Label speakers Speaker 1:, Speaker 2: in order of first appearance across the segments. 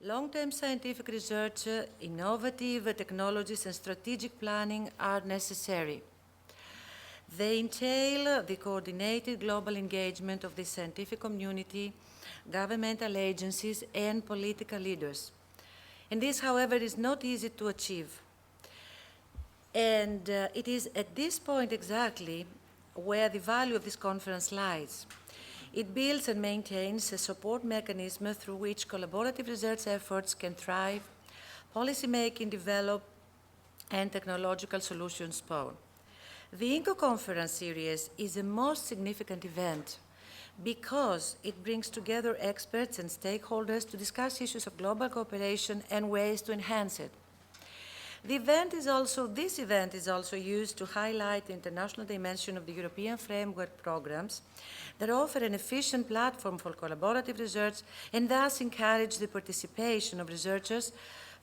Speaker 1: Long-term scientific research, innovative technologies, and strategic planning are necessary. They entail the coordinated global engagement of the scientific community, governmental agencies, and political leaders. And this, however, is not easy to achieve. And it is at this point exactly where the value of this conference lies. It builds and maintains a support mechanism through which collaborative research efforts can thrive, policymaking develop, and technological solutions spawn. The INCO conference series is the most significant event because it brings together experts and stakeholders to discuss issues of global cooperation and ways to enhance it. This event is also used to highlight the international dimension of the European framework programs that offer an efficient platform for collaborative research and thus encourage the participation of researchers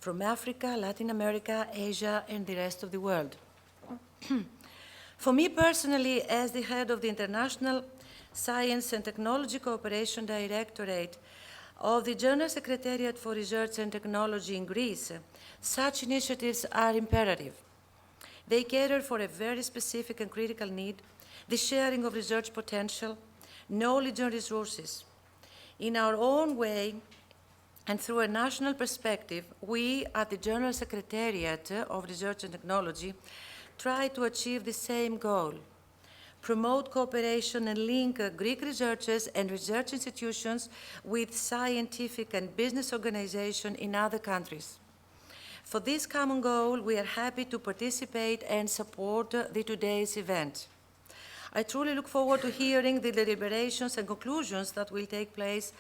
Speaker 1: from Africa, Latin America, Asia, and the rest of the world. For me personally, as the head of the International Science and Technology Cooperation Directorate of the General Secretariat for Research and Technology in Greece, such initiatives are imperative. They cater for a very specific and critical need, the sharing of research potential, knowledge and resources. In our own way and through a national perspective, we at the General Secretariat of Research and Technology try to achieve the same goal: promote cooperation and link Greek researchers and research institutions with scientific and business organizations in other countries. For this common goal, we are happy to participate and support today's event. I truly look forward to hearing the deliberations and conclusions that will take place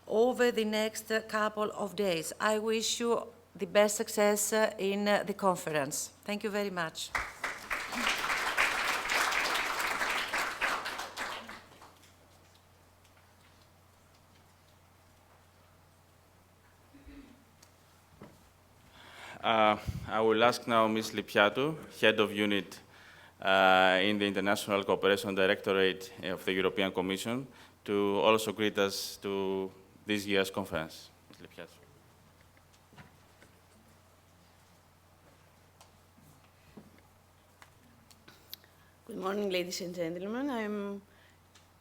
Speaker 1: over the next couple of days. I wish you the best success in the conference. Thank you very much.
Speaker 2: I will ask now Ms. Lipiatou, Head of Unit in the International Cooperation Directorate of the European Commission, to also greet us to this year's conference. Ms. Lipiatou.
Speaker 3: Good morning, ladies and gentlemen. I'm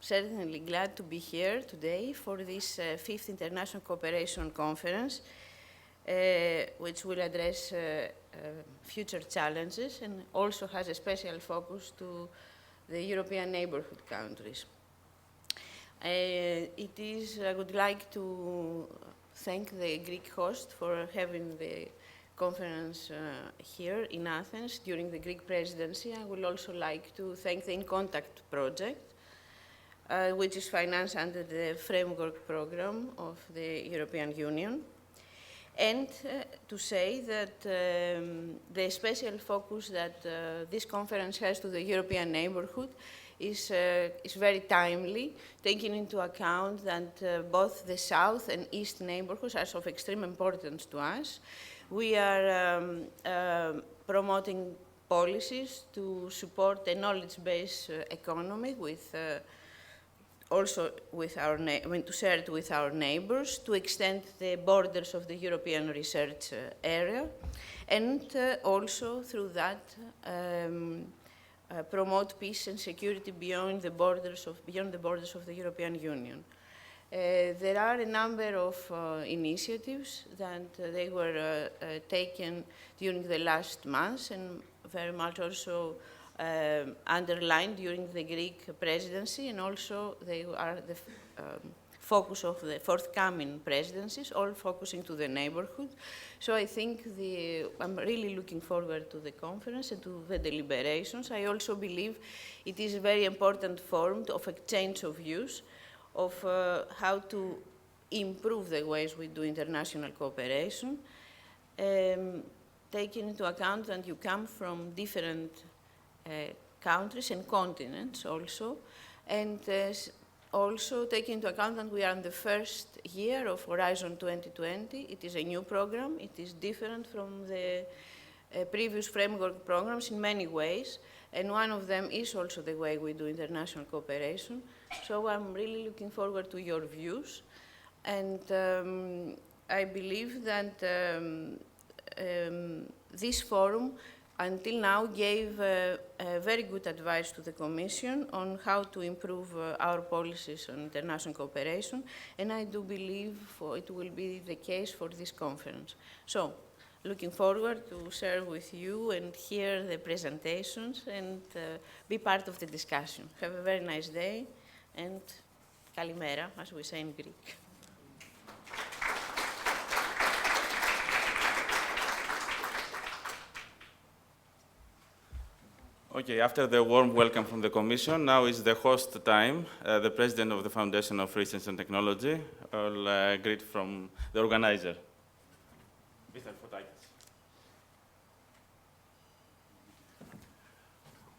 Speaker 3: certainly glad to be here today for this fifth International Cooperation Conference, which will address future challenges and also has a special focus to the European neighborhood countries. I would like to thank the Greek host for having the conference here in Athens during the Greek presidency. I would also like to thank the In Contact project, which is financed under the framework program of the European Union. And to say that the special focus that this conference has to the European neighborhood is very timely, taking into account that both the South and East neighborhoods are of extreme importance to us. We are promoting policies to support a knowledge-based economy with also with to share it with our neighbors, to extend the borders of the European research area, and also through that promote peace and security beyond the borders of the European Union. There are a number of initiatives that they were taken during the last months and very much also underlined during the Greek presidency, and also they are the focus of the forthcoming presidencies, all focusing to the neighborhood. So I think I'm really looking forward to the conference and to the deliberations. I also believe it is a very important form of exchange of views of how to improve the ways we do international cooperation, taking into account that you come from different countries and continents also, and also taking into account that we are in the first year of Horizon 2020. It is a new program. It is different from the previous framework programs in many ways, and one of them is also the way we do international cooperation. So I'm really looking forward to your views, and I believe that this forum until now gave very good advice to the Commission on how to improve our policies on international cooperation, and I do believe it will be the case for this conference. So, looking forward to share with you and hear the presentations and be part of the discussion. Have a very nice day, and kalimera, as we say in Greek.
Speaker 2: Okay, after the warm welcome from the Commission, now is the host time, the President of the Foundation of Research and Technology. I'll greet from the organizer. Mr. Fotakis.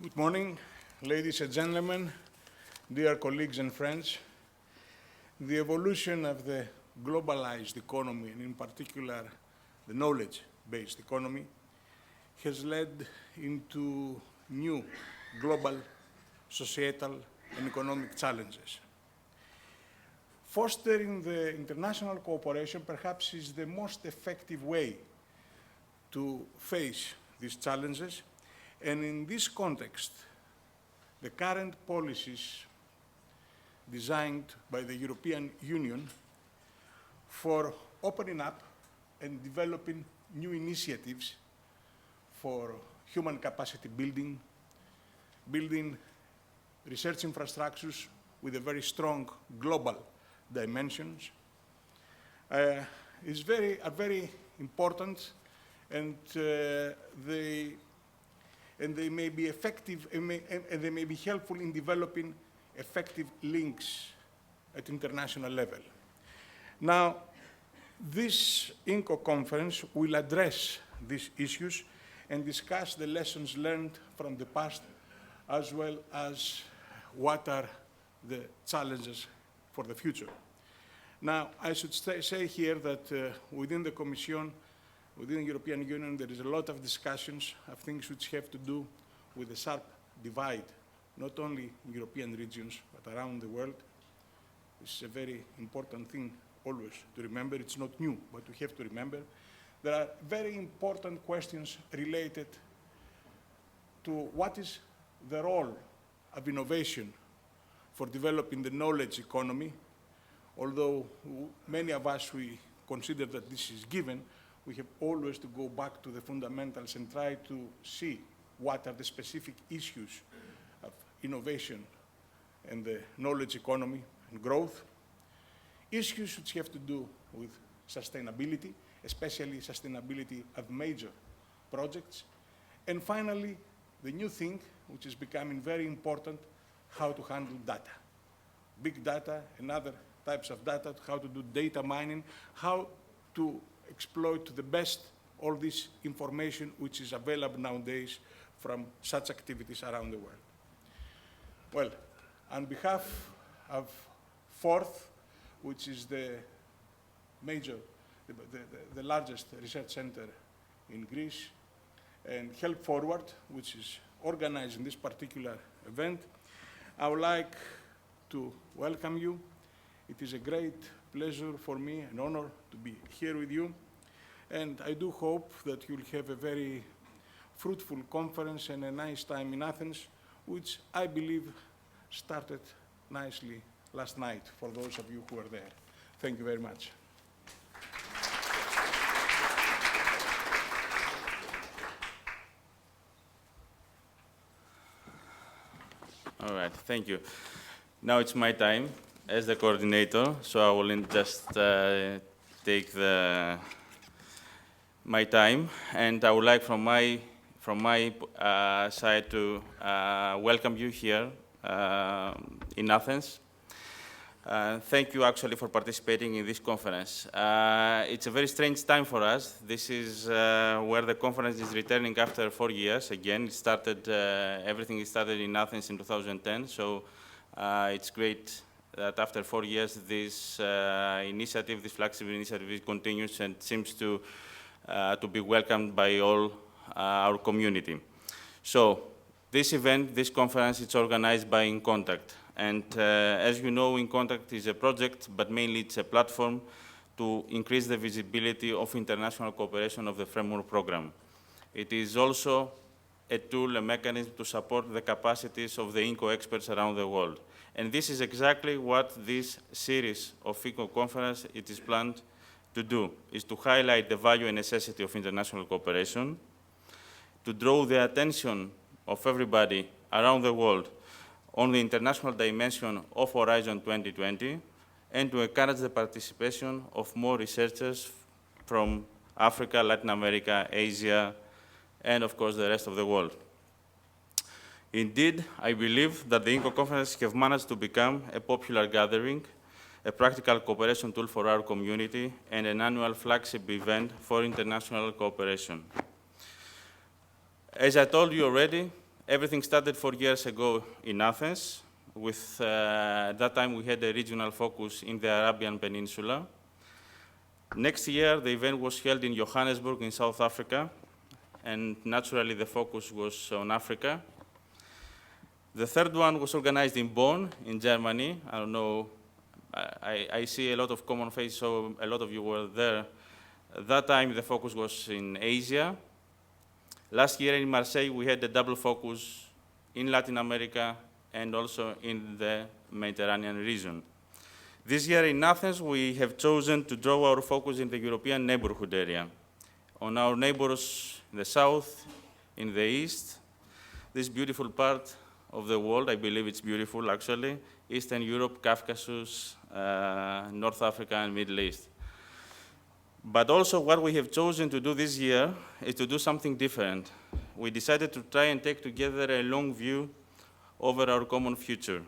Speaker 4: Good morning, ladies and gentlemen, dear colleagues and friends. The evolution of the globalized economy, and in particular the knowledge-based economy, has led into new global societal and economic challenges. Fostering the international cooperation perhaps is the most effective way to face these challenges, and in this context, the current policies designed by the European Union for opening up and developing new initiatives for human capacity building, building research infrastructures with a very strong global dimensions, are very important, and they may be effective and they may be helpful in developing effective links at international level. Now, this INCO conference will address these issues and discuss the lessons learned from the past, as well as what are the challenges for the future. Now, I should say here that within the Commission, within the European Union, there is a lot of discussions of things which have to do with the sharp divide, not only in European regions, but around the world. This is a very important thing always to remember. It's not new, but we have to remember. There are very important questions related to what is the role of innovation for developing the knowledge economy. Although many of us, we consider that this is given, we have always to go back to the fundamentals and try to see what are the specific issues of innovation and the knowledge economy and growth. Issues which have to do with sustainability, especially sustainability of major projects. And finally, the new thing, which is becoming very important, how to handle data. Big data and other types of data, how to do data mining, how to exploit to the best all this information which is available nowadays from such activities around the world. Well, on behalf of FORTH, which is the largest research center in Greece, and Help Forward, which is organizing this particular event, I would like to welcome you. It is a great pleasure for me, an honor to be here with you. And I do hope that you'll have a very fruitful conference and a nice time in Athens, which I believe started nicely last night for those of you who are there. Thank you very much.
Speaker 2: All right, thank you. Now it's my time as the coordinator, so I will just take my time, and I would like from my side to welcome you here in Athens. Thank you actually for participating in this conference. It's a very strange time for us. This is where the conference is returning after 4 years. Again, it started, everything started in Athens in 2010, so it's great that after 4 years this initiative, this flagship initiative continues and seems to be welcomed by all our community. So this event, this conference, it's organized by InContact. And as you know, InContact is a project, but mainly it's a platform to increase the visibility of international cooperation of the framework program. It is also a tool, a mechanism to support the capacities of the INCO experts around the world. And this is exactly what this series of INCO conferences it is planned to do, is to highlight the value and necessity of international cooperation, to draw the attention of everybody around the world on the international dimension of Horizon 2020, and to encourage the participation of more researchers from Africa, Latin America, Asia, and of course the rest of the world. Indeed, I believe that the INCO conferences have managed to become a popular gathering, a practical cooperation tool for our community, and an annual flagship event for international cooperation. As I told you already, everything started 4 years ago in Athens. At that time, we had a regional focus in the Arabian Peninsula. Next year, the event was held in Johannesburg in South Africa, and naturally, the focus was on Africa. The third one was organized in Bonn, in Germany. I don't know, I see a lot of common faces, so a lot of you were there. At that time, the focus was in Asia. Last year in Marseille, we had a double focus in Latin America and also in the Mediterranean region. This year in Athens, we have chosen to draw our focus in the European neighborhood area, on our neighbors in the south, in the east, this beautiful part of the world. I believe it's beautiful, actually, Eastern Europe, Caucasus, North Africa, and Middle East. But also what we have chosen to do this year is to do something different. We decided to try and take together a long view over our common future,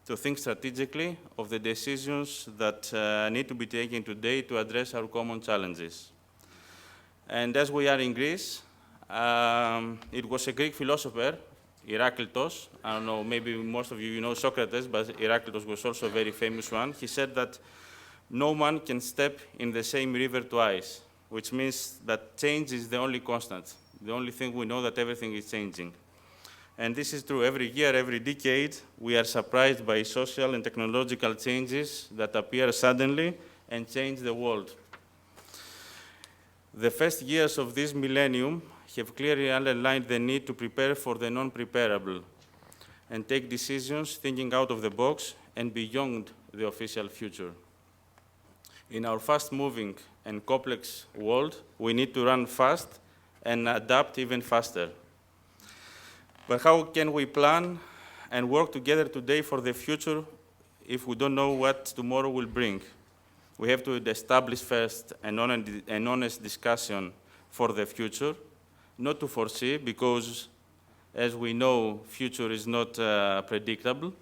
Speaker 2: to think strategically of the decisions that need to be taken today to address our common challenges. And as we are in Greece, it was a Greek philosopher, Heraclitus. I don't know, maybe most of you know Socrates, but Heraclitus was also a very famous one. He said that no man can step in the same river twice, which means that change is the only constant. The only thing we know that everything is changing. And this is true every year, every decade. We are surprised by social and technological changes that appear suddenly and change the world. The first years of this millennium have clearly underlined the need to prepare for the non-preparable and take decisions thinking out of the box and beyond the official future. In our fast-moving and complex world, we need to run fast and adapt even faster. But how can we plan and work together today for the future if we don't know what tomorrow will bring? We have to establish first an honest discussion for the future, not to foresee, because as we know, future is not predictable,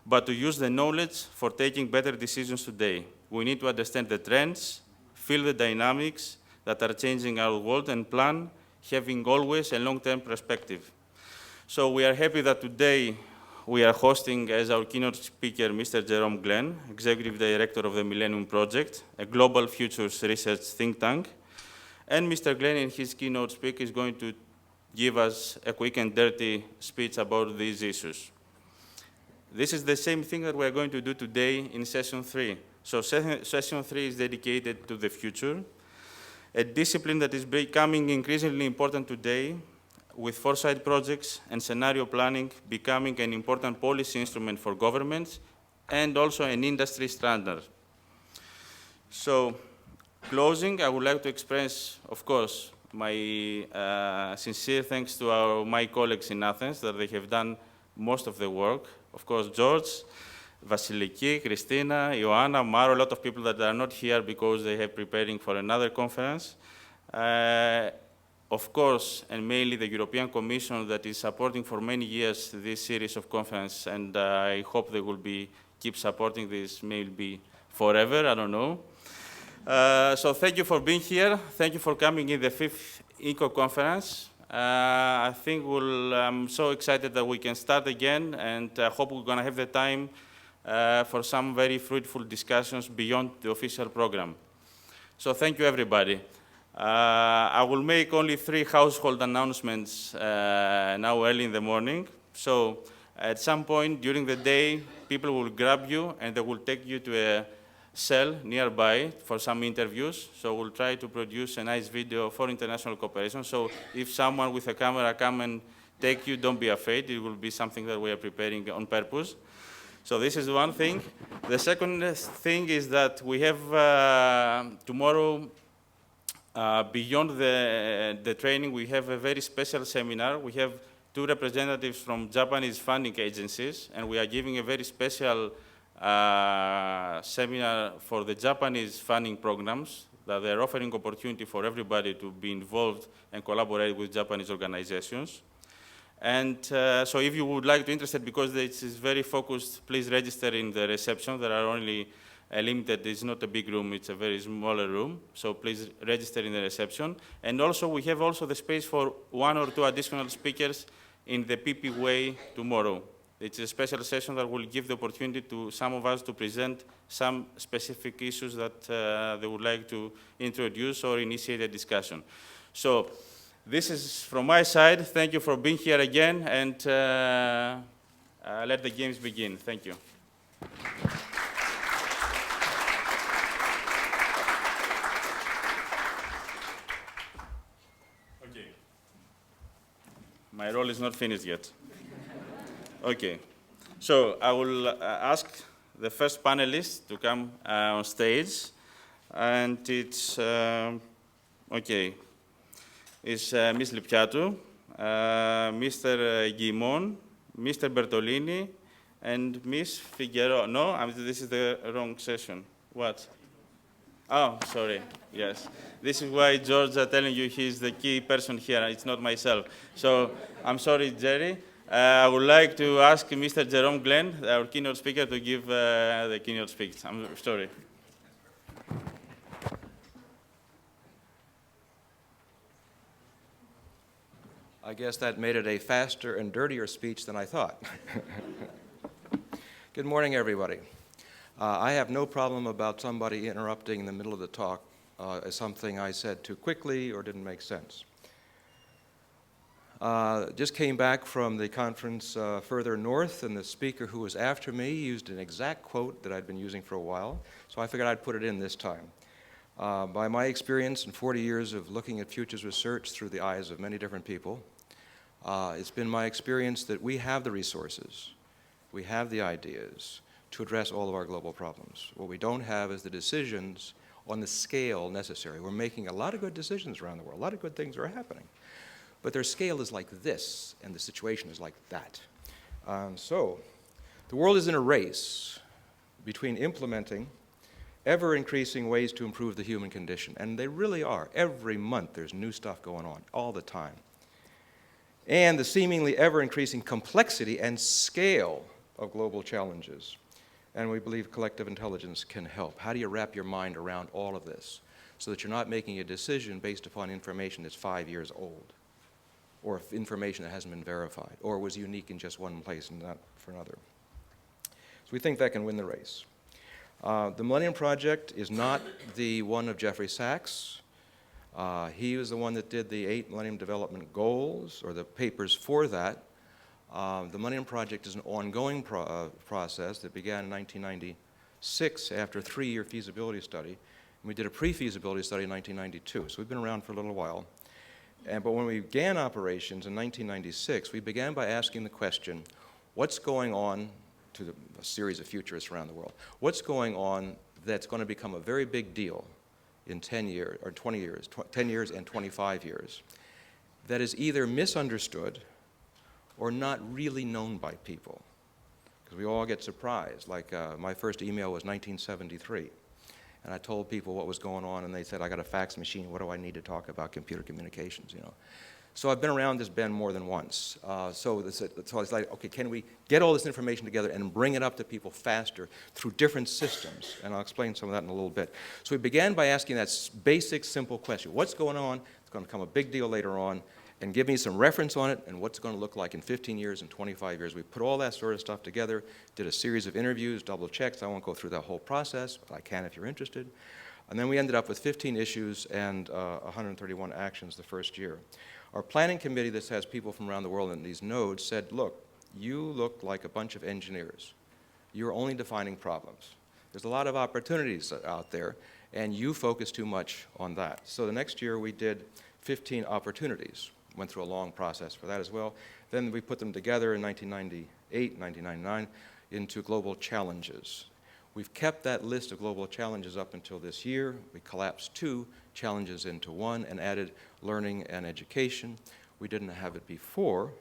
Speaker 2: but to use the knowledge for taking better decisions today. We need to understand the trends, feel the dynamics that are changing our world, and plan, having always a long-term perspective. So we are happy that today we are hosting as our keynote speaker Mr. Jerome Glenn, Executive Director of the Millennium Project, a global futures research think tank. And Mr. Glenn, in his keynote speak, is going to give us a quick and dirty speech about these issues. This is the same thing that we're going to do today in session 3. So session 3 is dedicated to the future, a discipline that is becoming increasingly important today, with foresight projects and scenario planning becoming an important policy instrument for governments and also an industry standard. So, closing, I would like to express, of course, my sincere thanks to my colleagues in Athens, that they have done most of the work. Of course, George, Vasiliki, Christina, Ioanna, Maro, a lot of people that are not here because they are preparing for another conference. Of course, and mainly the European Commission that is supporting for many years this series of conferences, and I hope they will keep supporting this maybe forever, I don't know. So thank you for being here. Thank you for coming in the 5th INCO conference. I think I'm so excited that we can start again, and I hope we're going to have the time for some very fruitful discussions beyond the official program. So thank you, everybody. I will make only 3 household announcements now early in the morning. So at some point during the day, people will grab you and they will take you to cell nearby for some interviews. So we'll try to produce a nice video for international cooperation. So if someone with a camera come and take you, don't be afraid. It will be something that we are preparing on purpose. So this is one thing. The second thing is that we have tomorrow, beyond the training, we have a very special seminar. We have 2 representatives from Japanese funding agencies, and we are giving a very special seminar for the Japanese funding programs, that they're offering opportunity for everybody to be involved and collaborate with Japanese organizations. And so if you would like to be interested, because it is very focused, please register in the reception. There are only limited, it's not a big room, it's a very smaller room. So please register in the reception. And also we have also the space for 1 or 2 additional speakers in the PP way tomorrow. It's a special session that will give the opportunity to some of us to present some specific issues that they would like to introduce or initiate a discussion. So this is from my side. Thank you for being here again, and let the games begin. Thank you. Okay. My role is not finished yet. Okay. So I will ask the first panelist to come on stage, and it's okay. Is Ms. Lipyatou, Mr. Guimon, Mr. Bertolini, and Ms. Figueroa. No, this is the wrong session. What? Oh, sorry. Yes. This is why George is telling you he's the key person here. It's not myself. So I'm sorry, Jerry. I would like to ask Mr. Jerome Glenn, our keynote speaker, to give the keynote speech. I'm sorry.
Speaker 5: I guess that made it a faster and dirtier speech than I thought. Good morning, everybody. I have no problem about somebody interrupting in the middle of the talk as something I said too quickly or didn't make sense. Just came back from the conference further north, and the speaker who was after me used an exact quote that I'd been using for a while, so I figured I'd put it in this time. By my experience and 40 years of looking at futures research through the eyes of many different people, it's been my experience that we have the resources, we have the ideas to address all of our global problems. What we don't have is the decisions on the scale necessary. We're making a lot of good decisions around the world. A lot of good things are happening. But their scale is like this, and the situation is like that. So the world is in a race between implementing ever-increasing ways to improve the human condition, and they really are. Every month there's new stuff going on, all the time. And the seemingly ever-increasing complexity and scale of global challenges. And we believe collective intelligence can help. How do you wrap your mind around all of this so that you're not making a decision based upon information that's 5 years old, or information that hasn't been verified, or was unique in just one place and not for another? So we think that can win the race. The Millennium Project is not the one of Jeffrey Sachs. He was the one that did the 8 Millennium Development Goals, or the papers for that. The Millennium Project is an ongoing process that began in 1996 after a 3-year feasibility study. And we did a pre-feasibility study in 1992, so we've been around for a little while. But when we began operations in 1996, we began by asking the question, what's going on to a series of futurists around the world? What's going on that's going to become a very big deal in 10 years, or 20 years, 10 years and 25 years, that is either misunderstood or not really known by people? Because we all get surprised. Like my first email was 1973. And I told people what was going on, and they said, I got a fax machine, what do I need to talk about computer communications, you know? So I've been around this bend more than once. So it's like, okay, can we get all this information together and bring it up to people faster through different systems? And I'll explain some of that in a little bit. So we began by asking that basic, simple question. What's going on? It's going to become a big deal later on. And give me some reference on it and what's it going to look like in 15 years and 25 years. We put all that sort of stuff together, did a series of interviews, double checks. I won't go through that whole process, but I can if you're interested. And then we ended up with 15 issues and 131 actions the first year. Our planning committee that has people from around the world in these nodes said, look, you look like a bunch of engineers. You're only defining problems. There's a lot of opportunities out there, and you focus too much on that. So the next year we did 15 opportunities. Went through a long process for that as well. Then we put them together in 1998, 1999 into global challenges. We've kept that list of global challenges up until this year. We collapsed 2 challenges into 1 and added learning and education. We didn't have it before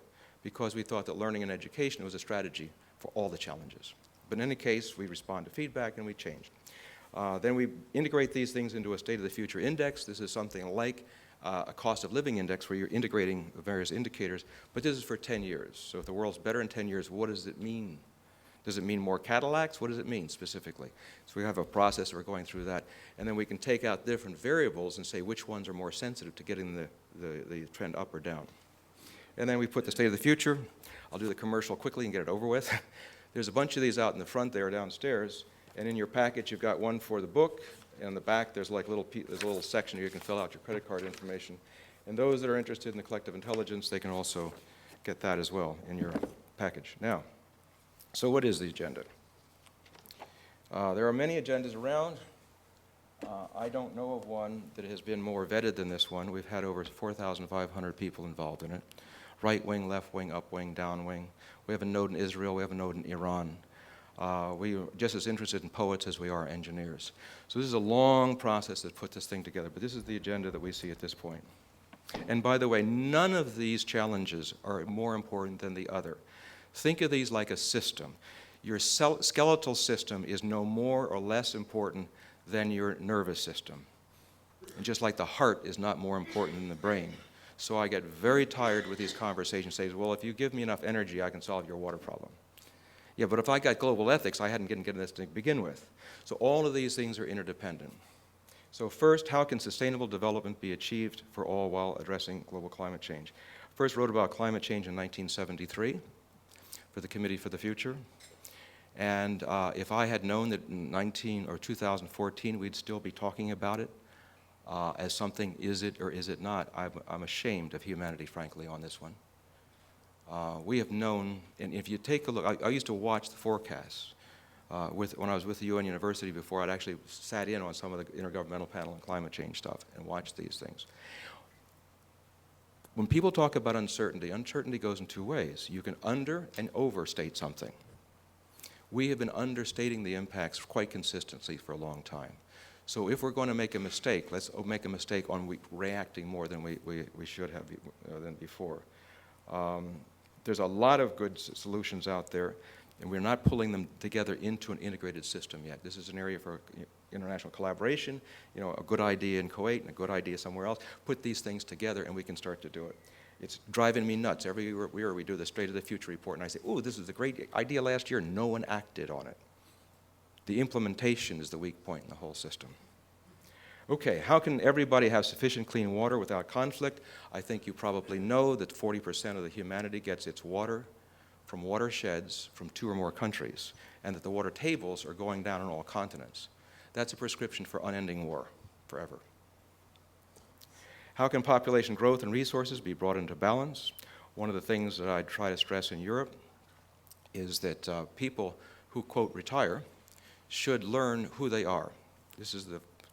Speaker 5: because we thought that learning and education was a strategy for all the challenges. But in any case, we respond to feedback and we changed. Then we integrate these things into a State of the Future index. This is something like a cost of living index where you're integrating various indicators, but this is for 10 years. So if the world's better in 10 years, what does it mean? Does it mean more Cadillacs? What does it mean specifically? So we have a process, we're going through that, and then we can take out different variables and say which ones are more sensitive to getting the trend up or down. And then we put the State of the Future. I'll do the commercial quickly and get it over with. There's a bunch of these out in the front there downstairs, and in your package you've got one for the book, and in the back there's like there's a little section here you can fill out your credit card information. And those that are interested in the collective intelligence, they can also get that as well in your package. Now, so what is the agenda? There are many agendas around. I don't know of one that has been more vetted than this one. We've had over 4,500 people involved in it. Right wing, left wing, up wing, down wing. We have a node in Israel, we have a node in Iran. We are just as interested in poets as we are engineers. So this is a long process that put this thing together, but this is the agenda that we see at this point. And by the way, none of these challenges are more important than the other. Think of these like a system. Your skeletal system is no more or less important than your nervous system. And just like the heart is not more important than the brain. So I get very tired with these conversations saying, well, if you give me enough energy, I can solve your water problem. Yeah, but if I got global ethics, I hadn't gotten this to begin with. So all of these things are interdependent. So first, how can sustainable development be achieved for all while addressing global climate change? First wrote about climate change in 1973 for the Committee for the Future. And if I had known that in 2014 we'd still be talking about it as something, is it or is it not, I'm ashamed of humanity, frankly, on this one. We have known, and if you take a look, I used to watch the forecasts when I was with the UN University before. I'd actually sat in on some of the intergovernmental panel on climate change stuff and watched these things. When people talk about uncertainty, uncertainty goes in 2 ways. You can under and overstate something. We have been understating the impacts quite consistently for a long time. So if we're going to make a mistake, let's make a mistake on reacting more than we should have than before. There's a lot of good solutions out there, and we're not pulling them together into an integrated system yet. This is an area for international collaboration, a good idea in Kuwait and a good idea somewhere else. Put these things together and we can start to do it. It's driving me nuts. Every year we do the State of the Future report, and I say, oh, this is a great idea last year. No one acted on it. The implementation is the weak point in the whole system. Okay, how can everybody have sufficient clean water without conflict? I think you probably know that 40% of the humanity gets its water from watersheds from 2 or more countries, and that the water tables are going down on all continents. That's a prescription for unending war, forever. How can population growth and resources be brought into balance? One of the things that I try to stress in Europe is that people who, quote, retire should learn who they are.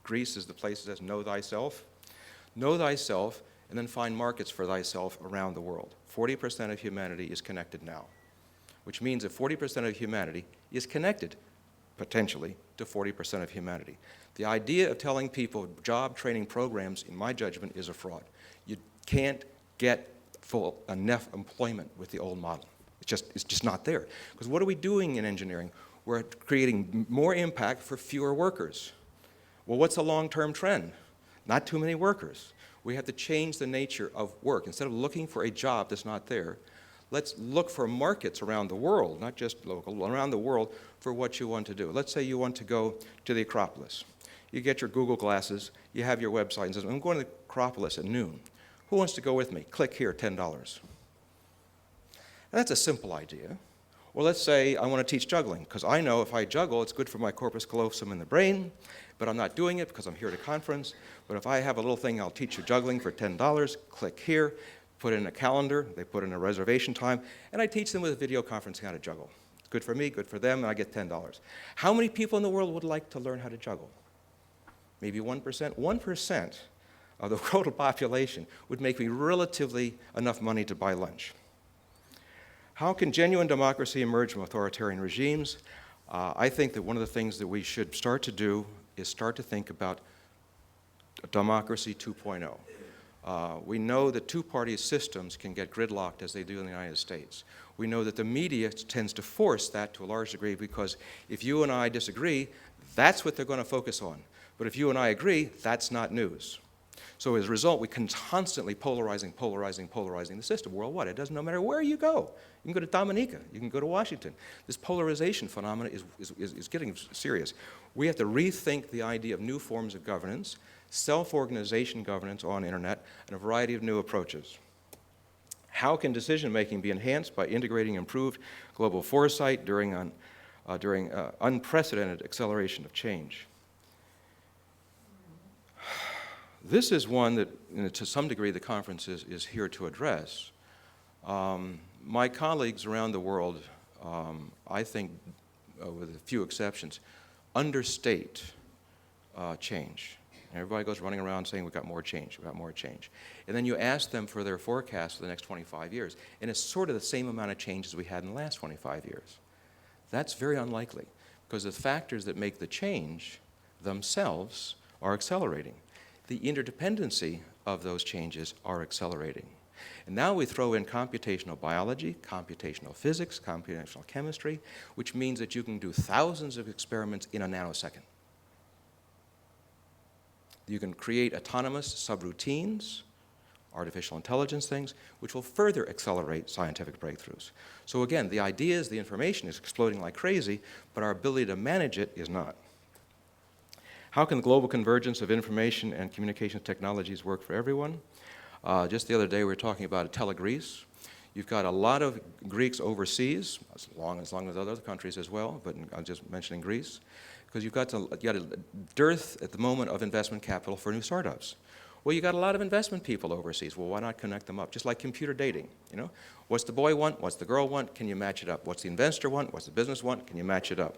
Speaker 5: Greece is the place that says, know thyself. Know thyself, and then find markets for thyself around the world. 40% of humanity is connected now, which means that 40% of humanity is connected, potentially, to 40% of humanity. The idea of telling people job training programs, in my judgment, is a fraud. You can't get enough employment with the old model. It's just not there. Because what are we doing in engineering? We're creating more impact for fewer workers. Well, what's a long-term trend? Not too many workers. We have to change the nature of work. Instead of looking for a job that's not there, let's look for markets around the world, not just local, around the world for what you want to do. Let's say you want to go to the Acropolis. You get your Google glasses, you have your website, and says, I'm going to the Acropolis at noon. Who wants to go with me? Click here, $10. That's a simple idea. Or let's say I want to teach juggling, because I know if I juggle, it's good for my corpus callosum in the brain, but I'm not doing it because I'm here at a conference. But if I have a little thing, I'll teach you juggling for $10, click here, put in a calendar, they put in a reservation time, and I teach them with a video conferencing how to juggle. Good for me, good for them, and I get $10. How many people in the world would like to learn how to juggle? Maybe 1%? 1% of the total population would make me relatively enough money to buy lunch. How can genuine democracy emerge from authoritarian regimes? I think that one of the things that we should start to do is start to think about democracy 2.0. We know that two-party systems can get gridlocked as they do in the United States. We know that the media tends to force that to a large degree because if you and I disagree, that's what they're going to focus on. But if you and I agree, that's not news. So as a result, we can constantly polarizing the system worldwide. It doesn't no matter where you go. You can go to Dominica. You can go to Washington. This polarization phenomenon is getting serious. We have to rethink the idea of new forms of governance, self-organization governance on internet, and a variety of new approaches. How can decision-making be enhanced by integrating improved global foresight during unprecedented acceleration of change? This is one that, to some degree, the conference is here to address. My colleagues around the world, I think, with a few exceptions, understate change. Everybody goes running around saying we've got more change, we've got more change. And then you ask them for their forecast for the next 25 years, and it's sort of the same amount of change as we had in the last 25 years. That's very unlikely, because the factors that make the change themselves are accelerating. The interdependency of those changes are accelerating. And now we throw in computational biology, computational physics, computational chemistry, which means that you can do thousands of experiments in a nanosecond. You can create autonomous subroutines, artificial intelligence things, which will further accelerate scientific breakthroughs. So again, the ideas, the information is exploding like crazy, but our ability to manage it is not. How can the global convergence of information and communication technologies work for everyone? Just the other day, we were talking about Telegreece. You've got a lot of Greeks overseas, as long as other countries as well, but I'm just mentioning Greece, because you've got a dearth at the moment of investment capital for new startups. Well, you got a lot of investment people overseas. Well, why not connect them up? Just like computer dating, you know? What's the boy want? What's the girl want? Can you match it up? What's the investor want? What's the business want? Can you match it up?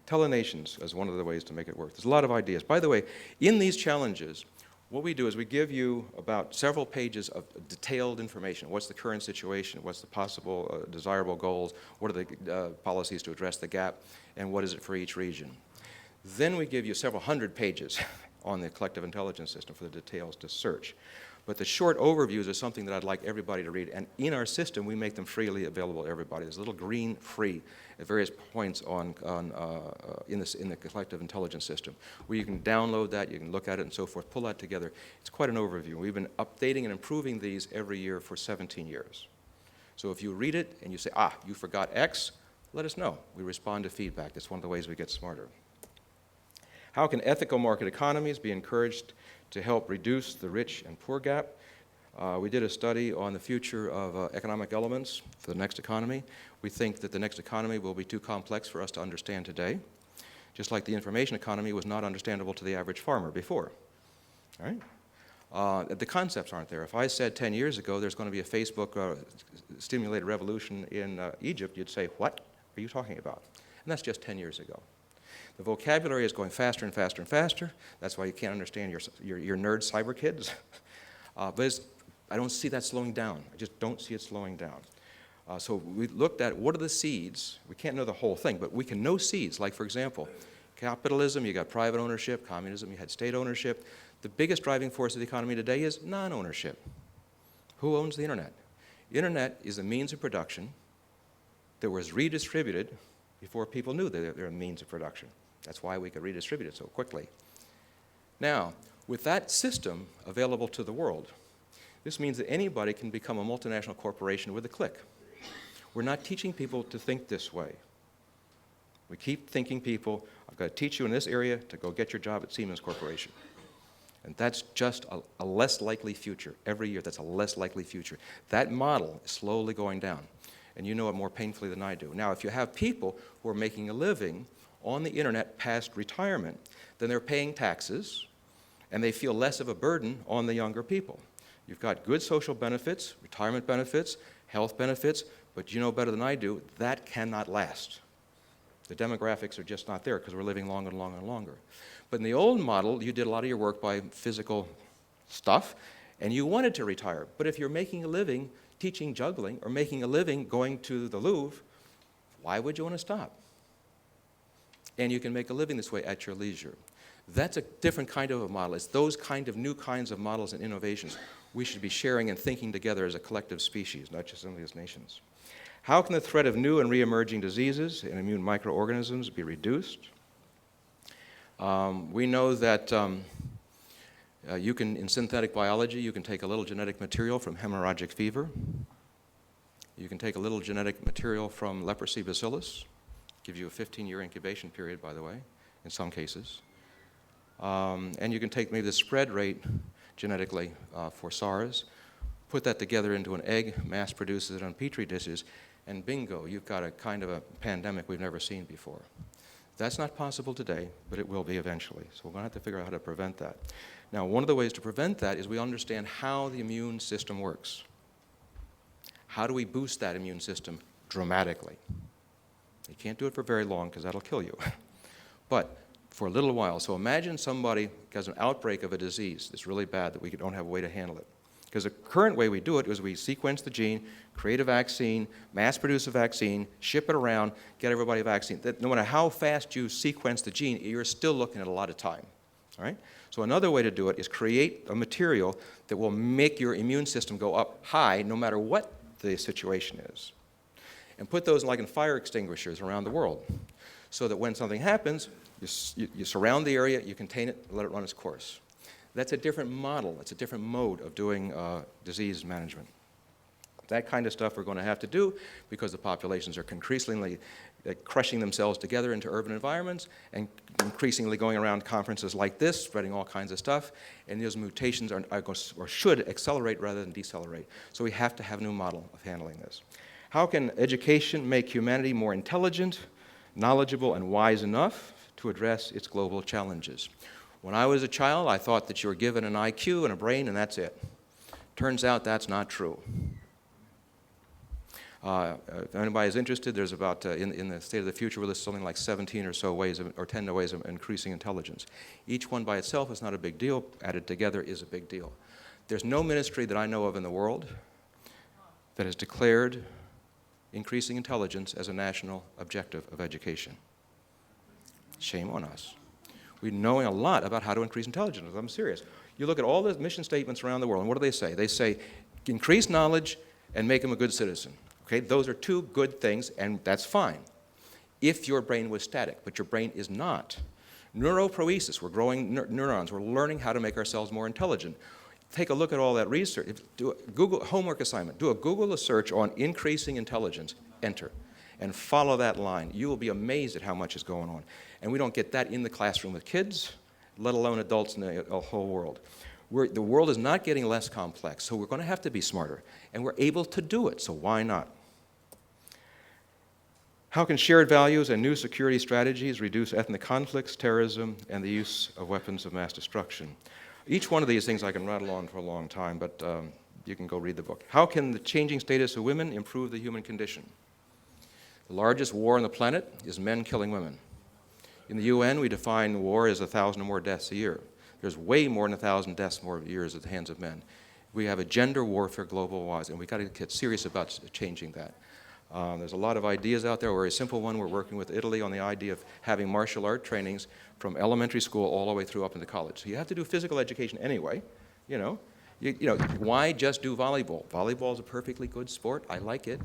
Speaker 5: Telenations is one of the ways to make it work. There's a lot of ideas. By the way, in these challenges, what we do is we give you about several pages of detailed information. What's the current situation? What's the possible desirable goals? What are the policies to address the gap? And what is it for each region? Then we give you several hundred pages on the collective intelligence system for the details to search. But the short overviews are something that I'd like everybody to read. And in our system, we make them freely available to everybody. There's a little green free at various points in the collective intelligence system, where you can download that, you can look at it and so forth, pull that together. It's quite an overview. We've been updating and improving these every year for 17 years. So if you read it and you say, you forgot X, let us know. We respond to feedback. That's one of the ways we get smarter. How can ethical market economies be encouraged to help reduce the rich and poor gap? We did a study on the future of economic elements for the next economy. We think that the next economy will be too complex for us to understand today, just like the information economy was not understandable to the average farmer before. All right? The concepts aren't there. If I said 10 years ago there's going to be a Facebook stimulated revolution in Egypt, you'd say, what are you talking about? And that's just 10 years ago. The vocabulary is going faster and faster and faster. That's why you can't understand your nerd cyber kids. But I don't see that slowing down. I just don't see it slowing down. So we looked at what are the seeds. We can't know the whole thing, but we can know seeds. Like, for example, capitalism, you got private ownership. Communism, you had state ownership. The biggest driving force of the economy today is non-ownership. Who owns the internet? The internet is a means of production that was redistributed before people knew that they're a means of production. That's why we could redistribute it so quickly. Now, with that system available to the world, this means that anybody can become a multinational corporation with a click. We're not teaching people to think this way. We keep thinking people, I've got to teach you in this area to go get your job at Siemens Corporation. And that's just a less likely future. Every year, that's a less likely future. That model is slowly going down. And you know it more painfully than I do. Now, if you have people who are making a living on the internet past retirement, then they're paying taxes, and they feel less of a burden on the younger people. You've got good social benefits, retirement benefits, health benefits, But you know better than I do, that cannot last. The demographics are just not there because we're living longer and longer and longer. But in the old model, you did a lot of your work by physical stuff, and you wanted to retire. But if you're making a living teaching juggling or making a living going to the Louvre, why would you want to stop? And you can make a living this way at your leisure. That's a different kind of a model. It's those kind of new kinds of models and innovations we should be sharing and thinking together as a collective species, not just only as nations. How can the threat of new and re-emerging diseases and immune microorganisms be reduced? We know that you can, in synthetic biology, you can take a little genetic material from hemorrhagic fever. You can take a little genetic material from leprosy bacillus. Gives you a 15-year incubation period, by the way, in some cases. And you can take maybe the spread rate genetically for SARS, put that together into an egg, mass produces it on Petri dishes, and bingo, you've got a kind of a pandemic we've never seen before. That's not possible today, but it will be eventually. So we're going to have to figure out how to prevent that. Now, one of the ways to prevent that is we understand how the immune system works. How do we boost that immune system dramatically? You can't do it for very long because that'll kill you. But for a little while. So imagine somebody has an outbreak of a disease that's really bad that we don't have a way to handle it. Because the current way we do it is we sequence the gene, create a vaccine, mass produce a vaccine, ship it around, get everybody a vaccine. That no matter how fast you sequence the gene, you're still looking at a lot of time. All right? So another way to do it is create a material that will make your immune system go up high no matter what the situation is. And put those like in fire extinguishers around the world so that when something happens, you surround the area, you contain it, let it run its course. That's a different model. It's a different mode of doing disease management. That kind of stuff we're going to have to do because the populations are increasingly crushing themselves together into urban environments and increasingly going around conferences like this, spreading all kinds of stuff, and those mutations should accelerate rather than decelerate. So we have to have a new model of handling this. How can education make humanity more intelligent, knowledgeable, and wise enough to address its global challenges? When I was a child, I thought that you were given an IQ and a brain, and that's it. Turns out that's not true. If anybody is interested, there's about, in the State of the Future, we list something like 17 or so ways, or 10 ways of increasing intelligence. Each one by itself is not a big deal. Added together is a big deal. There's no ministry that I know of in the world that has declared increasing intelligence as a national objective of education. Shame on us. We're knowing a lot about how to increase intelligence. I'm serious. You look at all the mission statements around the world, and what do they say? They say, increase knowledge and make them a good citizen. Okay, those are two good things, and that's fine if your brain was static, but your brain is not. Neuroproesis, we're growing neurons. We're learning how to make ourselves more intelligent. Take a look at all that research. Do a Google homework assignment. Do a Google search on increasing intelligence. Enter. And follow that line. You will be amazed at how much is going on. And we don't get that in the classroom with kids, let alone adults in the whole world. The world is not getting less complex, so we're going to have to be smarter. And we're able to do it, so why not? How can shared values and new security strategies reduce ethnic conflicts, terrorism, and the use of weapons of mass destruction? Each one of these things I can rattle on for a long time, but you can go read the book. How can the changing status of women improve the human condition? The largest war on the planet is men killing women. In the UN, we define war as 1,000 or more deaths a year. There's way more than 1,000 deaths more years at the hands of men. We have a gender warfare global-wise, and we've got to get serious about changing that. There's a lot of ideas out there. A very simple one, we're working with Italy on the idea of having martial art trainings from elementary school all the way through up into college. So you have to do physical education anyway, you know. Why just do volleyball? Volleyball is a perfectly good sport. I like it.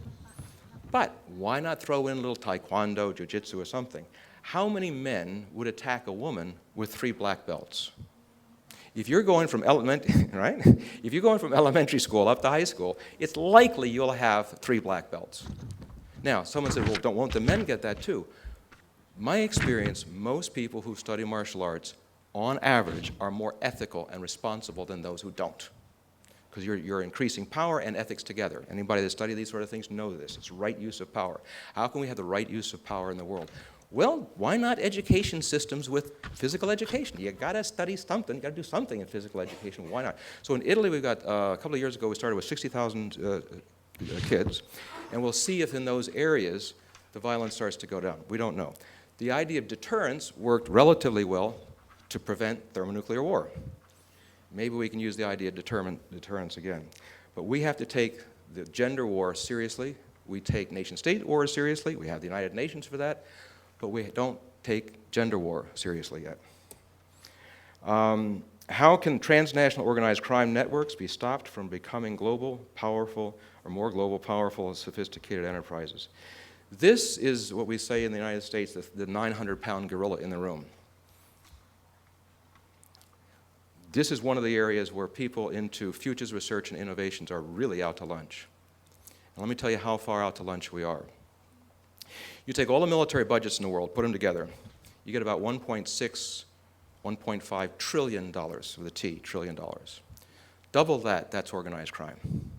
Speaker 5: But why not throw in a little taekwondo, jiu-jitsu, or something? How many men would attack a woman with 3 black belts? If you're going from right? If you're going from elementary school up to high school, it's likely you'll have 3 black belts. Now, someone said, well, won't the men get that too? My experience, most people who study martial arts, on average, are more ethical and responsible than those who don't. Because you're increasing power and ethics together. Anybody that studies these sort of things know this. It's right use of power. How can we have the right use of power in the world? Well, why not education systems with physical education? You got to study something. You got to do something in physical education. Why not? So in Italy, we got a couple of years ago, we started with 60,000 kids, and we'll see if in those areas the violence starts to go down. We don't know. The idea of deterrence worked relatively well to prevent thermonuclear war. Maybe we can use the idea of deterrence again. But we have to take the gender war seriously. We take nation-state wars seriously. We have the United Nations for that. But we don't take gender war seriously yet. How can transnational organized crime networks be stopped from becoming global, powerful, or more global, powerful, and sophisticated enterprises? This is what we say in the United States, the 900-pound gorilla in the room. This is one of the areas where people into futures research and innovations are really out to lunch. And let me tell you how far out to lunch we are. You take all the military budgets in the world, put them together, you get about $1.6, $1.5 trillion with a T, trillion dollars. Double that, that's organized crime.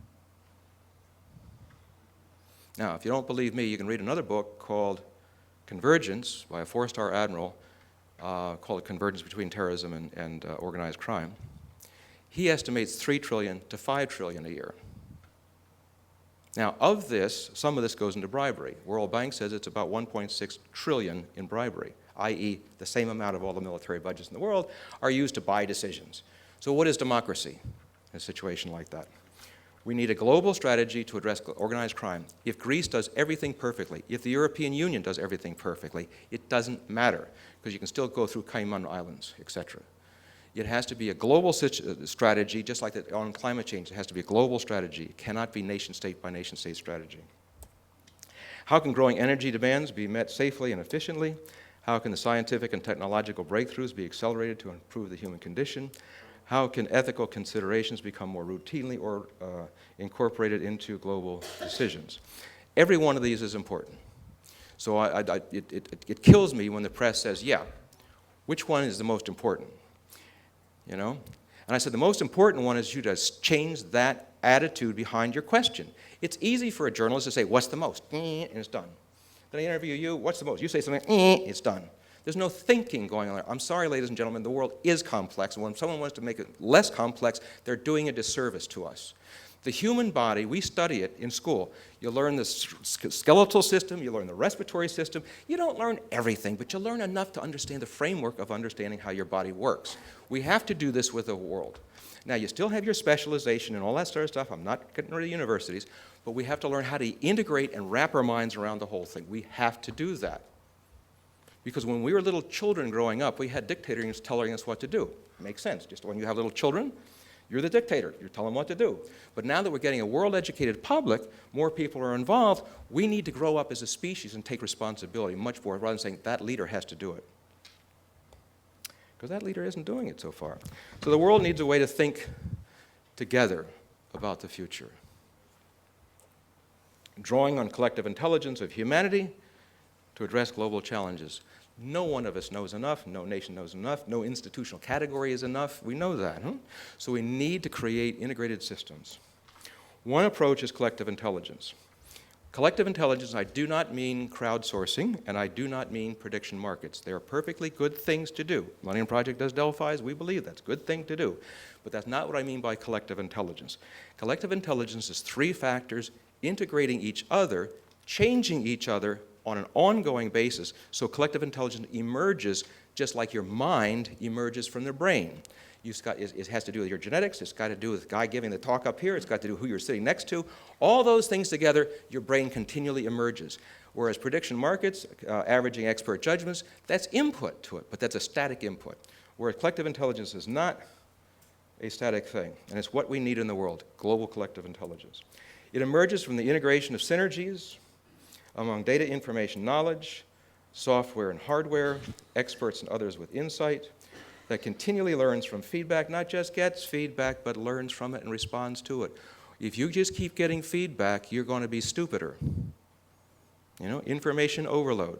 Speaker 5: Now, if you don't believe me, you can read another book called Convergence by a four-star admiral called Convergence Between Terrorism and Organized Crime. He estimates $3 trillion to $5 trillion a year. Now, of this, some of this goes into bribery. World Bank says it's about 1.6 trillion in bribery, i.e. the same amount of all the military budgets in the world are used to buy decisions. So what is democracy in a situation like that? We need a global strategy to address organized crime. If Greece does everything perfectly, if the European Union does everything perfectly, it doesn't matter, because you can still go through Cayman Islands, etc. It has to be a global strategy, just like that on climate change. It has to be a global strategy. It cannot be nation-state by nation-state strategy. How can growing energy demands be met safely and efficiently? How can the scientific and technological breakthroughs be accelerated to improve the human condition? How can ethical considerations become more routinely or incorporated into global decisions? Every one of these is important. So it kills me when the press says, yeah, which one is the most important? You know? And I said, the most important one is you to change that attitude behind your question. It's easy for a journalist to say, what's the most? And it's done. Then I interview you, what's the most? You say something, it's done. There's no thinking going on there. I'm sorry, ladies and gentlemen, the world is complex. And when someone wants to make it less complex, they're doing a disservice to us. The human body, we study it in school. You learn the skeletal system, you learn the respiratory system. You don't learn everything, but you learn enough to understand the framework of understanding how your body works. We have to do this with the world. Now, you still have your specialization and all that sort of stuff. I'm not getting rid of universities, but we have to learn how to integrate and wrap our minds around the whole thing. We have to do that. Because when we were little children growing up, we had dictators telling us what to do. It makes sense. Just when you have little children, you're the dictator. You tell them what to do. But now that we're getting a world-educated public, more people are involved, we need to grow up as a species and take responsibility much more, rather than saying that leader has to do it. Because that leader isn't doing it so far. So the world needs a way to think together about the future. Drawing on collective intelligence of humanity to address global challenges. No one of us knows enough, no nation knows enough, no institutional category is enough. We know that. So we need to create integrated systems. One approach is collective intelligence. Collective intelligence, I do not mean crowdsourcing, and I do not mean prediction markets. They are perfectly good things to do. Millennium Project does Delphi's, we believe that's a good thing to do. But that's not what I mean by collective intelligence. Collective intelligence is three factors integrating each other, changing each other, on an ongoing basis, so collective intelligence emerges just like your mind emerges from the brain. It has to do with your genetics, it's got to do with the guy giving the talk up here, it's got to do with who you're sitting next to. All those things together, your brain continually emerges. Whereas prediction markets, averaging expert judgments, that's input to it, but that's a static input. Whereas collective intelligence is not a static thing, and it's what we need in the world, global collective intelligence. It emerges from the integration of synergies among data, information, knowledge, software and hardware, experts and others with insight, that continually learns from feedback, not just gets feedback, but learns from it and responds to it. If you just keep getting feedback, you're going to be stupider. You know, information overload.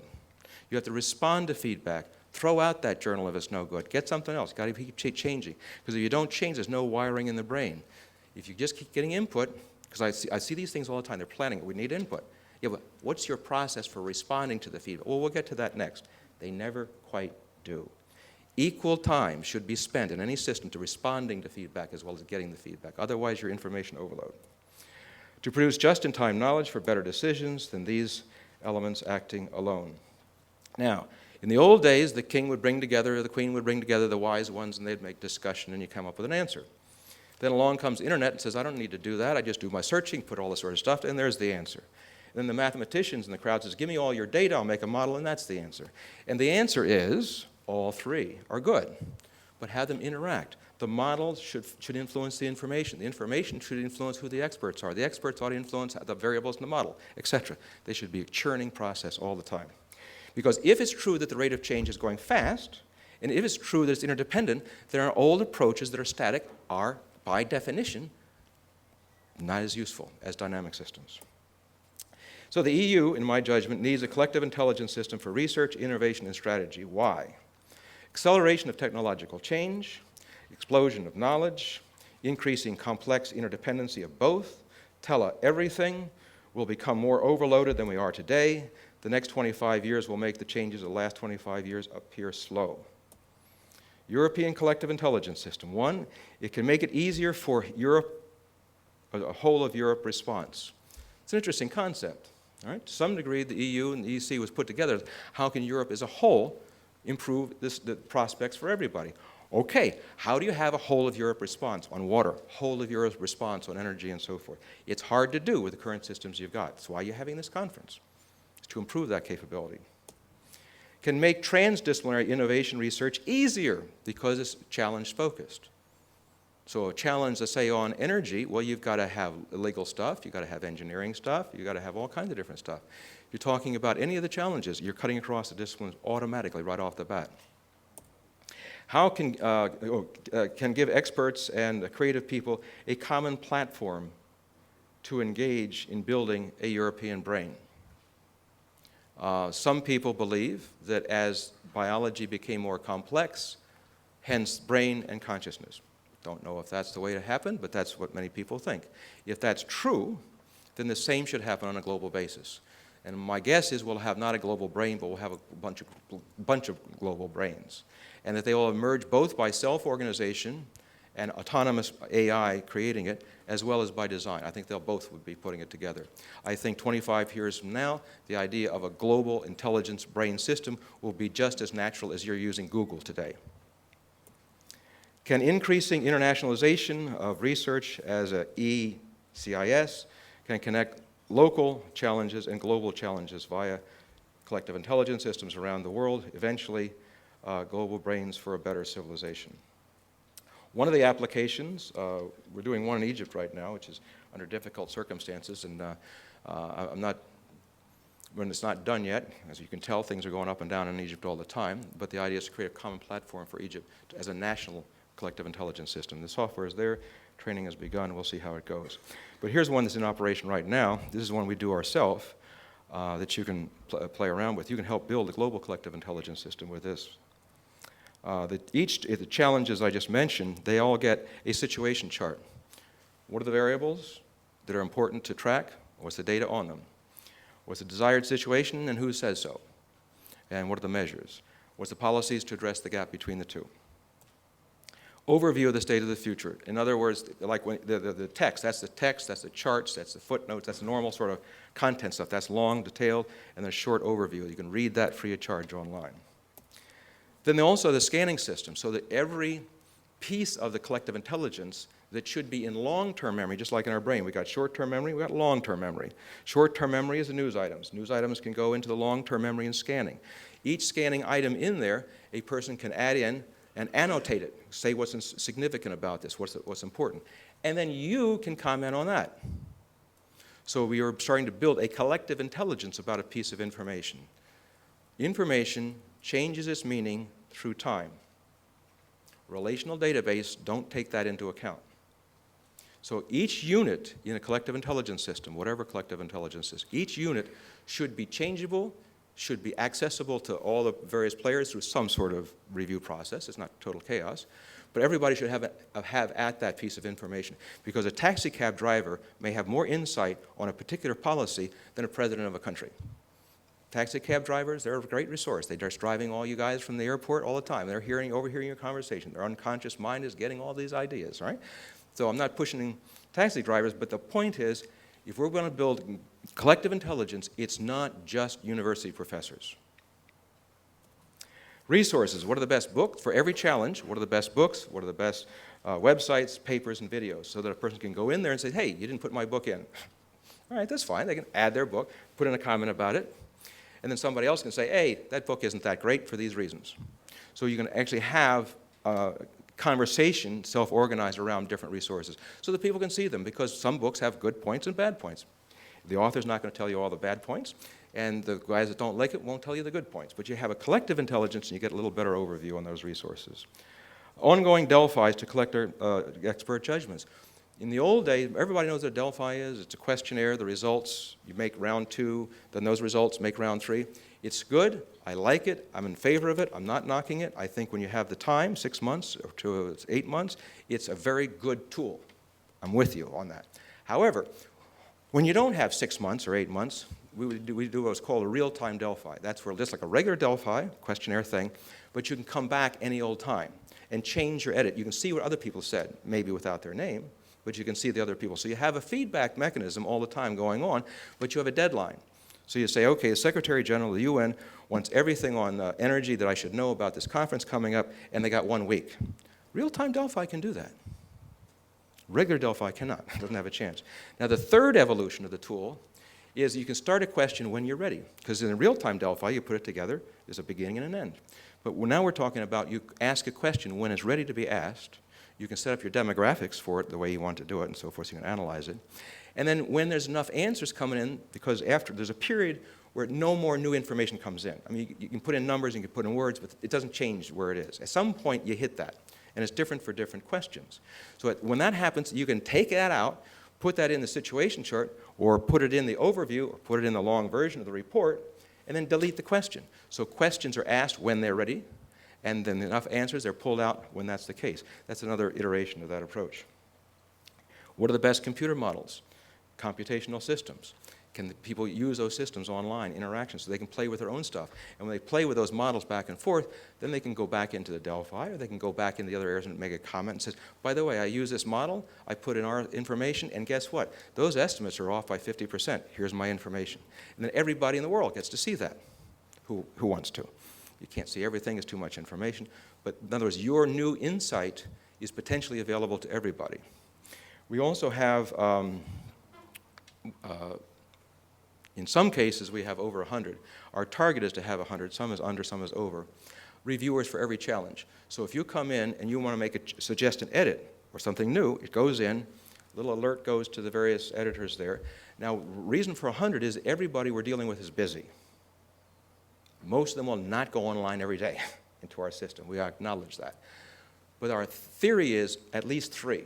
Speaker 5: You have to respond to feedback. Throw out that journal if it's no good. Get something else. Got to keep changing. Because if you don't change, there's no wiring in the brain. If you just keep getting input, because I see these things all the time, they're planning it. We need input. Yeah, but what's your process for responding to the feedback? Well, we'll get to that next. They never quite do. Equal time should be spent in any system to responding to feedback as well as getting the feedback. Otherwise, your information overload. to produce just-in-time knowledge for better decisions than these elements acting alone. Now, in the old days, the king would bring together, the queen would bring together the wise ones, and they'd make discussion, and you come up with an answer. Then along comes the internet and says, I don't need to do that. I just do my searching, put all this sort of stuff, and there's the answer. And then the mathematicians in the crowd says, give me all your data, I'll make a model, and that's the answer. And the answer is, all three are good, but have them interact. The model should influence the information. The information should influence who the experts are. The experts ought to influence the variables in the model, etc. They should be a churning process all the time. Because if it's true that the rate of change is going fast, and if it's true that it's interdependent, then our old approaches that are static are, by definition, not as useful as dynamic systems. So the EU, in my judgment, needs a collective intelligence system for research, innovation, and strategy. Why? Acceleration of technological change, explosion of knowledge, increasing complex interdependency of both, tele-everything, will become more overloaded than we are today. The next 25 years will make the changes of the last 25 years appear slow. European collective intelligence system. One, it can make it easier for Europe, a whole of Europe response. It's an interesting concept. All right? To some degree, the EU and the EC was put together. How can Europe as a whole improve the prospects for everybody? Okay, how do you have a whole of Europe response on water, whole of Europe response on energy and so forth? It's hard to do with the current systems you've got. That's why you're having this conference, is to improve that capability. Can make transdisciplinary innovation research easier because it's challenge-focused. So a challenge, let's say, on energy, well, you've got to have legal stuff, you've got to have engineering stuff, you've got to have all kinds of different stuff. If you're talking about any of the challenges, you're cutting across the disciplines automatically right off the bat. How can give experts and creative people a common platform to engage in building a European brain? Some people believe that as biology became more complex, hence brain and consciousness. Don't know if that's the way to happen, but that's what many people think. If that's true, then the same should happen on a global basis. And my guess is we'll have not a global brain, but we'll have a bunch of global brains. And that they will emerge both by self-organization and autonomous AI creating it, as well as by design. I think they'll both would be putting it together. I think 25 years from now, the idea of a global intelligence brain system will be just as natural as you're using Google today. Can increasing internationalization of research as a ECIS can connect local challenges and global challenges via collective intelligence systems around the world, eventually global brains for a better civilization. One of the applications, we're doing one in Egypt right now, which is under difficult circumstances, and when it's not done yet, as you can tell, things are going up and down in Egypt all the time, but the idea is to create a common platform for Egypt as a national collective intelligence system. The software is there, training has begun, we'll see how it goes. But here's one that's in operation right now. This is one we do ourselves that you can play around with. You can help build a global collective intelligence system with this. The challenges I just mentioned, they all get a situation chart. What are the variables that are important to track? What's the data on them? What's the desired situation and who says so? And what are the measures? What's the policies to address the gap between the two? Overview of the state of the future. In other words, like when the text, that's the charts, that's the footnotes, that's the normal sort of content stuff. That's long, detailed, and then a short overview. You can read that free of charge online. Then also the scanning system, so that every piece of the collective intelligence that should be in long-term memory, just like in our brain. We got short-term memory, we got long-term memory. Short-term memory is the news items. News items can go into the long-term memory in scanning. Each scanning item in there, a person can add in and annotate it, say what's significant about this, what's important. And then you can comment on that. So we are starting to build a collective intelligence about a piece of information. Information changes its meaning through time. Relational database don't take that into account. So each unit in a collective intelligence system, whatever collective intelligence is, each unit should be changeable, should be accessible to all the various players through some sort of review process. It's not total chaos. But everybody should have at that piece of information, because a taxi cab driver may have more insight on a particular policy than a president of a country. Taxi cab drivers, they're a great resource. They're just driving all you guys from the airport all the time. They're overhearing your conversation. Their unconscious mind is getting all these ideas, right? So I'm not pushing taxi drivers, but the point is If we're going to build collective intelligence, it's not just university professors. Resources, what are the best books for every challenge? What are the best books? What are the best websites, papers, and videos? So that a person can go in there and say, hey, you didn't put my book in. All right, that's fine. They can add their book, put in a comment about it, and then somebody else can say, hey, that book isn't that great for these reasons. So you can actually have conversation self-organized around different resources so that people can see them, because some books have good points and bad points. The author's not going to tell you all the bad points, and the guys that don't like it won't tell you the good points. But you have a collective intelligence, and you get a little better overview on those resources. Ongoing Delphis to collect our expert judgments. In the old days, everybody knows what a Delphi is. It's a questionnaire, the results, you make round 2, then those results make round 3. It's good, I like it, I'm in favor of it, I'm not knocking it. I think when you have the time, 6 months or to 8 months, it's a very good tool. I'm with you on that. However, when you don't have 6 months or 8 months, we do what's called a real-time Delphi. That's where just like a regular Delphi, questionnaire thing, but you can come back any old time and change your edit. You can see what other people said, maybe without their name, but you can see the other people. So you have a feedback mechanism all the time going on, but you have a deadline. So you say, okay, the Secretary General of the UN wants everything on energy that I should know about this conference coming up, and they got 1 week. Real-time Delphi can do that. Regular Delphi cannot, doesn't have a chance. Now the third evolution of the tool is you can start a question when you're ready, because in a real-time Delphi, you put it together, there's a beginning and an end. But now we're talking about you ask a question when it's ready to be asked. You can set up your demographics for it the way you want to do it and so forth, so you can analyze it. And then when there's enough answers coming in, because after there's a period where no more new information comes in. I mean, you can put in numbers and you can put in words, but it doesn't change where it is. At some point, you hit that, and it's different for different questions. So when that happens, you can take that out, put that in the situation chart, or put it in the overview, or put it in the long version of the report, and then delete the question. So questions are asked when they're ready, and then enough answers, they're pulled out when that's the case. That's another iteration of that approach. What are the best computer models? Computational systems. Can people use those systems online, interactions, so they can play with their own stuff? And when they play with those models back and forth, then they can go back into the Delphi, or they can go back into the other areas and make a comment and says, by the way, I use this model, I put in our information, and guess what? Those estimates are off by 50%. Here's my information. And then everybody in the world gets to see that, who wants to. You can't see everything, it's too much information. But in other words, your new insight is potentially available to everybody. We also have, in some cases, we have over 100. Our target is to have 100. Some is under, some is over. Reviewers for every challenge. So if you come in and you want to suggest an edit or something new, it goes in, a little alert goes to the various editors there. Now, reason for 100 is everybody we're dealing with is busy. Most of them will not go online every day into our system. We acknowledge that. But our theory is at least 3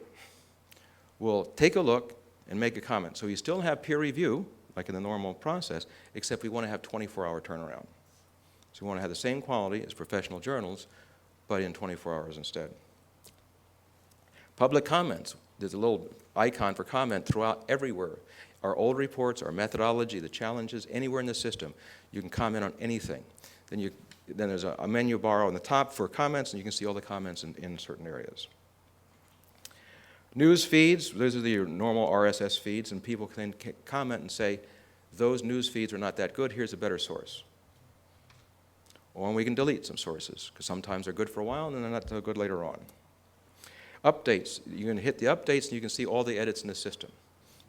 Speaker 5: will take a look and make a comment. So you still have peer review, like in the normal process, except we want to have 24-hour turnaround. So we want to have the same quality as professional journals, but in 24 hours instead. Public comments. There's a little icon for comment throughout everywhere. Our old reports, our methodology, the challenges, anywhere in the system, you can comment on anything. Then there's a menu bar on the top for comments, and you can see all the comments in certain areas. News feeds, those are your normal RSS feeds, and people can comment and say, those news feeds are not that good, here's a better source. Or we can delete some sources, because sometimes they're good for a while and then they're not so good later on. Updates, you can hit the updates and you can see all the edits in the system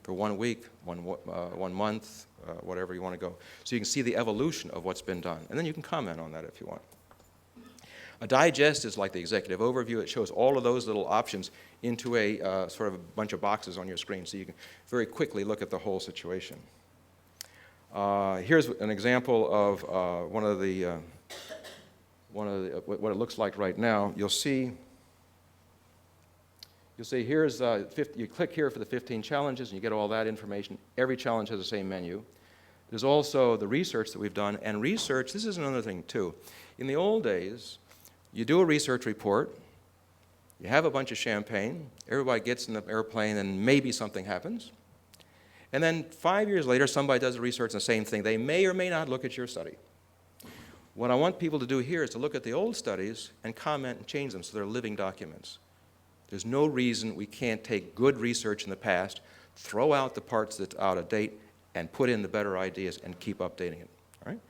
Speaker 5: for 1 week, 1 month, whatever you want to go. So you can see the evolution of what's been done, and then you can comment on that if you want. A digest is like the executive overview. It shows all of those little options into a sort of a bunch of boxes on your screen, so you can very quickly look at the whole situation. Here's an example of what it looks like right now. You'll see here's you click here for the 15 challenges, and you get all that information. Every challenge has the same menu. There's also the research that we've done, and research. This is another thing too. In the old days, you do a research report, you have a bunch of champagne, everybody gets in the airplane, and maybe something happens. And then 5 years later, somebody does the research on the same thing. They may or may not look at your study. What I want people to do here is to look at the old studies and comment and change them so they're living documents. There's no reason we can't take good research in the past, throw out the parts that's out of date, and put in the better ideas and keep updating it. All right?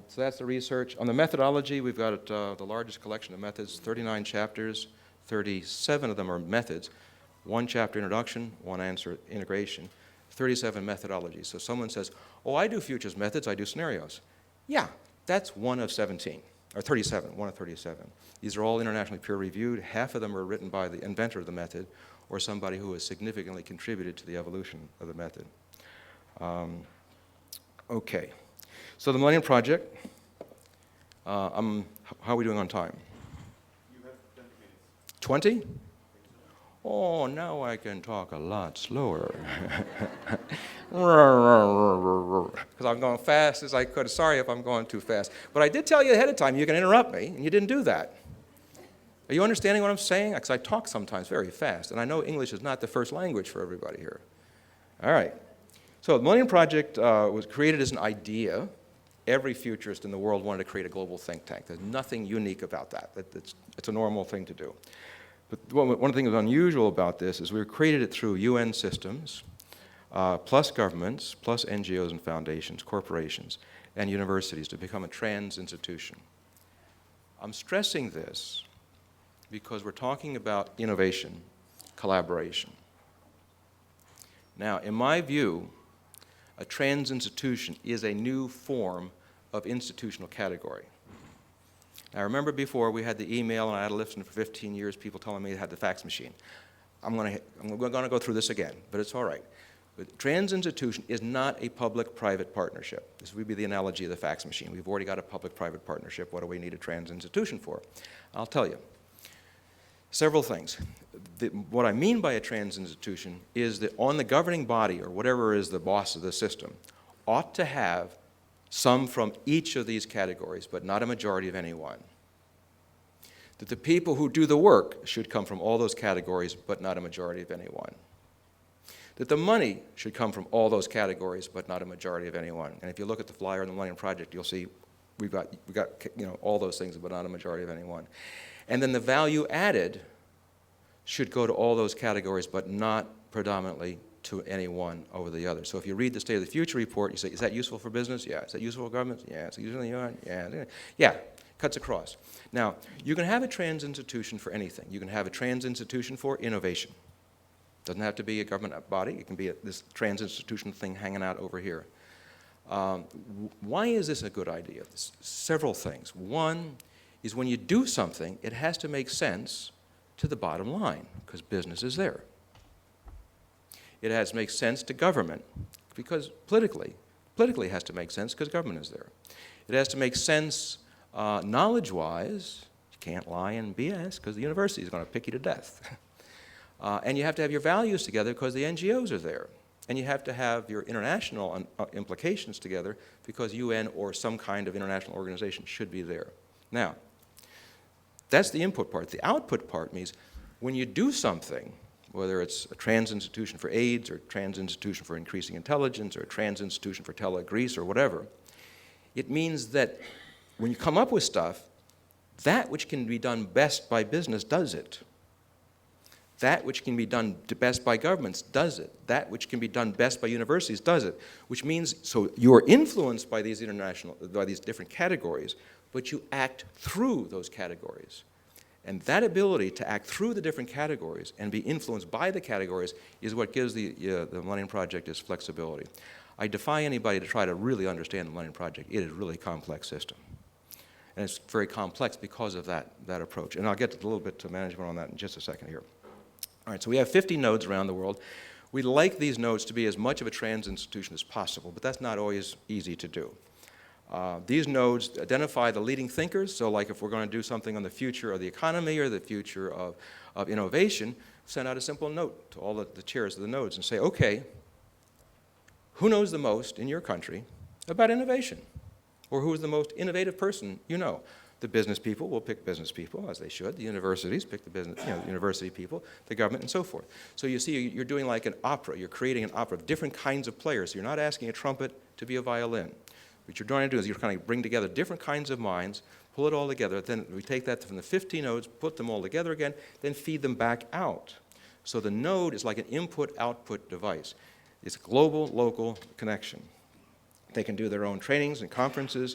Speaker 5: So that's the research. On the methodology, we've got the largest collection of methods, 39 chapters, 37 of them are methods, 1 chapter introduction, 1 answer integration, 37 methodologies. So someone says, oh, I do futures methods, I do scenarios. Yeah, that's 1 of 17, or 37, 1 of 37. These are all internationally peer-reviewed. Half of them are written by the inventor of the method or somebody who has significantly contributed to the evolution of the method. Okay, so the Millennium Project, how are we doing on time?
Speaker 2: You have 20 minutes.
Speaker 5: 20? Oh, now I can talk a lot slower. Because I'm going fast as I could. Sorry if I'm going too fast. But I did tell you ahead of time you can interrupt me, and you didn't do that. Are you understanding what I'm saying? Because I talk sometimes very fast, and I know English is not the first language for everybody here. All right. So the Millennium Project was created as an idea. Every futurist in the world wanted to create a global think tank. There's nothing unique about that. It's a normal thing to do. But one of the things that's unusual about this is we created it through UN systems, plus governments, plus NGOs and foundations, corporations, and universities to become a trans institution. I'm stressing this because we're talking about innovation, collaboration. Now, in my view, a trans institution is a new form of institutional category. Now, remember before we had the email, and I had to listen for 15 years, people telling me they had the fax machine. I'm going to go through this again, but it's all right. But trans institution is not a public-private partnership. This would be the analogy of the fax machine. We've already got a public-private partnership. What do we need a trans institution for? I'll tell you. Several things. What I mean by a trans institution is that on the governing body, or whatever is the boss of the system, ought to have some from each of these categories, but not a majority of any one. That the people who do the work should come from all those categories, but not a majority of any one. That the money should come from all those categories, but not a majority of any one. And if you look at the flyer on the Millennium Project, you'll see we've got all those things, but not a majority of any one. And then the value added should go to all those categories, but not predominantly to any one over the other. So if you read the State of the Future report, you say, is that useful for business? Yeah. Is that useful for government? Yeah. Is it useful in the UN? Yeah. Yeah. Cuts across. Now, you can have a trans institution for anything. You can have a trans institution for innovation. Doesn't have to be a government body. It can be this trans institution thing hanging out over here. Why is this a good idea? Several things. One is when you do something, it has to make sense to the bottom line, because business is there. It has to make sense to government, because politically it has to make sense because government is there. It has to make sense knowledge-wise. You can't lie and BS because the university is going to pick you to death. And you have to have your values together because the NGOs are there. And you have to have your international implications together because UN or some kind of international organization should be there. Now, that's the input part. The output part means when you do something, whether it's a trans institution for AIDS or a trans institution for increasing intelligence or a trans institution for tele-Greece or whatever, it means that when you come up with stuff, that which can be done best by business does it. That which can be done best by governments does it. That which can be done best by universities does it. Which means, so you're influenced by these different categories, but you act through those categories. And that ability to act through the different categories and be influenced by the categories is what gives the Millennium Project its flexibility. I defy anybody to try to really understand the Millennium Project. It is a really complex system. And it's very complex because of that approach. And I'll get a little bit to management on that in just a second here. All right, so we have 50 nodes around the world. We'd like these nodes to be as much of a trans institution as possible, but that's not always easy to do. These nodes identify the leading thinkers, so like if we're going to do something on the future of the economy or the future of innovation, send out a simple note to all the chairs of the nodes and say, okay, who knows the most in your country about innovation? Or who is the most innovative person you know? The business people will pick business people, as they should. The universities pick the business, university people, the government, and so forth. So you see, you're doing like an opera. You're creating an opera of different kinds of players. You're not asking a trumpet to be a violin. What you're trying to do is you're trying to bring together different kinds of minds, pull it all together. Then we take that from the 50 nodes, put them all together again, then feed them back out. So the node is like an input-output device. It's a global, local connection. They can do their own trainings and conferences,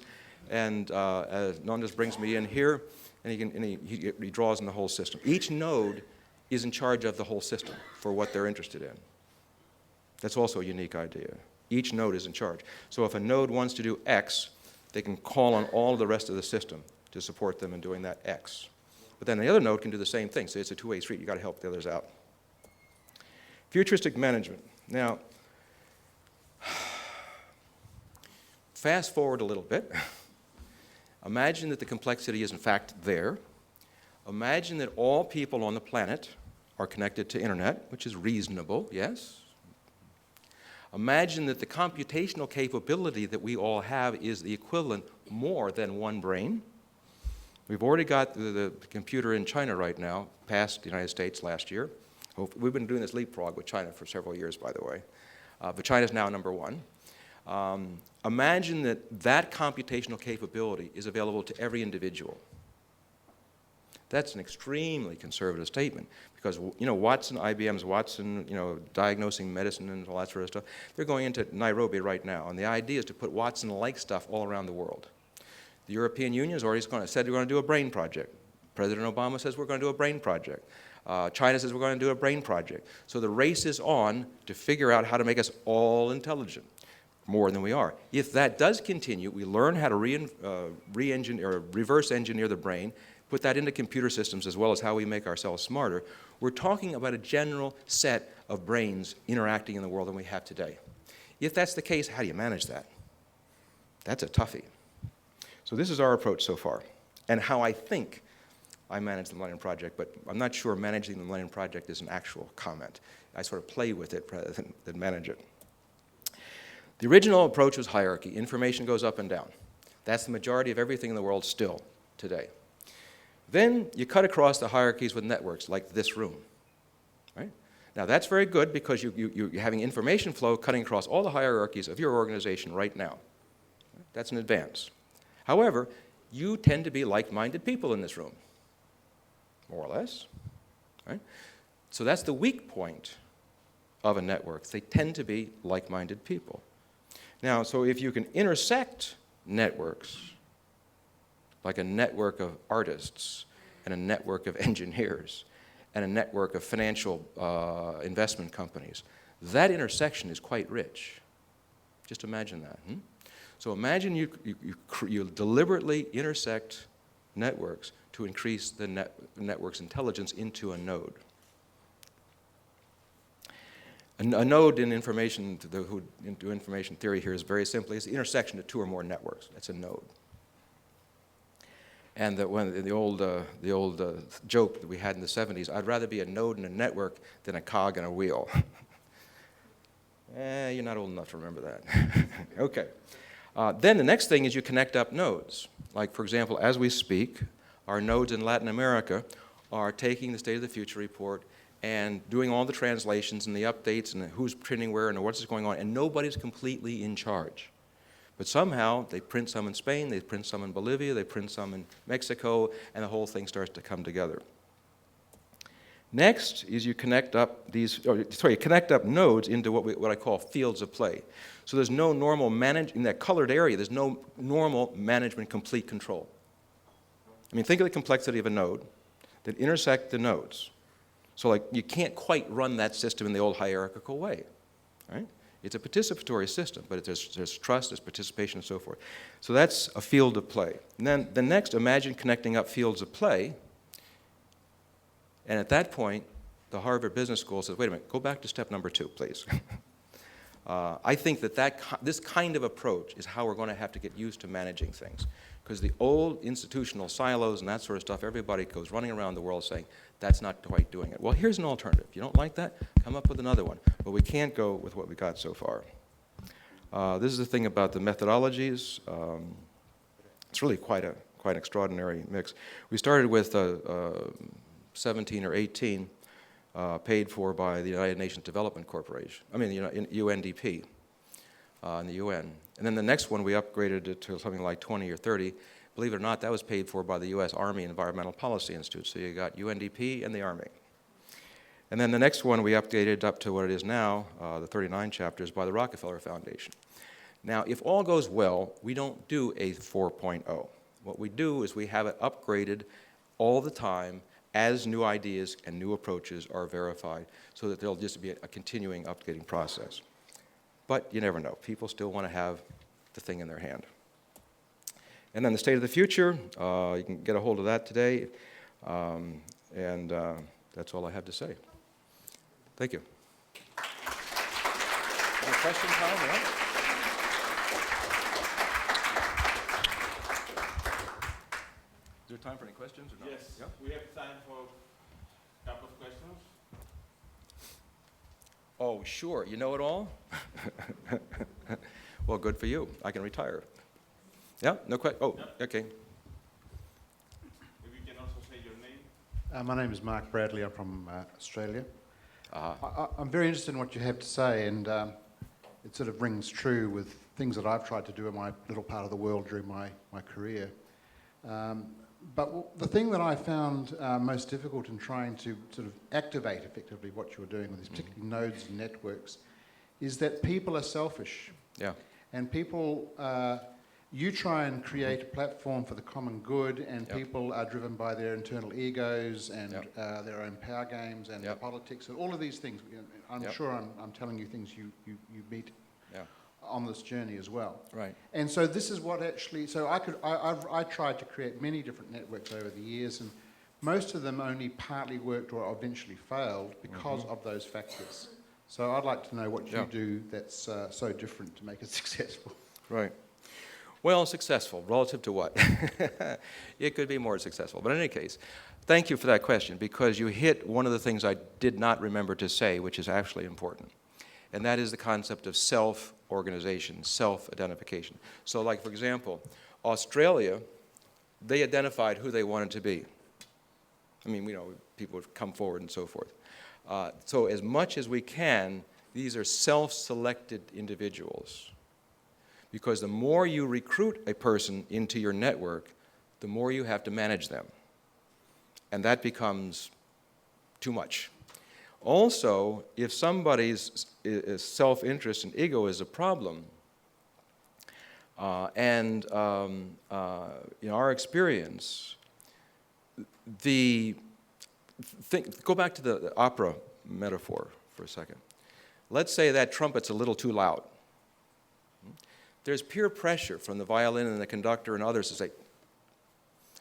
Speaker 5: and Nandas brings me in here, and he draws in the whole system. Each node is in charge of the whole system for what they're interested in. That's also a unique idea. Each node is in charge. So if a node wants to do X, they can call on all the rest of the system to support them in doing that X. But then the other node can do the same thing, so it's a two-way street. You've got to help the others out. Futuristic management. Now, fast forward a little bit. Imagine that the complexity is in fact there. Imagine that all people on the planet are connected to internet, which is reasonable, yes? Imagine that the computational capability that we all have is the equivalent more than one brain. We've already got the computer in China right now, past the United States last year. We've been doing this leapfrog with China for several years, by the way. But China's now number one. Imagine that that computational capability is available to every individual. That's an extremely conservative statement because, you know, Watson, IBM's Watson, you know, diagnosing medicine and all that sort of stuff, they're going into Nairobi right now. And the idea is to put Watson-like stuff all around the world. The European Union has already said we're going to do a brain project. President Obama says we're going to do a brain project. China says we're going to do a brain project. So the race is on to figure out how to make us all intelligent, more than we are. If that does continue, we learn how to reverse engineer the brain, put that into computer systems as well as how we make ourselves smarter. We're talking about a general set of brains interacting in the world than we have today. If that's the case, how do you manage that? That's a toughie. So this is our approach so far, and how I think I manage the Millennium Project, but I'm not sure managing the Millennium Project is an actual comment. I sort of play with it rather than manage it. The original approach was hierarchy. Information goes up and down. That's the majority of everything in the world still today. Then you cut across the hierarchies with networks like this room. Right? Now that's very good because you're having information flow cutting across all the hierarchies of your organization right now. That's an advance. However, you tend to be like-minded people in this room, more or less. Right? So that's the weak point of a network. They tend to be like-minded people. Now, so if you can intersect networks, like a network of artists and a network of engineers and a network of financial investment companies, that intersection is quite rich. Just imagine that. So imagine you deliberately intersect networks to increase the network's intelligence into a node. A node in information, who do information theory here is very simply, it's the intersection of two or more networks. That's a node. And the old joke that we had in the 70s, I'd rather be a node in a network than a cog in a wheel. You're not old enough to remember that. Okay. Then the next thing is you connect up nodes. Like, for example, as we speak, our nodes in Latin America are taking the State of the Future report and doing all the translations and the updates and who's printing where and what's going on, and nobody's completely in charge. But somehow they print some in Spain, they print some in Bolivia, they print some in Mexico, and the whole thing starts to come together. Next is you connect up connect up nodes into what I call fields of play. So there's no normal in that colored area, there's no normal management complete control. I mean, think of the complexity of a node that intersect the nodes. So like you can't quite run that system in the old hierarchical way, right? It's a participatory system, but there's trust, there's participation, and so forth. So that's a field of play. And then the next, imagine connecting up fields of play, and at that point, the Harvard Business School says, wait a minute, go back to step number 2, please. I think this kind of approach is how we're going to have to get used to managing things. Because the old institutional silos and that sort of stuff, everybody goes running around the world saying, that's not quite doing it. Well, here's an alternative. If you don't like that, come up with another one. But we can't go with what we got so far. This is the thing about the methodologies. It's really quite an extraordinary mix. We started with 17 or 18 paid for by the United Nations Development Corporation. I mean, UNDP in the UN. And then the next one, we upgraded it to something like 20 or 30. Believe it or not, that was paid for by the U.S. Army Environmental Policy Institute. So you got UNDP and the Army. And then the next one we updated up to what it is now, the 39 chapters, by the Rockefeller Foundation. Now, if all goes well, we don't do a 4.0. What we do is we have it upgraded all the time as new ideas and new approaches are verified, so that there'll just be a continuing updating process. But you never know. People still want to have the thing in their hand. And then the state of the future, you can get a hold of that today. And that's all I have to say. Thank you. Any question time? Yeah? Is there time for any questions or not?
Speaker 2: Yes,
Speaker 5: Yeah?
Speaker 2: we have time for a couple of questions.
Speaker 5: Oh, sure. You know it all? Well, good for you. I can retire. Yeah? No question? Oh,
Speaker 2: Yep.
Speaker 5: okay.
Speaker 2: If you can also say your name.
Speaker 6: My name is Mark Bradley. I'm from Australia.
Speaker 5: Uh-huh.
Speaker 6: I'm very interested in what you have to say, and it sort of rings true with things that I've tried to do in my little part of the world during my career. But the thing that I found most difficult in trying to sort of activate effectively what you were doing with these particularly nodes and networks is that people are selfish.
Speaker 5: Yeah.
Speaker 6: And people, you try and create a platform for the common good, and
Speaker 5: Yep.
Speaker 6: people are driven by their internal egos and
Speaker 5: Yep.
Speaker 6: their own power games and
Speaker 5: Yep.
Speaker 6: politics and all of these things. You know, I'm
Speaker 5: Yep.
Speaker 6: sure I'm telling you things you meet
Speaker 5: Yeah.
Speaker 6: on this journey as well.
Speaker 5: Right.
Speaker 6: And so this is what actually, so I tried to create many different networks over the years, and most of them only partly worked or eventually failed because of those factors. So I'd like to know what you
Speaker 5: Yeah.
Speaker 6: do that's so different to make it successful.
Speaker 5: Right. Well, successful, relative to what? It could be more successful. But in any case, thank you for that question, because you hit one of the things I did not remember to say, which is actually important. And that is the concept of self-organization, self-identification. So like, for example, Australia, they identified who they wanted to be. I mean, you know, people would come forward and so forth. So as much as we can, these are self-selected individuals. Because the more you recruit a person into your network, the more you have to manage them. And that becomes too much. Also, if somebody's self-interest and ego is a problem, in our experience, go back to the opera metaphor for a second. Let's say that trumpet's a little too loud. There's peer pressure from the violin and the conductor and others to say,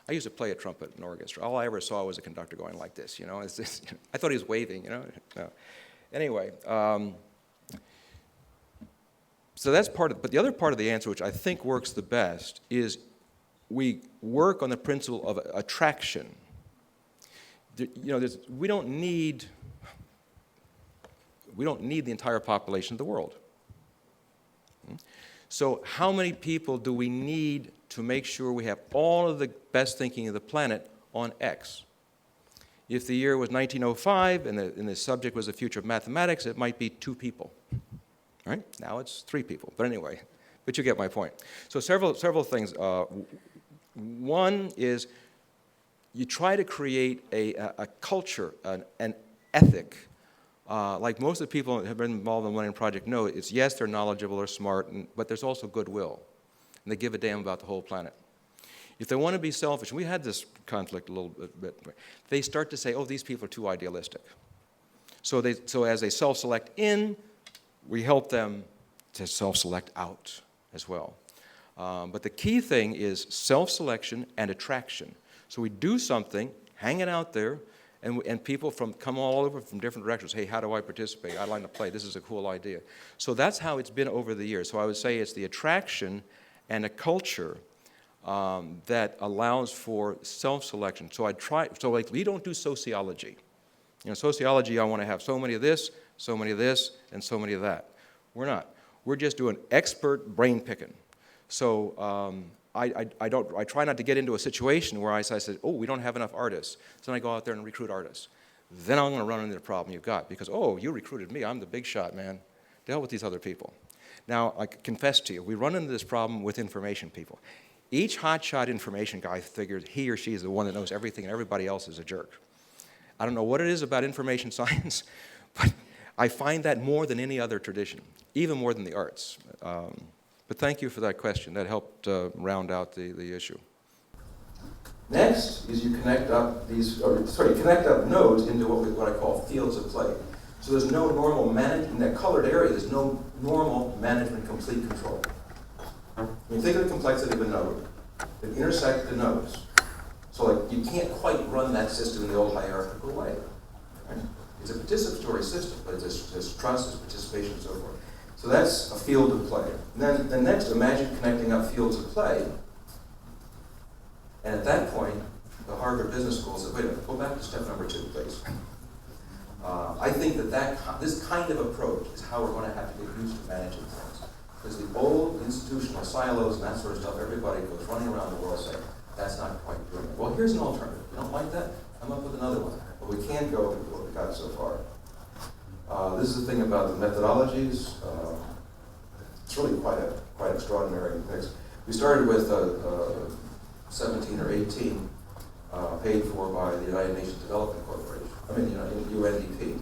Speaker 5: I used to play a trumpet in an orchestra. All I ever saw was a conductor going like this, you know. It's just, I thought he was waving, you know. No. Anyway, so that's part of, but the other part of the answer, which I think works the best, is we work on the principle of attraction. You know, we don't need the entire population of the world. So how many people do we need to make sure we have all of the best thinking of the planet on X? If the year was 1905 and the subject was the future of mathematics, it might be 2 people. Right? Now it's 3 people. But anyway, but you get my point. So several things. One is you try to create a culture, an ethic. Like most of the people who have been involved in the Millennium Project know, it's yes, they're knowledgeable, they're smart, but there's also goodwill. And they give a damn about the whole planet. If they want to be selfish, and we had this conflict a little bit, they start to say, oh, these people are too idealistic. So as they self-select in, we help them to self-select out as well. But the key thing is self-selection and attraction. So we do something, hang it out there, and people come all over from different directions. Hey, how do I participate? I'd like to play. This is a cool idea. So that's how it's been over the years. So I would say it's the attraction and a culture that allows for self-selection. So like we don't do sociology. You know, sociology, I want to have so many of this, and so many of that. We're not. We're just doing expert brain picking. So I try not to get into a situation where I say, oh, we don't have enough artists. So then I go out there and recruit artists. Then I'm going to run into the problem you've got because, oh, you recruited me. I'm the big shot, man. To hell with these other people. Now, I confess to you, we run into this problem with information people. Each hotshot information guy figures he or she is the one that knows everything and everybody else is a jerk. I don't know what it is about information science, but I find that more than any other tradition, even more than the arts. But thank you for that question. That helped round out the issue. Next is you connect up connect up nodes into what I call fields of play. So there's no normal management, in that colored area, there's no normal management complete control. When you think of the complexity of a node, it intersects the nodes. So like, you can't quite run that system in the old hierarchical way. Right? It's a participatory system, but there's trust, there's participation, and so forth. So that's a field of play. And then next, imagine connecting up fields of play. And at that point, the Harvard Business School said, wait a minute, go back to step number 2, please. I think that this kind of approach is how we're going to have to get used to managing things. Because the old institutional silos and that sort of stuff, everybody goes running around the world saying, that's not quite doing it. Well, here's an alternative. You don't like that? Come up with another one. But we can't go with what we got so far. This is the thing about the methodologies. It's really quite extraordinary mix. We started with 17 or 18 paid for by the United Nations Development Corporation. I mean, UNDP,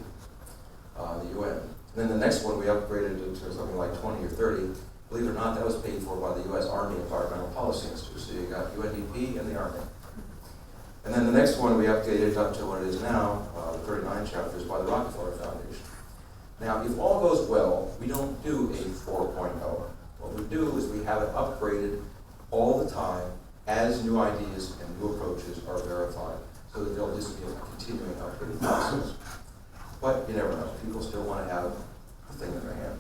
Speaker 5: the UN. And then the next one we upgraded to something like 20 or 30. Believe it or not, that was paid for by the U.S. Army Environmental Policy Institute. So you got UNDP and the Army. And then the next one we updated up to what it is now, 39 chapters, by the Rockefeller Foundation. Now, if all goes well, we don't do a 4.0. What we do is we have it upgraded all the time as new ideas and new approaches are verified, so that there'll just be a continuing upgrading process. But you never know. People still want to have a thing in their hand.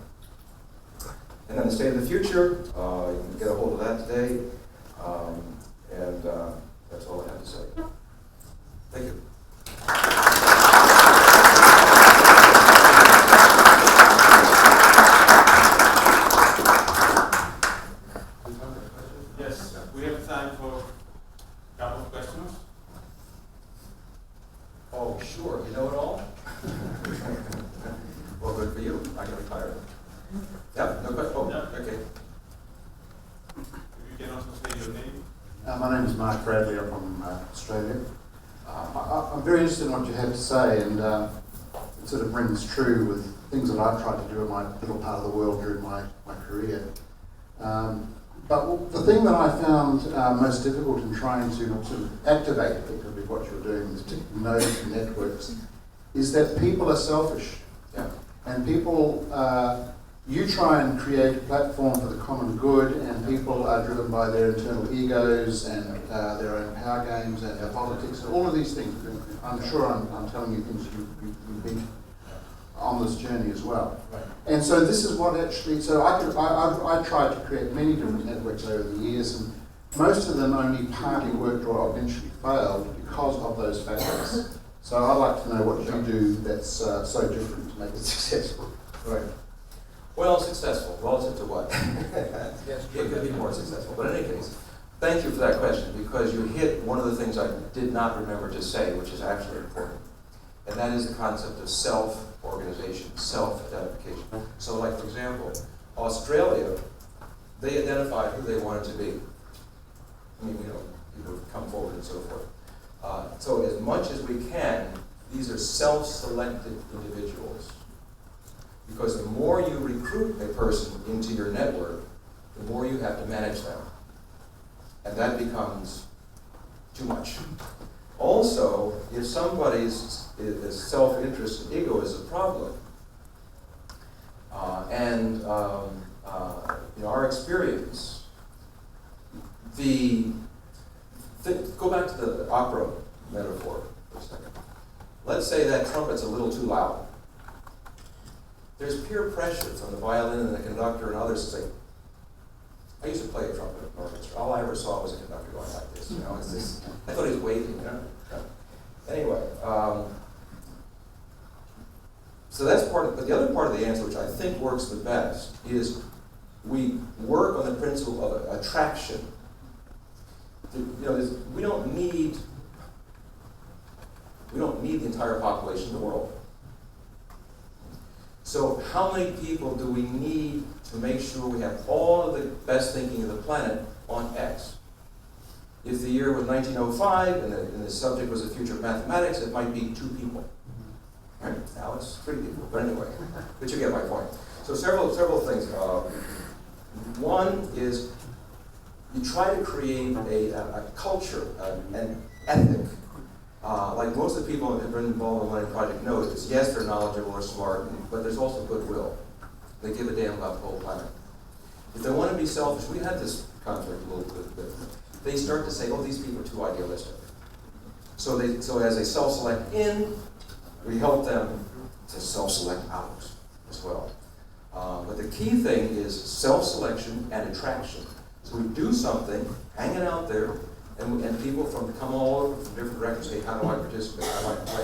Speaker 5: And then the state of the future, you can get a hold of that today. And that's all I have to say. Thank you.
Speaker 2: Yes, we have time for a couple of questions.
Speaker 5: Oh, sure. You know it all? Well, good for you. I can retire. Yeah, no question. Oh,
Speaker 2: Yeah.
Speaker 5: okay.
Speaker 2: You can also say your name.
Speaker 6: My name is Mark Bradley. I'm from Australia. I'm very interested in what you have to say, and it sort of rings true with things that I've tried to do in my little part of the world during my career. But the thing that I found most difficult in trying to sort of activate effectively what you're doing, particularly nodes and networks, is that people are selfish.
Speaker 5: Yeah.
Speaker 6: And people, you try and create a platform for the common good, and people are driven by their internal egos and their own power games and their politics and all of these things. I'm sure I'm telling you things you've been on this journey as well.
Speaker 5: Right.
Speaker 6: And so this is what actually, so I tried to create many different networks over the years, and most of them only partly worked or eventually failed because of those factors. So I'd like to know what you do that's so different to make it successful.
Speaker 5: Right. Well, successful, relative to what? It could be more successful. But in any case, thank you for that question, because you hit one of the things I did not remember to say, which is actually important. And that is the concept of self-organization, self-identification. So like, for example, Australia, they identified who they wanted to be. I mean, people come forward and so forth. So as much as we can, these are self-selected individuals. Because the more you recruit a person into your network, the more you have to manage them. And that becomes too much. Also, if somebody's self-interest and ego is a problem, and in our experience, go back to the opera metaphor for a second. Let's say that trumpet's a little too loud. There's peer pressure from the violin and the conductor and others to say, I used to play a trumpet in an orchestra. All I ever saw was a conductor going like this, It's this, I thought he was waving, Anyway, so that's part of it. But the other part of the answer, which I think works the best, is we work on the principle of attraction. We don't need the entire population of the world. So how many people do we need to make sure we have all of the best thinking of the planet on X? If the year was 1905 and the subject was the future of mathematics, it might be 2 people. Right? Now it's 3 people, but anyway, but you get my point. So several things. One is you try to create a culture, an ethic. Like most of the people that have been involved in the Learning Project know, is yes, they're knowledgeable or smart, but there's also goodwill. They give a damn about the whole planet. If they want to be selfish, we had this conflict a little bit. They start to say, oh, these people are too idealistic. So as they self-select in, we help them to self-select out as well. But the key thing is self-selection and attraction. So we do something, hang it out there, and people come all over from different directions say, how do I participate?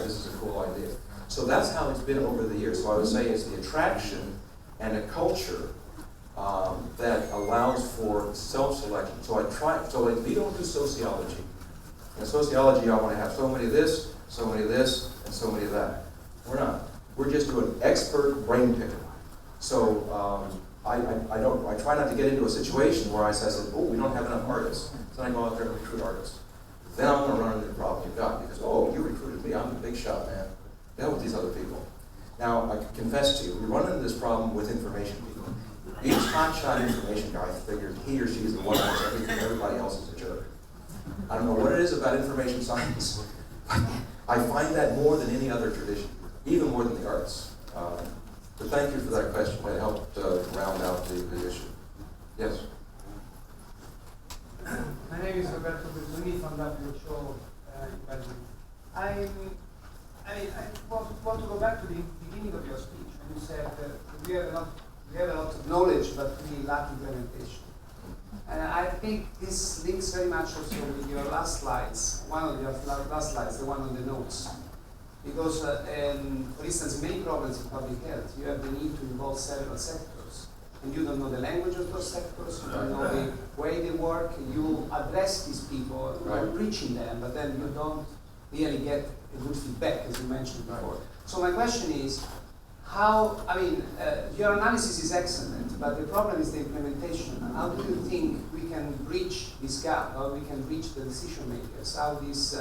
Speaker 5: This is a cool idea. So that's how it's been over the years. So I would say it's the attraction and a culture that allows for self-selection. So we don't do sociology. In sociology, I want to have so many of this, so many of this, and so many of that. We're not. We're just doing expert brain picking. So I try not to get into a situation where I say, oh, we don't have enough artists. So I go out there and recruit artists. Then I'm going to run into the problem you've got because, oh, you recruited me, I'm the big shot, man. Deal with these other people. Now, I can confess to you, we run into this problem with information people. Each hotshot information guy figures he or she is the one who knows everything, everybody else is a jerk. I don't know what it is about information science, but I find that more than any other tradition, even more than the arts. But thank you for that question. It helped round out the issue. Yes?
Speaker 7: My name is Roberto Bezzoni from WHO in Belgium. I want to go back to the beginning of your speech when you said that we have a lot of knowledge, but we lack implementation. And I think this links very much also with your last slides, one of your last slides, the one on the notes. Because, for instance, many problems in public health, you have the need to involve several sectors. And you don't know the language of those sectors, you don't know the way they work, you address these people, you're preaching them, but then you don't really get a good feedback, as you mentioned before. So my question is, your analysis is excellent, but the problem is the implementation. How do you think we can bridge this gap, how we can reach the decision makers, how this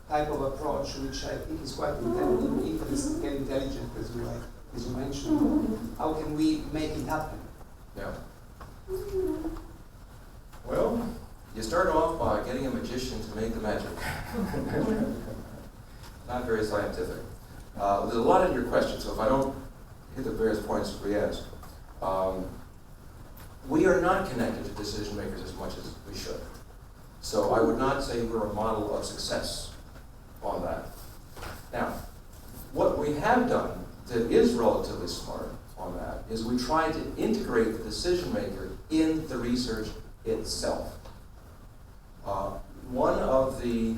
Speaker 7: type of approach, which I think is quite intelligent, as you mentioned, how can we make it happen?
Speaker 5: Yeah. Well, you start off by getting a magician to make the magic. Not very scientific. There's a lot in your question, so if I don't hit the various points we asked, we are not connected to decision makers as much as we should. So I would not say we're a model of success on that. Now, what we have done that is relatively smart on that is we try to integrate the decision maker in the research itself. One of the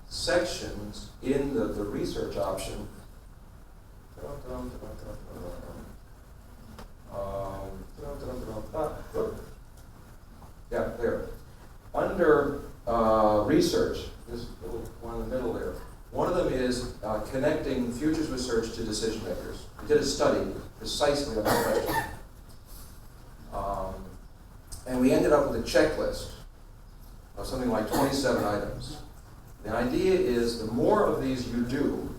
Speaker 5: sections in the research option there. Under research, this little one in the middle there, one of them is connecting futures research to decision makers. We did a study precisely on that question. And we ended up with a checklist of something like 27 items. The idea is the more of these you do,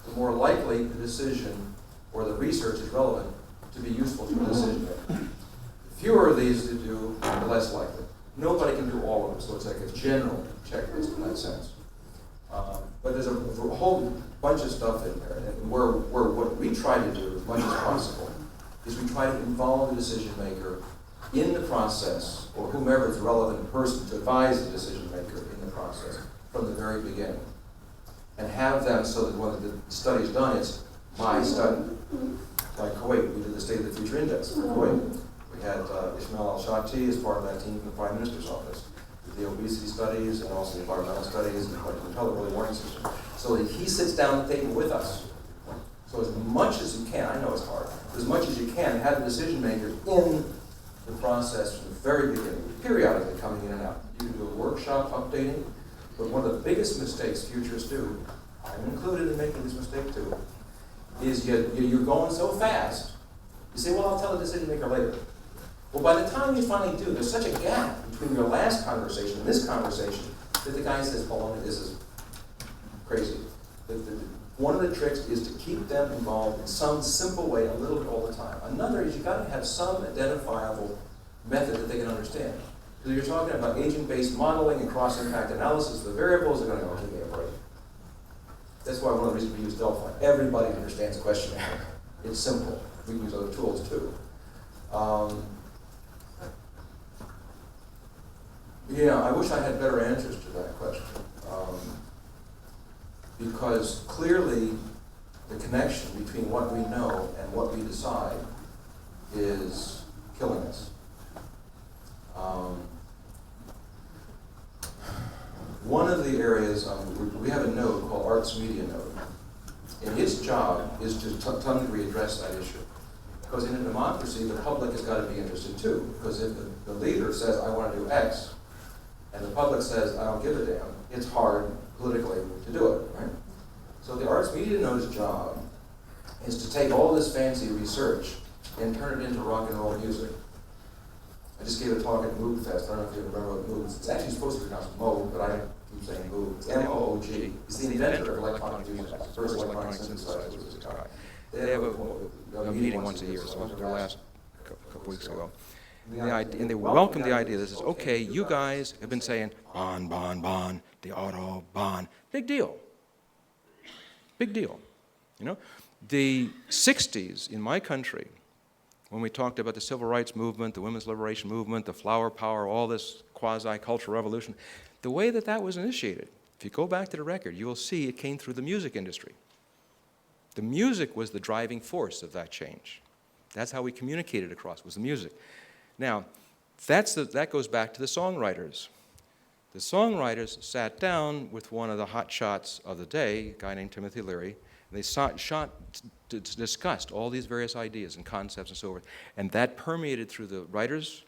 Speaker 5: the more likely the decision or the research is relevant to be useful to a decision maker. The fewer of these you do, the less likely. Nobody can do all of them, so it's like a general checklist in that sense. But there's a whole bunch of stuff in there, and what we try to do as much as possible is we try to involve the decision maker in the process, or whomever is the relevant person to advise the decision maker in the process from the very beginning. And have them so that when the study is done, it's my study. Like Kuwait, we did the State of the Future Index for Kuwait. We had Ismail Al-Shati as part of that team from the Prime Minister's office. The obesity studies and also the environmental studies and the early warning system. So that he sits down at the table with us. So as much as you can, I know it's hard, but as much as you can, have the decision maker in the process from the very beginning, periodically coming in and out. You can do a workshop updating, but one of the biggest mistakes futurists do, I'm included in making this mistake too, is you're going so fast, you say, well, I'll tell the decision maker later.
Speaker 8: Well, by the time you finally do, there's such a gap between your last conversation and this conversation that the guy says, "Hold on, this is crazy." One of the tricks is to keep them involved in some simple way, a little bit all the time. Another is you've got to have some identifiable method that they can understand. Because you're talking about agent-based modeling and cross-impact analysis of the variables, they're going to go, give me a break. That's why one of the reasons we use Delphi. Everybody understands questionnaire. It's simple. We can use other tools too. Yeah, I wish I had better answers to that question. Because clearly the connection between what we know and what we decide is killing us. One of the areas, we have a node called Arts Media Node, and its job is to some degree address that issue. Because in a democracy, the public has got to be interested too. Because if the leader says, I want to do X, and the public says, I don't give a damn, it's hard politically to do it, right? So the Arts Media Node's job is to take all this fancy research and turn it into rock and roll music. I just gave a talk at Moog Fest. I don't know if you remember what Moog is. It's actually supposed to be pronounced Moog, but I keep saying Moog. It's M-O-O-G. He's the inventor of electronic music. The first electronic synthesizer was a guy. They have a meeting once a year, so it was their last couple weeks ago. And they welcomed the idea. This is, okay, you guys have been saying, bond, bond, bond, the auto, bond. Big deal. Big deal. You know? The 60s in my country, when we talked about the civil rights movement, the women's liberation movement, the flower power, all this quasi-cultural revolution, the way that that was initiated, if you go back to the record, you will see it came through the music industry. The music was the driving force of that change. That's how we communicated across, was the music. Now, that goes back to the songwriters. The songwriters sat down with one of the hot shots of the day, a guy named Timothy Leary, and they discussed all these various ideas and concepts and so forth. And that permeated through the writers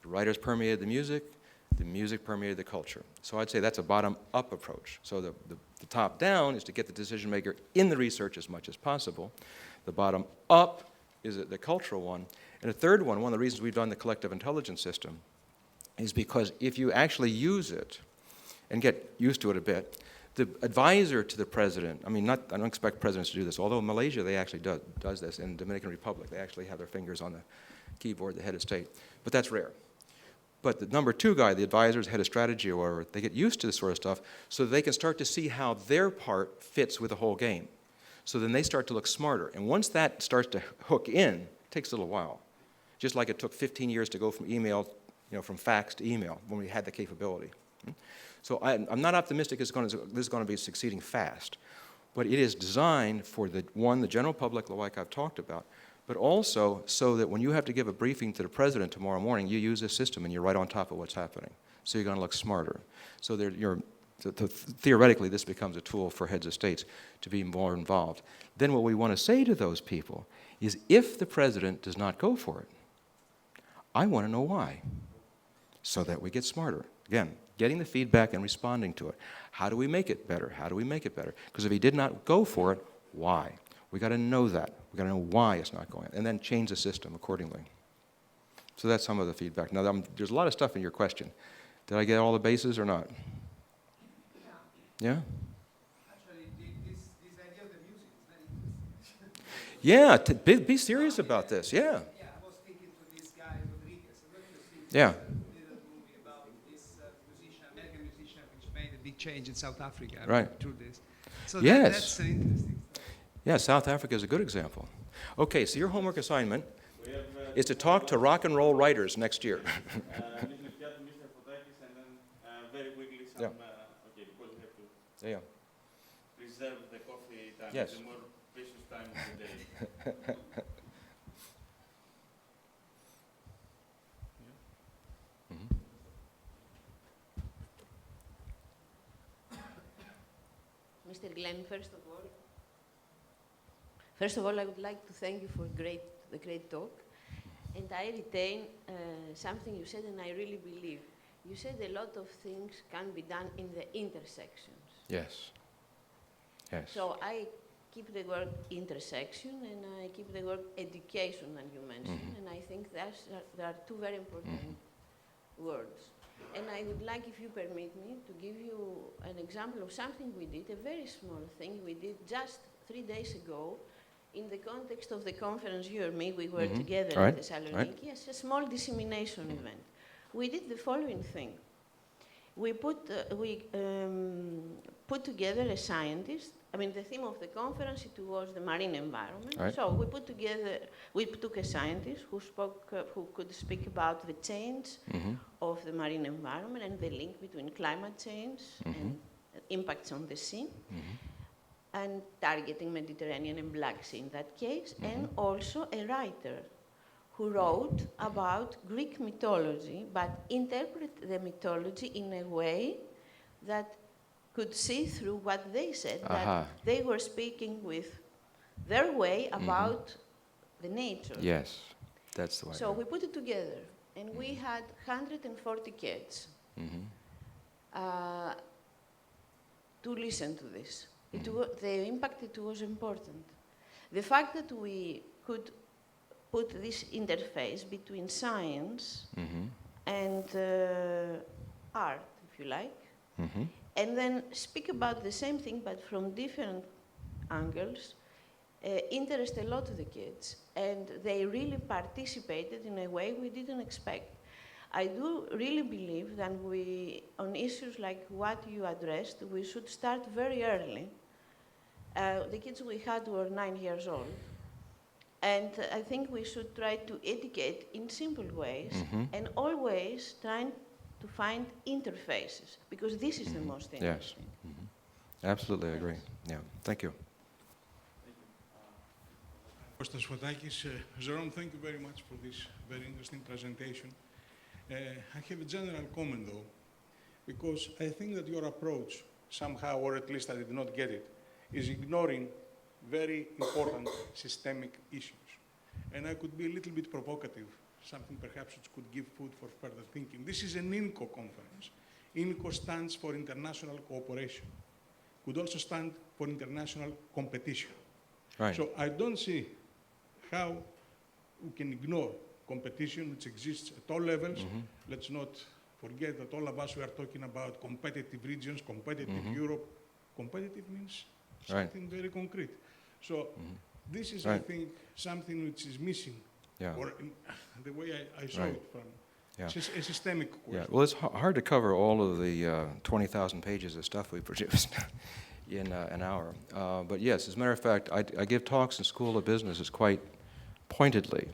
Speaker 8: permeated the music permeated the culture. So I'd say that's a bottom-up approach. So the top-down is to get the decision maker in the research as much as possible. The bottom-up is the cultural one. And a third one of the reasons we've done the collective intelligence system is because if you actually use it and get used to it a bit, the advisor to the president, I don't expect presidents to do this, although in Malaysia they actually does this, in the Dominican Republic they actually have their fingers on the keyboard, the head of state, but that's rare. But the number two guy, the advisors, head of strategy or whatever, they get used to this sort of stuff so they can start to see how their part fits with the whole game. So then they start to look smarter. And once that starts to hook in, it takes a little while. Just like it took 15 years to go from email, from fax to email when we had the capability. So I'm not optimistic this is going to be succeeding fast. But it is designed for the general public, like I've talked about, but also so that when you have to give a briefing to the president tomorrow morning, you use this system and you're right on top of what's happening. So you're going to look smarter. So theoretically, this becomes a tool for heads of states to be more involved. Then what we want to say to those people is, if the president does not go for it, I want to know why, so that we get smarter. Again, getting the feedback and responding to it. How do we make it better? How do we make it better? Because if he did not go for it, why? We got to know that. We got to know why it's not going, and then change the system accordingly. So that's some of the feedback. Now, there's a lot of stuff in your question. Did I get all the bases or not? Yeah?
Speaker 7: Actually, this idea of the music is very interesting.
Speaker 5: Yeah, be serious about this, yeah.
Speaker 7: Yeah, I was thinking to this guy, Rodriguez.
Speaker 5: Yeah.
Speaker 7: Did a movie about this American musician, which made a big change in South Africa.
Speaker 5: Right.
Speaker 7: Through this. So
Speaker 5: Yes.
Speaker 7: That's interesting.
Speaker 5: Yeah, South Africa is a good example. Okay, so your homework assignment is to talk to rock and roll writers next year.
Speaker 2: Very quickly,
Speaker 5: Yeah.
Speaker 2: because we have to
Speaker 5: Yeah.
Speaker 2: preserve the coffee time,
Speaker 5: Yes.
Speaker 2: the more precious time of the day.
Speaker 3: Mr. Glenn, first of all, I would like to thank you for the great talk. And I retain something you said, and I really believe. You said a lot of things can be done in the intersections.
Speaker 5: Yes. Yes.
Speaker 3: So I keep the word intersection and I keep the word education that you mentioned, and I think there are two very important words. And I would like, if you permit me, to give you an example of something we did, a very small thing we did just 3 days ago in the context of the conference you and me, we were together in Thessaloniki, yes, a small dissemination event. We did the following thing. We put together a scientist. I mean, the theme of the conference, it was the marine environment.
Speaker 5: Right.
Speaker 3: So we took a scientist who could speak about the change of the marine environment and the link between climate change and impacts on the sea, and targeting Mediterranean and Black Sea in that case, and also a writer who wrote about Greek mythology, but interpreted the mythology in a way that could see through what they said, that they were speaking with their way about the nature.
Speaker 5: Yes, that's the way.
Speaker 3: So we put it together, and we had 140 kids to listen to this. The impact, it was important. The fact that we could put this interface between science and art, if you like, and then speak about the same thing but from different angles, interest a lot of the kids. And they really participated in a way we didn't expect. I do really believe that on issues like what you addressed, we should start very early. The kids we had were 9 years old. And I think we should try to educate in simple ways and always trying to find interfaces, because this is the most interesting.
Speaker 5: Yes. Absolutely, I agree. Yeah, thank you.
Speaker 4: Kostas Fotakis, Jerome, thank you very much for this very interesting presentation. I have a general comment though, because I think that your approach somehow, or at least I did not get it, is ignoring very important systemic issues. And I could be a little bit provocative, something perhaps which could give food for further thinking. This is an INCO conference. INCO stands for international cooperation. Could also stand for international competition.
Speaker 5: Right.
Speaker 4: So I don't see how we can ignore competition which exists at all levels. Let's not forget that all of us, we are talking about competitive regions, competitive Europe. Competitive means something very concrete. So this is, I think, something which is missing, or in the way I saw it from a systemic question.
Speaker 5: Yeah, well, it's hard to cover all of the 20,000 pages of stuff we produced in an hour. But yes, as a matter of fact, I give talks in School of Business quite pointedly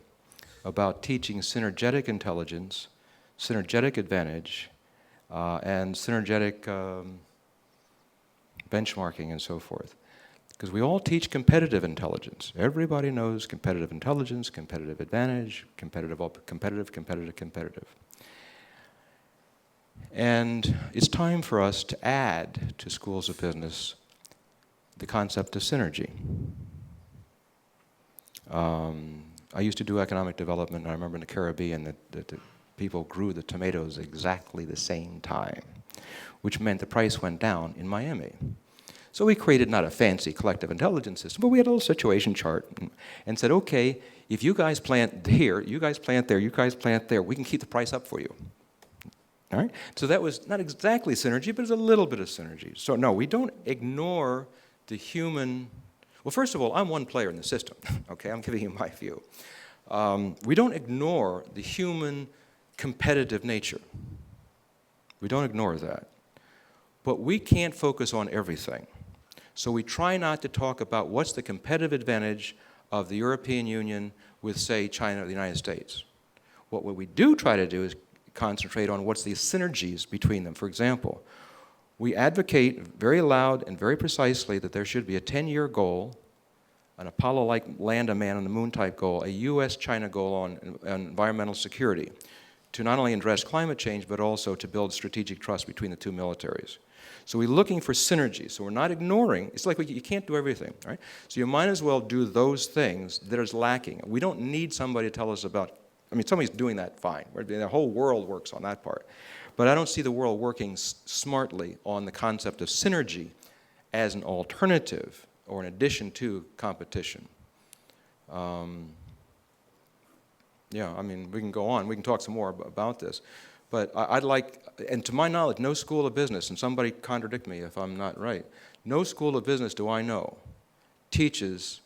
Speaker 5: about teaching synergetic intelligence, synergetic advantage, and synergetic benchmarking and so forth. Because we all teach competitive intelligence. Everybody knows competitive intelligence, competitive advantage, competitive. And it's time for us to add to schools of business the concept of synergy. I used to do economic development, and I remember in the Caribbean that the people grew the tomatoes exactly the same time, which meant the price went down in Miami. So we created not a fancy collective intelligence system, but we had a little situation chart and said, okay, if you guys plant here, you guys plant there, you guys plant there, we can keep the price up for you. All right? So that was not exactly synergy, but it's a little bit of synergy. So no, we don't ignore the human. Well, first of all, I'm one player in the system. Okay, I'm giving you my view. We don't ignore the human competitive nature. We don't ignore that. But we can't focus on everything. So we try not to talk about what's the competitive advantage of the European Union with, say, China or the United States. What we do try to do is concentrate on what's the synergies between them. For example, we advocate very loud and very precisely that there should be a 10-year goal, an Apollo-like land a man on the moon type goal, a US-China goal on environmental security, to not only address climate change, but also to build strategic trust between the two militaries. So we're looking for synergy. So we're not ignoring. It's like you can't do everything, right? So you might as well do those things that is lacking. We don't need somebody to tell us about. I mean, somebody's doing that fine. The whole world works on that part. But I don't see the world working smartly on the concept of synergy as an alternative or in addition to competition. Yeah, I mean, we can go on. We can talk some more about this. But I'd like, and to my knowledge, no school of business, and somebody contradict me if I'm not right, no school of business do I know teaches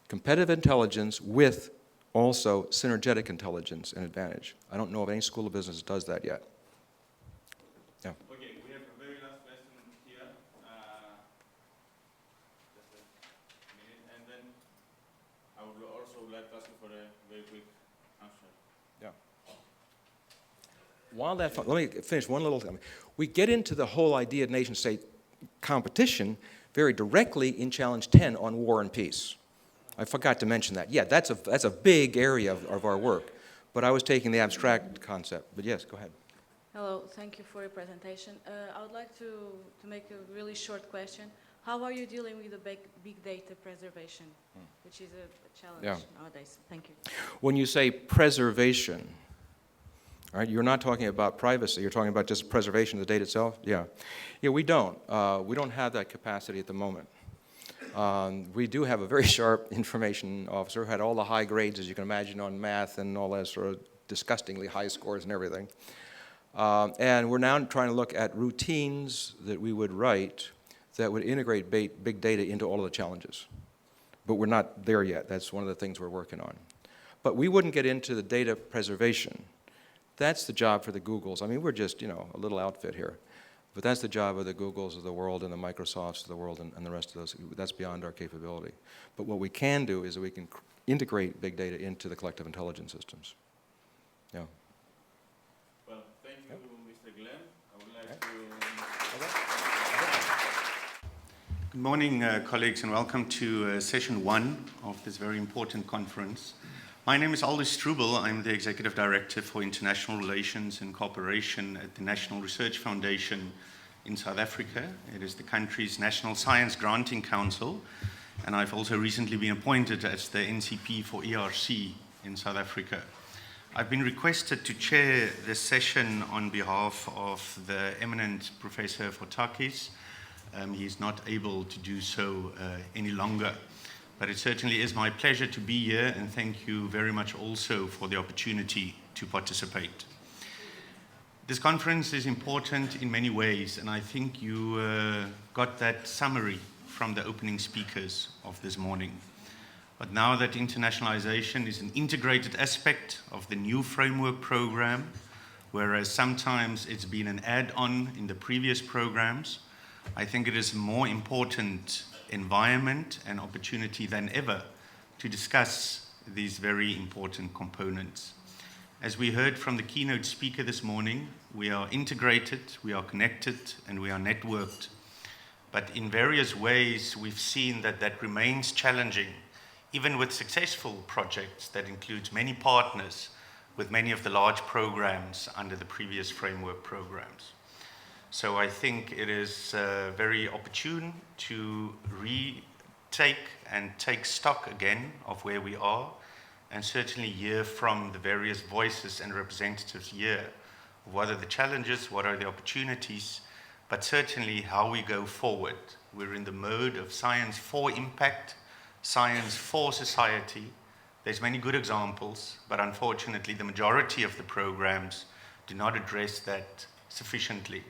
Speaker 5: competitive intelligence with also synergetic intelligence and advantage. I don't know of any school of business that does that yet. Yeah.
Speaker 2: Okay, we have a very last question here. Just a minute, and then I would also like to ask you for a very quick answer.
Speaker 5: Yeah. While that, let me finish one little thing. We get into the whole idea of nation-state competition very directly in Challenge 10 on war and peace. I forgot to mention that. Yeah, that's a big area of our work. But I was taking the abstract concept. But yes, go ahead.
Speaker 9: Hello, thank you for your presentation. I would like to make a really short question. How are you dealing with the big data preservation, which is a challenge nowadays? Thank you.
Speaker 5: When you say preservation, all right, you're not talking about privacy. You're talking about just preservation of the data itself? Yeah. Yeah, we don't. We don't have that capacity at the moment. We do have a very sharp information officer who had all the high grades, as you can imagine, on math and all that sort of disgustingly high scores and everything. And we're now trying to look at routines that we would write that would integrate big data into all of the challenges. But we're not there yet. That's one of the things we're working on. But we wouldn't get into the data preservation. That's the job for the Googles. I mean, we're just, you know, a little outfit here. But that's the job of the Googles of the world and the Microsofts of the world and the rest of those. That's beyond our capability. But what we can do is that we can integrate big data into the collective intelligence systems. Yeah.
Speaker 2: Well, thank you, Mr. Glenn. I would like to...
Speaker 10: Good morning, colleagues, and welcome to session 1 of this very important conference. My name is Aldous Struble. I'm the Executive Director for International Relations and Cooperation at the National Research Foundation in South Africa. It is the country's National Science Granting Council, and I've also recently been appointed as the NCP for ERC in South Africa. I've been requested to chair this session on behalf of the eminent Professor Fotakis. He's not able to do so any longer. But it certainly is my pleasure to be here, and thank you very much also for the opportunity to participate. This conference is important in many ways, and I think you got that summary from the opening speakers of this morning. But now that internationalization is an integrated aspect of the new framework program, whereas sometimes it's been an add-on in the previous programs, I think it is a more important environment and opportunity than ever to discuss these very important components. As we heard from the keynote speaker this morning, we are integrated, we are connected, and we are networked. But in various ways, we've seen that that remains challenging, even with successful projects that includes many partners with many of the large programs under the previous framework programs. So I think it is very opportune to retake and take stock again of where we are, and certainly hear from the various voices and representatives here what are the challenges, what are the opportunities, but certainly how we go forward. We're in the mode of science for impact, science for society. There's many good examples, but unfortunately the majority of the programs do not address that sufficiently.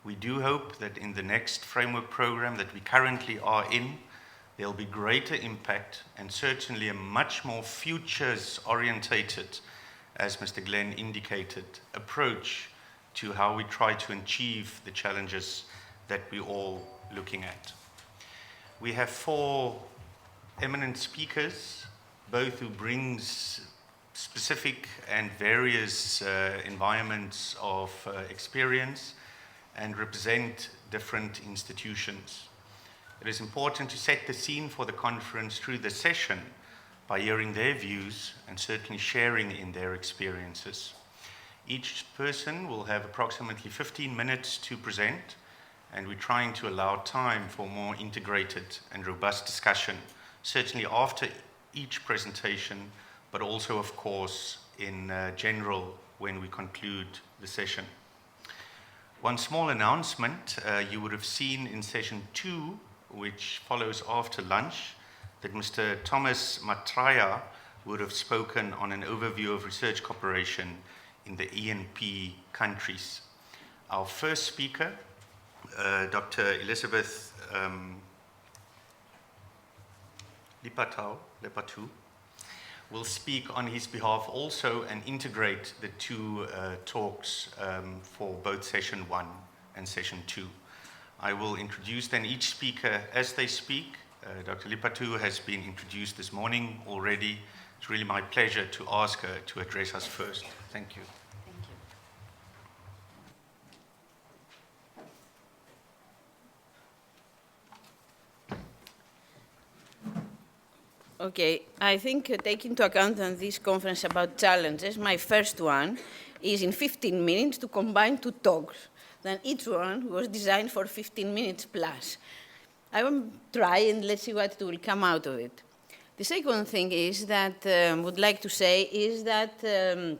Speaker 10: We do hope that in the next framework program that we currently are in, there'll be greater impact and certainly a much more futures-orientated, as Mr. Glenn indicated, approach to how we try to achieve the challenges that we're all looking at. We have 4 eminent speakers, both who brings specific and various environments of experience and represent different institutions. It is important to set the scene for the conference through the session by hearing their views and certainly sharing in their experiences. Each person will have approximately 15 minutes to present, and we're trying to allow time for more integrated and robust discussion, certainly after each presentation, but also, of course, in general when we conclude the session. One small announcement, you would have seen in session 2 which follows after lunch, that Mr. Thomas Matraya would have spoken on an overview of research cooperation in the ENP countries. Our first speaker, Dr. Elizabeth Lepatu, will speak on his behalf also and integrate the two talks for both session 1 and session 2. I will introduce then each speaker as they speak. Dr. Lepatu has been introduced this morning already. It's really my pleasure to ask her to address us first. Thank you.
Speaker 3: Okay, I think taking into account that this conference about challenges, my first one is in 15 minutes to combine two talks. Then each one was designed for 15 minutes plus. I will try and let's see what will come out of it. The second thing is that I would like to say is that there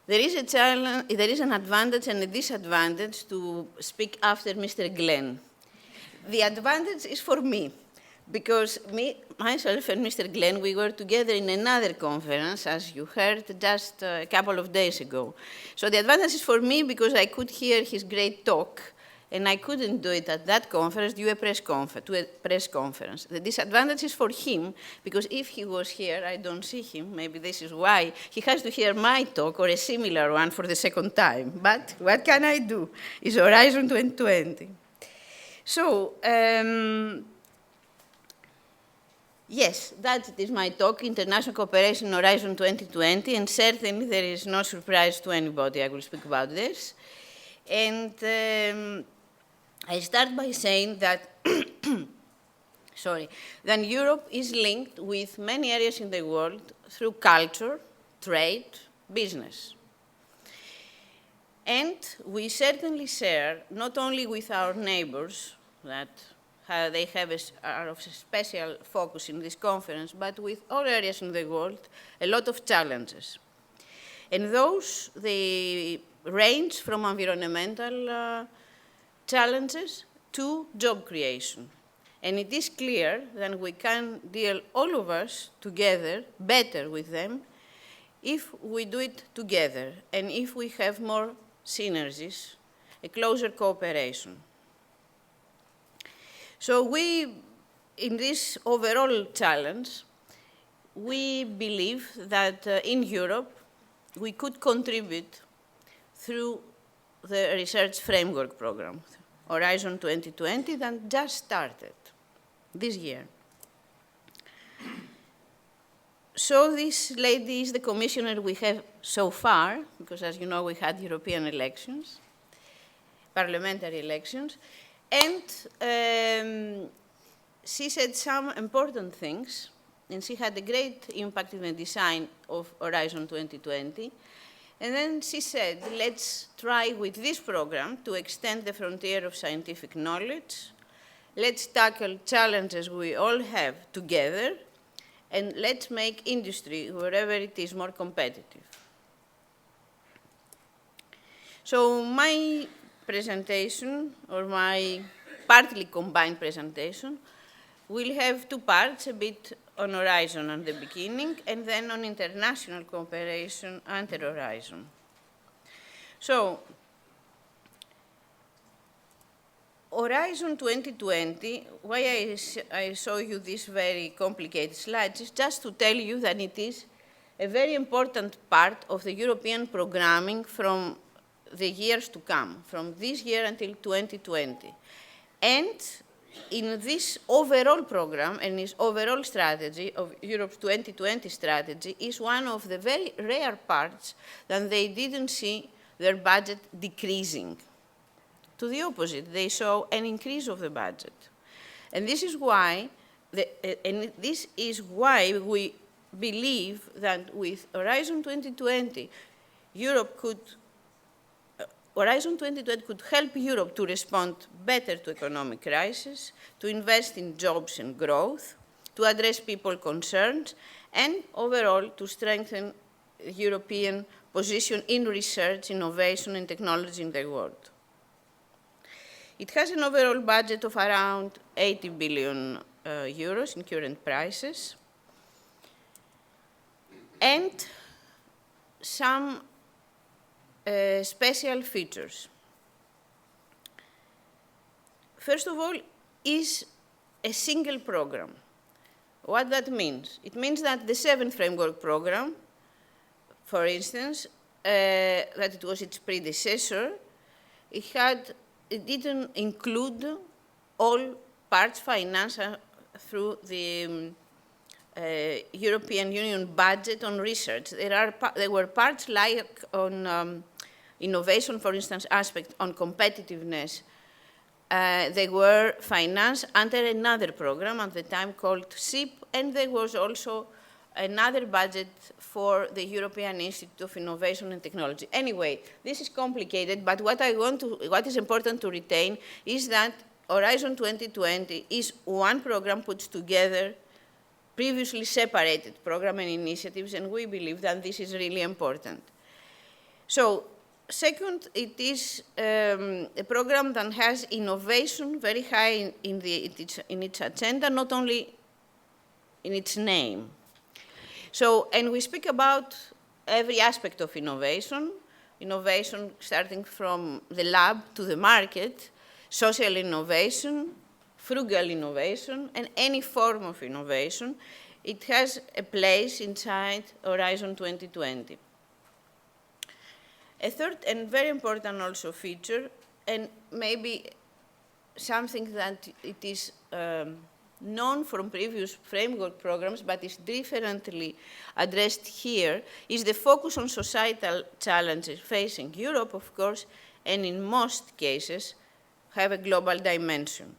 Speaker 3: is a challenge, there is an advantage and a disadvantage to speak after Mr. Glenn. The advantage is for me, because myself and Mr. Glenn, we were together in another conference, as you heard, just a couple of days ago. So the advantage is for me because I could hear his great talk, and I couldn't do it at that conference due to a press conference. The disadvantage is for him, because if he was here, I don't see him, maybe this is why, he has to hear my talk or a similar one for the second time. But what can I do? It's Horizon 2020. So, yes, that is my talk, International Cooperation Horizon 2020, and certainly there is no surprise to anybody I will speak about this. And I start by saying that, that Europe is linked with many areas in the world through culture, trade, business. And we certainly share, not only with our neighbors, that they are of special focus in this conference, but with all areas in the world, a lot of challenges. And those, they range from environmental challenges to job creation. And it is clear that we can deal, all of us, together, better with them, if we do it together, and if we have more synergies, a closer cooperation. So we, in this overall challenge, we believe that in Europe, we could contribute through the research framework program, Horizon 2020, that just started this year. So this lady is the commissioner we have so far, because as you know, we had European elections, parliamentary elections, and she said some important things, and she had a great impact in the design of Horizon 2020. And then she said, let's try with this program to extend the frontier of scientific knowledge. Let's tackle challenges we all have together, and let's make industry, wherever it is, more competitive. So my presentation, or my partly combined presentation, will have two parts, a bit on Horizon at the beginning, and then on international cooperation under Horizon. So, Horizon 2020, why I show you this very complicated slide, is just to tell you that it is a very important part of the European programming from the years to come, from this year until 2020. And in this overall program and this overall strategy of Europe's 2020 strategy is one of the very rare parts that they didn't see their budget decreasing. To the opposite, they saw an increase of the budget. And this is why, we believe that with Horizon 2020, Horizon 2020 could help Europe to respond better to economic crisis, to invest in jobs and growth, to address people concerns, and overall to strengthen the European position in research, innovation, and technology in the world. It has an overall budget of around 80 billion euros in current prices, and some special features. First of all, is a single program. What that means? It means that the 7th framework program, for instance, that it was its predecessor, it didn't include all parts financed through the European Union budget on research. There were parts like on innovation, for instance, aspect on competitiveness. They were financed under another program at the time called SIP, and there was also another budget for the European Institute of Innovation and Technology. Anyway, this is complicated, but what is important to retain is that Horizon 2020 is one program put together previously separated program and initiatives, and we believe that this is really important. So, second, it is a program that has innovation very high in its agenda, not only in its name. So, and we speak about every aspect of innovation starting from the lab to the market, social innovation, frugal innovation, and any form of innovation. It has a place inside Horizon 2020. A third and very important also feature, and maybe something that it is known from previous framework programs, but is differently addressed here, is the focus on societal challenges facing Europe, of course, and in most cases have a global dimension.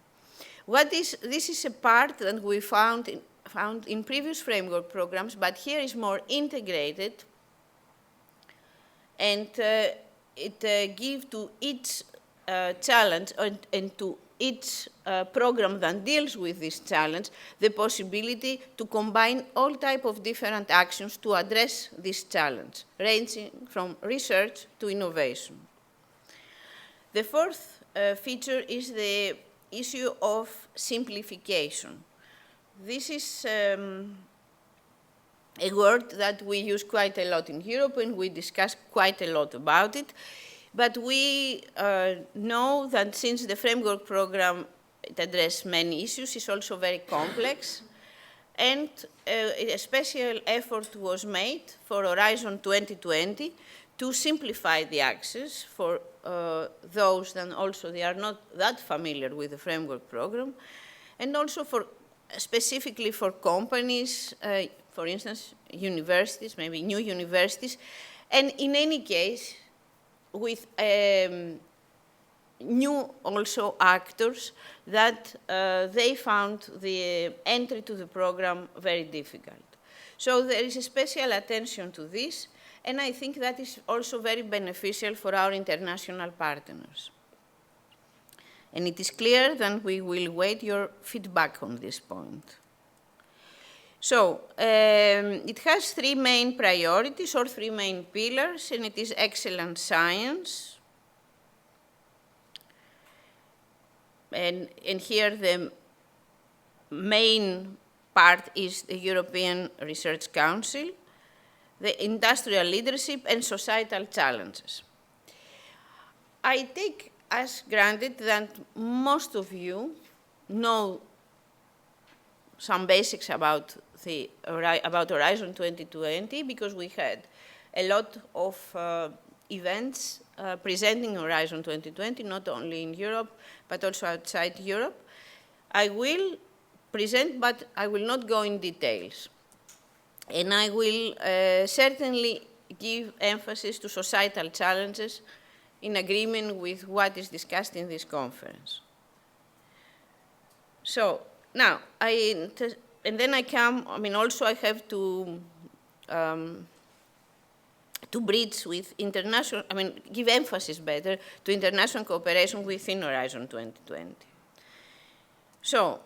Speaker 3: This is a part that we found in previous framework programs, but here is more integrated, and it gives to each challenge and to each program that deals with this challenge the possibility to combine all types of different actions to address this challenge, ranging from research to innovation. The fourth feature is the issue of simplification. This is a word that we use quite a lot in Europe, and we discuss quite a lot about it. But we know that since the framework program it addresses many issues, it's also very complex. And a special effort was made for Horizon 2020 to simplify the access for those that also they are not that familiar with the framework program, and also for specifically for companies, for instance, universities, maybe new universities, and in any case, with new also actors that they found the entry to the program very difficult. So there is a special attention to this, and I think that is also very beneficial for our international partners. And it is clear that we will wait your feedback on this point. So it has three main priorities or three main pillars, and it is excellent science. And here the main part is the European Research Council, the industrial leadership, and societal challenges. I take as granted that most of you know some basics about Horizon 2020, because we had a lot of events presenting Horizon 2020, not only in Europe, but also outside Europe. I will present, but I will not go in details. And I will certainly give emphasis to societal challenges in agreement with what is discussed in this conference. So now, and then I come, also I have to bridge with international, give emphasis better to international cooperation within Horizon 2020. So,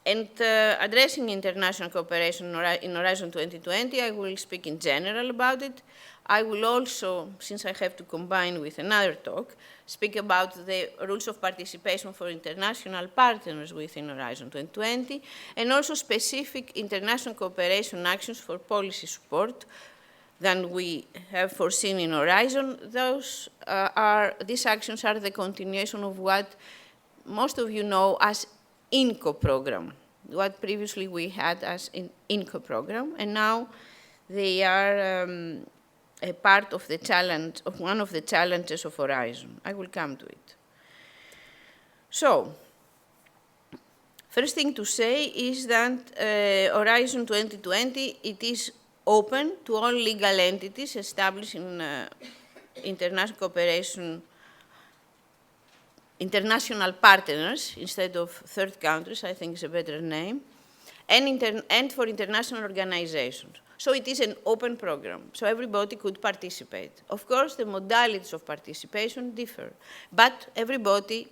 Speaker 3: addressing international cooperation in Horizon 2020, I will speak in general about it. I will also, since I have to combine with another talk, speak about the rules of participation for international partners within Horizon 2020, and also specific international cooperation actions for policy support than we have foreseen in Horizon. These actions are the continuation of what most of you know as INCO program, what previously we had as an INCO program, and now they are a part of the challenge, of one of the challenges of Horizon. I will come to it. So, first thing to say is that Horizon 2020, it is open to all legal entities established in international cooperation, international partners instead of third countries, I think is a better name, and for international organizations. So it is an open program, so everybody could participate. Of course, the modalities of participation differ, but everybody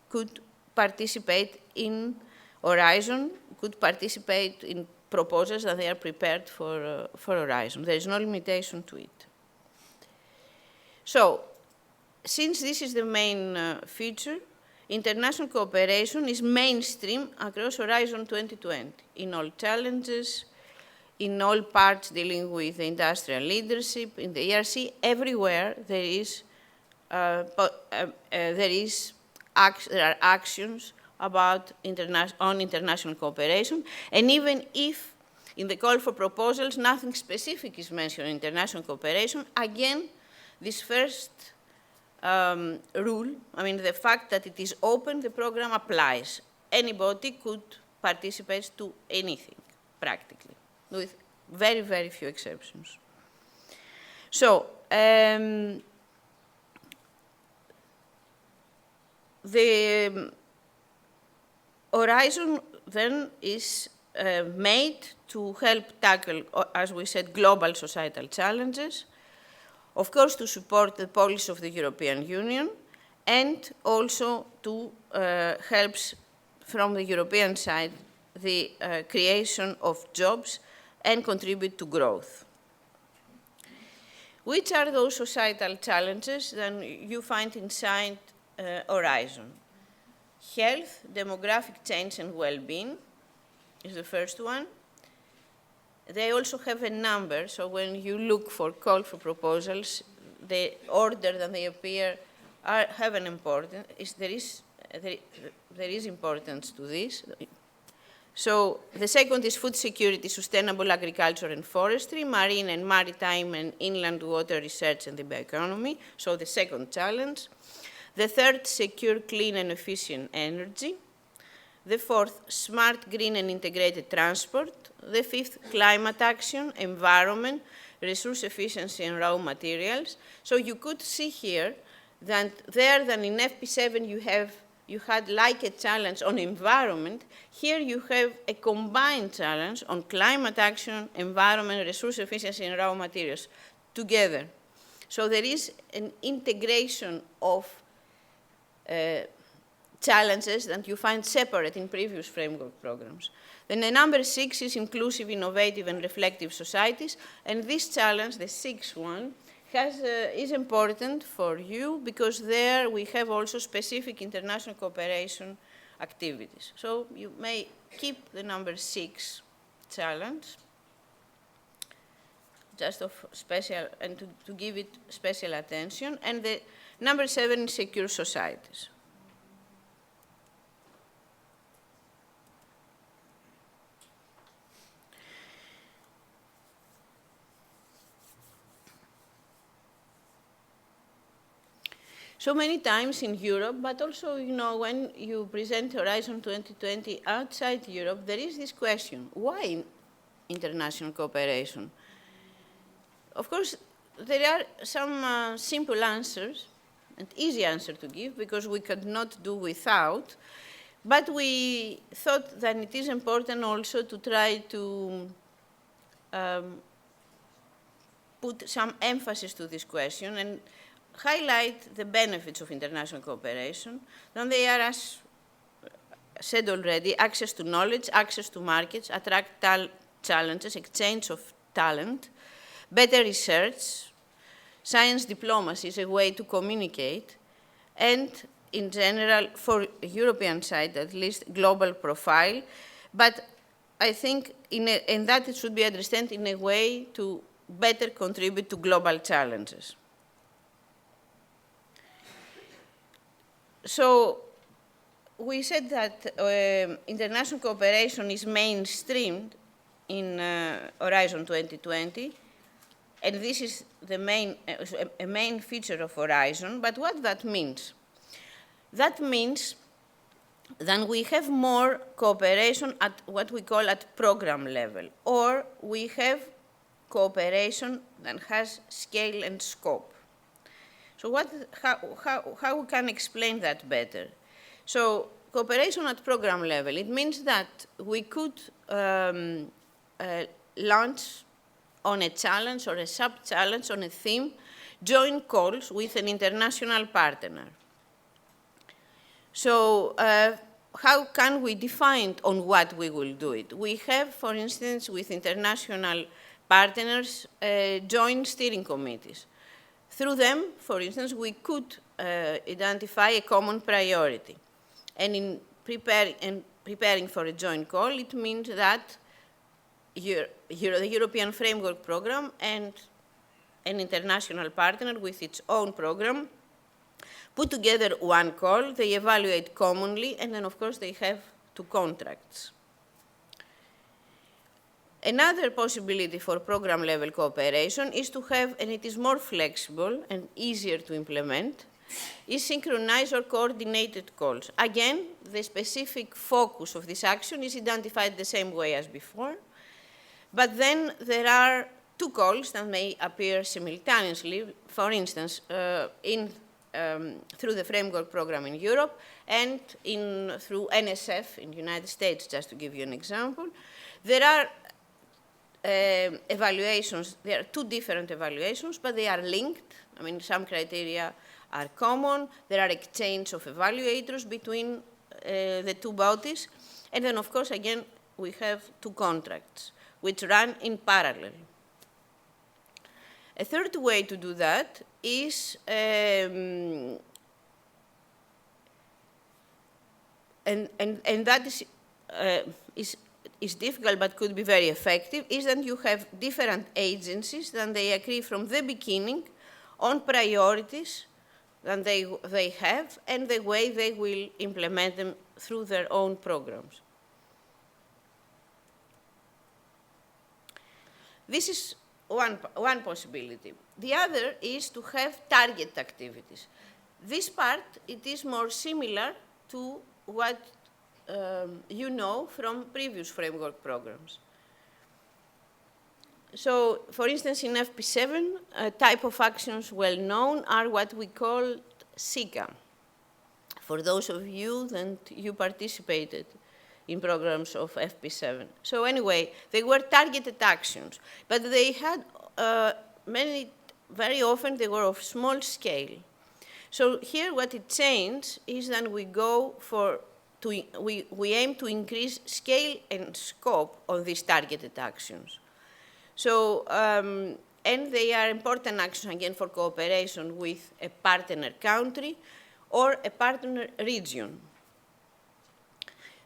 Speaker 3: could participate in Horizon, could participate in proposals that they are prepared for Horizon. There is no limitation to it. So, since this is the main feature, international cooperation is mainstream across Horizon 2020 in all challenges, in all parts dealing with industrial leadership, in the ERC, everywhere there are actions about international cooperation, and even if in the call for proposals nothing specific is mentioned in international cooperation, again, this first rule, I mean, the fact that it is open, the program applies. Anybody could participate to anything, practically, with very, very few exceptions. So, the Horizon then is made to help tackle, as we said, global societal challenges, of course, to support the policy of the European Union, and also to help from the European side the creation of jobs and contribute to growth. Which are those societal challenges that you find inside Horizon? Health, demographic change, and well-being is the first one. They also have a number, so when you look for call for proposals, the order that they appear have an importance. There is importance to this. So the second is food security, sustainable agriculture and forestry, marine and maritime and inland water research and the bioeconomy, so the second challenge. The third, secure, clean and efficient energy. The fourth, smart, green and integrated transport. The fifth, climate action, environment, resource efficiency and raw materials. So you could see here that there than in FP7 you had like a challenge on environment. Here you have a combined challenge on climate action, environment, resource efficiency and raw materials together. So there is an integration of challenges that you find separate in previous framework programs. Then the number 6 is inclusive, innovative, and reflective societies. And this challenge, the sixth one, is important for you because there we have also specific international cooperation activities. So you may keep the number 6 challenge, just of special, and to give it special attention. And the number 7 is secure societies. So many times in Europe, but also, you know, when you present Horizon 2020 outside Europe, there is this question, why international cooperation? Of course, there are some simple answers and easy answer to give because we could not do without, but we thought that it is important also to try to put some emphasis to this question and highlight the benefits of international cooperation. Then they are, as said already, access to knowledge, access to markets, attract challenges, exchange of talent, better research, science diplomacy is a way to communicate, and in general, for European side at least, global profile. But I think in that it should be understood in a way to better contribute to global challenges. So we said that international cooperation is mainstreamed in Horizon 2020, and this is a main feature of Horizon. But what that means? That means that we have more cooperation at what we call at program level, or we have cooperation that has scale and scope. So how we can explain that better? So cooperation at program level, it means that we could launch on a challenge or a sub-challenge on a theme, joint calls with an international partner. So how can we define on what we will do it? We have, for instance, with international partners, joint steering committees. Through them, for instance, we could identify a common priority. And in preparing for a joint call, it means that the European Framework Program and an international partner with its own program put together one call, they evaluate commonly, and then, of course, they have two contracts. Another possibility for program-level cooperation is to have, and it is more flexible and easier to implement, is synchronized or coordinated calls. Again, the specific focus of this action is identified the same way as before, but then there are two calls that may appear simultaneously, for instance, through the Framework Program in Europe and through NSF in the United States, just to give you an example. There are evaluations, there are two different evaluations, but they are linked. I mean, some criteria are common. There are exchange of evaluators between the two bodies. And then, of course, again, we have two contracts, which run in parallel. A third way to do that is, and that is difficult but could be very effective, is that you have different agencies that they agree from the beginning on priorities that they have and the way they will implement them through their own programs. This is one possibility. The other is to have target activities. This part, it is more similar to what you know from previous framework programs. So, for instance, in FP7, a type of actions well known are what we call SICA. For those of you that you participated in programs of FP7. So anyway, they were targeted actions, but they had very often they were of small scale. So here what it changed is that we aim to increase scale and scope on these targeted actions. So, and they are important actions again for cooperation with a partner country or a partner region.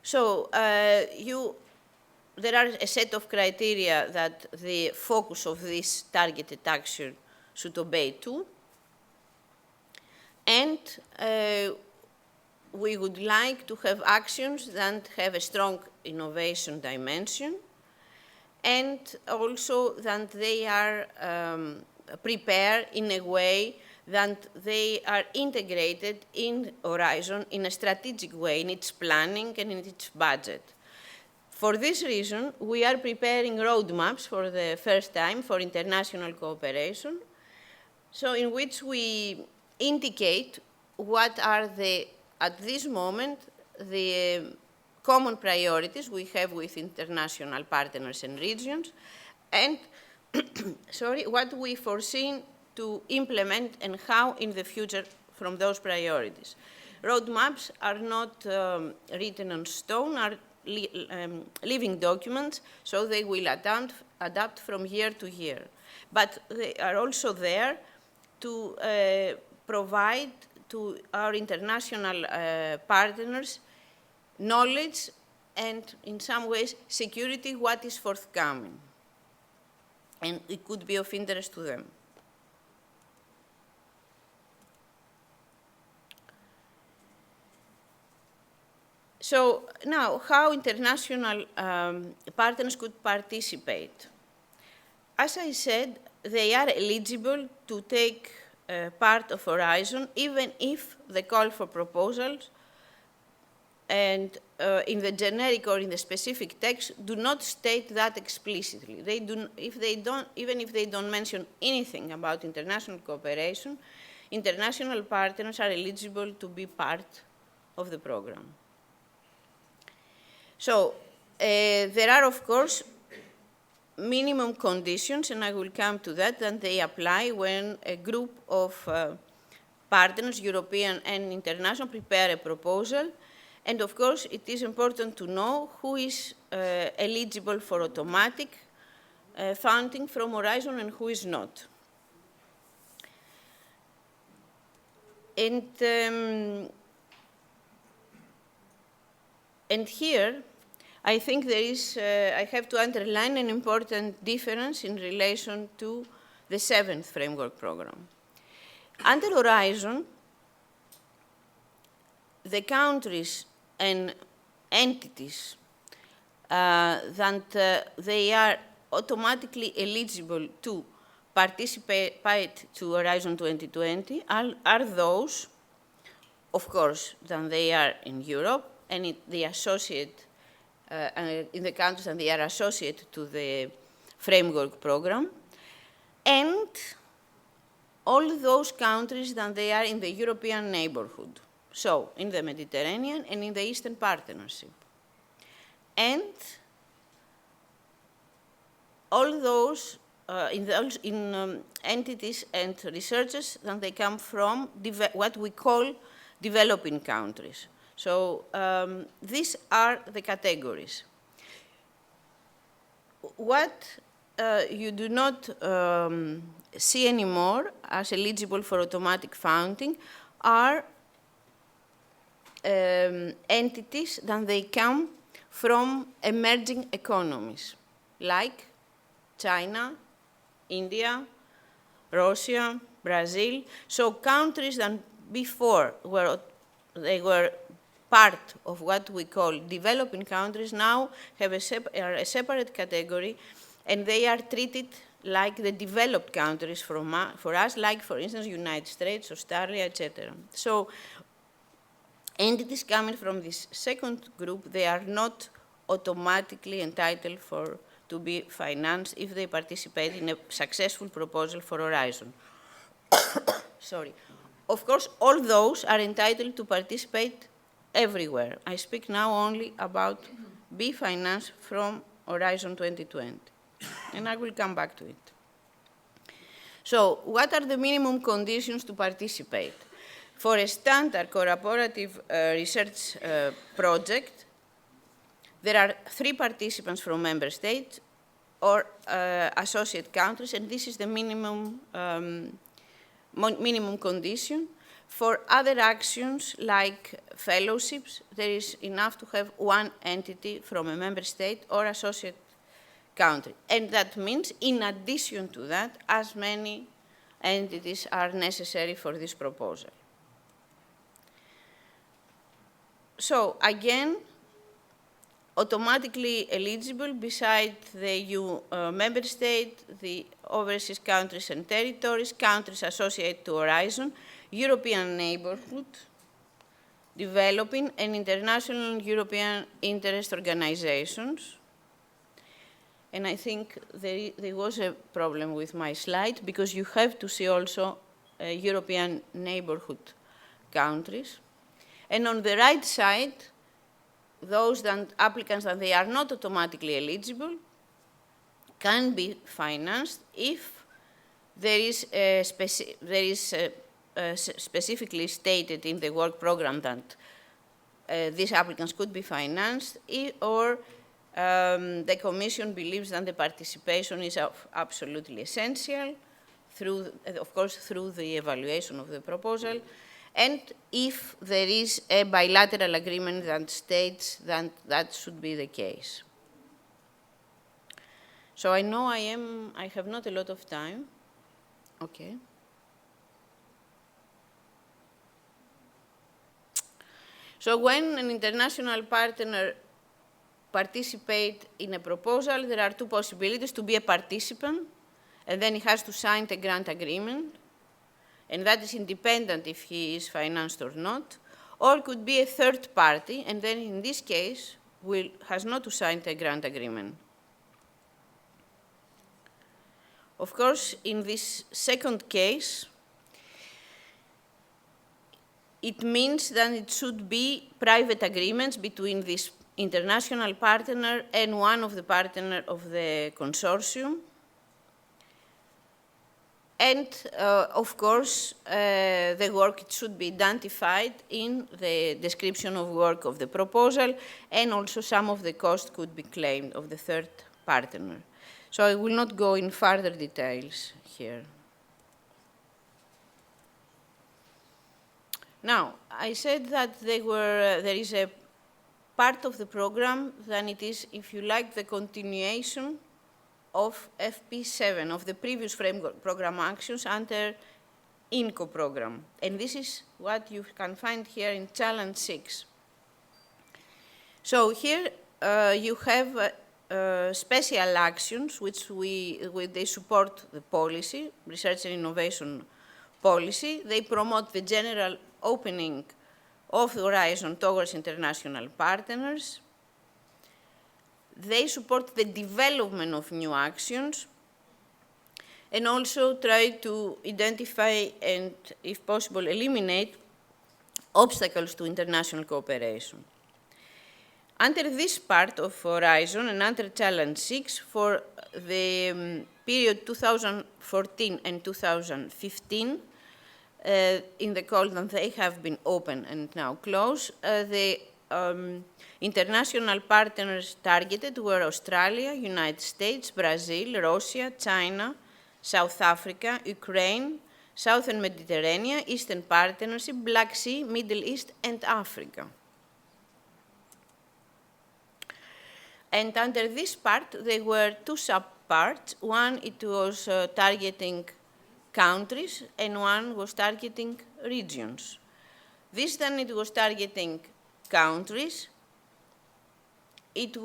Speaker 3: So there are a set of criteria that the focus of this targeted action should obey to. And we would like to have actions that have a strong innovation dimension and also that they are prepared in a way that they are integrated in Horizon in a strategic way, in its planning and in its budget. For this reason, we are preparing roadmaps for the first time for international cooperation, so in which we indicate what are at this moment, the common priorities we have with international partners and regions, and what we foresee to implement and how in the future from those priorities. Roadmaps are not written on stone, are living documents, so they will adapt from year to year. But they are also there to provide to our international partners knowledge and, in some ways, security what is forthcoming. And it could be of interest to them. So now, how international partners could participate? As I said, they are eligible to take part of Horizon, even if the call for proposals and in the generic or in the specific text do not state that explicitly. They do, even if they don't mention anything about international cooperation, international partners are eligible to be part of the program. So there are, of course, minimum conditions, and I will come to that, and they apply when a group of partners, European and international, prepare a proposal. And of course, it is important to know who is eligible for automatic funding from Horizon and who is not. And here, I think there is, I have to underline an important difference in relation to the 7th framework program. Under Horizon, the countries and entities that they are automatically eligible to participate to Horizon 2020 are those, of course, that they are in Europe and they associate in the countries and they are associated to the framework program, and all those countries that they are in the European neighborhood, so in the Mediterranean and in the Eastern Partnership. And all those entities and researchers that they come from what we call developing countries. So these are the categories. What you do not see anymore as eligible for automatic funding are entities that they come from emerging economies, like China, India, Russia, Brazil. So countries that before they were part of what we call developing countries now have a separate category, and they are treated like the developed countries for us, like, for instance, United States, Australia, etc. So entities coming from this second group, they are not automatically entitled to be financed if they participate in a successful proposal for Horizon. Sorry. Of course, all those are entitled to participate everywhere. I speak now only about be financed from Horizon 2020, and I will come back to it. So what are the minimum conditions to participate? For a standard collaborative research project, there are 3 participants from member states or associate countries, and this is the minimum condition. For other actions like fellowships, there is enough to have 1 entity from a member state or associate country. And that means, in addition to that, as many entities are necessary for this proposal. So again, automatically eligible beside the EU member state, the overseas countries and territories, countries associated to Horizon, European neighborhood, developing and international European interest organizations. And I think there was a problem with my slide because you have to see also European neighborhood countries. And on the right side, those applicants that they are not automatically eligible can be financed if there is specifically stated in the work program that these applicants could be financed, or the Commission believes that the participation is absolutely essential through, of course, through the evaluation of the proposal, and if there is a bilateral agreement that states that that should be the case. So I know I have not a lot of time. Okay. So when an international partner participates in a proposal, there are two possibilities: to be a participant, and then he has to sign the grant agreement, and that is independent if he is financed or not, or it could be a third party, and then in this case, has not to sign the grant agreement. Of course, in this second case, it means that it should be private agreements between this international partner and one of the partners of the consortium. And, of course, the work should be identified in the description of work of the proposal, and also some of the cost could be claimed of the third partner. So I will not go in further details here. Now, I said that there is a part of the program that it is, if you like, the continuation of FP7, of the previous framework program actions under INCO program. And this is what you can find here in Challenge 6. So here you have special actions which they support the policy, research and innovation policy. They promote the general opening of Horizon towards international partners. They support the development of new actions, and also try to identify and, if possible, eliminate obstacles to international cooperation. Under this part of Horizon and under Challenge 6, for the period 2014 and 2015, in the call that they have been open and now closed, the international partners targeted were Australia, United States, Brazil, Russia, China, South Africa, Ukraine, Southern Mediterranean, Eastern Partnership, Black Sea, Middle East, and Africa. And under this part, there were two sub-parts. One, it was targeting countries, and one was targeting regions. This time it was targeting countries. It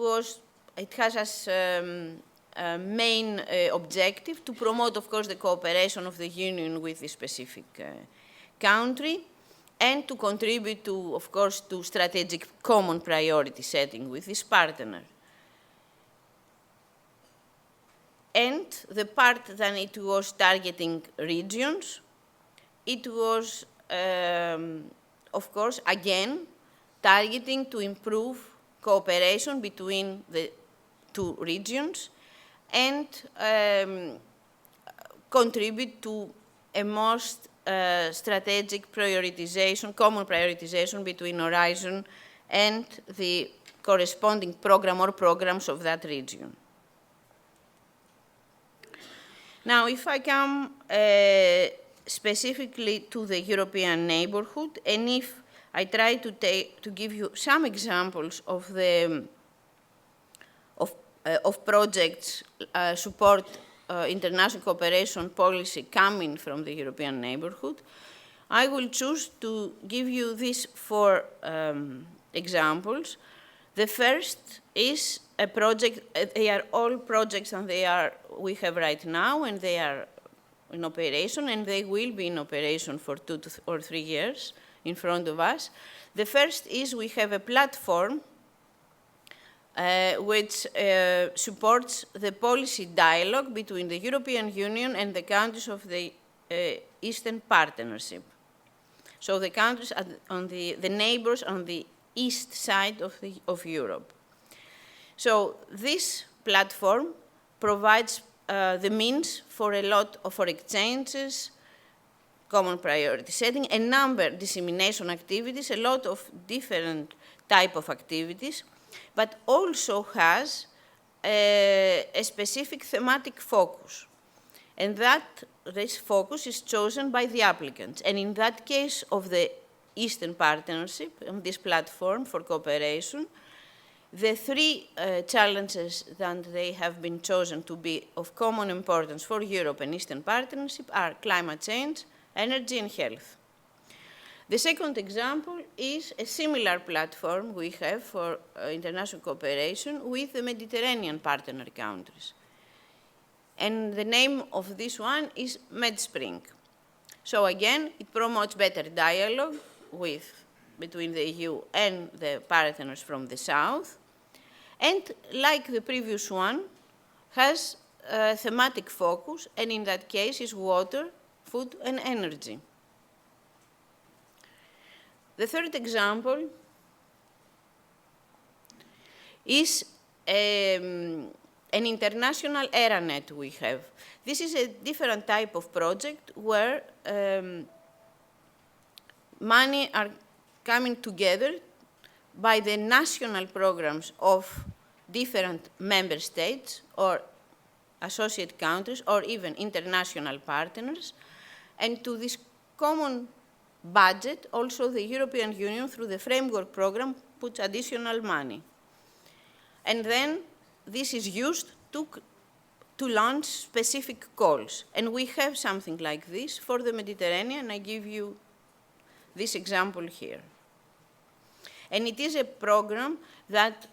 Speaker 3: has as main objective to promote, of course, the cooperation of the Union with the specific country, and to contribute to, of course, to strategic common priority setting with this partner. And the part that it was targeting regions, it was, of course, again, targeting to improve cooperation between the two regions and contribute to a most strategic prioritization, common prioritization between Horizon and the corresponding program or programs of that region. Now, if I come specifically to the European neighborhood, and if I try to give you some examples of projects support international cooperation policy coming from the European neighborhood, I will choose to give you these four examples. The first is a project. They are all projects, and we have right now, and they are in operation, and they will be in operation for 2 or 3 years in front of us. The first is we have a platform which supports the policy dialogue between the European Union and the countries of the Eastern Partnership. So the countries the neighbors on the east side of Europe. So this platform provides the means for a lot of exchanges, common priority setting, a number of dissemination activities, a lot of different type of activities, but also has a specific thematic focus. And this focus is chosen by the applicants. And in that case of the Eastern Partnership, on this platform for cooperation, the three challenges that they have been chosen to be of common importance for Europe and Eastern Partnership are climate change, energy, and health. The second example is a similar platform we have for international cooperation with the Mediterranean partner countries. And the name of this one is MedSpring. So again, it promotes better dialogue between the EU and the partners from the south. And like the previous one, has a thematic focus, and in that case is water, food, and energy. The third example is an international ERANET we have. This is a different type of project where money are coming together by the national programs of different member states or associate countries or even international partners. And to this common budget, also the European Union, through the framework program, puts additional money. And then this is used to launch specific calls. And we have something like this for the Mediterranean. I give you this example here. And it is a program that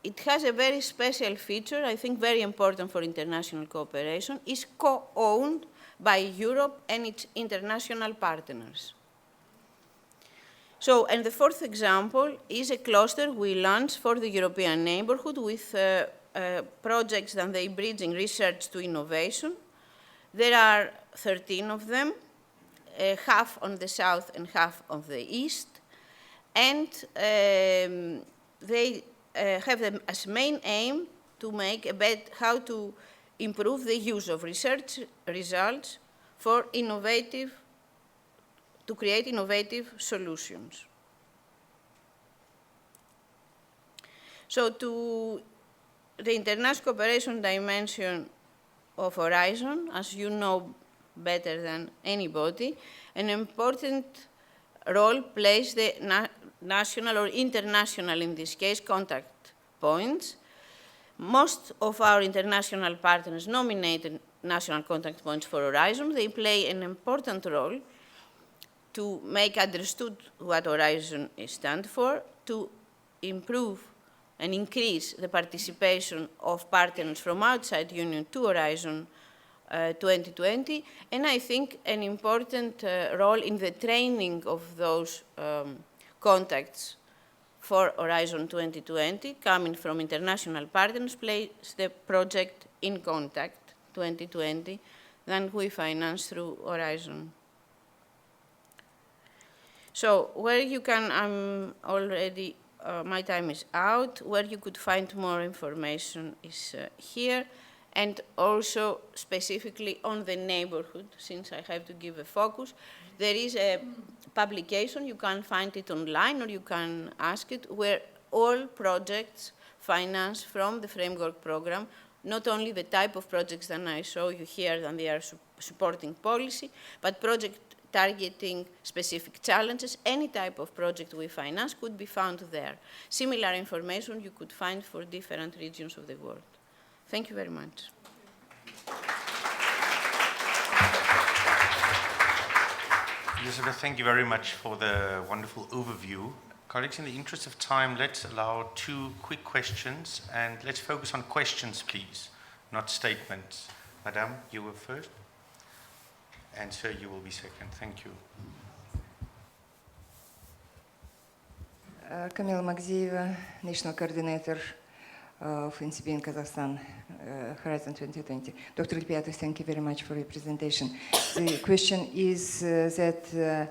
Speaker 3: it has a very special feature, I think very important for international cooperation, is co-owned by Europe and its international partners. So, and the fourth example is a cluster we launched for the European neighborhood with projects that they bridging research to innovation. There are 13 of them, half on the south and half on the east. And they have them as main aim to make a bet how to improve the use of research results for to create innovative solutions. So to the international cooperation dimension of Horizon, as you know better than anybody, an important role plays the national or international, in this case, contact points. Most of our international partners nominated national contact points for Horizon. They play an important role to make understood what Horizon stands for, to improve and increase the participation of partners from outside Union to Horizon 2020, and I think an important role in the training of those contacts for Horizon 2020, coming from international partners, plays the project In Contact 2020 that we finance through Horizon. So where you can, I'm already, my time is out, where you could find more information is here, and also specifically on the neighborhood, since I have to give a focus. There is a publication, you can find it online or you can ask it, where all projects financed from the framework program, not only the type of projects that I show you here that they are supporting policy, but project targeting specific challenges, any type of project we finance could be found there. Similar information you could find for different regions of the world. Thank you very much.
Speaker 10: Elizabeth, thank you very much for the wonderful overview. Colleagues, in the interest of time, let's allow 2 quick questions, and let's focus on questions, please, not statements. Madame, you were first, and sir, you will be second. Thank you.
Speaker 11: Kamila Magzieva, National Coordinator of NCB in Kazakhstan, Horizon 2020. Dr. Lipiatos, thank you very much for your presentation. The question is that,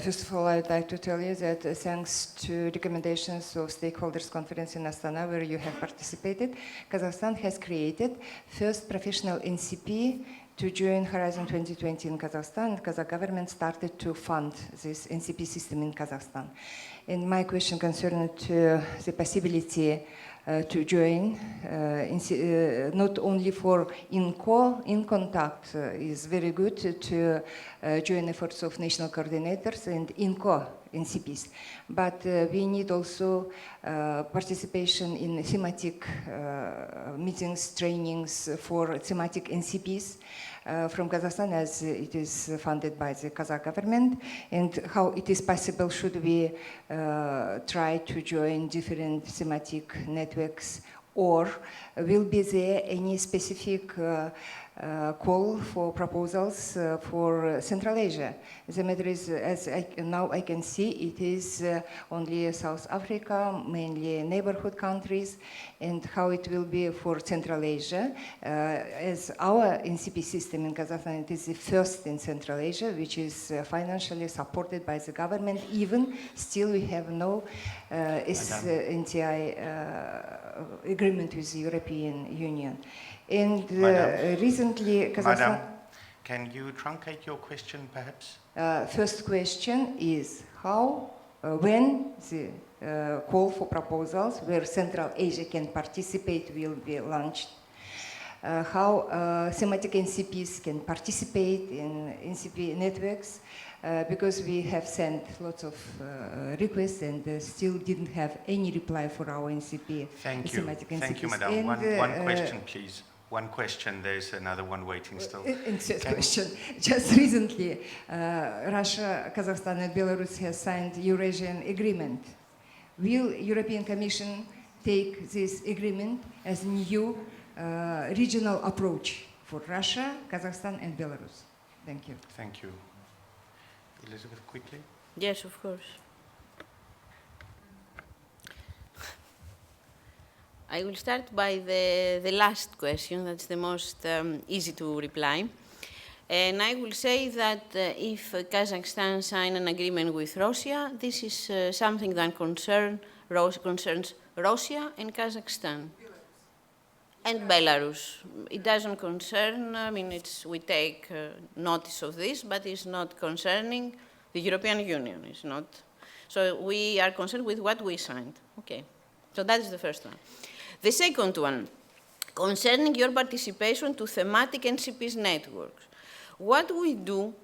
Speaker 11: first of all, I'd like to tell you that thanks to recommendations of Stakeholders Conference in Astana, where you have participated, Kazakhstan has created first professional NCP to join Horizon 2020 in Kazakhstan. The Kazakh government started to fund this NCP system in Kazakhstan. And my question concerned the possibility to join, not only for INCO. In contact is very good to join efforts of national coordinators and INCO NCPs. But we need also participation in thematic meetings, trainings for thematic NCPs from Kazakhstan, as it is funded by the Kazakh government, and how it is possible should we try to join different thematic networks, or will be there any specific call for proposals for Central Asia? The matter is, as now I can see, it is only South Africa, mainly neighborhood countries, and how it will be for Central Asia. As our NCP system in Kazakhstan, it is the first in Central Asia, which is financially supported by the government. Even still, we have no NTI agreement with the European Union. And recently, Kazakhstan...
Speaker 10: Madam, can you truncate your question, perhaps?
Speaker 11: First question is how, when the call for proposals where Central Asia can participate will be launched, how thematic NCPs can participate in NCP networks, because we have sent lots of requests and still didn't have any reply for our NCP.
Speaker 10: Thank you.
Speaker 11: Thematic NCPs.
Speaker 10: Thank you, Madam.
Speaker 11: And,
Speaker 10: one question, please. One question. There's another one waiting still.
Speaker 11: Third question. Just recently, Russia, Kazakhstan, and Belarus have signed Eurasian agreement. Will European Commission take this agreement as new regional approach for Russia, Kazakhstan, and Belarus? Thank you.
Speaker 10: Thank you. Elizabeth, quickly.
Speaker 3: Yes, of course. I will start by the last question. That's the most easy to reply. And I will say that if Kazakhstan signs an agreement with Russia, this is something that concerns Russia and Kazakhstan. And Belarus. It doesn't concern, I mean, we take notice of this, but it's not concerning the European Union. It's not. So we are concerned with what we signed. Okay. So that is the first one. The second one, concerning your participation to thematic NCPs networks. What we do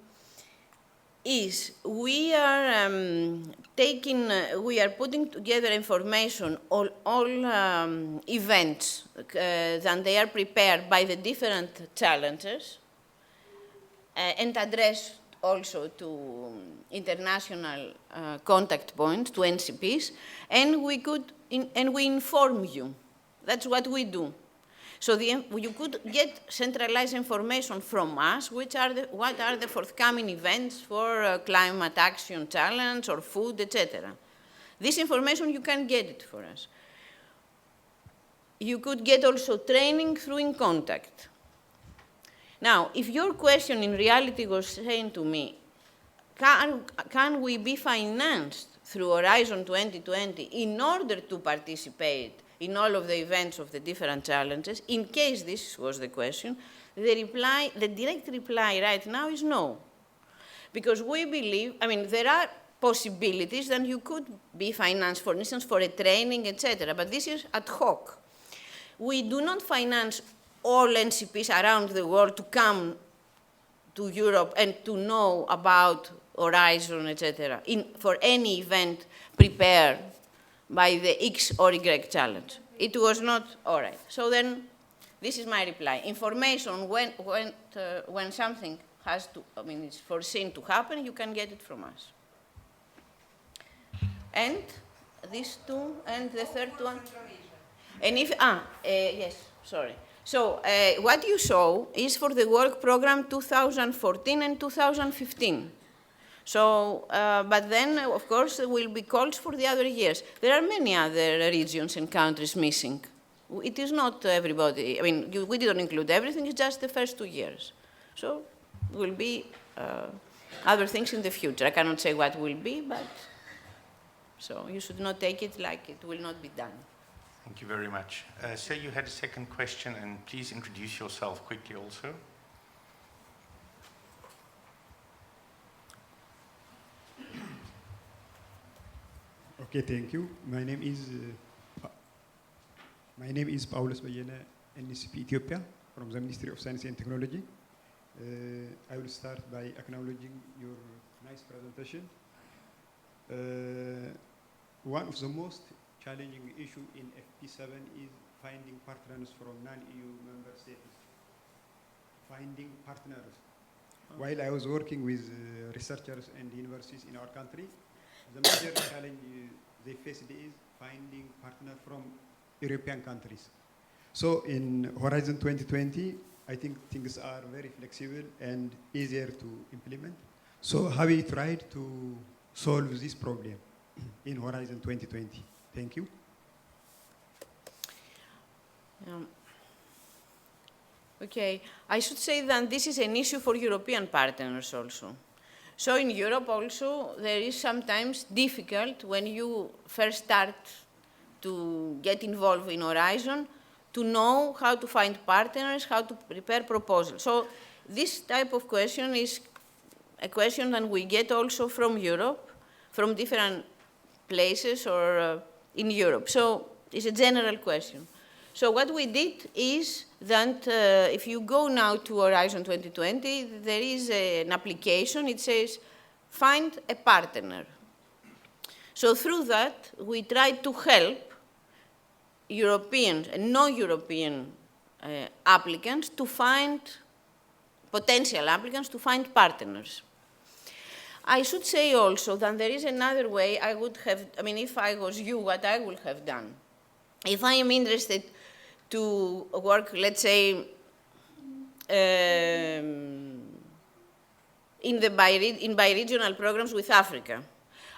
Speaker 3: is we are putting together information on all events that they are prepared by the different challengers and addressed also to international contact points, to NCPs, and we inform you. That's what we do. So you could get centralized information from us, what are the forthcoming events for climate action challenge or food, etc. This information, you can get it for us. You could get also training through In Contact. Now, if your question in reality was saying to me, can we be financed through Horizon 2020 in order to participate in all of the events of the different challenges, in case this was the question, the direct reply right now is no. Because we believe, I mean, there are possibilities that you could be financed, for instance, for a training, etc., but this is ad hoc. We do not finance all NCPs around the world to come to Europe and to know about Horizon, etc., for any event prepared by the X or Y challenge. It was not all right. So then, this is my reply. Information when something has to, I mean, it's foreseen to happen, you can get it from us. And these two, and the third one. And if, yes, sorry. So what you saw is for the work program 2014 and 2015. So, but then, of course, there will be calls for the other years. There are many other regions and countries missing. It is not everybody. I mean, we didn't include everything. It's just the first 2 years. So, will be other things in the future. I cannot say what will be, but so you should not take it like it will not be done.
Speaker 10: Thank you very much. Sir, you had a second question, and please introduce yourself quickly also.
Speaker 12: Okay, thank you. My name is Paulus Bayena, NCP Ethiopia, from the Ministry of Science and Technology. I will start by acknowledging your nice presentation. One of the most challenging issues in FP7 is finding partners from non-EU member states. Finding partners. While I was working with researchers and universities in our country, the major challenge they faced is finding partners from European countries. So in Horizon 2020, I think things are very flexible and easier to implement. So have we tried to solve this problem in Horizon 2020? Thank you.
Speaker 3: Okay, I should say that this is an issue for European partners also. So in Europe also, there is sometimes difficult when you first start to get involved in Horizon to know how to find partners, how to prepare proposals. So this type of question is a question that we get also from Europe, from different places or in Europe. So it's a general question. So what we did is that if you go now to Horizon 2020, there is an application, it says, find a partner. So through that, we tried to help European and non-European applicants to find, potential applicants to find partners. I should say also that there is another way I would have, I mean, if I was you, what I would have done. If I am interested to work, let's say, in bi-regional programs with Africa,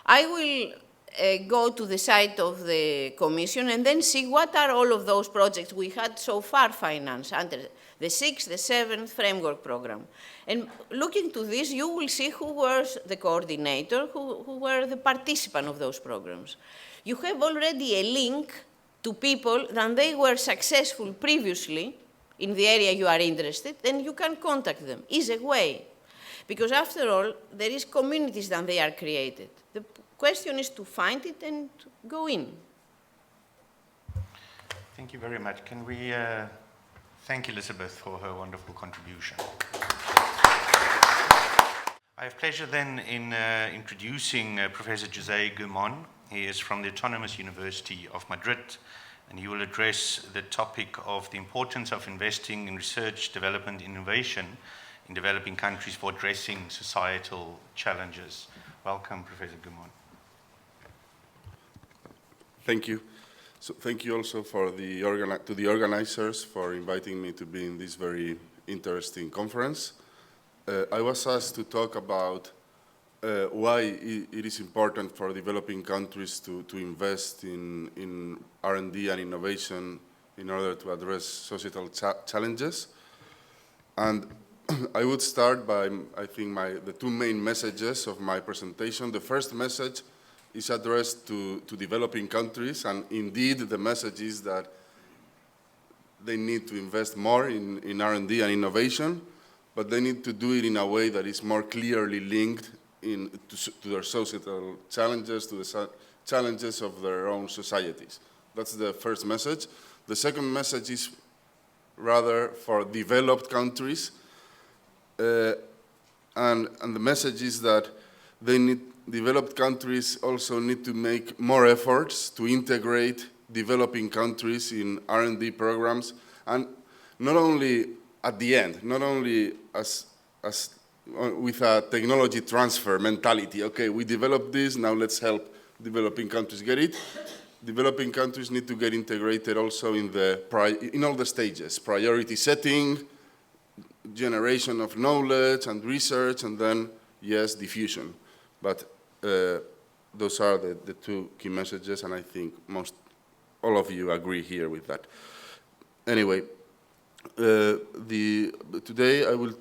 Speaker 3: I will go to the site of the Commission and then see what are all of those projects we had so far financed under the 6th, the 7th framework program. And looking to this, you will see who was the coordinator, who were the participants of those programs. You have already a link to people that they were successful previously in the area you are interested, then you can contact them. Is a way. Because after all, there is communities that they are created. The question is to find it and go in.
Speaker 10: Thank you very much. Can we thank Elizabeth for her wonderful contribution. I have pleasure then in introducing Professor José Gumon. He is from the Autonomous University of Madrid, and he will address the topic of the importance of investing in research, development, innovation in developing countries for addressing societal challenges. Welcome, Professor Gumon.
Speaker 13: Thank you. So thank you also for to the organizers for inviting me to be in this very interesting conference. I was asked to talk about why it is important for developing countries to invest in R&D and innovation in order to address societal challenges. And I would start by, I think, the two main messages of my presentation. The first message is addressed to developing countries, and indeed the message is that they need to invest more in R&D and innovation, but they need to do it in a way that is more clearly linked to their societal challenges, to the challenges of their own societies. That's the first message. The second message is rather for developed countries, and the message is that developed countries also need to make more efforts to integrate developing countries in R&D programs, and not only at the end, not only as with a technology transfer mentality. Okay, we developed this, now let's help developing countries get it. Developing countries need to get integrated also in all the stages: priority setting, generation of knowledge and research, and then, yes, diffusion. But those are the two key messages, and I think all of you agree here with that. Anyway, today I will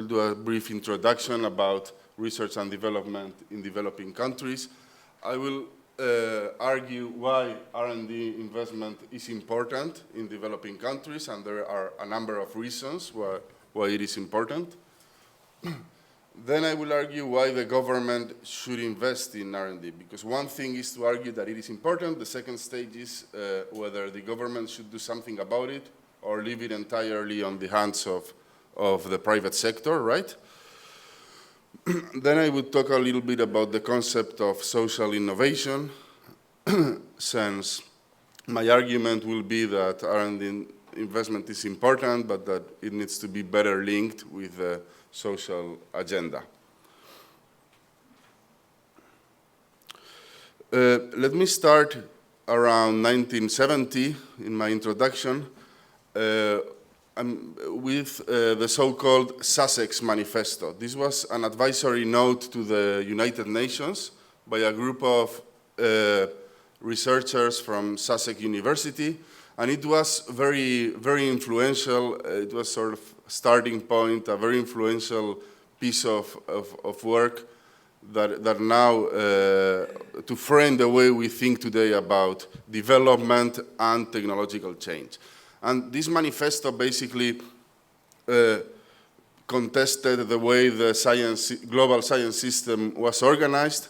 Speaker 13: do a brief introduction about research and development in developing countries. I will argue why R&D investment is important in developing countries, and there are a number of reasons why it is important. Then I will argue why the government should invest in R&D, because one thing is to argue that it is important. The second stage is whether the government should do something about it or leave it entirely on the hands of the private sector, right? Then I would talk a little bit about the concept of social innovation, since my argument will be that R&D investment is important, but that it needs to be better linked with the social agenda. Let me start around 1970 in my introduction with the so-called Sussex Manifesto. This was an advisory note to the United Nations by a group of researchers from Sussex University, and it was very, very influential. It was sort of starting point, a very influential piece of work that now, to frame the way we think today about development and technological change. And this manifesto basically contested the way the global science system was organized,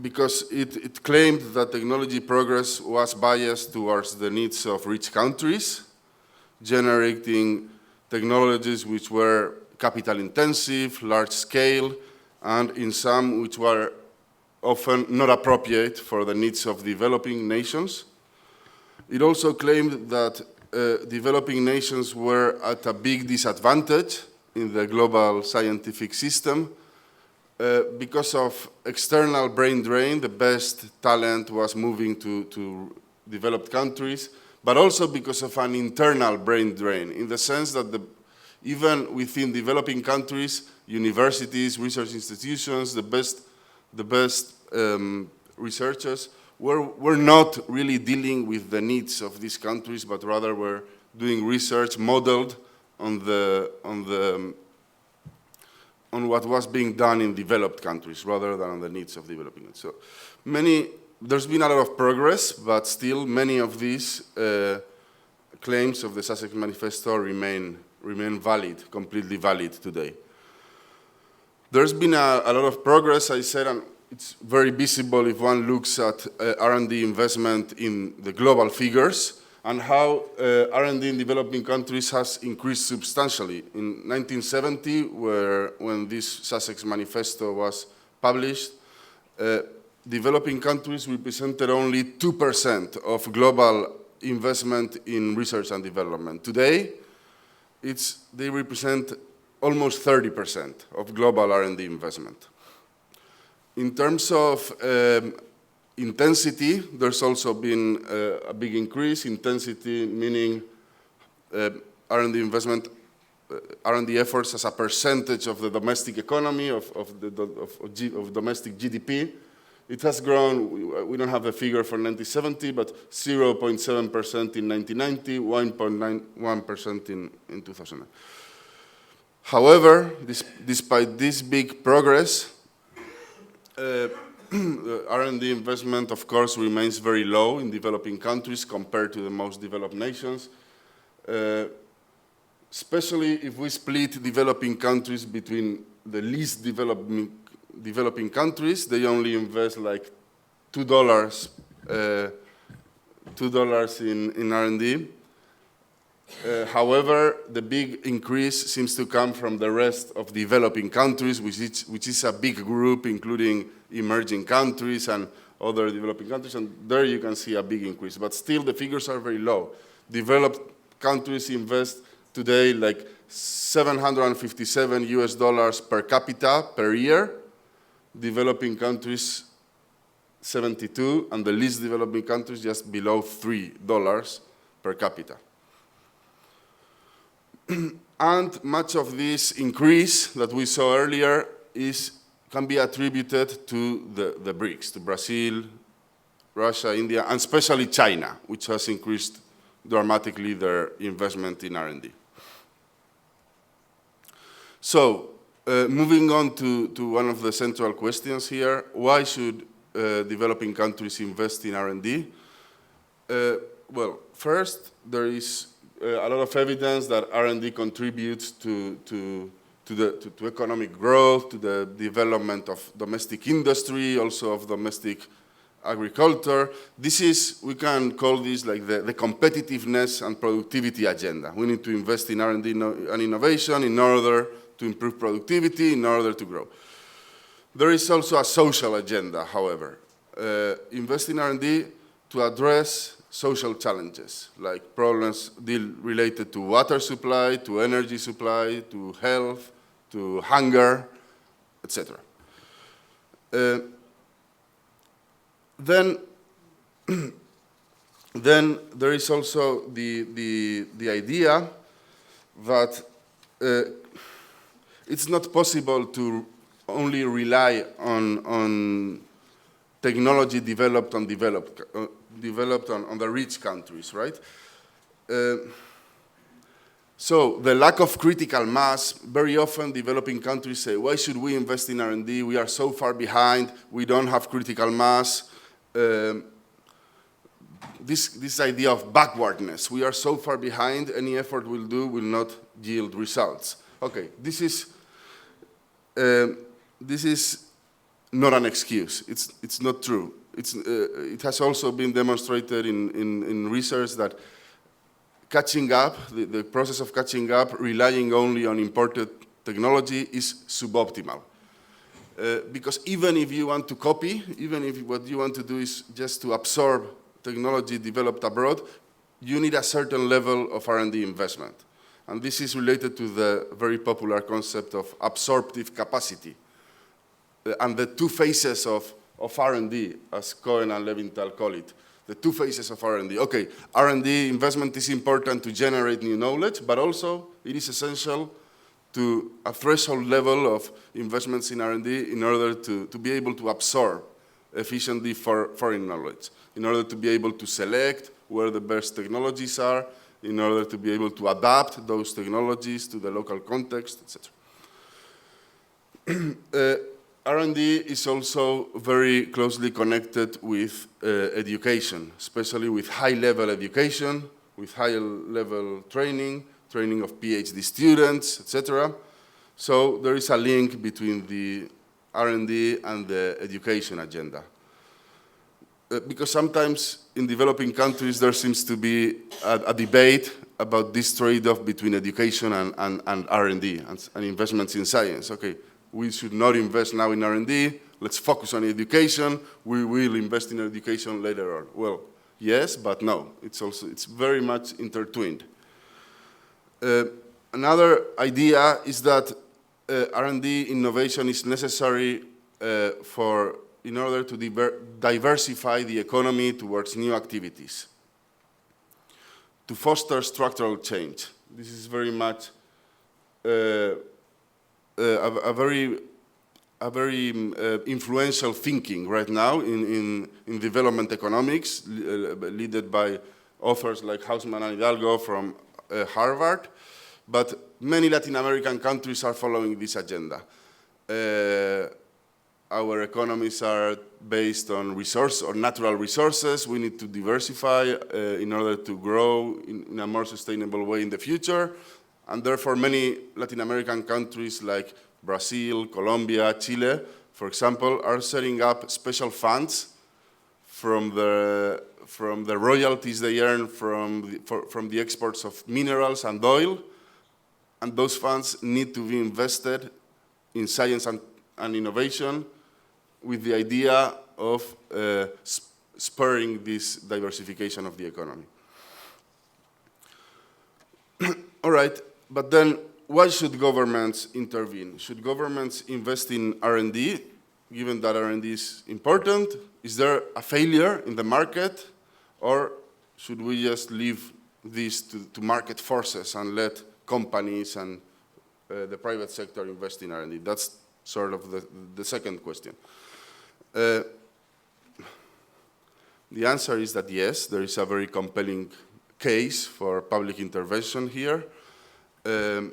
Speaker 13: because it claimed that technology progress was biased towards the needs of rich countries, generating technologies which were capital intensive, large scale, and in some which were often not appropriate for the needs of developing nations. It also claimed that developing nations were at a big disadvantage in the global scientific system because of external brain drain. The best talent was moving to developed countries, but also because of an internal brain drain, in the sense that even within developing countries, universities, research institutions, the best researchers were not really dealing with the needs of these countries, but rather were doing research modeled on what was being done in developed countries rather than on the needs of developing countries. So there's been a lot of progress, but still many of these claims of the Sussex Manifesto remain valid, completely valid today. There's been a lot of progress, I said, and it's very visible if one looks at R&D investment in the global figures and how R&D in developing countries has increased substantially. In 1970, when this Sussex Manifesto was published, developing countries represented only 2% of global investment in research and development. Today, they represent almost 30% of global R&D investment. In terms of intensity, there's also been a big increase. Intensity meaning R&D investment, R&D efforts as a percentage of the domestic economy, of domestic GDP. It has grown. We don't have a figure for 1970, but 0.7% in 1990, 1.91% in 2000. However, despite this big progress, R&D investment, of course, remains very low in developing countries compared to the most developed nations, especially if we split developing countries between the least developing countries. They only invest like $2 in R&D. However, the big increase seems to come from the rest of developing countries, which is a big group, including emerging countries and other developing countries, and there you can see a big increase. But still, the figures are very low. Developed countries invest today like $757 per capita per year. Developing countries, 72, and the least developing countries just below $3 per capita. And much of this increase that we saw earlier can be attributed to the BRICS, to Brazil, Russia, India, and especially China, which has increased dramatically their investment in R&D. So, moving on to one of the central questions here, why should developing countries invest in R&D? Well, first, there is a lot of evidence that R&D contributes to to economic growth, to the development of domestic industry, also of domestic agriculture. This is, we can call this like the competitiveness and productivity agenda. We need to invest in R&D and innovation in order to improve productivity, in order to grow. There is also a social agenda, however. Invest in R&D to address social challenges, like problems related to water supply, to energy supply, to health, to hunger, etc. Then there is also the idea that it's not possible to only rely on technology developed on the rich countries, right? So the lack of critical mass, very often developing countries say, why should we invest in R&D? We are so far behind, we don't have critical mass. This idea of backwardness, we are so far behind, any effort we'll do will not yield results. Okay, this is not an excuse. It's not true. It has also been demonstrated in research that catching up, the process of catching up, relying only on imported technology is suboptimal. Because even if you want to copy, even if what you want to do is just to absorb technology developed abroad, you need a certain level of R&D investment. And this is related to the very popular concept of absorptive capacity and the two phases of R&D, as Cohen and Levinthal call it. The two phases of R&D. Okay, R&D investment is important to generate new knowledge, but also it is essential to a threshold level of investments in R&D in order to be able to absorb efficiently foreign knowledge, in order to be able to select where the best technologies are, in order to be able to adapt those technologies to the local context, etc. R&D is also very closely connected with education, especially with high-level education, with high-level training of PhD students, etc. So there is a link between the R&D and the education agenda. Because sometimes in developing countries there seems to be a debate about this trade-off between education and R&D and investments in science. Okay, we should not invest now in R&D, let's focus on education, we will invest in education later on. Well, yes, but no, it's very much intertwined. Another idea is that R&D innovation is necessary in order to diversify the economy towards new activities, to foster structural change. This is very much a very influential thinking right now in development economics, led by authors like Hausman and Hidalgo from Harvard, but many Latin American countries are following this agenda. Our economies are based on natural resources. We need to diversify in order to grow in a more sustainable way in the future. And therefore, many Latin American countries like Brazil, Colombia, Chile, for example, are setting up special funds from the royalties they earn from the exports of minerals and oil. And those funds need to be invested in science and innovation with the idea of spurring this diversification of the economy. All right, but then why should governments intervene? Should governments invest in R&D, given that R&D is important? Is there a failure in the market, or should we just leave this to market forces and let companies and the private sector invest in R&D? That's sort of the second question. The answer is that yes, there is a very compelling case for public intervention here. The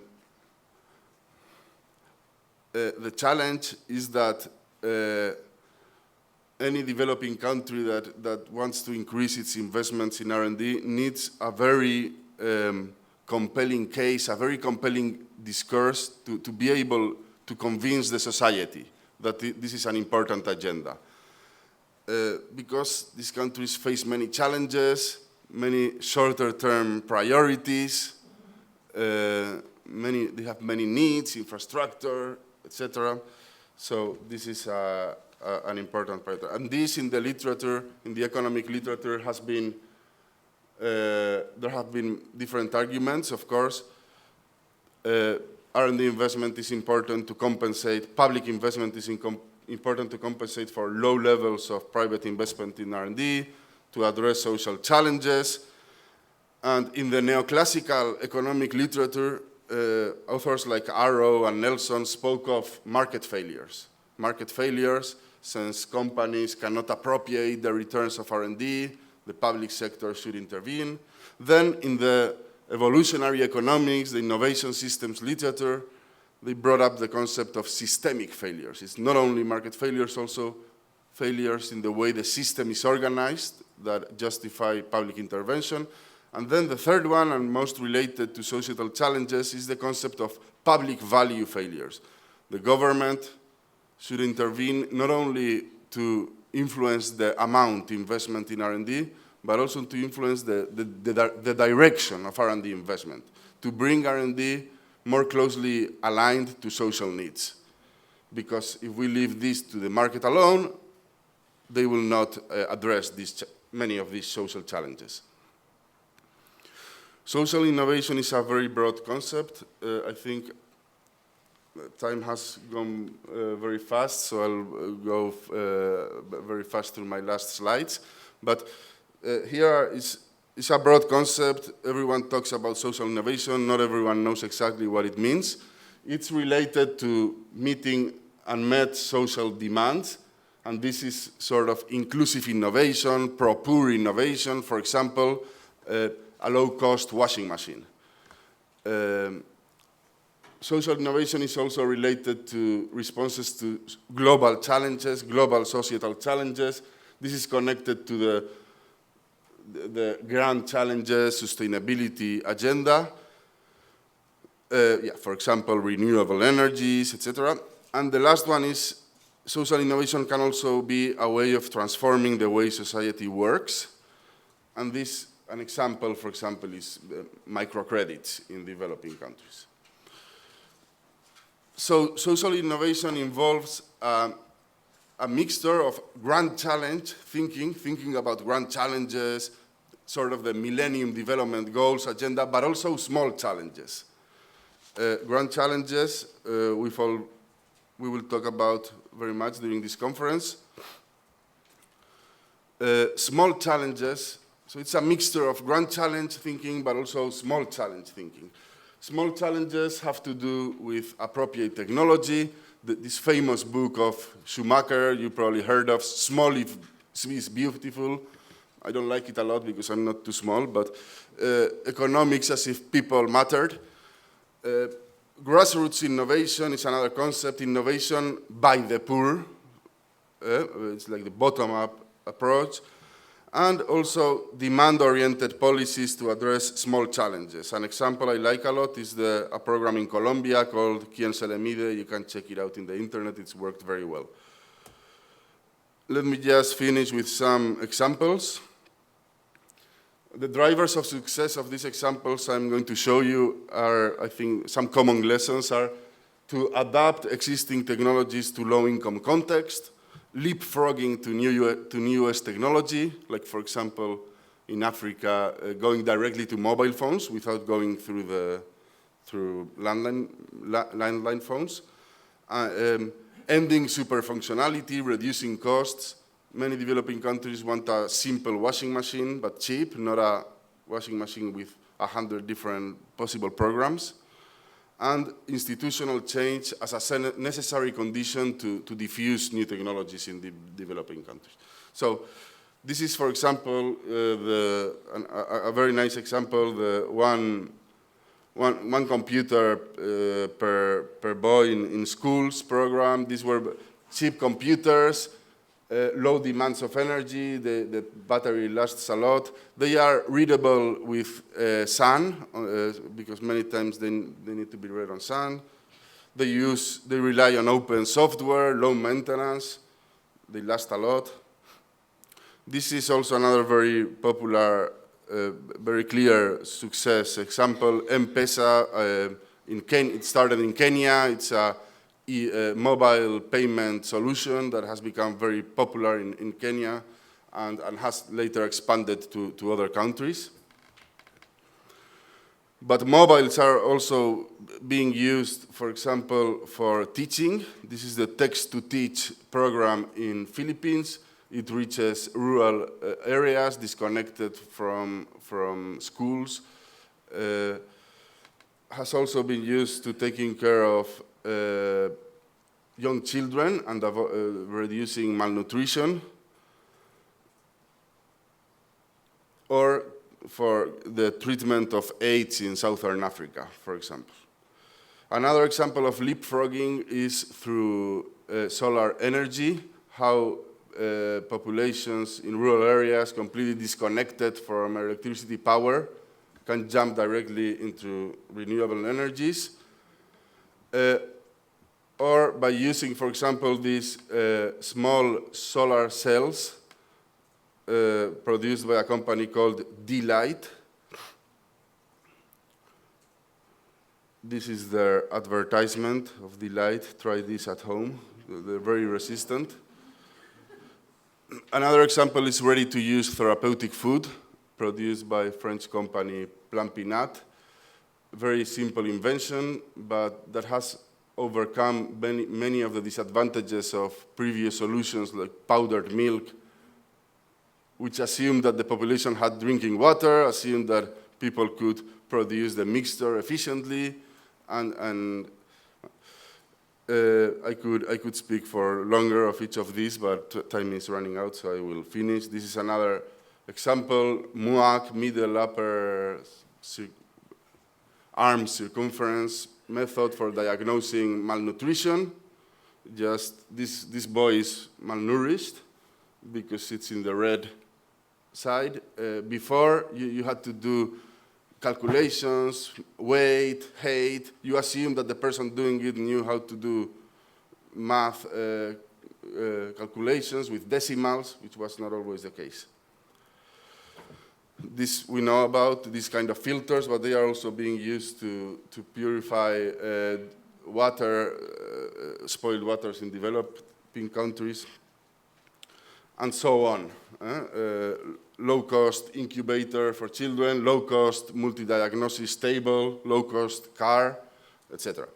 Speaker 13: challenge is that any developing country that wants to increase its investments in R&D needs a very compelling case, a very compelling discourse to be able to convince the society that this is an important agenda. Because these countries face many challenges, many shorter-term priorities, they have many needs, infrastructure, etc. So this is an important part. And this in the literature, in the economic literature, has been, there have been different arguments, of course. R&D investment is important to compensate, public investment is important to compensate for low levels of private investment in R&D, to address social challenges. And in the neoclassical economic literature, authors like Arrow and Nelson spoke of market failures. Market failures, since companies cannot appropriate the returns of R&D, the public sector should intervene. Then in the evolutionary economics, the innovation systems literature, they brought up the concept of systemic failures. It's not only market failures, also failures in the way the system is organized that justify public intervention. And then the third one, and most related to societal challenges, is the concept of public value failures. The government should intervene not only to influence the amount investment in R&D, but also to influence the direction of R&D investment, to bring R&D more closely aligned to social needs. Because if we leave this to the market alone, they will not address many of these social challenges. Social innovation is a very broad concept. I think time has gone very fast, so I'll go very fast through my last slides. But here is a broad concept. Everyone talks about social innovation. Not everyone knows exactly what it means. It's related to meeting unmet social demands, and this is sort of inclusive innovation, pro-poor innovation, for example, a low-cost washing machine. Social innovation is also related to responses to global challenges, global societal challenges. This is connected to the grand challenges, sustainability agenda. For example, renewable energies, etc. And the last one is social innovation can also be a way of transforming the way society works. And this, an example, for example, is microcredits in developing countries. So social innovation involves a mixture of grand challenge thinking about grand challenges, sort of the Millennium Development Goals agenda, but also small challenges. Grand challenges, we will talk about very much during this conference. Small challenges, so it's a mixture of grand challenge thinking, but also small challenge thinking. Small challenges have to do with appropriate technology. This famous book of Schumacher, you probably heard of, Small is Beautiful. I don't like it a lot because I'm not too small, but economics as if people mattered. Grassroots innovation is another concept, innovation by the poor. It's like the bottom-up approach. And also demand-oriented policies to address small challenges. An example I like a lot is a program in Colombia called Quien se le mide. You can check it out in the internet. It's worked very well. Let me just finish with some examples. The drivers of success of these examples I'm going to show you are, I think, some common lessons are to adapt existing technologies to low-income context, leapfrogging to newest technology, like, for example, in Africa, going directly to mobile phones without going through landline phones, ending super functionality, reducing costs. Many developing countries want a simple washing machine, but cheap, not a washing machine with 100 different possible programs. And institutional change as a necessary condition to diffuse new technologies in the developing countries. So this is, for example, a very nice example, the one computer per boy in schools program. These were cheap computers, low demands of energy, the battery lasts a lot. They are readable with sun, because many times they need to be read on sun. They rely on open software, low maintenance. They last a lot. This is also another very popular, very clear success example. M-Pesa, it started in Kenya. It's a mobile payment solution that has become very popular in Kenya and has later expanded to other countries. But mobiles are also being used, for example, for teaching. This is the text-to-teach program in Philippines. It reaches rural areas disconnected from schools. Has also been used to taking care of young children and reducing malnutrition, or for the treatment of AIDS in Southern Africa, for example. Another example of leapfrogging is through solar energy, how populations in rural areas completely disconnected from electricity power can jump directly into renewable energies. Or by using, for example, these small solar cells produced by a company called D-Light. This is their advertisement of D-Light. Try this at home. They're very resistant. Another example is ready-to-use therapeutic food produced by French company Plampinat. Very simple invention, but that has overcome many of the disadvantages of previous solutions like powdered milk, which assumed that the population had drinking water, assumed that people could produce the mixture efficiently, and I could speak for longer of each of these, but time is running out, so I will finish. This is another example, MUAC, middle upper arm circumference method for diagnosing malnutrition. Just this boy is malnourished because it's in the red side. Before, you had to do calculations, weight, height. You assume that the person doing it knew how to do math calculations with decimals, which was not always the case. This we know about, these kind of filters, but they are also being used to purify water, spoiled waters in developing countries, and so on. Low-cost incubator for children, low-cost multi-diagnosis table, low-cost car, etc.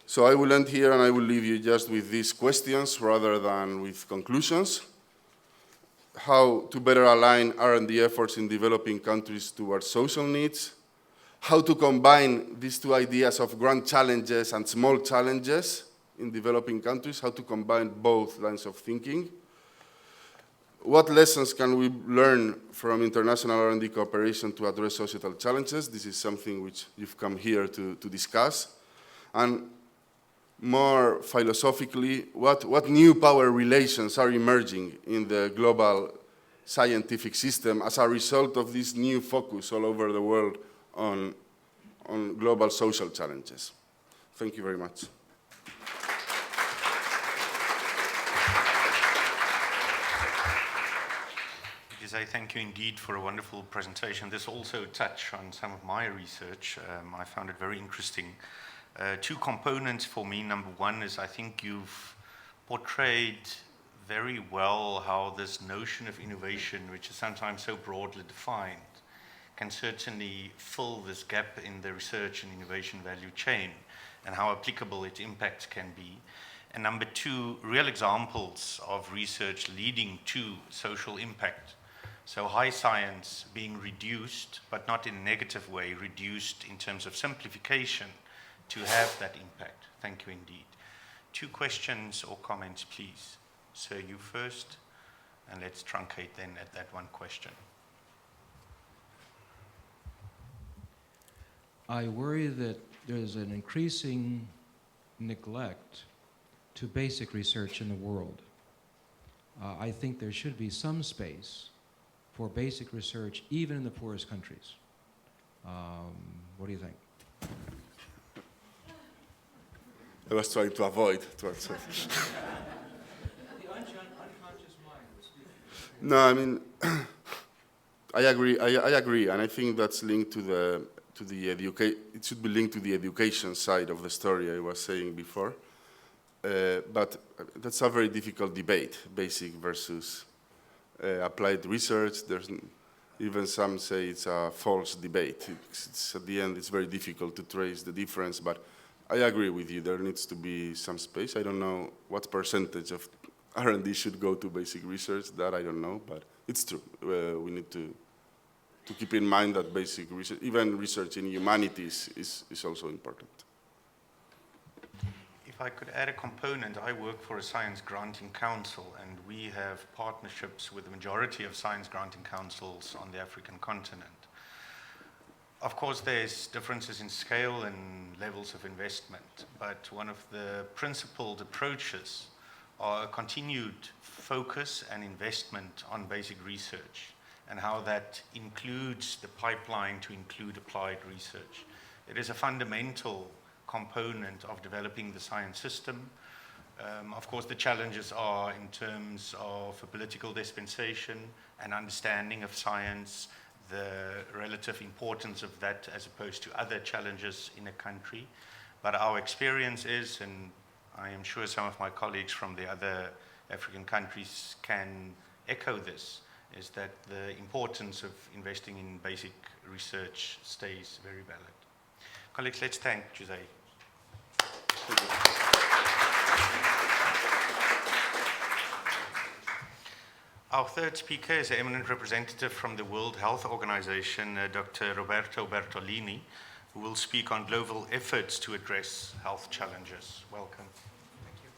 Speaker 13: So I will end here, and I will leave you just with these questions rather than with conclusions. How to better align R&D efforts in developing countries towards social needs, how to combine these two ideas of grand challenges and small challenges in developing countries, how to combine both lines of thinking. What lessons can we learn from international R&D cooperation to address societal challenges? This is something which you've come here to discuss. And more philosophically, what new power relations are emerging in the global scientific system as a result of this new focus all over the world on global social challenges? Thank you very much.
Speaker 10: Yes, I thank you indeed for a wonderful presentation. This also touched on some of my research. I found it very interesting. Two components for me. Number one is I think you've portrayed very well how this notion of innovation, which is sometimes so broadly defined, can certainly fill this gap in the research and innovation value chain, and how applicable its impacts can be. And number two, real examples of research leading to social impact. So high science being reduced, but not in a negative way, reduced in terms of simplification to have that impact. Thank you indeed. Two questions or comments, please. Sir, you first, and let's truncate then at that one question.
Speaker 5: I worry that there's an increasing neglect to basic research in the world. I think there should be some space for basic research, even in the poorest countries. What do you think?
Speaker 13: I was trying to avoid to answer.
Speaker 5: The unconscious mind was speaking.
Speaker 13: No, I mean, I agree. I agree, and I think that's linked to the education. It should be linked to the education side of the story I was saying before. But that's a very difficult debate: basic versus applied research. There's even some say it's a false debate. At the end, it's very difficult to trace the difference. But I agree with you. There needs to be some space. I don't know what percentage of R&D should go to basic research. That I don't know, but it's true. We need to keep in mind that basic research, even research in humanities, is also important.
Speaker 10: If I could add a component, I work for a science granting council, and we have partnerships with the majority of science granting councils on the African continent. Of course, there's differences in scale and levels of investment, but one of the principled approaches are a continued focus and investment on basic research and how that includes the pipeline to include applied research. It is a fundamental component of developing the science system. Of course, the challenges are in terms of a political dispensation and understanding of science, the relative importance of that as opposed to other challenges in a country. But our experience is, and I am sure some of my colleagues from the other African countries can echo this, is that the importance of investing in basic research stays very valid. Colleagues, let's thank Jose. Our third speaker is an eminent representative from the World Health Organization, Dr. Roberto Bertolini, who will speak on global efforts to address health challenges. Welcome. Thank you.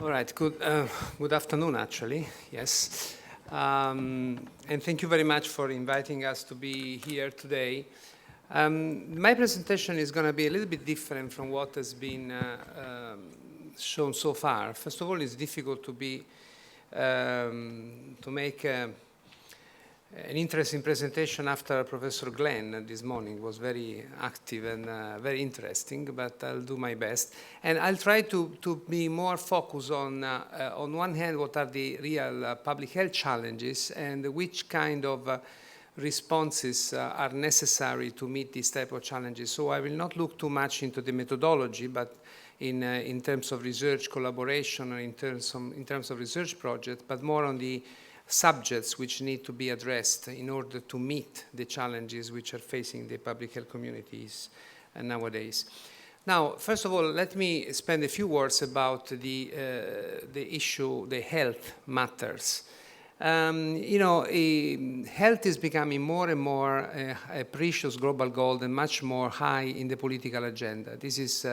Speaker 7: All right, good afternoon, actually, yes. And thank you very much for inviting us to be here today. My presentation is going to be a little bit different from what has been shown so far. First of all, it's difficult to make an interesting presentation after Professor Glenn this morning. It was very active and very interesting, but I'll do my best. And I'll try to be more focused on one hand, what are the real public health challenges and which kind of responses are necessary to meet these type of challenges. So I will not look too much into the methodology, but in terms of research collaboration or in terms of research projects, but more on the subjects which need to be addressed in order to meet the challenges which are facing the public health communities nowadays. Now, first of all, let me spend a few words about the issue, the health matters. Health is becoming more and more a precious global goal and much more high in the political agenda. This is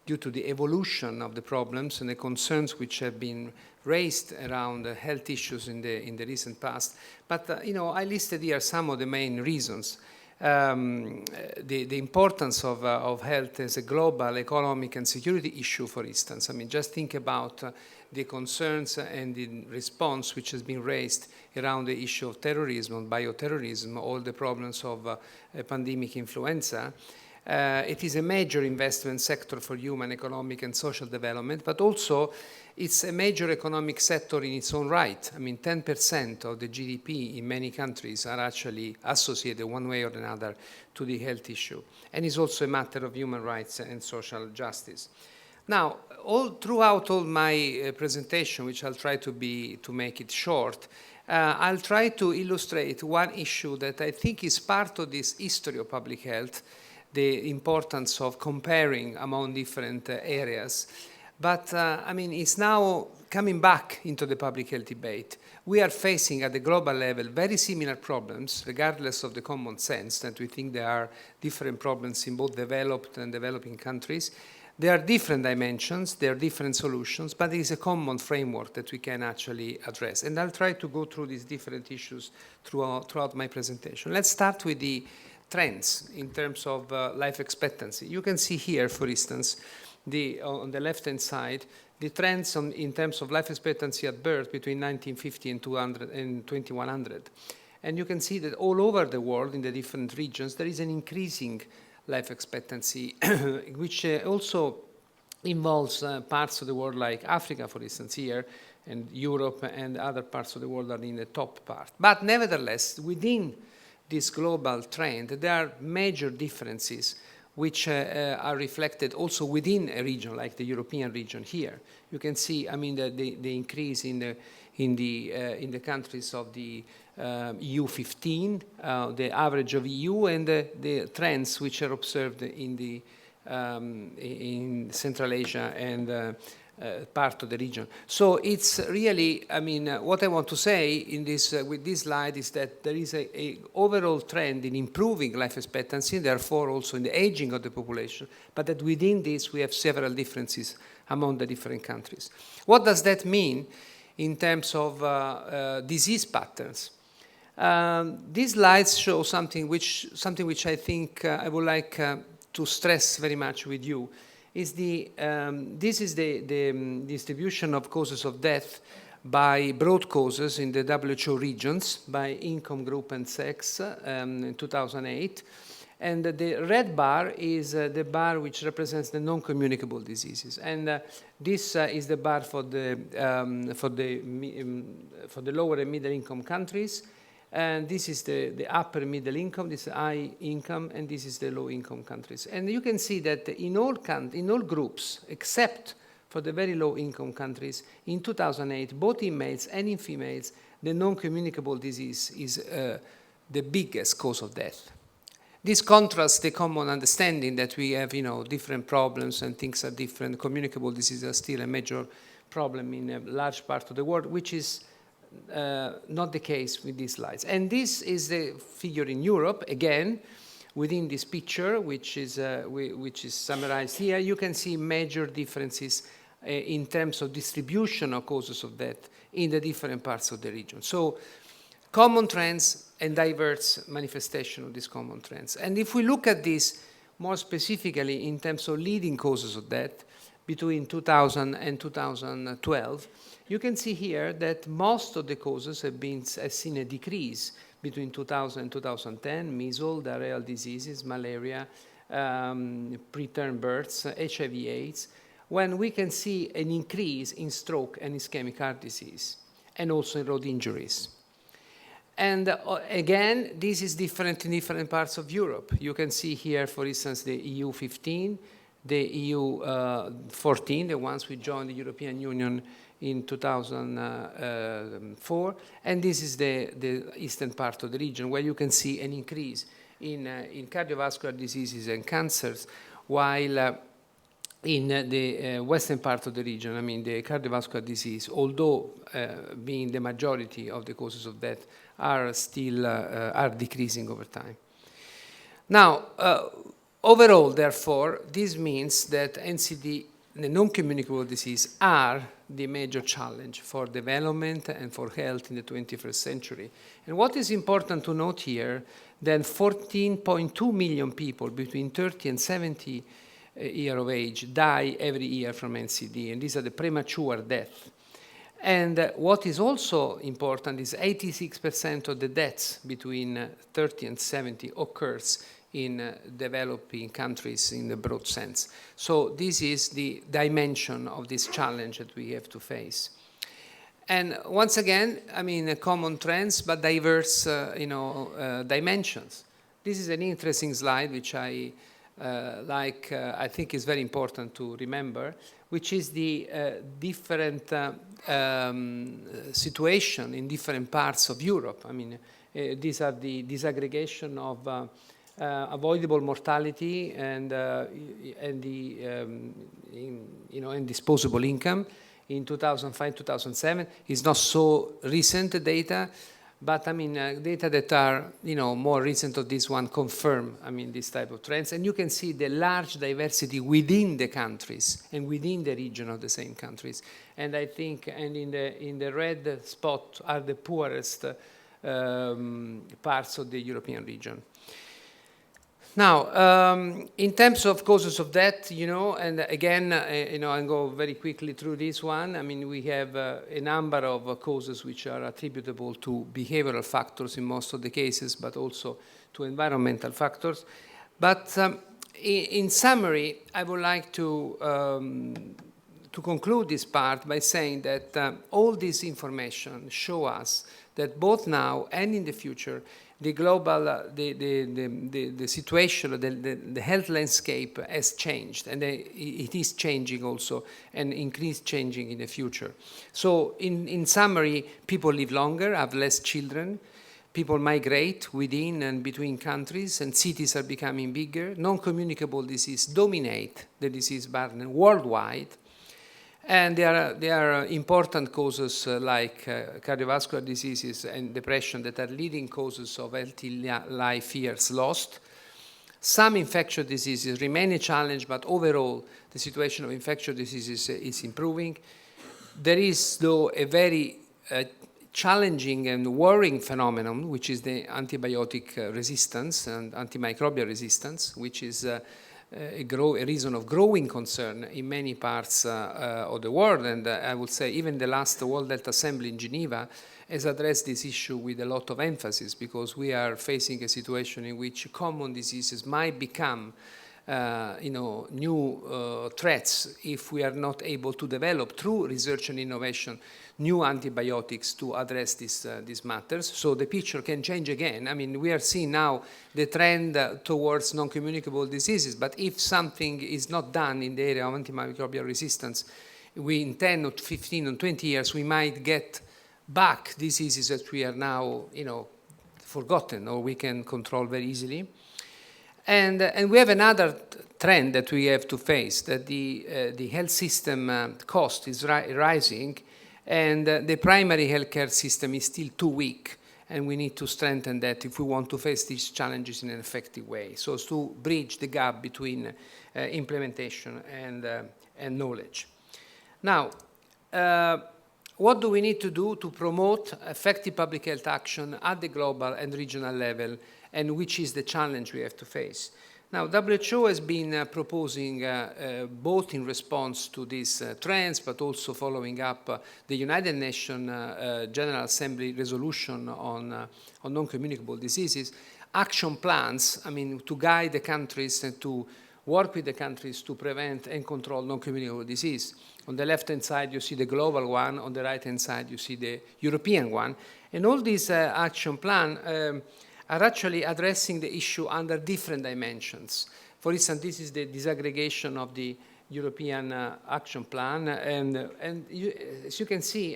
Speaker 7: due to the evolution of the problems and the concerns which have been raised around health issues in the recent past. But, I listed here some of the main reasons. The importance of health as a global economic and security issue, for instance. I mean, just think about the concerns and the response which has been raised around the issue of terrorism, bioterrorism, all the problems of pandemic influenza. It is a major investment sector for human, economic, and social development, but also it's a major economic sector in its own right. I mean, 10% of the GDP in many countries are actually associated one way or another to the health issue. And it's also a matter of human rights and social justice. Now, throughout all my presentation, which I'll try to make it short, I'll try to illustrate one issue that I think is part of this history of public health, the importance of comparing among different areas. But, it's now coming back into the public health debate. We are facing at the global level very similar problems, regardless of the common sense that we think there are different problems in both developed and developing countries. There are different dimensions, there are different solutions, but there is a common framework that we can actually address. And I'll try to go through these different issues throughout my presentation. Let's start with the trends in terms of life expectancy. You can see here, for instance, on the left-hand side, the trends in terms of life expectancy at birth between 1950 and 2100. And you can see that all over the world, in the different regions, there is an increasing life expectancy, which also involves parts of the world like Africa, for instance, here, and Europe and other parts of the world are in the top part. But nevertheless, within this global trend, there are major differences which are reflected also within a region like the European region here. You can see, I mean, the increase in the countries of the EU 15, the average of EU, and the trends which are observed in Central Asia and part of the region. So it's really, I mean, what I want to say in this, with this slide is that there is a overall trend in improving life expectancy, therefore also in the aging of the population, but that within this we have several differences among the different countries. What does that mean in terms of disease patterns? These slides show something which I think I would like to stress very much with you. This is the distribution of causes of death by broad causes in the WHO regions, by income group and sex in 2008. And the red bar is the bar which represents the non-communicable diseases. And this is the bar for the lower and middle income countries. And this is the upper middle income, this is high income, and this is the low income countries. And you can see that in all groups, except for the very low income countries, in 2008, both in males and in females, the non-communicable disease is the biggest cause of death. This contrasts the common understanding that we have, different problems and things are different. Communicable diseases are still a major problem in a large part of the world, which is not the case with these slides. And this is the figure in Europe. Again, within this picture, which is summarized here, you can see major differences in terms of distribution of causes of death in the different parts of the region. So common trends and diverse manifestation of these common trends. And if we look at this more specifically in terms of leading causes of death between 2000 and 2012, you can see here that most of the causes have seen a decrease between 2000 and 2010, measles, diarrheal diseases, malaria, preterm births, HIV/AIDS, when we can see an increase in stroke and ischemic heart disease, and also in road injuries. And again, this is different in different parts of Europe. You can see here, for instance, the EU 15, the EU 14, the ones we joined the European Union in 2004, and this is the eastern part of the region, where you can see an increase in cardiovascular diseases and cancers, while in the western part of the region, I mean, the cardiovascular disease, although being the majority of the causes of death, are still decreasing over time. Now, overall, therefore, this means that NCD, the non-communicable disease, are the major challenge for development and for health in the 21st century. And what is important to note here, then 14.2 million people between 30 and 70 years of age die every year from NCD, and these are the premature deaths. And what is also important is 86% of the deaths between 30 and 70 occurs in developing countries in the broad sense. So this is the dimension of this challenge that we have to face. And once again, I mean, common trends, but diverse, dimensions. This is an interesting slide, which I think is very important to remember, which is the different situation in different parts of Europe. I mean, these are the disaggregation of avoidable mortality and disposable income in 2005-2007. It's not so recent data, But I mean, data that are, more recent of this one confirm, this type of trends. And you can see the large diversity within the countries and within the region of the same countries. And I think, and in the red spot are the poorest parts of the European region. Now, in terms of causes of death, and again, I'll go very quickly through this one. I mean, we have a number of causes which are attributable to behavioral factors in most of the cases, but also to environmental factors. But in summary, I would like to conclude this part by saying that all this information show us that both now and in the future, the global, the situation, the health landscape has changed, and it is changing also, and increased changing in the future. So in summary, people live longer, have less children, people migrate within and between countries, and cities are becoming bigger. Non-communicable disease dominate the disease burden worldwide. And there are important causes like cardiovascular diseases and depression that are leading causes of healthy life years lost. Some infectious diseases remain a challenge, but overall, the situation of infectious diseases is improving. There is, though, a very challenging and worrying phenomenon, which is the antibiotic resistance and antimicrobial resistance, which is a reason of growing concern in many parts of the world. And I would say even the last World Health Assembly in Geneva has addressed this issue with a lot of emphasis, because we are facing a situation in which common diseases might become new threats if we are not able to develop, through research and innovation, new antibiotics to address these matters. So the picture can change again. I mean, we are seeing now the trend towards non-communicable diseases, but if something is not done in the area of antimicrobial resistance, in 10 or 15 or 20 years, we might get back diseases that we are now, forgotten, or we can control very easily. And we have another trend that we have to face, that the health system cost is rising, and the primary healthcare system is still too weak, and we need to strengthen that if we want to face these challenges in an effective way, so as to bridge the gap between implementation and knowledge. Now, what do we need to do to promote effective public health action at the global and regional level, and which is the challenge we have to face? Now, WHO has been proposing, both in response to these trends, but also following up the United Nations General Assembly resolution on non-communicable diseases, action plans, to guide the countries and to work with the countries to prevent and control non-communicable disease. On the left-hand side, you see the global one. On the right-hand side, you see the European one. And all these action plans are actually addressing the issue under different dimensions. For instance, this is the disaggregation of the European action plan. And as you can see,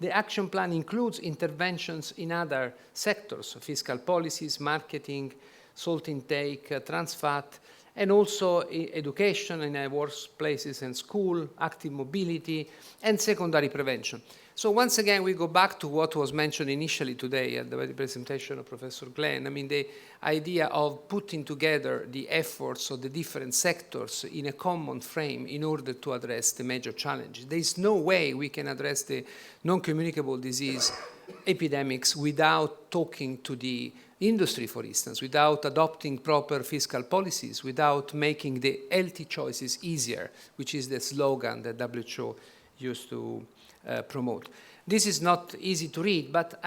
Speaker 7: the action plan includes interventions in other sectors, fiscal policies, marketing, salt intake, trans fat, and also education in workplaces and school, active mobility, and secondary prevention. So once again, we go back to what was mentioned initially today at the presentation of Professor Glenn. The idea of putting together the efforts of the different sectors in a common frame in order to address the major challenges. There is no way we can address the non-communicable disease epidemics without talking to the industry, for instance, without adopting proper fiscal policies, without making the healthy choices easier, which is the slogan that WHO used to promote. This is not easy to read, but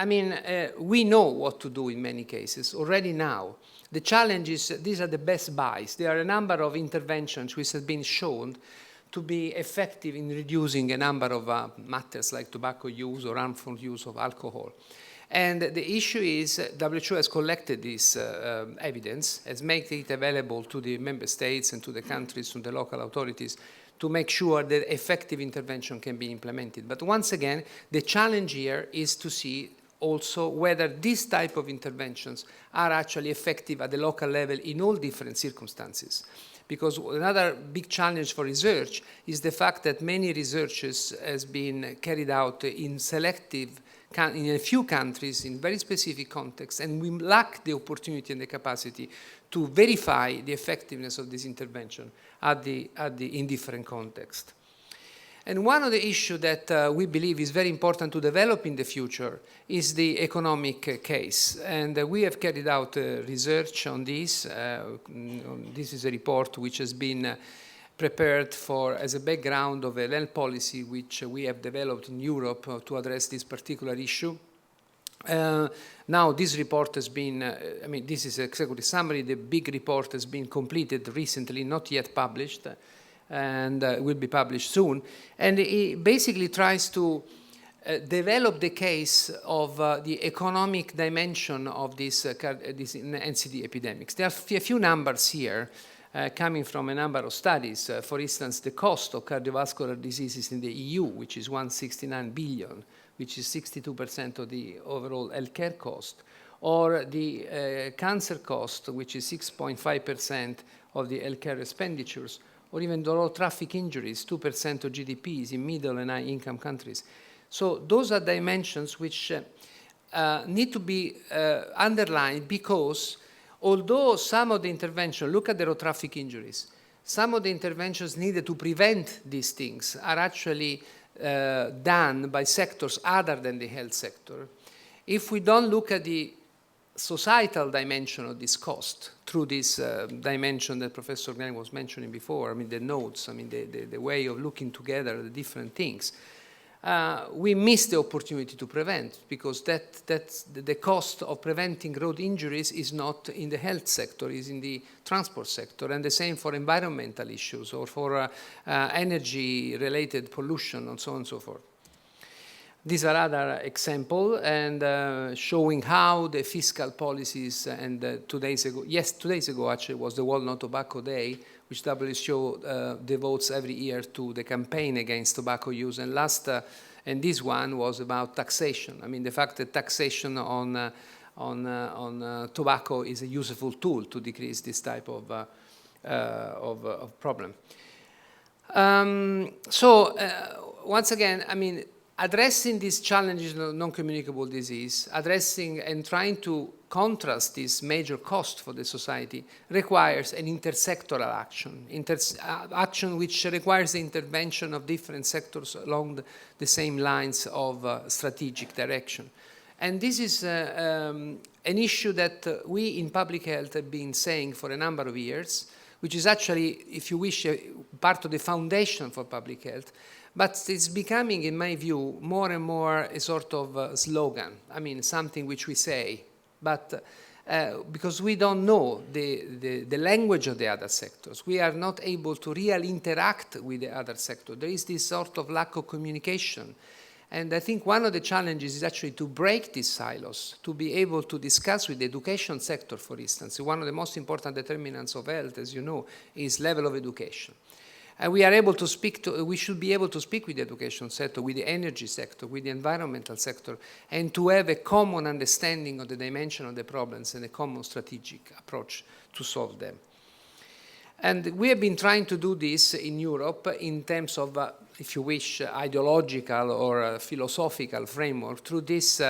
Speaker 7: we know what to do in many cases already now. The challenge is, these are the best buys. There are a number of interventions which have been shown to be effective in reducing a number of matters like tobacco use or harmful use of alcohol. And the issue is, WHO has collected this evidence, has made it available to the member states and to the countries, to the local authorities, to make sure that effective intervention can be implemented. But once again, the challenge here is to see also whether these type of interventions are actually effective at the local level in all different circumstances. Because another big challenge for research is the fact that many researches has been carried out in selective
Speaker 14: in a few countries in very specific contexts, and we lack the opportunity and the capacity to verify the effectiveness of this intervention in different contexts. And one of the issues that we believe is very important to develop in the future is the economic case. And we have carried out research on this. This is a report which has been prepared as a background of a health policy which we have developed in Europe to address this particular issue. Now this report has been, this is an executive summary. The big report has been completed recently, not yet published, and will be published soon. And it basically tries to develop the case of the economic dimension of these NCD epidemics. There are a few numbers here coming from a number of studies. For instance, the cost of cardiovascular diseases in the EU, which is 169 billion, which is 62% of the overall healthcare cost, or the cancer cost, which is 6.5% of the healthcare expenditures, or even the road traffic injuries, 2% of GDPs in middle and high income countries. So those are dimensions which need to be underlined, because although some of the interventions, look at the road traffic injuries, some of the interventions needed to prevent these things are actually done by sectors other than the health sector. If we don't look at the societal dimension of this cost through this dimension that Professor Glenn was mentioning before, the nodes, the way of looking together the different things, we miss the opportunity to prevent, because that's the cost of preventing road injuries is not in the health sector, is in the transport sector, and the same for environmental issues or for energy-related pollution and so on and so forth. These are other examples, and showing how the fiscal policies, and 2 days ago actually was the World No Tobacco Day, which WHO devotes every year to the campaign against tobacco use. And and this one was about taxation. The fact that taxation on tobacco is a useful tool to decrease this type of problem. Once again, addressing these challenges of non-communicable disease, addressing and trying to contrast this major cost for the society requires an intersectoral action, action which requires the intervention of different sectors along the same lines of strategic direction. And this is an issue that we in public health have been saying for a number of years, which is actually, if you wish, part of the foundation for public health. But it's becoming, in my view, more and more a sort of slogan. Something which we say, but because we don't know the language of the other sectors, we are not able to really interact with the other sector. There is this sort of lack of communication. And I think one of the challenges is actually to break these silos, to be able to discuss with the education sector, for instance. One of the most important determinants of health, as you know, is level of education. And we should be able to speak with the education sector, with the energy sector, with the environmental sector, and to have a common understanding of the dimension of the problems and a common strategic approach to solve them. And we have been trying to do this in Europe in terms of, if you wish, ideological or philosophical framework through this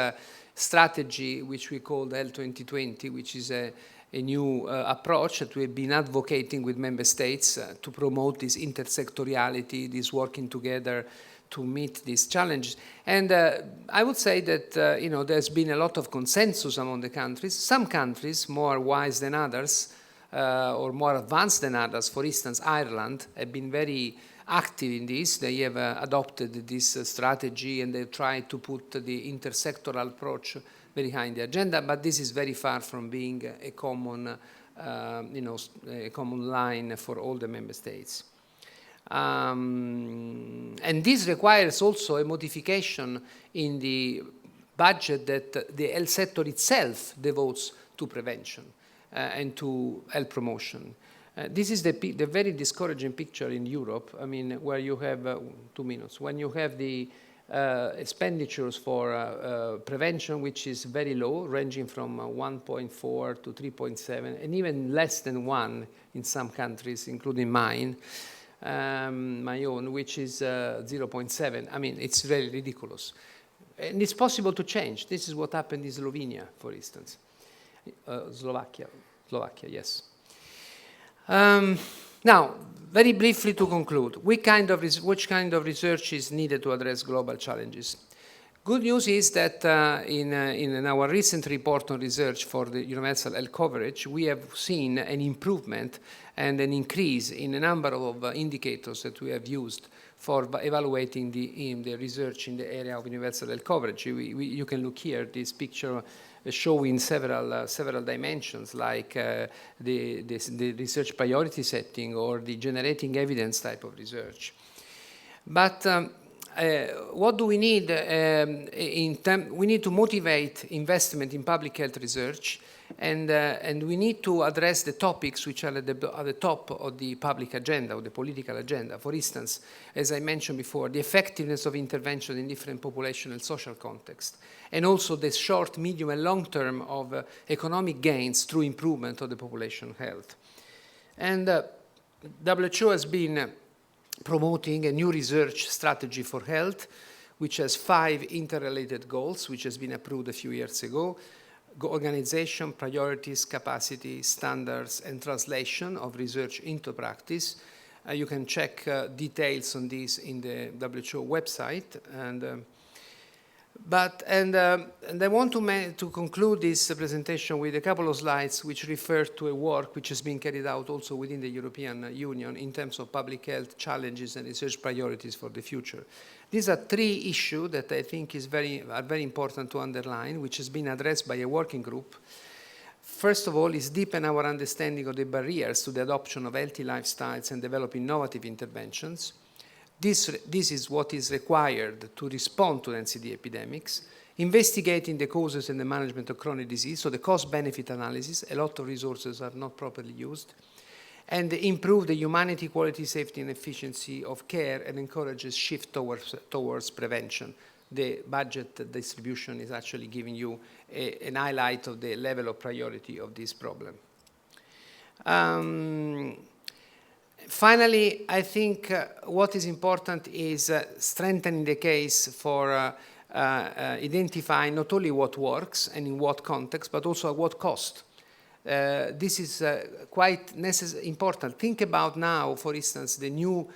Speaker 14: strategy which we call Health 2020, which is a new approach that we've been advocating with member states to promote this intersectoriality, this working together to meet these challenges. And I would say that there's been a lot of consensus among the countries. Some countries, more wise than others, or more advanced than others, for instance, Ireland, have been very active in this. They have adopted this strategy, and they've tried to put the intersectoral approach behind the agenda, but this is very far from being a common, a common line for all the member states. And this requires also a modification in the budget that the health sector itself devotes to prevention and to health promotion. This is the very discouraging picture in Europe, where you have, 2 minutes, when you have the expenditures for prevention, which is very low, ranging from 1.4 to 3.7, and even less than 1 in some countries, including mine, my own, which is 0.7. It's very ridiculous. and it's possible to change. This is what happened in Slovenia, for instance. Slovakia, yes. Now, very briefly to conclude, which kind of research is needed to address global challenges? Good news is that in our recent report on research for the universal health coverage, we have seen an improvement and an increase in a number of indicators that we have used for evaluating the research in the area of universal health coverage. You can look here, this picture showing several dimensions, like the research priority setting or the generating evidence type of research. But what do we need? We need to motivate investment in public health research, and we need to address the topics which are at the top of the public agenda, or the political agenda. For instance, as I mentioned before, the effectiveness of intervention in different population and social contexts, and also the short, medium, and long term of economic gains through improvement of the population health. And WHO has been promoting a new research strategy for health, which has 5 interrelated goals, which has been approved a few years ago: organization, priorities, capacity, standards, and translation of research into practice. You can check details on this in the WHO website. And I want to conclude this presentation with a couple of slides which refer to a work which has been carried out also within the European Union in terms of public health challenges and research priorities for the future. These are 3 issues that I think are very important to underline, which has been addressed by a working group. First of all, is deepen our understanding of the barriers to the adoption of healthy lifestyles and develop innovative interventions. This is what is required to respond to NCD epidemics, investigating the causes and the management of chronic disease, so the cost-benefit analysis. A lot of resources are not properly used, and improve the humanity, quality, safety, and efficiency of care, and encourages shift towards prevention. The budget distribution is actually giving you an highlight of the level of priority of this problem. Finally, I think what is important is strengthening the case for identifying not only what works and in what context, but also at what cost. This is quite important. Think about now, for instance, the new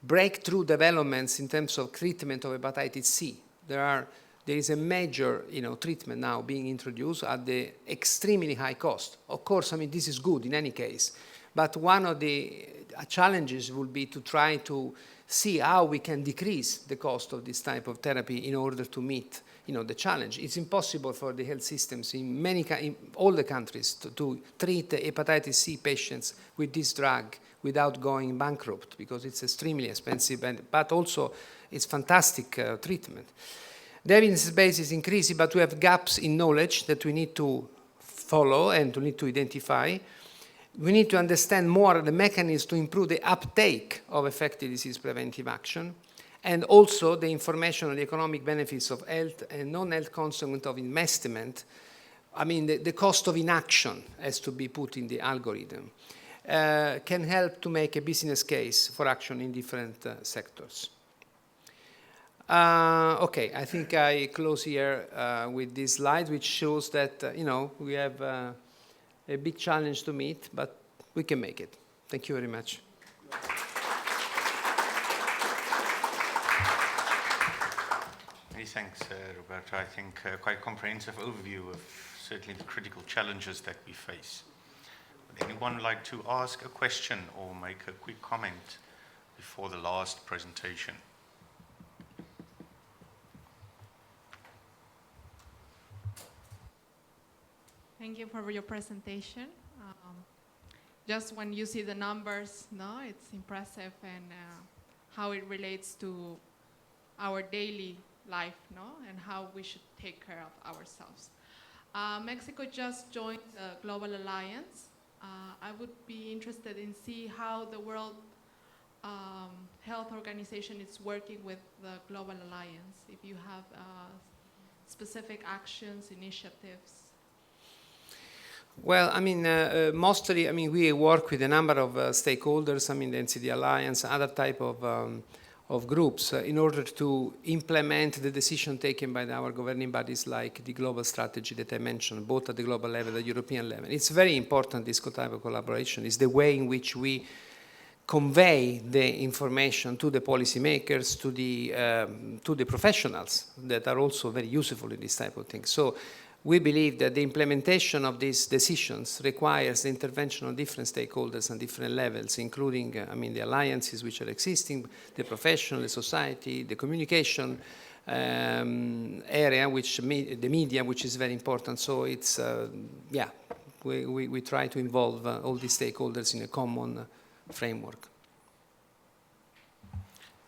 Speaker 14: breakthrough developments in terms of treatment of hepatitis C. There is a major treatment now being introduced at the extremely high cost. Of course, I mean, this is good in any case, but one of the challenges will be to try to see how we can decrease the cost of this type of therapy in order to meet the challenge. It's impossible for the health systems in all the countries to treat hepatitis C patients with this drug without going bankrupt, because it's extremely expensive, but also it's fantastic treatment. The evidence base is increasing, but we have gaps in knowledge that we need to follow and we need to identify. We need to understand more the mechanisms to improve the uptake of effective disease preventive action, and also the information on the economic benefits of health and non-health consequence of investment. I mean, the cost of inaction has to be put in the algorithm. Can help to make a business case for action in different sectors. Okay, I think I close here with this slide, which shows that we have a big challenge to meet, but we can make it. Thank you very much.
Speaker 10: Many thanks, Roberto. I think quite a comprehensive overview of certainly the critical challenges that we face. Would anyone like to ask a question or make a quick comment before the last presentation?
Speaker 15: Thank you for your presentation. Just when you see the numbers, it's impressive, and how it relates to our daily life, and how we should take care of ourselves. Mexico just joined the Global Alliance. I would be interested in see how the World Health Organization is working with the Global Alliance, if you have specific actions, initiatives.
Speaker 14: Well, I mean, mostly, I mean, we work with a number of stakeholders, I mean, the NCD Alliance, other type of of groups in order to implement the decision taken by our governing bodies like the global strategy that I mentioned, both at the global level and the European level. It's very important, this type of collaboration. It's the way in which we convey the information to the policymakers, to the professionals that are also very useful in this type of thing. So we believe that the implementation of these decisions requires the intervention of different stakeholders on different levels, including, the alliances which are existing, the professional, the society, the communication area, the media, which is very important. So it's, we try to involve all these stakeholders in a common framework.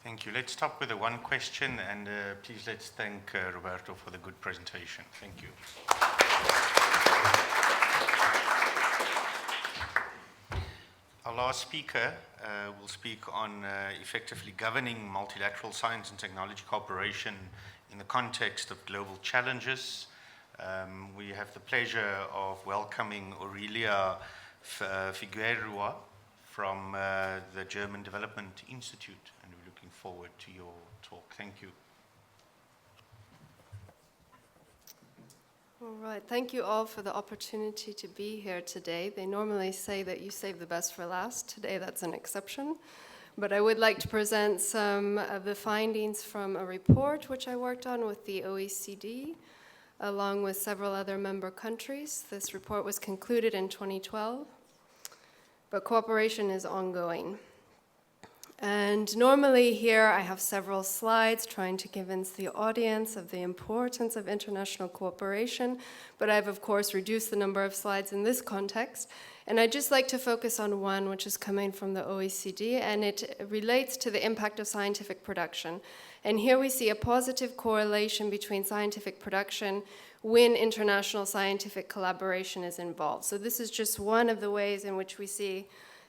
Speaker 10: Thank you. Let's stop with the one question, and please let's thank Roberto for the good presentation. Thank you. Our last speaker will speak on effectively governing multilateral science and technology cooperation in the context of global challenges. We have the pleasure of welcoming Aurelia Figueroa from the German Development Institute, and we're looking forward to your talk. Thank you.
Speaker 16: All right, thank you all for the opportunity to be here today. They normally say that you save the best for last. Today that's an exception. But I would like to present some of the findings from a report which I worked on with the OECD, along with several other member countries. This report was concluded in 2012, but cooperation is ongoing. And normally here I have several slides trying to convince the audience of the importance of international cooperation, but I've of course reduced the number of slides in this context. And I'd just like to focus on one which is coming from the OECD, and it relates to the impact of scientific production. And here we see a positive correlation between scientific production when international scientific collaboration is involved. So this is just one of the ways in which we see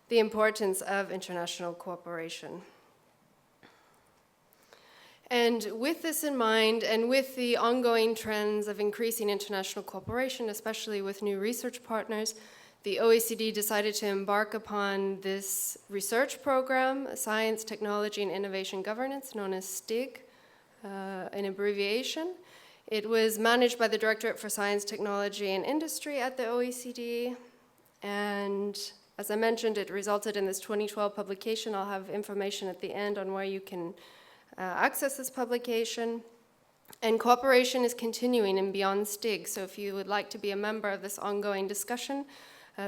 Speaker 16: the importance of international cooperation. And with this in mind, and with the ongoing trends of increasing international cooperation, especially with new research partners, the OECD decided to embark upon this research program, Science, Technology, and Innovation Governance, known as STIG, an abbreviation. It was managed by the Directorate for Science, Technology, and Industry at the OECD, and as I mentioned, it resulted in this 2012 publication. I'll have information at the end on where you can access this publication. And cooperation is continuing in beyond STIG. So if you would like to be a member of this ongoing discussion,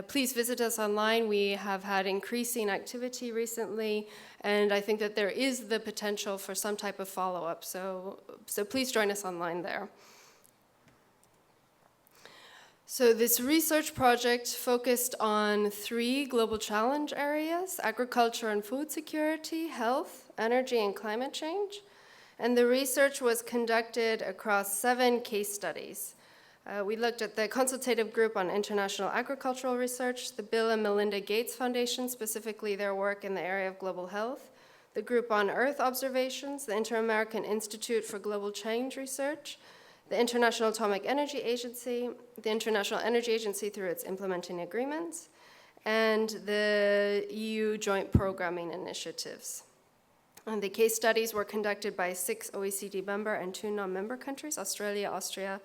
Speaker 16: please visit us online. We have had increasing activity recently, and I think that there is the potential for some type of follow-up. So please join us online there. So this research project focused on 3 global challenge areas: agriculture and food security, health, energy, and climate change. And the research was conducted across 7 case studies. We looked at the Consultative Group on International Agricultural Research, the Bill and Melinda Gates Foundation, specifically their work in the area of global health, the Group on Earth Observations, the Inter-American Institute for Global Change Research, the International Atomic Energy Agency, the International Energy Agency through its implementing agreements, and the EU Joint Programming Initiatives. And the case studies were conducted by 6 OECD member and 2 non-member countries: Australia, Austria,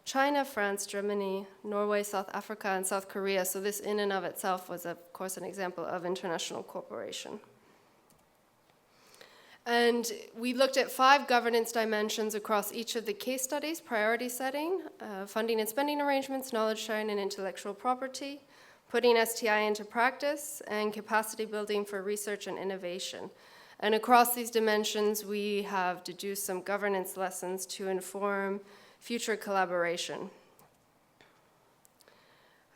Speaker 16: China, France, Germany, Norway, South Africa, and South Korea. So this in and of itself was, of course, an example of international cooperation. And we looked at 5 governance dimensions across each of the case studies: priority setting, funding and spending arrangements, knowledge sharing and intellectual property, putting STI into practice, and capacity building for research and innovation. And across these dimensions, we have deduced some governance lessons to inform future collaboration.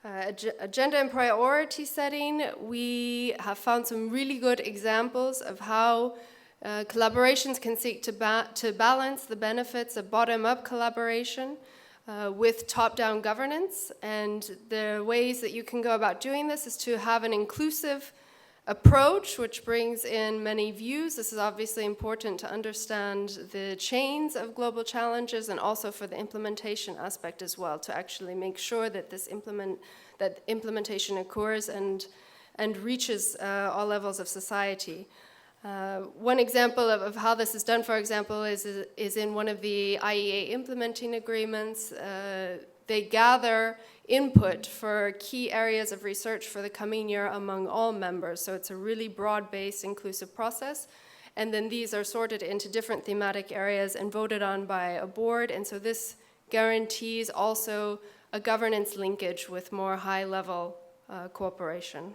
Speaker 16: Agenda and priority setting, we have found some really good examples of how collaborations can seek to balance the benefits of bottom-up collaboration with top-down governance. And the ways that you can go about doing this is to have an inclusive approach which brings in many views. This is obviously important to understand the chains of global challenges, and also for the implementation aspect as well, to actually make sure that implementation occurs and reaches all levels of society. One example of how this is done, for example, is in one of the IEA implementing agreements. They gather input for key areas of research for the coming year among all members. So it's a really broad-based, inclusive process. And then these are sorted into different thematic areas and voted on by a board. And so this guarantees also a governance linkage with more high-level cooperation.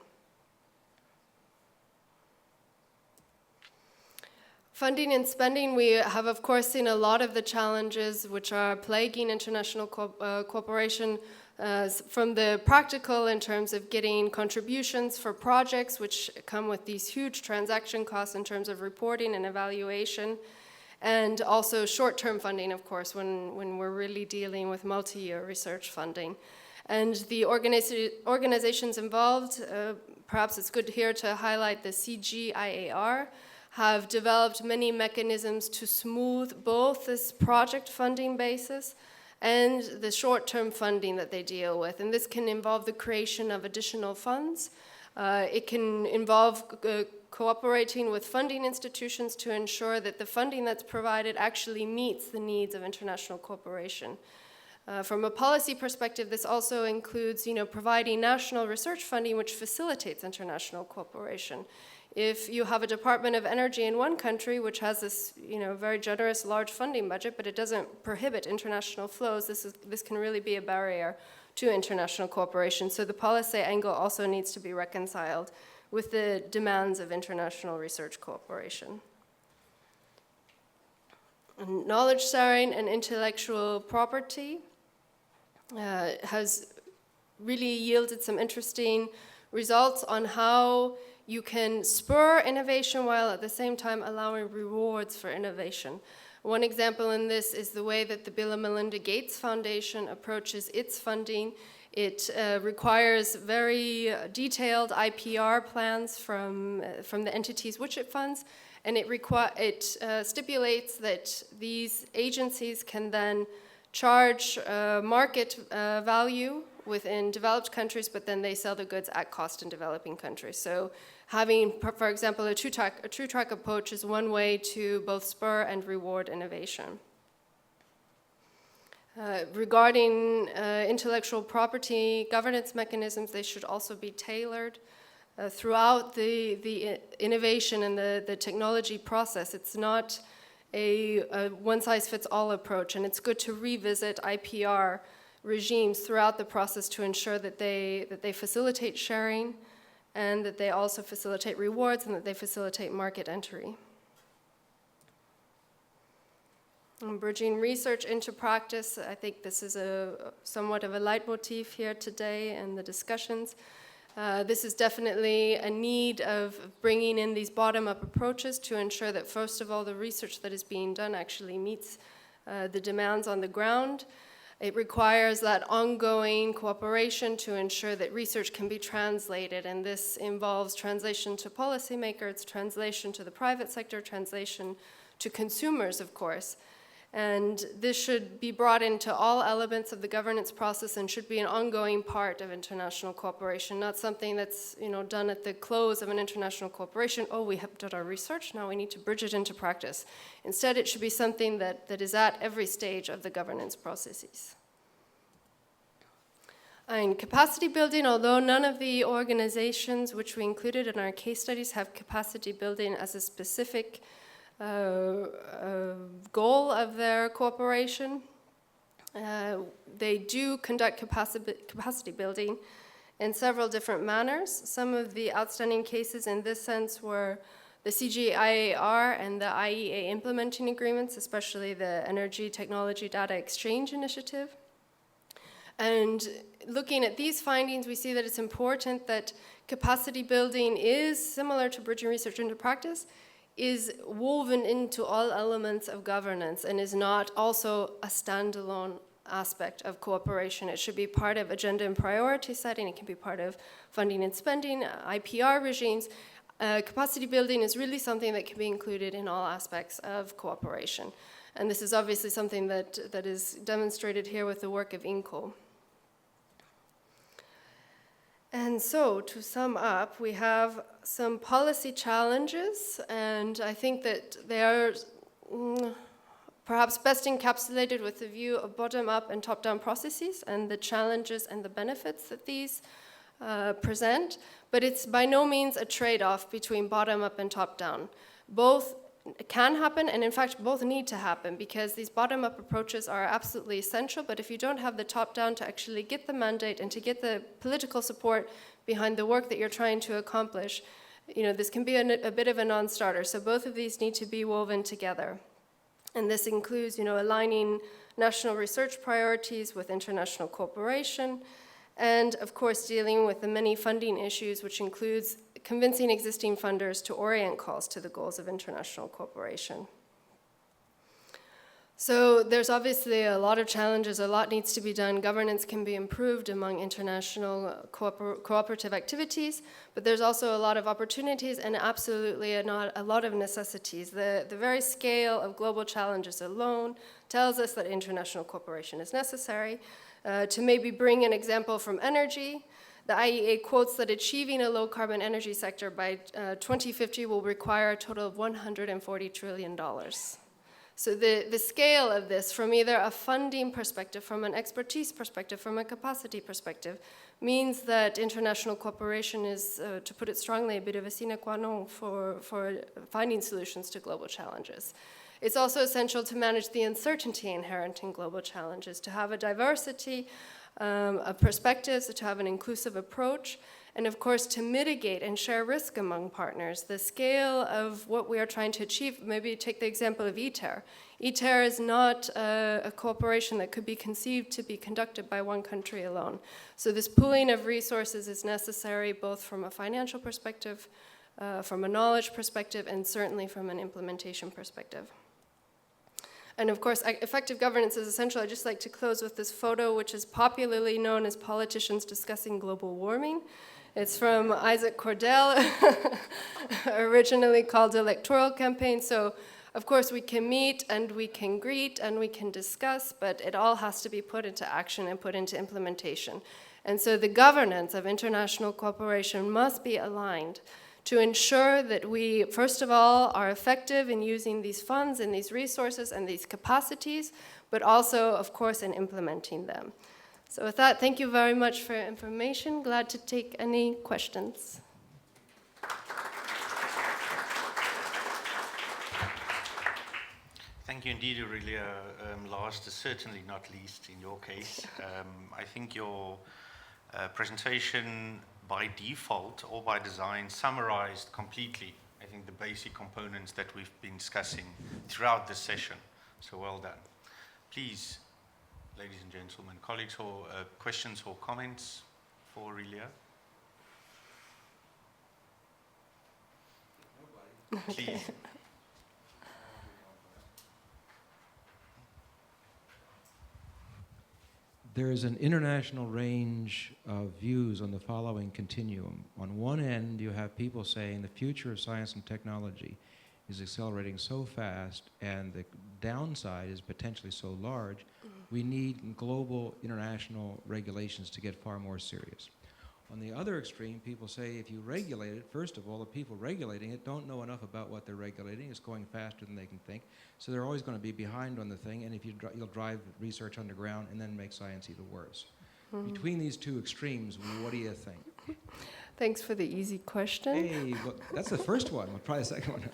Speaker 16: Funding and spending, we have of course seen a lot of the challenges which are plaguing international cooperation from the practical in terms of getting contributions for projects which come with these huge transaction costs in terms of reporting and evaluation, and also short-term funding, of course, when we're really dealing with multi-year research funding. And the organizations involved, perhaps it's good here to highlight the CGIAR, have developed many mechanisms to smooth both this project funding basis and the short-term funding that they deal with. And this can involve the creation of additional funds. It can involve cooperating with funding institutions to ensure that the funding that's provided actually meets the needs of international cooperation. From a policy perspective, this also includes, providing national research funding which facilitates international cooperation. If you have a Department of Energy in one country which has this, very generous, large funding budget, but it doesn't prohibit international flows, this can really be a barrier to international cooperation. So the policy angle also needs to be reconciled with the demands of international research cooperation. Knowledge sharing and intellectual property has really yielded some interesting results on how you can spur innovation while at the same time allowing rewards for innovation. One example in this is the way that the Bill and Melinda Gates Foundation approaches its funding. It requires very detailed IPR plans from the entities which it funds, and it stipulates that these agencies can then charge market value within developed countries, but then they sell the goods at cost in developing countries. So having, for example, a two-track approach is one way to both spur and reward innovation. Regarding intellectual property governance mechanisms, they should also be tailored throughout the innovation and the technology process. It's not a one-size-fits-all approach, and it's good to revisit IPR regimes throughout the process to ensure that they facilitate sharing and that they also facilitate rewards and that they facilitate market entry. And bridging research into practice, I think this is somewhat of a leitmotif here today in the discussions. This is definitely a need of bringing in these bottom-up approaches to ensure that, first of all, the research that is being done actually meets the demands on the ground. It requires that ongoing cooperation to ensure that research can be translated, and this involves translation to policymakers, translation to the private sector, translation to consumers, of course. And this should be brought into all elements of the governance process and should be an ongoing part of international cooperation, not something that's done at the close of an international cooperation. Oh, we have done our research, now we need to bridge it into practice. Instead, it should be something that is at every stage of the governance processes. In capacity building, although none of the organizations which we included in our case studies have capacity building as a specific goal of their cooperation, they do conduct capacity building in several different manners. Some of the outstanding cases in this sense were the CGIAR and the IEA implementing agreements, especially the Energy Technology Data Exchange Initiative. And looking at these findings, we see that it's important that capacity building is similar to bridging research into practice, is woven into all elements of governance and is not also a standalone aspect of cooperation. It should be part of agenda and priority setting. It can be part of funding and spending, IPR regimes. Capacity building is really something that can be included in all aspects of cooperation. And this is obviously something that is demonstrated here with the work of INCO. And so, to sum up, we have some policy challenges, and I think that they are perhaps best encapsulated with the view of bottom-up and top-down processes and the challenges and the benefits that these present. But it's by no means a trade-off between bottom-up and top-down. Both can happen, and in fact both need to happen, because these bottom-up approaches are absolutely essential, but if you don't have the top-down to actually get the mandate and to get the political support behind the work that you're trying to accomplish, this can be a bit of a non-starter. So both of these need to be woven together. And this includes, aligning national research priorities with international cooperation, and of course dealing with the many funding issues, which includes convincing existing funders to orient calls to the goals of international cooperation. So there's obviously a lot of challenges, a lot needs to be done. Governance can be improved among international cooperative activities, but there's also a lot of opportunities and absolutely a lot of necessities. The very scale of global challenges alone tells us that international cooperation is necessary. To maybe bring an example from energy, the IEA quotes that achieving a low-carbon energy sector by 2050 will require a total of $140 trillion. So the scale of this, from either a funding perspective, from an expertise perspective, from a capacity perspective, means that international cooperation is, to put it strongly, a bit of a sine qua non for finding solutions to global challenges. It's also essential to manage the uncertainty inherent in global challenges, to have a diversity of perspectives, to have an inclusive approach, and of course to mitigate and share risk among partners. The scale of what we are trying to achieve, maybe take the example of ITER. ITER is not a cooperation that could be conceived to be conducted by one country alone. So this pooling of resources is necessary both from a financial perspective, from a knowledge perspective, and certainly from an implementation perspective. And of course, effective governance is essential. I'd just like to close with this photo, which is popularly known as Politicians Discussing Global Warming. It's from Isaac Cordell, originally called Electoral Campaign. So, of course, we can meet and we can greet and we can discuss, but it all has to be put into action and put into implementation. And so the governance of international cooperation must be aligned to ensure that we, first of all, are effective in using these funds and these resources and these capacities, but also, of course, in implementing them. So with that, thank you very much for your information. Glad to take any questions.
Speaker 10: Thank you indeed, Aurelia. Last is certainly not least in your case. I think your presentation by default or by design summarized completely, I think, the basic components that we've been discussing throughout this session. So well done. Please, ladies and gentlemen, colleagues, or questions or comments for Aurelia? Please.
Speaker 5: There is an international range of views on the following continuum. On one end, you have people saying the future of science and technology is accelerating so fast and the downside is potentially so large, we need global international regulations to get far more serious. On the other extreme, people say if you regulate it, first of all, the people regulating it don't know enough about what they're regulating. It's going faster than they can think. So they're always going to be behind on the thing, and if you'll drive research underground and then make science even worse. Between these two extremes, what do you think?
Speaker 16: Thanks for the easy question.
Speaker 5: Hey, well, that's the first one. We'll try the second one.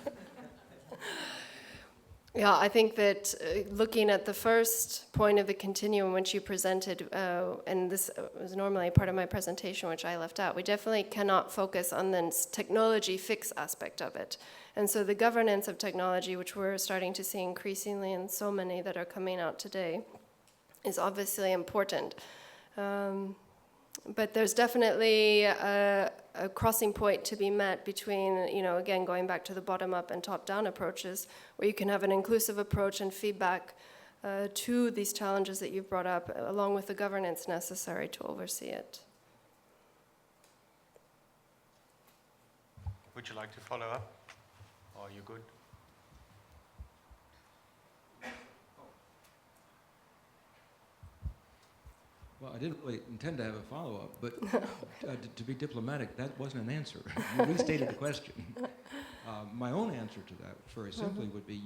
Speaker 16: Yeah, I think that looking at the first point of the continuum which you presented, and this was normally part of my presentation which I left out, we definitely cannot focus on the technology fix aspect of it. And so the governance of technology, which we're starting to see increasingly in so many that are coming out today, is obviously important. But there's definitely a crossing point to be met between, again, going back to the bottom-up and top-down approaches, where you can have an inclusive approach and feedback to these challenges that you've brought up, along with the governance necessary to oversee it.
Speaker 10: Would you like to follow up? Or are you good?
Speaker 5: Well, I didn't really intend to have a follow-up, but to be diplomatic, that wasn't an answer. You restated the question. My own answer to that, very simply, would be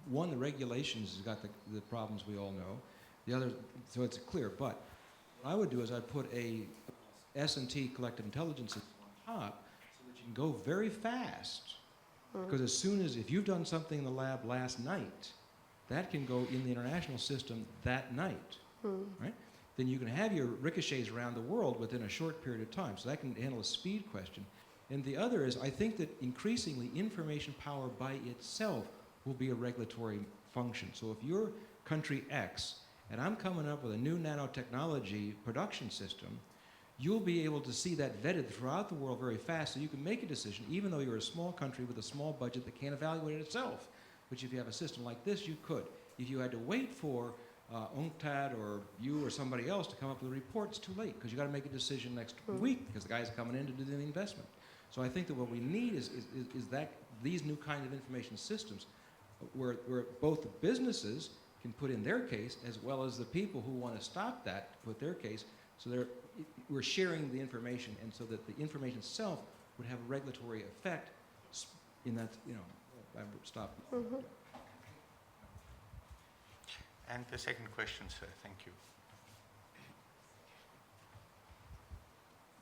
Speaker 5: one, the regulations has got the problems we all know. The other, so it's clear. But what I would do is I'd put a S&T collective intelligence system on top so that you can go very fast. Because as soon as, if you've done something in the lab last night, that can go in the international system that night, right? Then you can have your ricochets around the world within a short period of time. So that can handle a speed question. And the other is, I think that increasingly information power by itself will be a regulatory function. So if you're country X, and I'm coming up with a new nanotechnology production system, you'll be able to see that vetted throughout the world very fast, so you can make a decision, even though you're a small country with a small budget that can't evaluate it itself. Which if you have a system like this, you could. If you had to wait for UNCTAD or you or somebody else to come up with a report, it's too late, because you got to make a decision next week, because the guy's coming in to do the investment. So I think that what we need is that these new kind of information systems where both the businesses can put in their case, as well as the people who want to stop that put their case, so we're sharing the information, and so that the information itself would have a regulatory effect in that, I would stop.
Speaker 10: And the second question, sir. Thank you.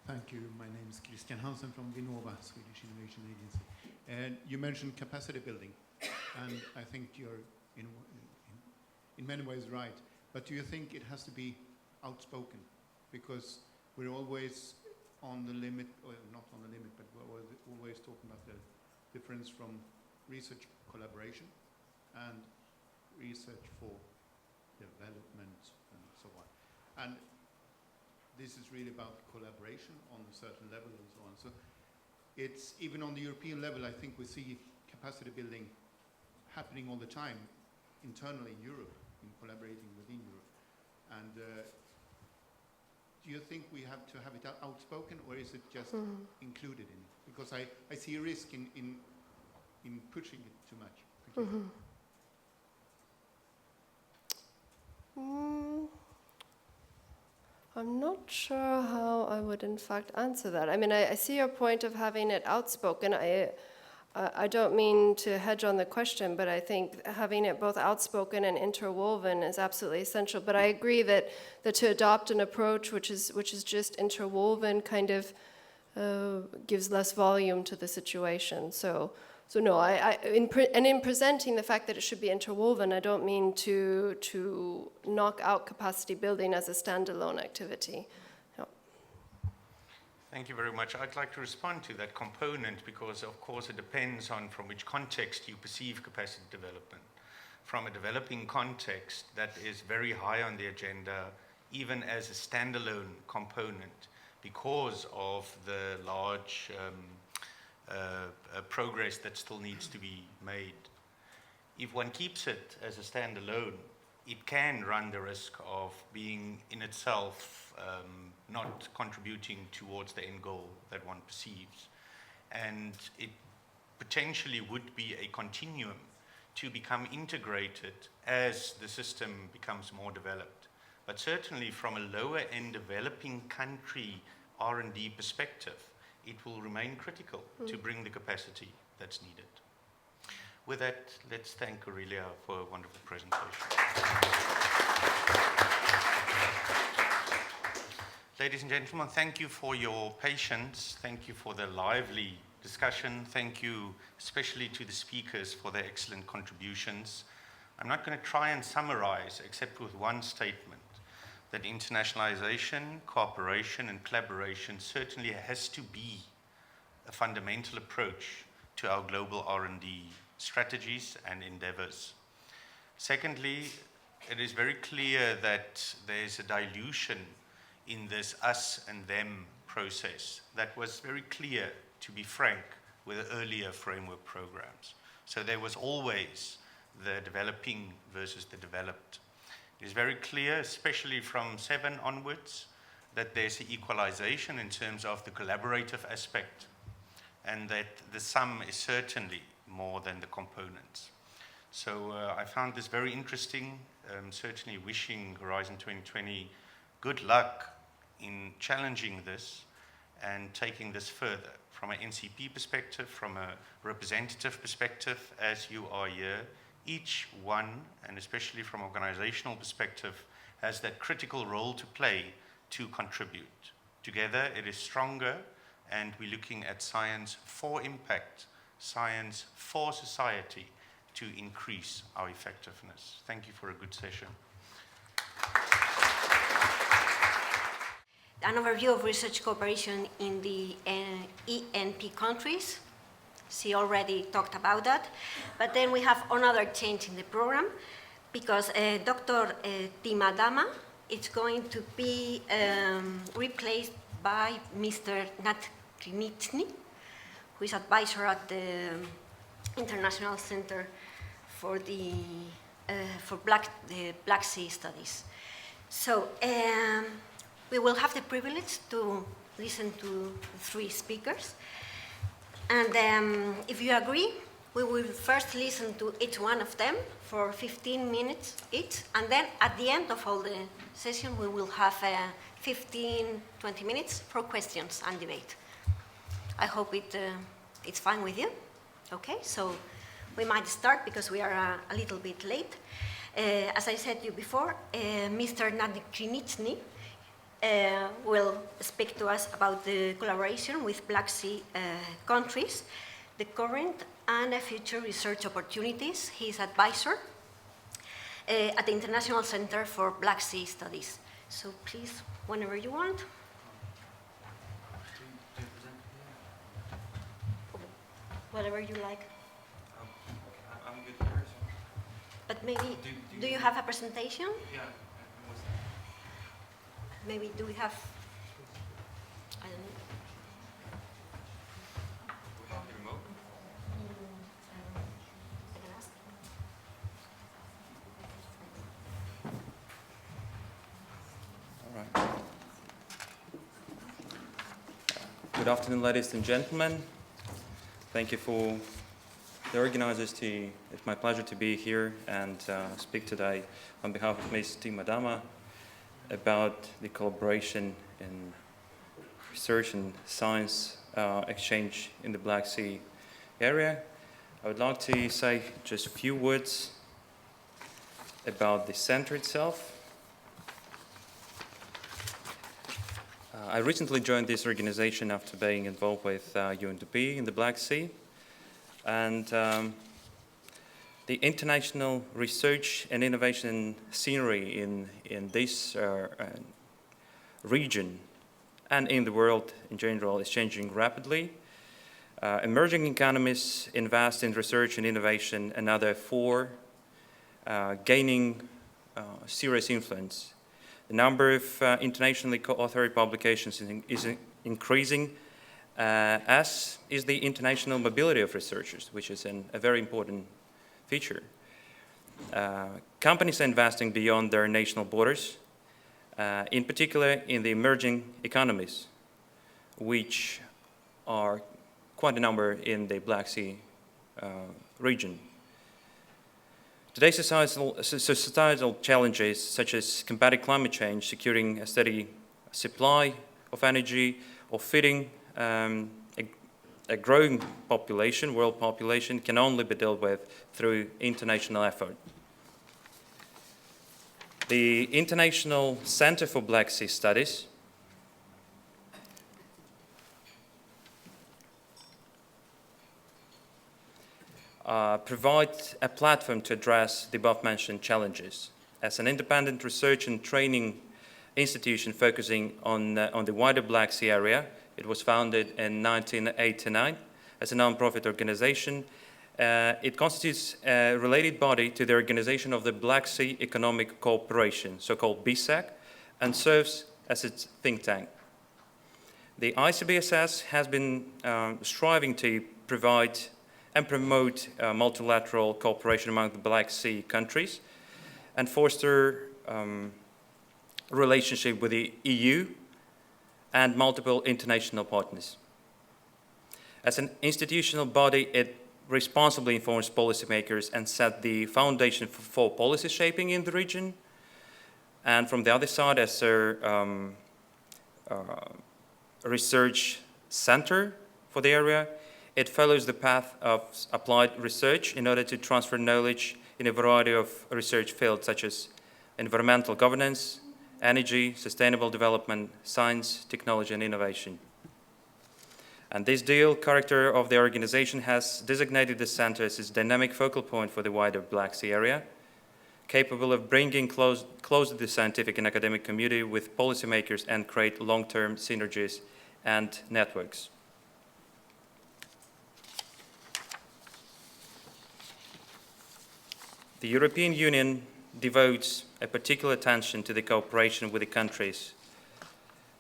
Speaker 17: Thank you. My name is Christian Hansen from Vinnova, Swedish Innovation Agency. And you mentioned capacity building, and I think you're in many ways right. But do you think it has to be outspoken? Because we're always on the limit, or not on the limit, but we're always talking about the difference from research collaboration and research for development and so on. And this is really about collaboration on a certain level and so on. So it's even on the European level, I think we see capacity building happening all the time internally in Europe, in collaborating within Europe. And do you think we have to have it outspoken, or is it just included in it? Because I see a risk in pushing it too much. Thank you.
Speaker 16: I'm not sure how I would in fact answer that. I mean, I see your point of having it outspoken. I don't mean to hedge on the question, but I think having it both outspoken and interwoven is absolutely essential. But I agree that to adopt an approach which is just interwoven kind of gives less volume to the situation. So no, in presenting the fact that it should be interwoven, I don't mean to knock out capacity building as a standalone activity. No.
Speaker 10: Thank you very much. I'd like to respond to that component because, of course, it depends on from which context you perceive capacity development. From a developing context, that is very high on the agenda, even as a standalone component, because of the large progress that still needs to be made. If one keeps it as a standalone, it can run the risk of being in itself not contributing towards the end goal that one perceives. And it potentially would be a continuum to become integrated as the system becomes more developed. But certainly from a lower end developing country R&D perspective, it will remain critical to bring the capacity that's needed. With that, let's thank Aurelia for a wonderful presentation. Ladies and gentlemen, thank you for your patience. Thank you for the lively discussion. Thank you especially to the speakers for their excellent contributions. I'm not going to try and summarize except with one statement, that internationalization, cooperation, and collaboration certainly has to be a fundamental approach to our global R&D strategies and endeavors. Secondly, it is very clear that there's a dilution in this us and them process that was very clear, to be frank, with the earlier framework programs. So there was always the developing versus the developed. It is very clear, especially from 7 onwards, that there's an equalization in terms of the collaborative aspect, and that the sum is certainly more than the components. So I found this very interesting, certainly wishing Horizon 2020 good luck in challenging this and taking this further from an NCP perspective, from a representative perspective, as you are here. Each one, and especially from an organizational perspective, has that critical role to play to contribute. Together it is stronger, and we're looking at science for impact, science for society, to increase our effectiveness. Thank you for a good session.
Speaker 18: An overview of research cooperation in the ENP countries. She already talked about that. But then we have another change in the program, because Dr. Timadama is going to be replaced by Mr. Nat Krinitsny, who is advisor at the International Center for the Black Sea Studies. So we will have the privilege to listen to the three speakers. And if you agree, we will first listen to each one of them for 15 minutes each, and then at the end of all the session, we will have 15, 20 minutes for questions and debate. I hope it's fine with you. Okay, so we might start because we are a little bit late. As I said to you before, Mr. Nat Krinitsny will speak to us about the collaboration with Black Sea countries, the current and future research opportunities. He is advisor at the International Center for Black Sea Studies. So please, whenever you want. Whatever you like.
Speaker 5: I'm good here.
Speaker 18: But maybe, do you have a presentation?
Speaker 5: Yeah.
Speaker 18: Maybe do we have, I don't know.
Speaker 5: We have the remote.
Speaker 18: I can ask.
Speaker 19: All right. Good afternoon, ladies and gentlemen. Thank you for the organizers. It's my pleasure to be here and speak today on behalf of Ms. Timadama about the collaboration in research and science exchange in the Black Sea area. I would like to say just a few words about the center itself. I recently joined this organization after being involved with UNDP in the Black Sea, and the international research and innovation scenery in this region and in the world in general is changing rapidly. Emerging economies invest in research and innovation and are therefore gaining serious influence. The number of internationally co-authored publications is increasing, as is the international mobility of researchers, which is a very important feature. Companies are investing beyond their national borders, in particular in the emerging economies, which are quite a number in the Black Sea region. Today's societal challenges, such as combating climate change, securing a steady supply of energy, or feeding a growing population, world population, can only be dealt with through international effort. The International Center for Black Sea Studies provides a platform to address the above-mentioned challenges. As an independent research and training institution focusing on the wider Black Sea area, it was founded in 1989 as a non-profit organization. It constitutes a related body to the Organization of the Black Sea Economic Cooperation, so-called BSEC, and serves as its think tank. The ICBSS has been striving to provide and promote multilateral cooperation among the Black Sea countries and foster relationship with the EU and multiple international partners. As an institutional body, it responsibly informs policymakers and set the foundation for policy shaping in the region. And from the other side, as a research center for the area, it follows the path of applied research in order to transfer knowledge in a variety of research fields such as environmental governance, energy, sustainable development, science, technology, and innovation. And this dual character of the organization has designated the center as its dynamic focal point for the wider Black Sea area, capable of bringing closer the scientific and academic community with policymakers and create long-term synergies and networks. The European Union devotes a particular attention to the cooperation with the countries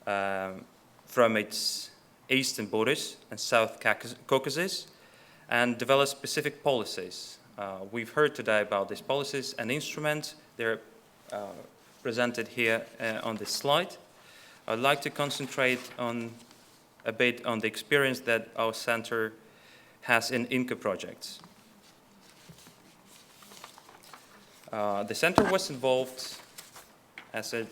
Speaker 19: from its eastern borders and South Caucasus and develops specific policies. We've heard today about these policies and instruments. They're presented here on this slide. I'd like to concentrate a bit on the experience that our center has in INCO projects. The center was involved as a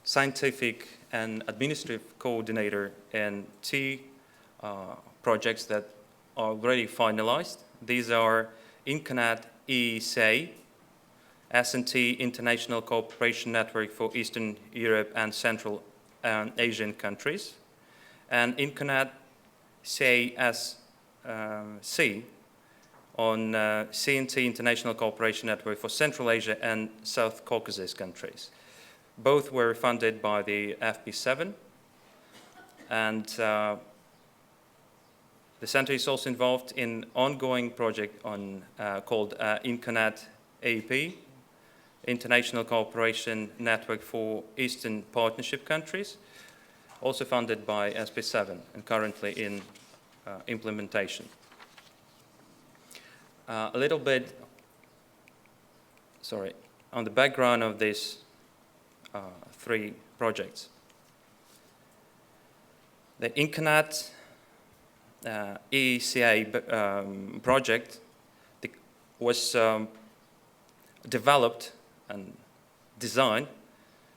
Speaker 19: scientific and administrative coordinator in two projects that are already finalized. These are INCONAT EECA, S&T International Cooperation Network for Eastern Europe and Central Asian countries, and INCONAT CASC on CNT International Cooperation Network for Central Asia and South Caucasus countries. Both were funded by the FP7, and the center is also involved in ongoing project called INCONAT AEP, International Cooperation Network for Eastern Partnership countries, also funded by SP7 and currently in implementation. A little bit, on the background of these three projects. The INCONAT EECA project was developed and designed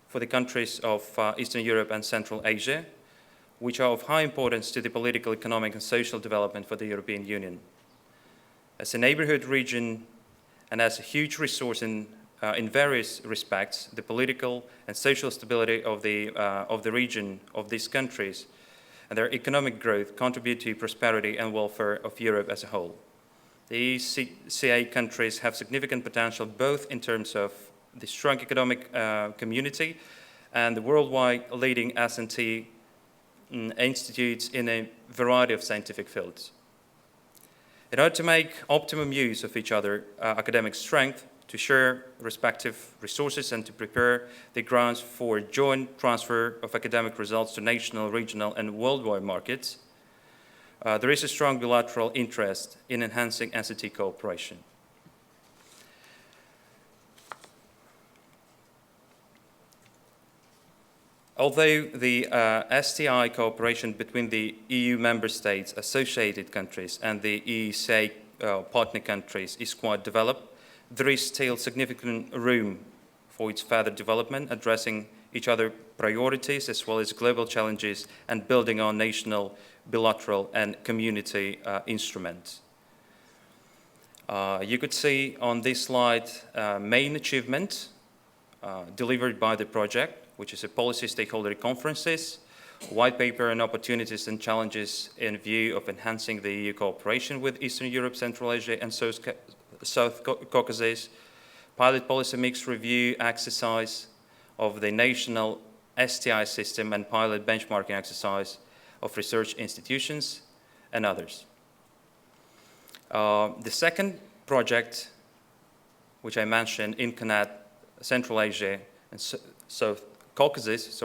Speaker 19: for the countries of Eastern Europe and Central Asia, which are of high importance to the political, economic, and social development for the European Union. As a neighborhood region and as a huge resource in various respects, the political and social stability of the region of these countries and their economic growth contribute to prosperity and welfare of Europe as a whole. The EECA countries have significant potential both in terms of the strong economic community and the worldwide leading S&T institutes in a variety of scientific fields. In order to make optimum use of each other's academic strength, to share respective resources and to prepare the grounds for joint transfer of academic results to national, regional, and worldwide markets, there is a strong bilateral interest in enhancing S&T cooperation. Although the STI cooperation between the EU member states, associated countries, and the EECA partner countries is quite developed, there is still significant room for its further development, addressing each other's priorities as well as global challenges and building on national, bilateral, and community instruments. You could see on this slide main achievement delivered by the project, which is a policy stakeholder conferences, white paper on opportunities and challenges in view of enhancing the EU cooperation with Eastern Europe, Central Asia, and South Caucasus, pilot policy mix review exercise of the national STI system and pilot benchmarking exercise of research institutions, and others. The second project, which I mentioned, INCONAT Central Asia and South Caucasus,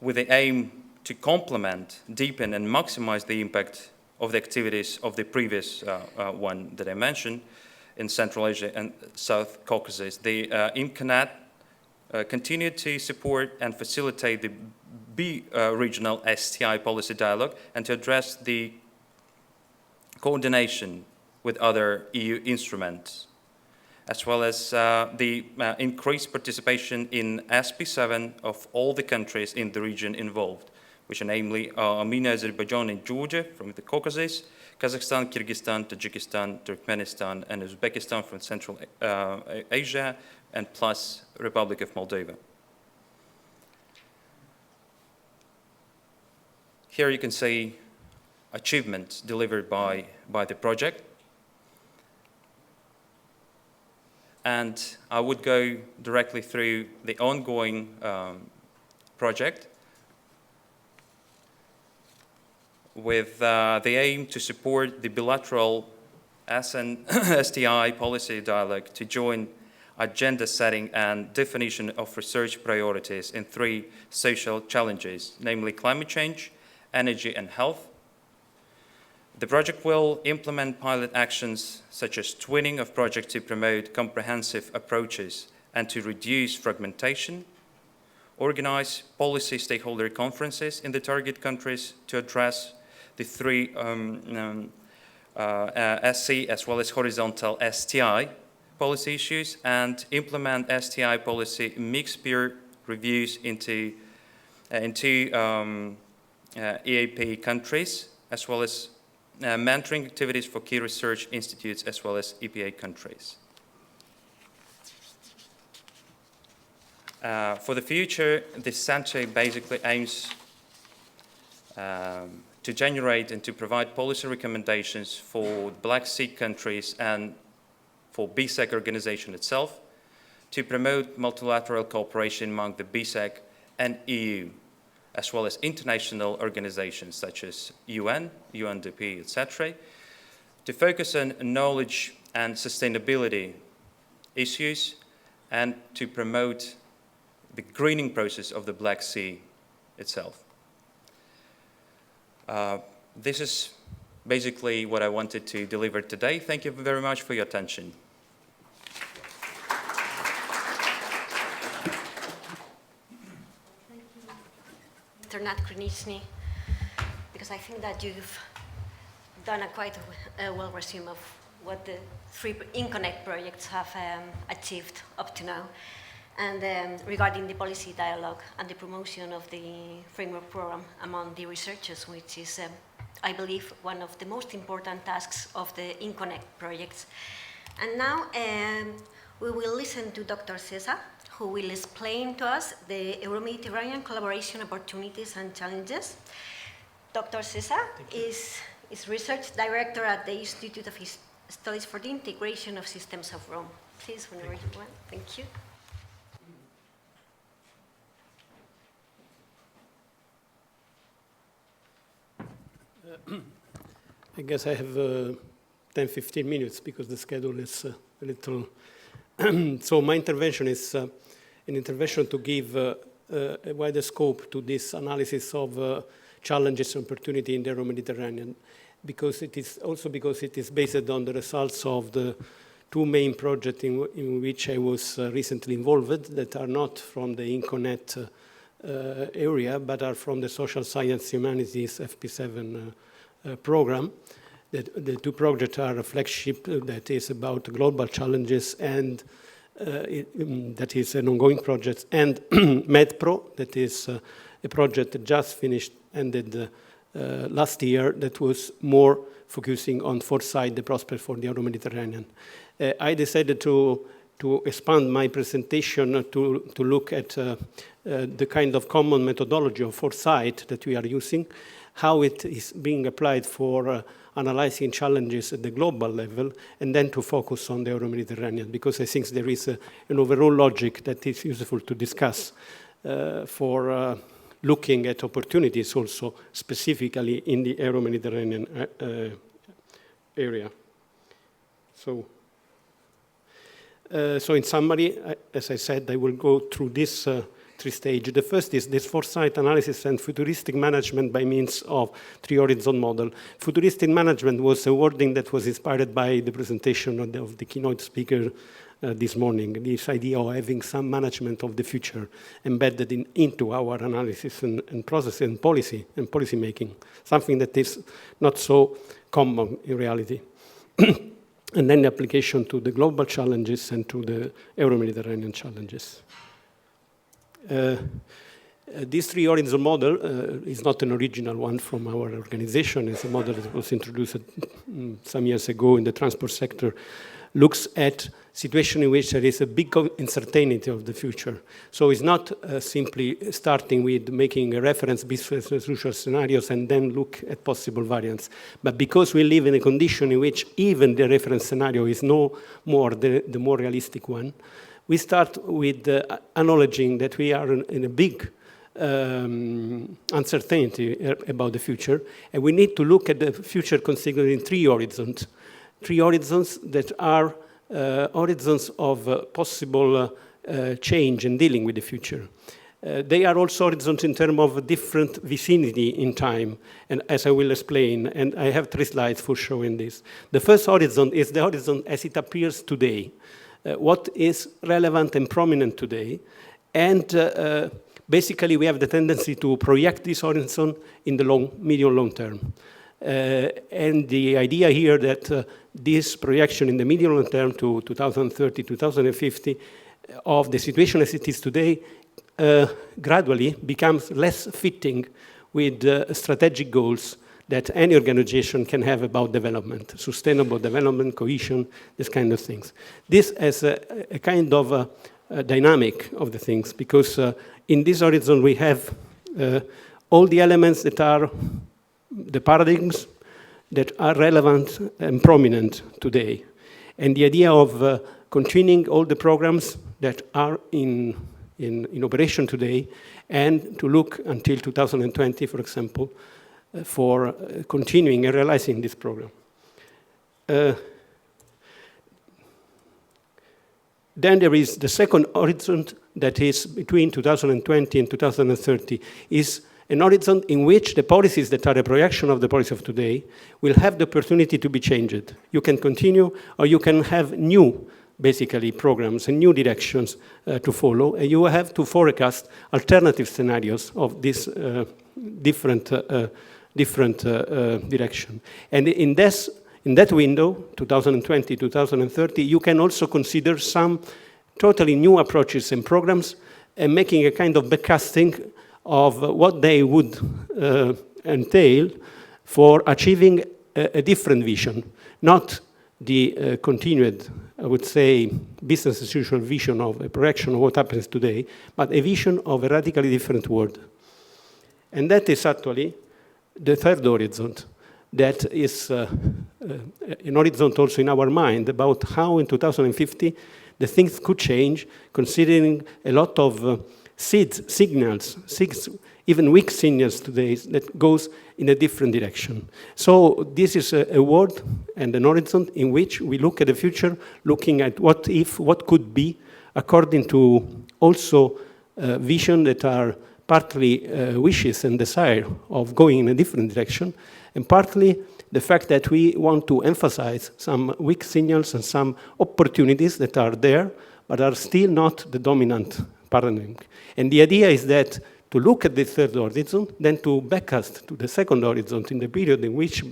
Speaker 19: with the aim to complement, deepen, and maximize the impact of the activities of the previous one that I mentioned in Central Asia and South Caucasus. The INCONAT continued to support and facilitate the regional STI policy dialogue and to address the coordination with other EU instruments. as well as the increased participation in SP7 of all the countries in the region involved, which are namely Armenia, Azerbaijan, and Georgia from the Caucasus, Kazakhstan, Kyrgyzstan, Tajikistan, Turkmenistan, and Uzbekistan from Central Asia, and plus Republic of Moldova. Here you can see achievements delivered by the project. And I would go directly through the ongoing project with the aim to support the bilateral STI policy dialogue to join agenda setting and definition of research priorities in 3 social challenges, namely climate change, energy and health. The project will implement pilot actions such as twinning of projects to promote comprehensive approaches and to reduce fragmentation, organize policy stakeholder conferences in the target countries to address the 3 SC as well as horizontal STI policy issues, and implement STI policy mixed peer reviews into EAP countries, as well as mentoring activities for key research institutes as well as EPA countries. For the future, this center basically aims to generate and to provide policy recommendations for Black Sea countries and for BSEC organization itself, to promote multilateral cooperation among the BSEC and EU, as well as international organizations such as UN, UNDP, etc., to focus on knowledge and sustainability issues and to promote the greening process of the Black Sea itself. This is basically what I wanted to deliver today. Thank you very much for your attention.
Speaker 18: Nat Kronichny, because I think that you've done a quite well resume of what the 3 INCONNECT projects have achieved up to now, and regarding the policy dialogue and the promotion of the framework program among the researchers, which is, I believe, one of the most important tasks of the INCONNECT projects. And now we will listen to Dr. Cesar, who will explain to us the Euro-Mediterranean collaboration opportunities and challenges. Dr. Cesar is research director at the Institute of Studies for the Integration of Systems of Rome. Please, whenever you want. Thank you.
Speaker 20: I guess I have 10-15 minutes because the schedule is a little... So my intervention is an intervention to give a wider scope to this analysis of challenges and opportunity in the Euro-Mediterranean, because it is based on the results of the 2 main projects in which I was recently involved, that are not from the INCONNECT area, but are from the Social Science Humanities FP7 program. The 2 projects are a flagship that is about global challenges, and that is an ongoing project, and MedPro, that is a project that just finished, ended last year, that was more focusing on foresight, the prospect for the Euro-Mediterranean. I decided to expand my presentation to look at the kind of common methodology of foresight that we are using, how it is being applied for analyzing challenges at the global level, and then to focus on the Euro-Mediterranean, because I think there is an overall logic that is useful to discuss for looking at opportunities also specifically in the Euro-Mediterranean area. So in summary, as I said, I will go through this 3 stages. The first is this foresight analysis and futuristic management by means of 3 horizon model. Futuristic management was a wording that was inspired by the presentation of the keynote speaker this morning, this idea of having some management of the future embedded into our analysis and process and policy making, something that is not so common in reality. and then the application to the global challenges and to the Euro-Mediterranean challenges. This three-horizon model is not an original one from our organization. It's a model that was introduced some years ago in the transport sector, looks at situation in which there is a big uncertainty of the future. So it's not simply starting with making a reference business as usual scenarios and then look at possible variants. But because we live in a condition in which even the reference scenario is no more the more realistic one, we start with acknowledging that we are in a big uncertainty about the future, and we need to look at the future considering three horizons that are horizons of possible change and dealing with the future. They are also horizons in terms of different vicinity in time, and as I will explain, and I have 3 slides for showing this. The first horizon is the horizon as it appears today, what is relevant and prominent today, and basically we have the tendency to project this horizon in the medium-long term. And the idea here that this projection in the medium-long term to 2030, 2050 of the situation as it is today gradually becomes less fitting with strategic goals that any organization can have about development, sustainable development, cohesion, this kind of things. This as a kind of dynamic of the things, because in this horizon we have all the elements that are the paradigms that are relevant and prominent today. And the idea of continuing all the programs that are in operation today, and to look until 2020, for example, for continuing and realizing this program. Then there is the second horizon that is between 2020 and 2030, is an horizon in which the policies that are a projection of the policy of today will have the opportunity to be changed. You can continue, or you can have new, basically, programs and new directions to follow, and you have to forecast alternative scenarios of this different direction. And in that window, 2020, 2030, you can also consider some totally new approaches and programs, and making a kind of backcasting of what they would entail for achieving a different vision, not the continued, I would say, business as usual vision of a projection of what happens today, but a vision of a radically different world. And that is actually the third horizon, that is an horizon also in our mind about how in 2050 the things could change, considering a lot of signals, even weak signals today that goes in a different direction. So this is a world and an horizon in which we look at the future, looking at what if, what could be, according to also vision that are partly wishes and desire of going in a different direction, and partly the fact that we want to emphasize some weak signals and some opportunities that are there, but are still not the dominant paradigm. And the idea is that to look at the third horizon, then to backcast to the second horizon in the period in which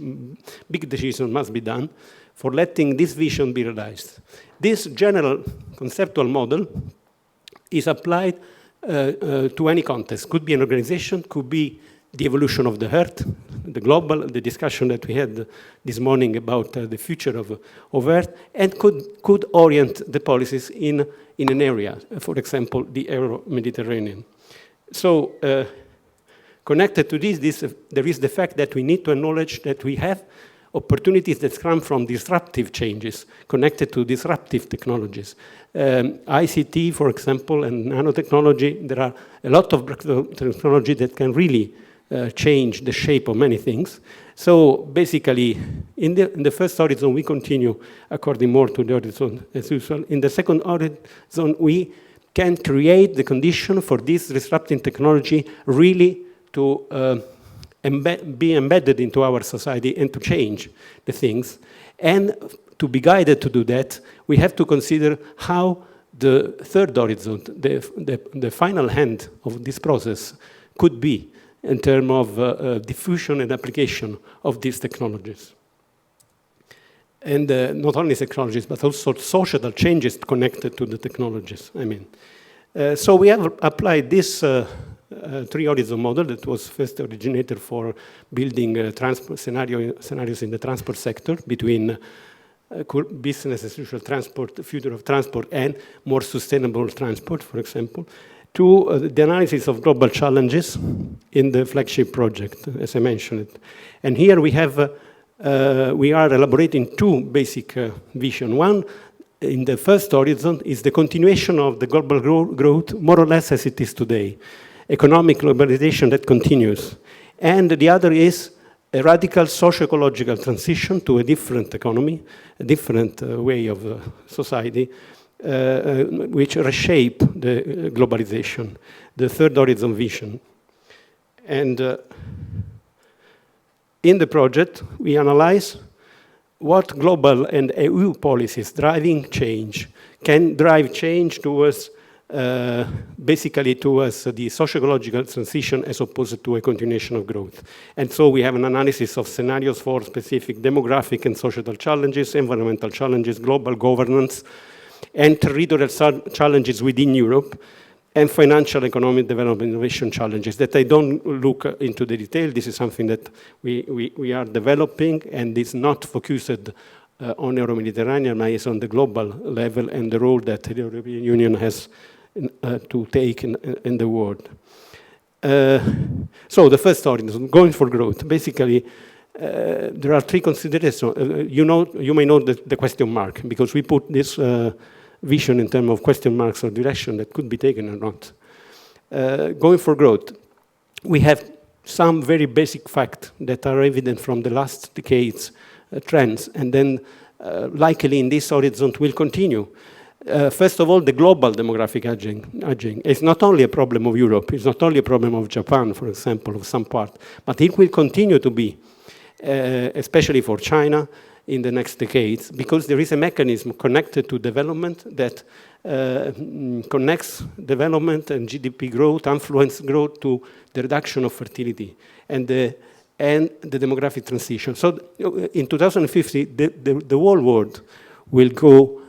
Speaker 20: big decisions must be done for letting this vision be realized. This general conceptual model is applied to any context. Could be an organization, could be the evolution of the Earth, the global, the discussion that we had this morning about the future of Earth, and could orient the policies in an area, for example, the Euro-Mediterranean. So connected to this, there is the fact that we need to acknowledge that we have opportunities that come from disruptive changes connected to disruptive technologies. ICT, for example, and nanotechnology, there are a lot of technology that can really change the shape of many things. So basically, in the first horizon, we continue according more to the horizon as usual. In the second horizon, we can create the condition for this disrupting technology really to be embedded into our society and to change the things. And to be guided to do that, we have to consider how the third horizon, the final hand of this process, could be in terms of diffusion and application of these technologies. And not only technologies, but also societal changes connected to the technologies, I mean. So we have applied this three-horizon model that was first originated for building scenarios in the transport sector between business as usual transport, future of transport, and more sustainable transport, for example, to the analysis of global challenges in the flagship project, as I mentioned. And here we have we are elaborating two basic visions. One, in the first horizon, is the continuation of the global growth, more or less as it is today, economic globalization that continues. And the other is a radical socio-ecological transition to a different economy, a different way of society, which reshape the globalization, the third horizon vision. And in the project, we analyze what global and EU policies driving change can drive change towards, basically towards the socio-ecological transition as opposed to a continuation of growth. And so we have an analysis of scenarios for specific demographic and societal challenges, environmental challenges, global governance, and territorial challenges within Europe, and financial, economic development, innovation challenges that I don't look into the detail. This is something that we are developing, and it's not focused on Euro-Mediterranean, but it's on the global level and the role that the European Union has to take in the world. So the first horizon, going for growth. Basically, there are three considerations. You may know the question mark, because we put this vision in terms of question marks or direction that could be taken or not. Going for growth, we have some very basic facts that are evident from the last decades trends, and then likely in this horizon will continue. First of all, the global demographic aging is not only a problem of Europe, it's not only a problem of Japan, for example, of some part, but it will continue to be, especially for China, in the next decades, because there is a mechanism connected to development that connects development and GDP growth, influence growth to the reduction of fertility and the demographic transition. So in 2050, the whole world will go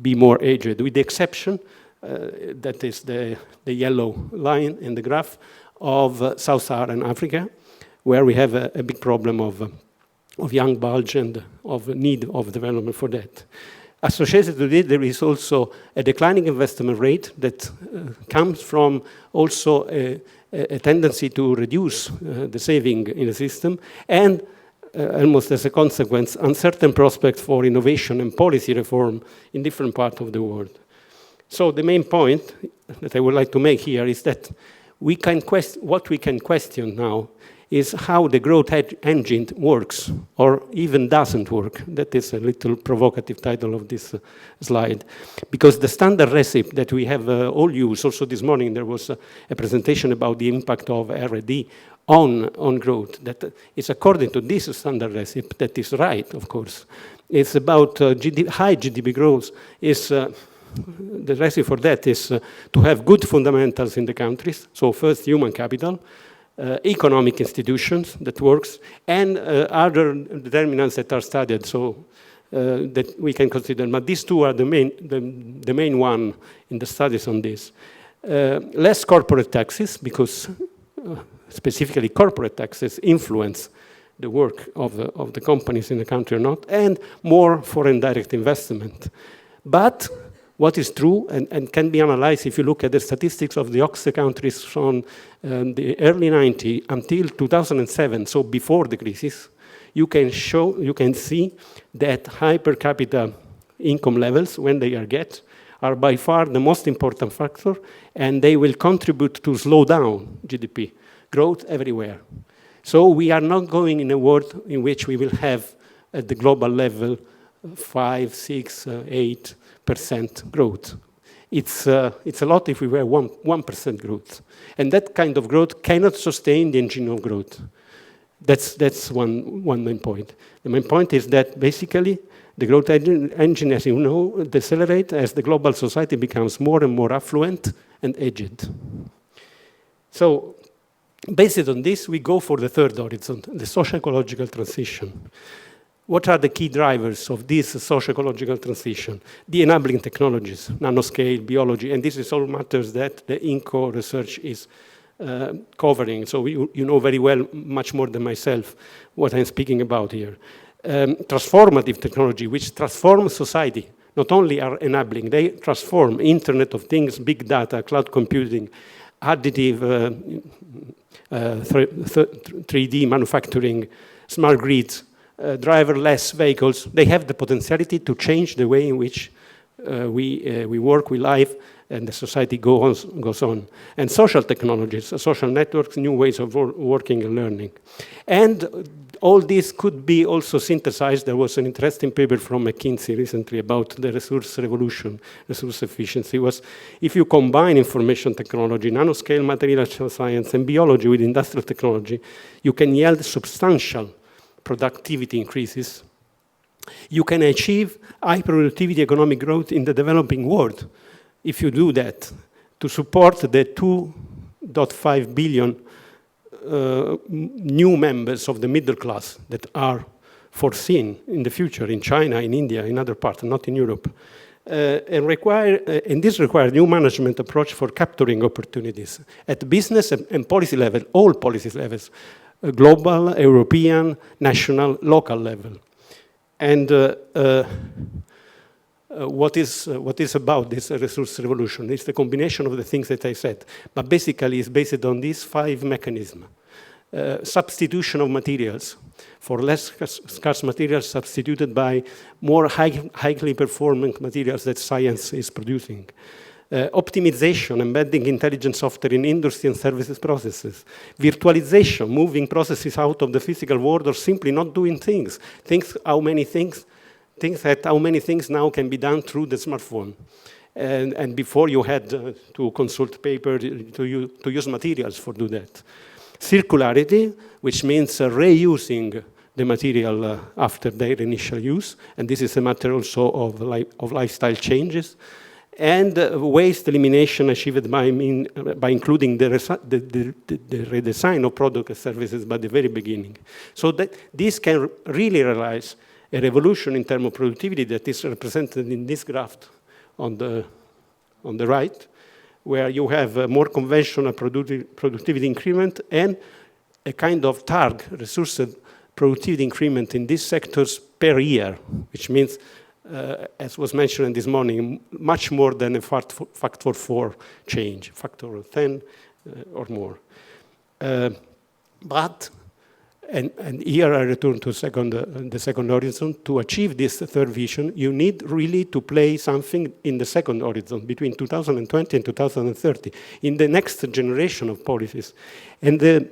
Speaker 20: be more aged, with the exception, that is the yellow line in the graph, of Sub-Saharan Africa, where we have a big problem of young bulge and of need of development for that. Associated with it, there is also a declining investment rate that comes from also a tendency to reduce the saving in the system, and almost as a consequence, uncertain prospects for innovation and policy reform in different parts of the world. So the main point that I would like to make here is that what we can question now is how the growth engine works, or even doesn't work. That is a little provocative title of this slide. Because the standard recipe that we have all used, also this morning there was a presentation about the impact of R&D on growth, that is according to this standard recipe, that is right, of course. It's about high GDP growth. The recipe for that is to have good fundamentals in the countries, so first human capital, economic institutions that works, and other determinants that are studied, so that we can consider. But these two are the main one in the studies on this. Less corporate taxes, because specifically corporate taxes influence the work of the companies in the country or not, and more foreign direct investment. But what is true and can be analyzed if you look at the statistics of the OCDE countries from the early 90s until 2007, so before the crisis, you can see that high per capita income levels, when they are by far the most important factor, and they will contribute to slow down GDP growth everywhere. So we are not going in a world in which we will have at the global level 5, 6, 8% growth. It's a lot if we were 1% growth. And that kind of growth cannot sustain the engine of growth. That's one main point. The main point is that basically the growth engine, as you know, decelerates as the global society becomes more and more affluent and aged. So based on this, we go for the third horizon, the socio-ecological transition. what are the key drivers of this socio-ecological transition? The enabling technologies, nanoscale, biology, and this is all matters that the INCO research is covering. So you know very well, much more than myself, what I'm speaking about here. Transformative technology, which transforms society, not only are enabling, they transform Internet of Things, big data, cloud computing, additive 3D manufacturing, smart grids, driverless vehicles. They have the potentiality to change the way in which we work, we live, and the society goes on. And social technologies, social networks, new ways of working and learning. And all this could be also synthesized. There was an interesting paper from McKinsey recently about the resource revolution, resource efficiency. Was if you combine information technology, nanoscale material science, and biology with industrial technology, you can yield substantial productivity increases. You can achieve high productivity economic growth in the developing world if you do that, to support the 2.5 billion new members of the middle class that are foreseen in the future in China, in India, in other parts, not in Europe. And this requires new management approach for capturing opportunities at business and policy level, all policy levels, global, European, national, local level. And what is about this resource revolution? It's the combination of the things that I said, but basically it's based on these 5 mechanisms. Substitution of materials for less scarce materials substituted by more highly performing materials that science is producing. Optimization, embedding intelligent software in industry and services processes. Virtualization, moving processes out of the physical world or simply not doing things. How many things now can be done through the smartphone. And before you had to consult paper, to use materials for do that. Circularity, which means reusing the material after their initial use, and this is a matter also of lifestyle changes. And waste elimination achieved by including the redesign of product and services by the very beginning. So that this can really realize a revolution in terms of productivity that is represented in this graph on the right, where you have a more conventional productivity increment and a kind of TARG, resource productivity increment in these sectors per year, which means, as was mentioned this morning, much more than a factor 4 change, factor 10 or more. And here I return to the second horizon. To achieve this third vision, you need really to play something in the second horizon between 2020 and 2030, in the next generation of policies. And the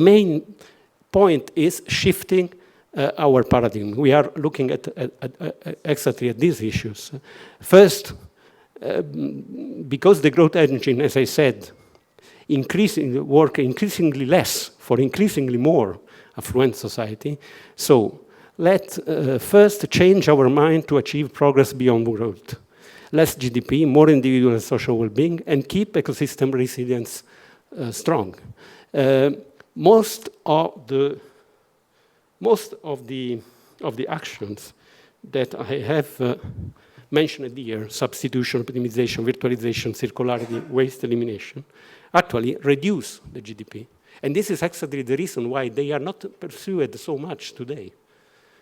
Speaker 20: main point is shifting our paradigm. We are looking at exactly at these issues. First, because the growth engine, as I said, work increasingly less for increasingly more affluent society. So let's first change our mind to achieve progress beyond growth. Less GDP, more individual and social well-being, and keep ecosystem resilience strong. Most of the actions that I have mentioned here, substitution, optimization, virtualization, circularity, waste elimination, actually reduce the GDP. And this is actually the reason why they are not pursued so much today,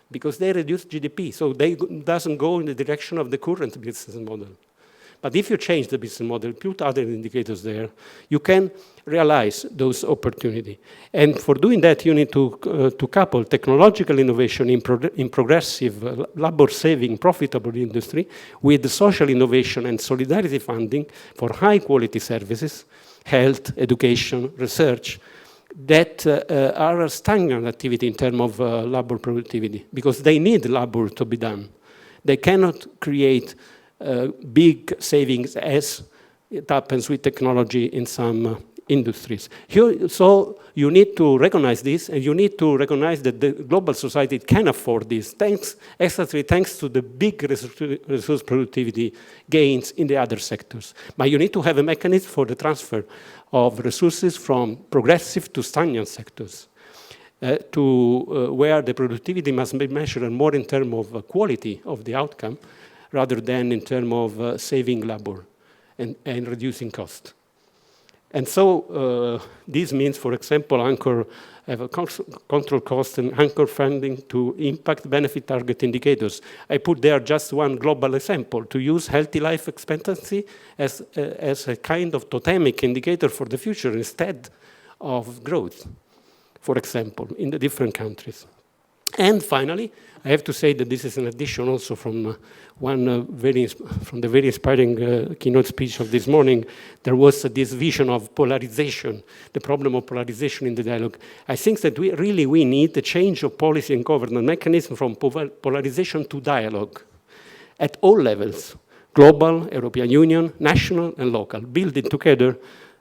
Speaker 20: because they reduce GDP, so they doesn't go in the direction of the current business model. But if you change the business model, put other indicators there, you can realize those opportunities. And for doing that, you need to couple technological innovation in progressive, labor-saving, profitable industry with the social innovation and solidarity funding for high-quality services, health, education, research, that are a stagnant activity in terms of labor productivity, because they need labor to be done. They cannot create big savings as it happens with technology in some industries. So you need to recognize this, and you need to recognize that the global society can afford this, thanks to the big resource productivity gains in the other sectors. But you need to have a mechanism for the transfer of resources from progressive to stagnant sectors. where the productivity must be measured more in terms of quality of the outcome rather than in terms of saving labor and reducing cost. And so this means, for example, INCO have a control cost and INCO funding to impact benefit target indicators. I put there just one global example, to use healthy life expectancy as a kind of totemic indicator for the future instead of growth, for example, in the different countries. And finally, I have to say that this is an addition also from the very inspiring keynote speech of this morning. There was this vision of polarization, the problem of polarization in the dialogue. I think that we need a change of policy and governance mechanism from polarization to dialogue at all levels, global, European Union, national and local, building together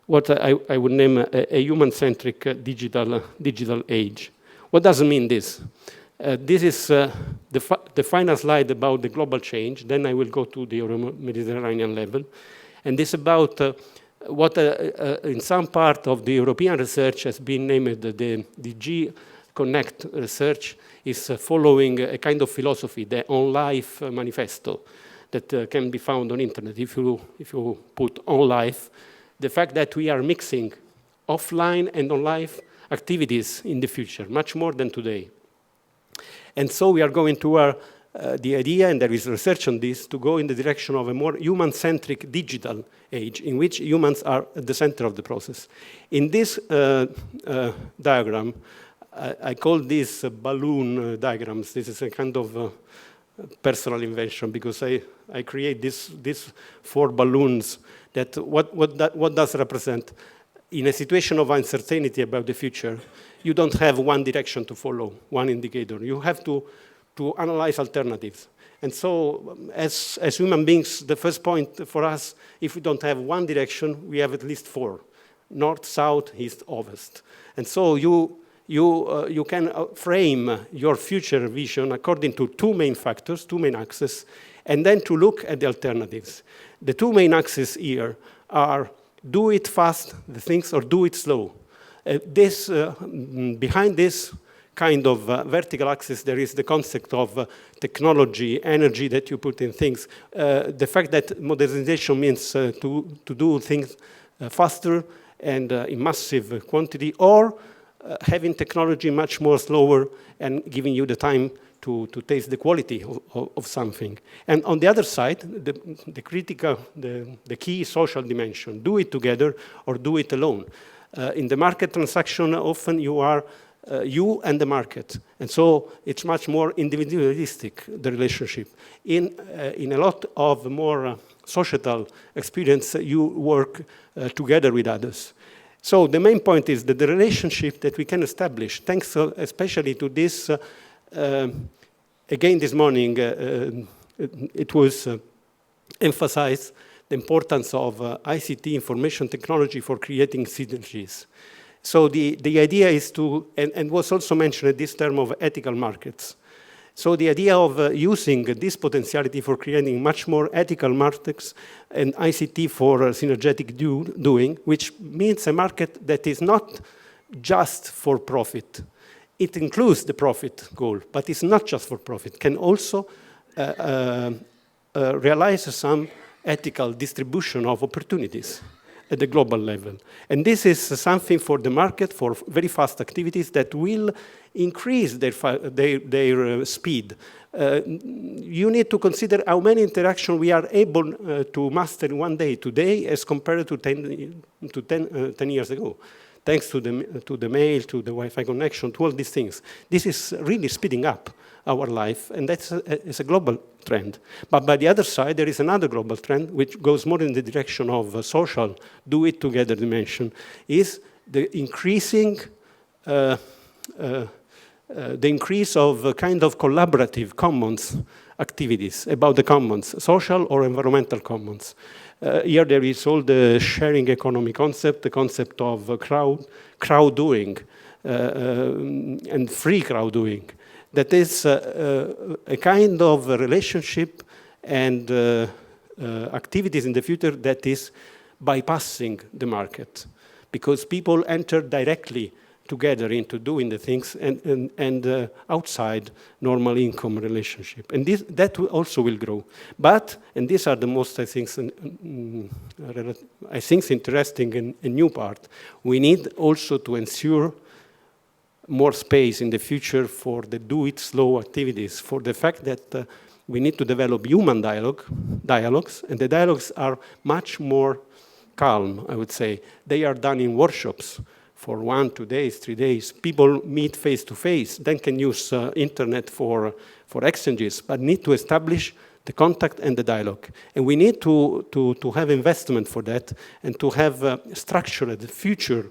Speaker 20: what I would name a human-centric digital age. What does it mean this? This is the final slide about the global change. Then I will go to the Euro-Mediterranean level. And this is about what in some part of the European research has been named the G-Connect research is following a kind of philosophy, the On Life manifesto that can be found on internet. If you put On Life, the fact that we are mixing offline and on life activities in the future, much more than today. And so we are going to the idea, and there is research on this, to go in the direction of a more human-centric digital age in which humans are at the center of the process. In this diagram, I call this balloon diagrams. This is a kind of personal invention because I create these 4 balloons that what does represent? In a situation of uncertainty about the future, you don't have one direction to follow, one indicator. You have to analyze alternatives. And so as human beings, the first point for us, if we don't have one direction, we have at least 4, north, south, east, ovest. And so you can frame your future vision according to 2 main factors, 2 main axes, and then to look at the alternatives. The 2 main axes here are do it fast, the things, or do it slow. Behind this kind of vertical axis, there is the concept of technology, energy that you put in things. The fact that modernization means to do things faster and in massive quantity, or having technology much more slower and giving you the time to taste the quality of something. And on the other side, the key social dimension, do it together or do it alone. In the market transaction, often you are you and the market. And so it's much more individualistic, the relationship. In a lot of more societal experience, you work together with others. So the main point is that the relationship that we can establish, thanks especially to this, again this morning, it was emphasized the importance of ICT, information technology, for creating synergies. So the idea is to, and was also mentioned this term of ethical markets. So the idea of using this potentiality for creating much more ethical markets and ICT for synergetic doing, which means a market that is not just for profit. It includes the profit goal, but it's not just for profit. Can also realize some ethical distribution of opportunities at the global level. And this is something for the market, for very fast activities that will increase their speed. You need to consider how many interactions we are able to master in one day today as compared to 10 years ago. Thanks to the mail, to the Wi-Fi connection, to all these things. This is really speeding up our life, and that's a global trend. But by the other side, there is another global trend, which goes more in the direction of social do-it-together dimension, is the increasing, the increase of kind of collaborative commons activities about the commons, social or environmental commons. Here there is all the sharing economy concept, the concept of crowd doing, and free crowd doing. That is a kind of relationship and activities in the future that is bypassing the market, because people enter directly together into doing the things and outside normal income relationship. And that also will grow. But, and these are the most, I think, interesting and new part, we need also to ensure more space in the future for the do-it-slow activities, for the fact that we need to develop human dialogues, and the dialogues are much more calm, I would say. They are done in workshops for 1, 2 days, 3 days. People meet face to face, then can use internet for exchanges, but need to establish the contact and the dialogue. And we need to have investment for that and to have structured future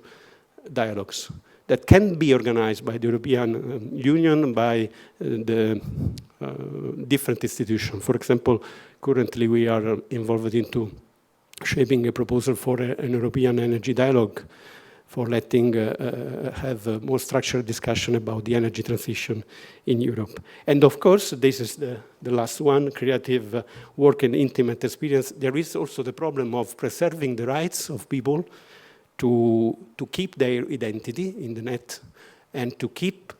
Speaker 20: dialogues that can be organized by the European Union, by the different institutions. For example, currently we are involved into shaping a proposal for an European energy dialogue, for letting have a more structured discussion about the energy transition in Europe. And of course, this is the last one, creative work and intimate experience. There is also the problem of preserving the rights of people to keep their identity in the net and to keep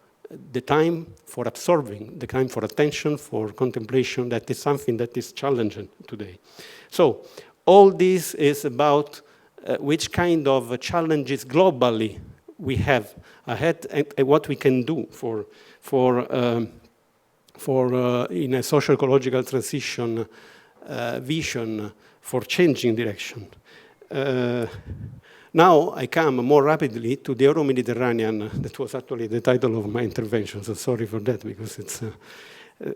Speaker 20: the time for absorbing, the time for attention, for contemplation. That is something that is challenging today. So all this is about which kind of challenges globally we have ahead and what we can do for in a socio-ecological transition vision for changing direction. Now I come more rapidly to the Euro-Mediterranean. That was actually the title of my intervention, so sorry for that, because it's,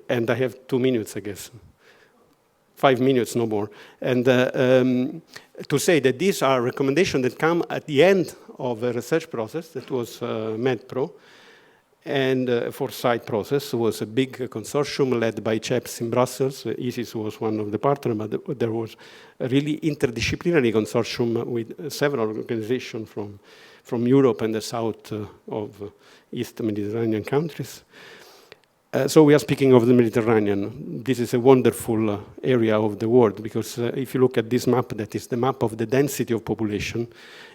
Speaker 20: and I have 2 minutes, I guess. 5 minutes, no more. And to say that these are recommendations that come at the end of a research process that was MedPro, and a foresight process. It was a big consortium led by CHEPS in Brussels. ISIS was one of the partners, but there was a really interdisciplinary consortium with several organizations from Europe and the south of East Mediterranean countries. So we are speaking of the Mediterranean. This is a wonderful area of the world, because if you look at this map, that is the map of the density of population,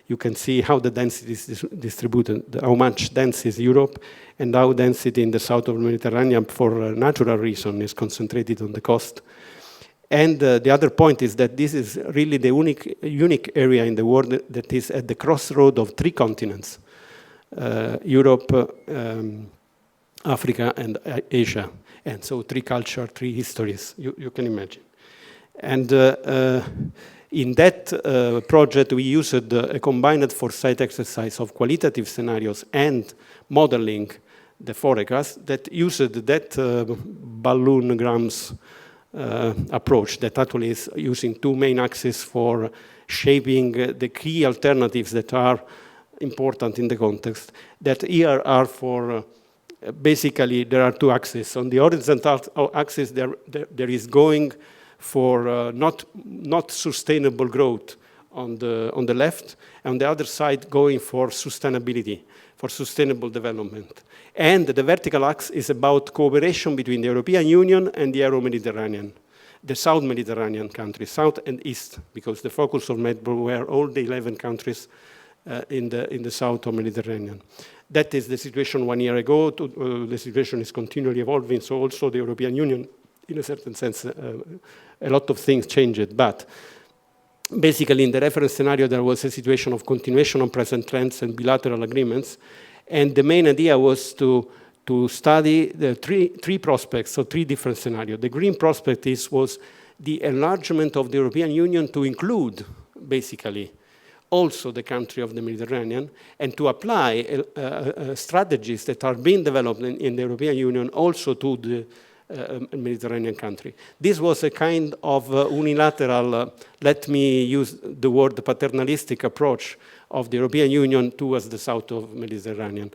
Speaker 20: you can see how the density is distributed, how much dense is Europe, and how density in the south of the Mediterranean, for a natural reason, is concentrated on the coast. And the other point is that this is really the unique area in the world that is at the crossroad of 3 continents, Europe, Africa, and Asia. And so 3 cultures, 3 histories, you can imagine. And in that project, we used a combined foresight exercise of qualitative scenarios and modeling the forecast that used that balloonograms approach that actually is using 2 main axes for shaping the key alternatives that are important in the context. That here are for basically there are 2 axes. On the horizontal axis, there is going for not sustainable growth on the left, and on the other side going for sustainability, for sustainable development. And the vertical axis is about cooperation between the European Union and the Euro-Mediterranean, the South Mediterranean countries, South and East, because the focus of MedPro were all the 11 countries in the South of Mediterranean. That is the situation 1 year ago. The situation is continually evolving, so also the European Union, in a certain sense, a lot of things changed. But basically, in the reference scenario, there was a situation of continuation on present trends and bilateral agreements. And the main idea was to study the three prospects, so 3 different scenarios. The green prospect was the enlargement of the European Union to include, basically, also the country of the Mediterranean, and to apply strategies that are being developed in the European Union also to the Mediterranean country. This was a kind of unilateral, let me use the word paternalistic approach of the European Union towards the south of Mediterranean.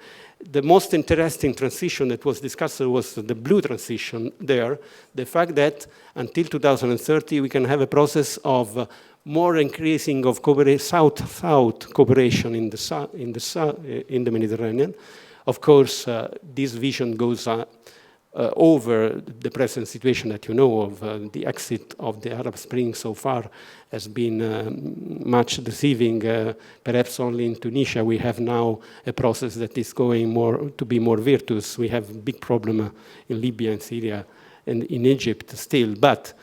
Speaker 20: The most interesting transition that was discussed was the blue transition there, the fact that until 2030 we can have a process of more increasing of south-south cooperation in the Mediterranean. Of course, this vision goes over the present situation that you know of. The exit of the Arab Spring so far has been much deceiving. Perhaps only in Tunisia we have now a process that is going to be more virtuous. We have a big problem in Libya and Syria and in Egypt still. But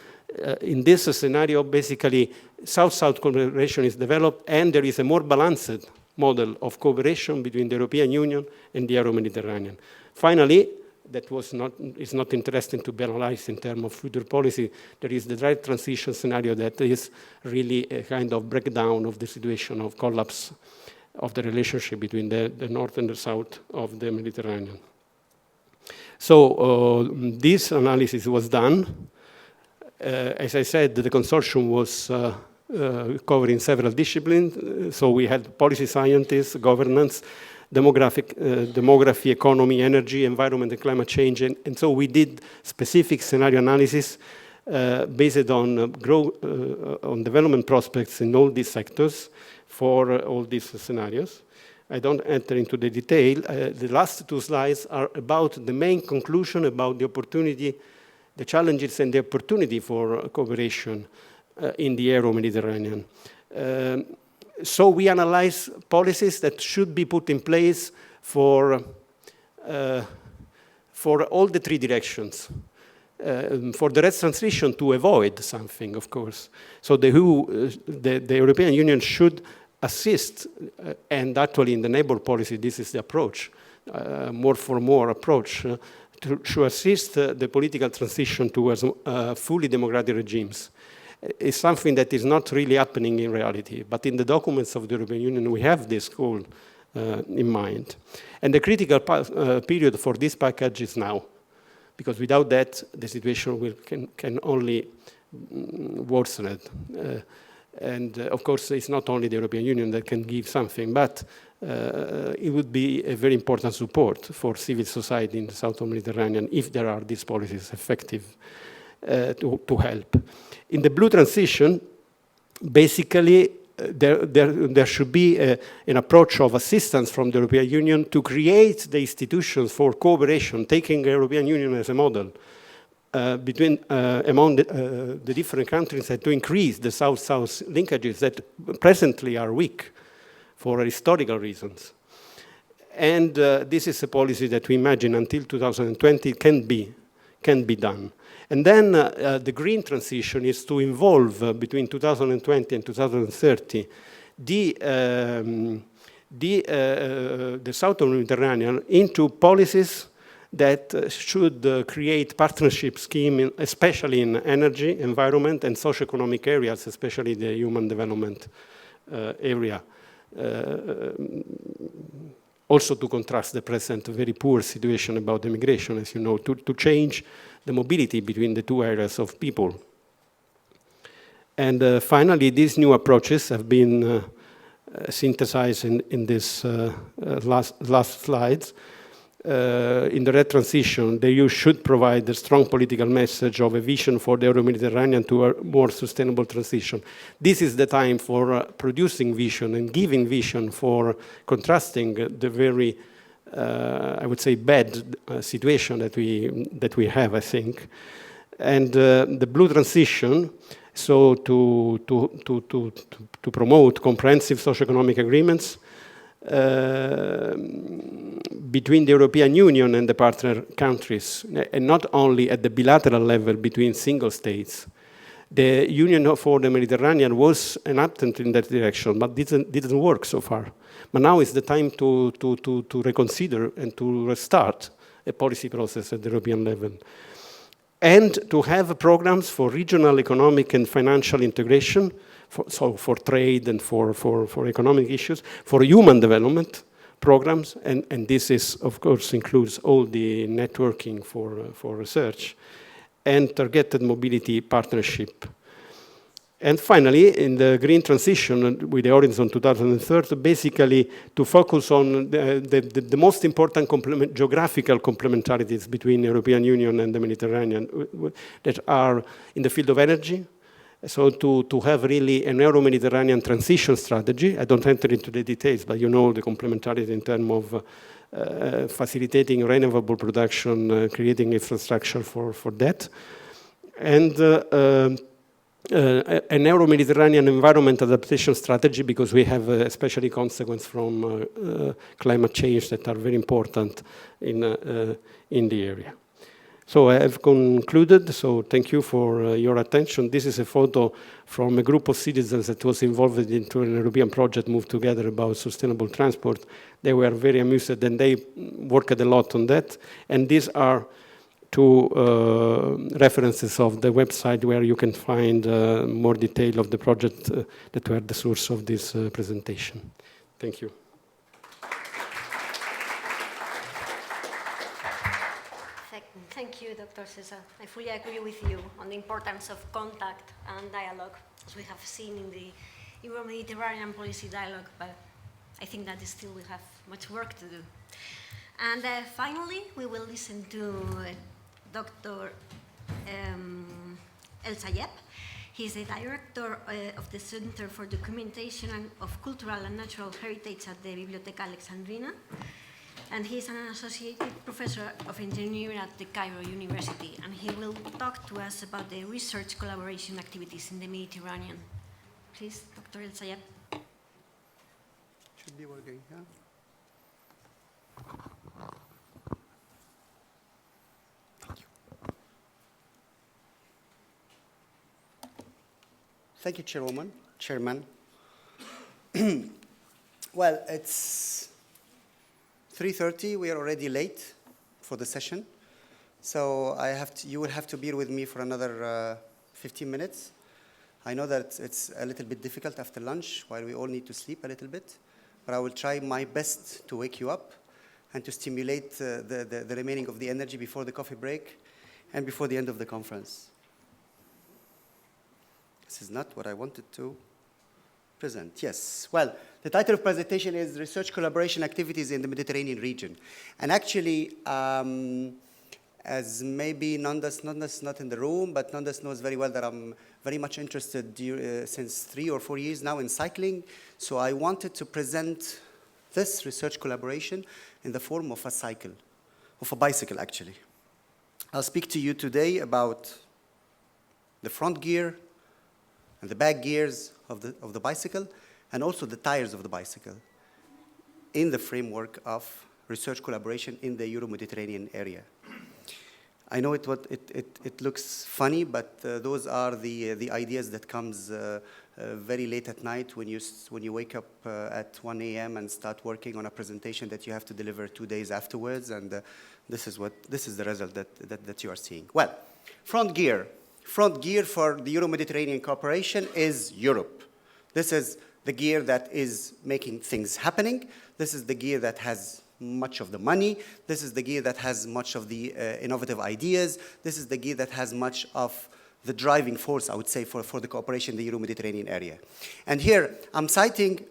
Speaker 20: in this scenario, basically, South-South cooperation is developed, and there is a more balanced model of cooperation between the European Union and the Euro-Mediterranean. Finally, that is not interesting to be analyzed in terms of future policy. There is the right transition scenario that is really a kind of breakdown of the situation of collapse of the relationship between the north and the south of the Mediterranean. So this analysis was done. As I said, the consortium was covering several disciplines. So we had policy scientists, governance, demography, economy, energy, environment, and climate change. And so we did specific scenario analysis based on development prospects in all these sectors for all these scenarios. I don't enter into the detail. The last two slides are about the main conclusion about the opportunity, the challenges and the opportunity for cooperation in the Euro-Mediterranean. So we analyze policies that should be put in place for all the three directions. For the red transition to avoid something, of course. So the European Union should assist, and actually in the neighbor policy, this is the approach, more for more approach, to assist the political transition towards fully democratic regimes. It's something that is not really happening in reality, but in the documents of the European Union, we have this goal in mind. And the critical period for this package is now, because without that, the situation can only worsen it. And of course, it's not only the European Union that can give something, but it would be a very important support for civil society in the South Mediterranean if there are these policies effective to help. In the blue transition, basically, there should be an approach of assistance from the European Union to create the institutions for cooperation, taking the European Union as a model among the different countries, and to increase the South-South linkages that presently are weak for historical reasons. And this is a policy that we imagine until 2020 can be done. And then the green transition is to involve between 2020 and 2030 the Southern Mediterranean into policies that should create partnership scheme, especially in energy, environment, and socio-economic areas, especially the human development area. Also to contrast the present very poor situation about immigration, as you know, to change the mobility between the two areas of people. And finally, these new approaches have been synthesized in this last slides. In the red transition, the EU should provide a strong political message of a vision for the Euro-Mediterranean to a more sustainable transition. This is the time for producing vision and giving vision for contrasting the very, I would say, bad situation that we have, I think. And the blue transition, so to promote comprehensive socioeconomic agreements between the European Union and the partner countries, and not only at the bilateral level between single states. The Union for the Mediterranean was an attempt in that direction, but didn't work so far. But now is the time to reconsider and to restart a policy process at the European level. And to have programs for regional economic and financial integration, for trade and for economic issues, for human development programs, and this is, of course, includes all the networking for research, and targeted mobility partnership. And finally, in the green transition with the Horizon 2030, basically to focus on the most important geographical complementarities between the European Union and the Mediterranean that are in the field of energy, So to have really an Euro-Mediterranean transition strategy. I don't enter into the details, but you know the complementarity in terms of facilitating renewable production, creating infrastructure for that. And an Euro-Mediterranean environment adaptation strategy, because we have especially consequences from climate change that are very important in the area. So I have concluded, so thank you for your attention. This is a photo from a group of citizens that was involved into an European project, Move Together, about sustainable transport. They were very amused and they worked a lot on that. And these are two references of the website where you can find more detail of the project that were the source of this presentation. Thank you.
Speaker 18: Thank you, Dr. Cesar. I fully agree with you on the importance of contact and dialogue, as we have seen in the Euro-Mediterranean policy dialogue, but I think that still we have much work to do. And finally, we will listen to Dr. El Sayeb. He's the director of the Center for Documentation of Cultural and Natural Heritage at the Biblioteca Alexandrina. And he's an associate professor of engineering at the Cairo University, and he will talk to us about the research collaboration activities in the Mediterranean. Please, Dr. El Sayeb.
Speaker 7: Should be working, yeah? Thank you, Chairman. Well, it's 3:30. We are already late for the session, so you will have to bear with me for another 15 minutes. I know that it's a little bit difficult after lunch, while we all need to sleep a little bit, but I will try my best to wake you up and to stimulate the remaining of the energy before the coffee break and before the end of the conference. This is not what I wanted to present. Yes. Well, the title of presentation is Research Collaboration Activities in the Mediterranean Region. And actually, as maybe Nandas not in the room, but Nandas knows very well that I'm very much interested since 3 or 4 years now in cycling. So I wanted to present this research collaboration in the form of a cycle, of a bicycle actually. I'll speak to you today about the front gear and the back gears of the bicycle, and also the tires of the bicycle in the framework of research collaboration in the Euro-Mediterranean area. I know it looks funny, but those are the ideas that comes very late at night when you wake up at 1 a.m. and start working on a presentation that you have to deliver 2 days afterwards, and this is the result that you are seeing. Well, front gear. Front gear for the Euro-Mediterranean cooperation is Europe. This is the gear that is making things happening. This is the gear that has much of the money. This is the gear that has much of the innovative ideas. This is the gear that has much of the driving force, I would say, for the cooperation in the Euro-Mediterranean area. And here, I'm citing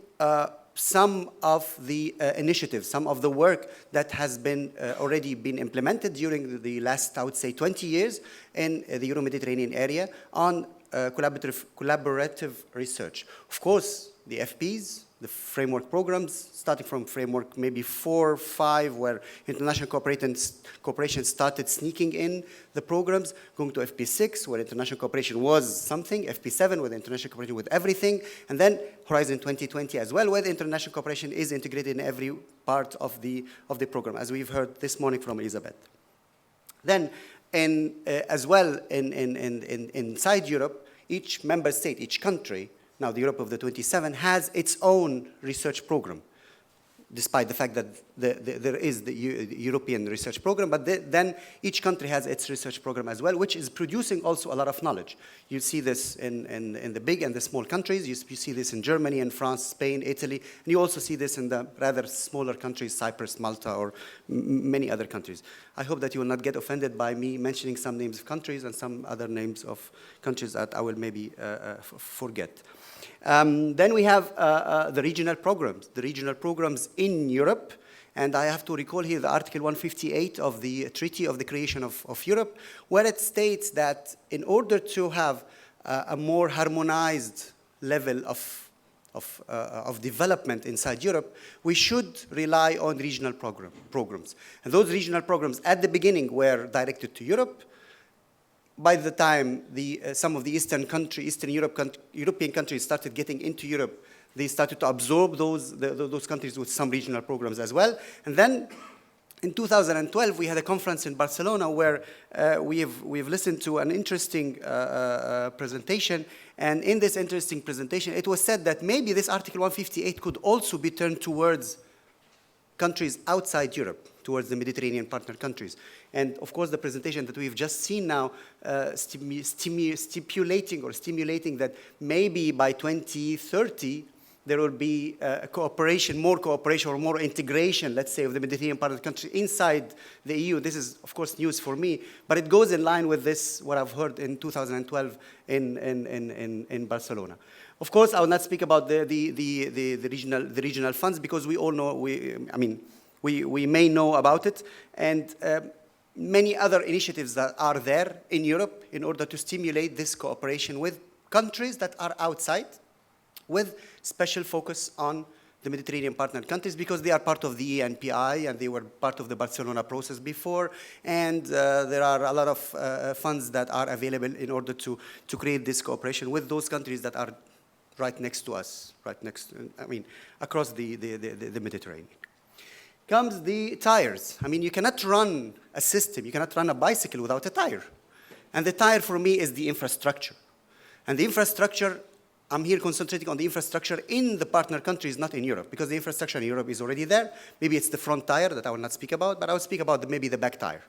Speaker 7: some of the initiatives, some of the work that has been already been implemented during the last, I would say, 20 years in the Euro-Mediterranean area on collaborative research. Of course, the FPs, the framework programs, starting from framework maybe 4 or 5, where international cooperation started sneaking in the programs, going to FP6, where international cooperation was something, FP7, where the international cooperation with everything, and then Horizon 2020 as well, where the international cooperation is integrated in every part of the program, as we've heard this morning from Elizabeth. Then, as well, inside Europe, each member state, each country, now the Europe of the 27, has its own research program, despite the fact that there is the European research program, but then each country has its research program as well, which is producing also a lot of knowledge. You see this in the big and the small countries. You see this in Germany and France, Spain, Italy, and you also see this in the rather smaller countries, Cyprus, Malta, or many other countries. I hope that you will not get offended by me mentioning some names of countries and some other names of countries that I will maybe forget. Then we have the regional programs in Europe, and I have to recall here the Article 158 of the Treaty of the Creation of Europe, where it states that in order to have
Speaker 21: a more harmonized level of development inside Europe, we should rely on regional programs. And those regional programs at the beginning were directed to Europe. By the time some of the Eastern European countries started getting into Europe, they started to absorb those countries with some regional programs as well. And then in 2012, we had a conference in Barcelona where we've listened to an interesting presentation. And in this interesting presentation, it was said that maybe this Article 158 could also be turned towards countries outside Europe, towards the Mediterranean partner countries. And of course, the presentation that we've just seen now stimulating that maybe by 2030, there will be more cooperation or more integration, let's say, of the Mediterranean partner countries inside the EU. This is, of course, news for me, but it goes in line with this, what I've heard in 2012 in Barcelona. Of course, I will not speak about the regional funds because we all know, we may know about it, and many other initiatives that are there in Europe in order to stimulate this cooperation with countries that are outside, with special focus on the Mediterranean partner countries because they are part of the ENPI and they were part of the Barcelona process before, and there are a lot of funds that are available in order to create this cooperation with those countries that are right next to us, across the Mediterranean. Comes the tires. You cannot run a system, you cannot run a bicycle without a tire. And the tire for me is the infrastructure. And the infrastructure, I'm here concentrating on the infrastructure in the partner countries, not in Europe, because the infrastructure in Europe is already there. Maybe it's the front tire that I will not speak about, but I will speak about maybe the back tire.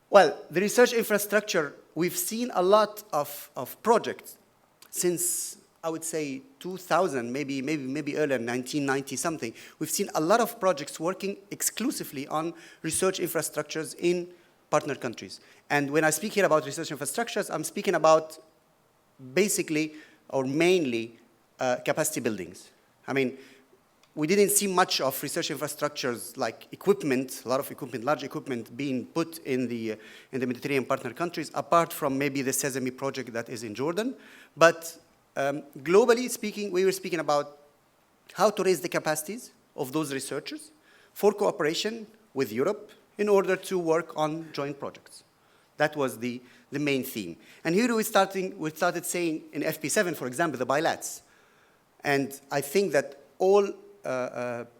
Speaker 21: Well, the research infrastructure, we've seen a lot of projects since, I would say, 2000, maybe earlier, 1990 something. We've seen a lot of projects working exclusively on research infrastructures in partner countries. And when I speak here about research infrastructures, I'm speaking about basically or mainly capacity buildings. We didn't see much of research infrastructures like equipment, a lot of equipment, large equipment being put in the Mediterranean partner countries, apart from maybe the Sesame project that is in Jordan. But globally speaking, we were speaking about how to raise the capacities of those researchers for cooperation with Europe in order to work on joint projects. That was the main theme. And here we started saying in FP7, for example, the bilats. And I think that all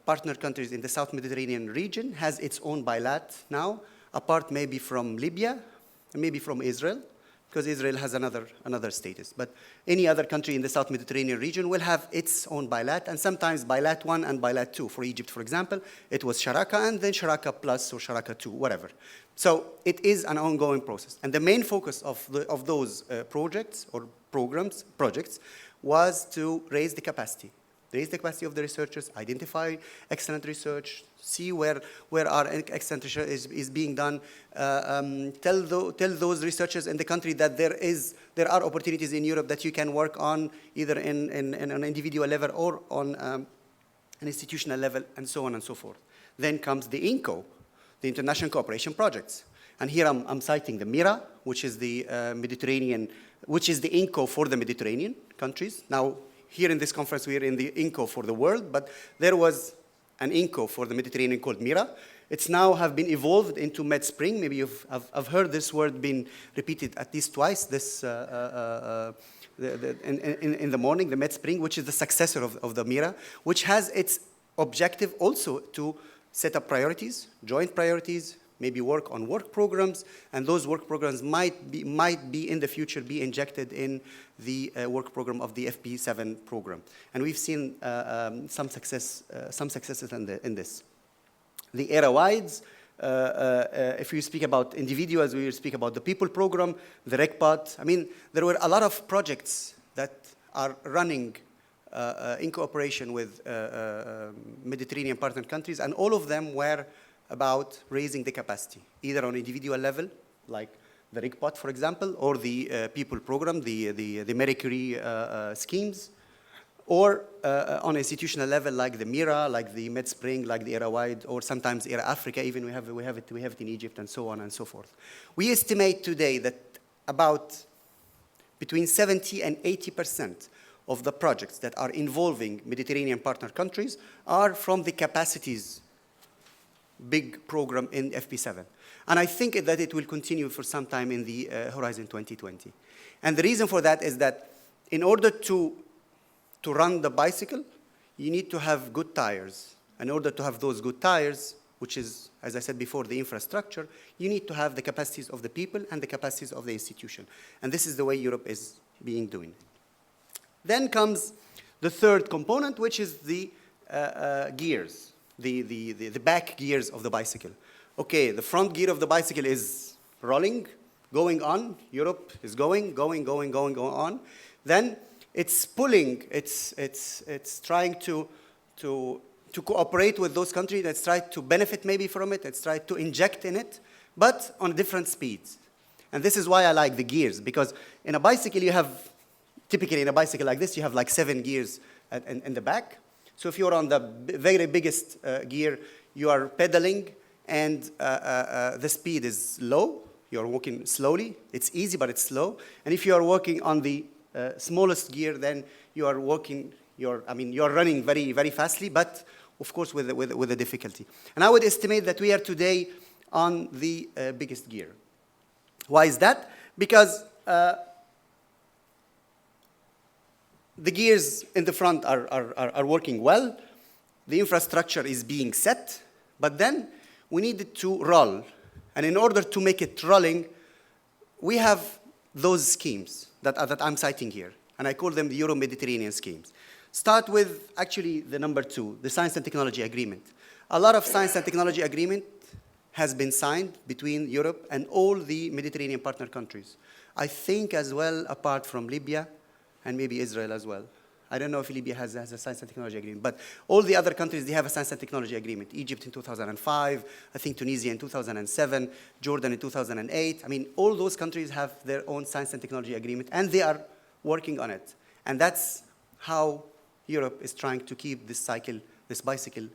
Speaker 21: partner countries in the South Mediterranean region has its own bilat now, apart maybe from Libya and maybe from Israel, because Israel has another status. But any other country in the South Mediterranean region will have its own bilat, and sometimes bilat 1 and bilat 2. For Egypt, for example, it was Sharaka and then Sharaka Plus or Sharaka 2, whatever. So it is an ongoing process. And the main focus of those projects or projects was to raise the capacity of the researchers, identify excellent research, see where our excellent research is being done, tell those researchers in the country that there are opportunities in Europe that you can work on either in an individual level or on an institutional level, and so on and so forth. Then comes the INCO, the International Cooperation Projects. And here I'm citing the MIRA, which is the which is the INCO for the Mediterranean countries. Now, here in this conference, we are in the INCO for the world, but there was an INCO for the Mediterranean called MIRA. It's now have been evolved into MedSpring. Maybe I've heard this word being repeated at least twice in the morning, the MedSpring, which is the successor of the MIRA, which has its objective also to set up priorities, joint priorities, maybe work on work programs, and those work programs might be in the future be injected in the work program of the FP7 program. And we've seen some successes in this. The era-wides, if you speak about individuals, we will speak about the people program, the RECPOT. There were a lot of projects that are running in cooperation with Mediterranean partner countries, and all of them were about raising the capacity, either on individual level, like the RICPOT, for example, or the people program, the Mercury schemes, or on institutional level, like the MIRA, like the MedSpring, like the ERA-wide, or sometimes ERA Africa, even we have it in Egypt, and so on and so forth. We estimate today that about between 70 and 80% of the projects that are involving Mediterranean partner countries are from the capacities big program in FP7. And I think that it will continue for some time in the Horizon 2020. And the reason for that is that in order to run the bicycle, you need to have good tires. In order to have those good tires, which is, as I said before, the infrastructure, you need to have the capacities of the people and the capacities of the institution. And this is the way Europe is doing. Then comes the third component, which is the gears, the back gears of the bicycle. Okay, the front gear of the bicycle is rolling, going on. Europe is going on. Then it's pulling, it's trying to cooperate with those countries. It's tried to benefit maybe from it. It's tried to inject in it, but on different speeds. And this is why I like the gears, because in a bicycle you have, typically in a bicycle like this, you have like 7 gears in the back. So if you're on the very biggest gear, you are pedaling and the speed is low. You're walking slowly. It's easy, but it's slow. And if you are working on the smallest gear, then you are working, you're running very, very fastly, but of course with a difficulty. And I would estimate that we are today on the biggest gear. Why is that? Because the gears in the front are working well. The infrastructure is being set, but then we need it to roll. And in order to make it rolling, we have those schemes that I'm citing here. And I call them the Euro-Mediterranean schemes. Start with actually the number 2, the Science and Technology Agreement. A lot of science and technology agreement has been signed between Europe and all the Mediterranean partner countries. I think as well, apart from Libya, and maybe Israel as well. I don't know if Libya has a science and technology agreement, but all the other countries, they have a science and technology agreement. Egypt in 2005, I think Tunisia in 2007, Jordan in 2008. I mean, all those countries have their own science and technology agreement, and they are working on it. And that's how Europe is trying to keep this cycle, this bicycle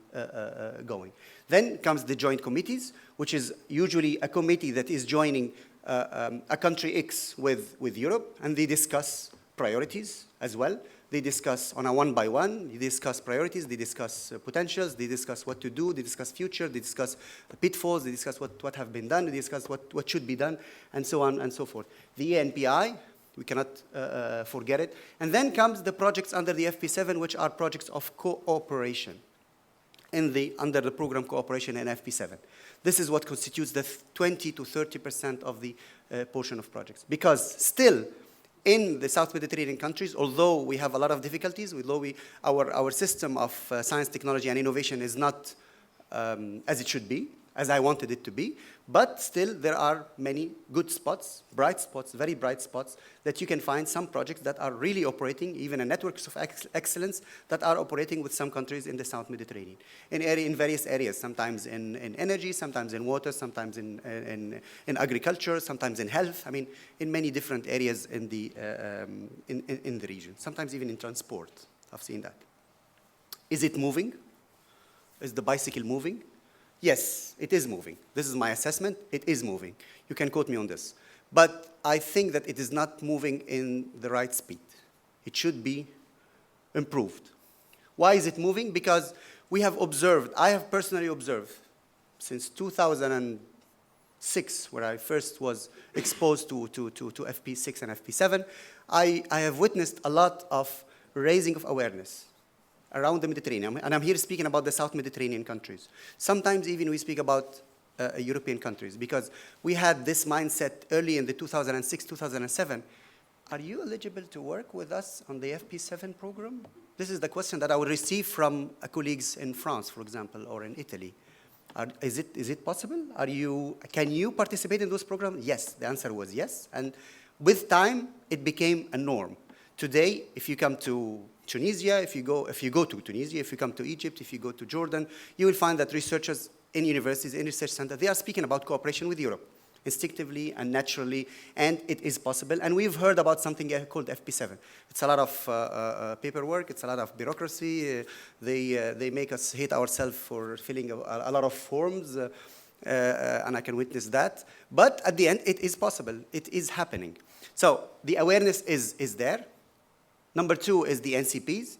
Speaker 21: going. Then comes the joint committees, which is usually a committee that is joining a country X with Europe, and they discuss priorities as well. They discuss on a one-by-one, they discuss priorities, they discuss potentials, they discuss what to do, they discuss future, they discuss pitfalls, they discuss what have been done, they discuss what should be done, and so on and so forth. The ENPI, we cannot forget it. And then comes the projects under the FP7, which are projects of cooperation under the program cooperation in FP7. This is what constitutes the 20 to 30% of the portion of projects. Because still, in the South Mediterranean countries, although we have a lot of difficulties, although our system of science, technology, and innovation is not as it should be, as I wanted it to be, but still there are many good spots, bright spots, very bright spots, that you can find some projects that are really operating, even networks of excellence that are operating with some countries in the South Mediterranean, in various areas, sometimes in energy, sometimes in water, sometimes in agriculture, sometimes in health, I mean, in many different areas in the region, sometimes even in transport. I've seen that. Is it moving? Is the bicycle moving? Yes, it is moving. This is my assessment. It is moving. You can quote me on this. But I think that it is not moving in the right speed. It should be improved. Why is it moving? Because we have observed, I have personally observed, since 2006, where I first was exposed to FP6 and FP7, I have witnessed a lot of raising of awareness around the Mediterranean, and I'm here speaking about the South Mediterranean countries. Sometimes even we speak about European countries, because we had this mindset early in the 2006, 2007. Are you eligible to work with us on the FP7 program? This is the question that I would receive from colleagues in France, for example, or in Italy. Is it possible? Can you participate in those programs? Yes, the answer was yes, and with time, it became a norm. Today, if you come to Tunisia, if you go to Tunisia, if you come to Egypt, if you go to Jordan, you will find that researchers in universities, in research centers, they are speaking about cooperation with Europe, instinctively and naturally, and it is possible. And we've heard about something called FP7. It's a lot of paperwork, it's a lot of bureaucracy. They make us hate ourselves for filling a lot of forms, and I can witness that. But at the end, it is possible. It is happening. So the awareness is there. Number two is the NCPs.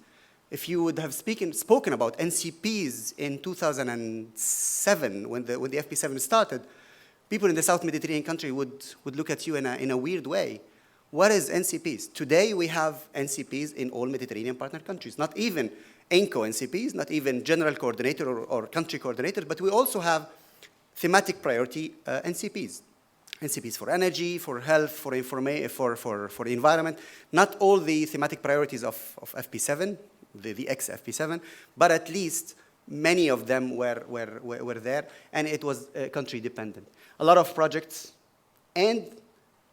Speaker 21: If you would have spoken about NCPs in 2007, when the FP7 started, people in the South Mediterranean country would look at you in a weird way. What is NCPs? Today we have NCPs in all Mediterranean partner countries, not even INCO NCPs, not even general coordinator or country coordinators, but we also have thematic priority NCPs. NCPs for energy, for health, for the environment. Not all the thematic priorities of FP7, the ex-FP7, but at least many of them were there, and it was country dependent. A lot of projects, and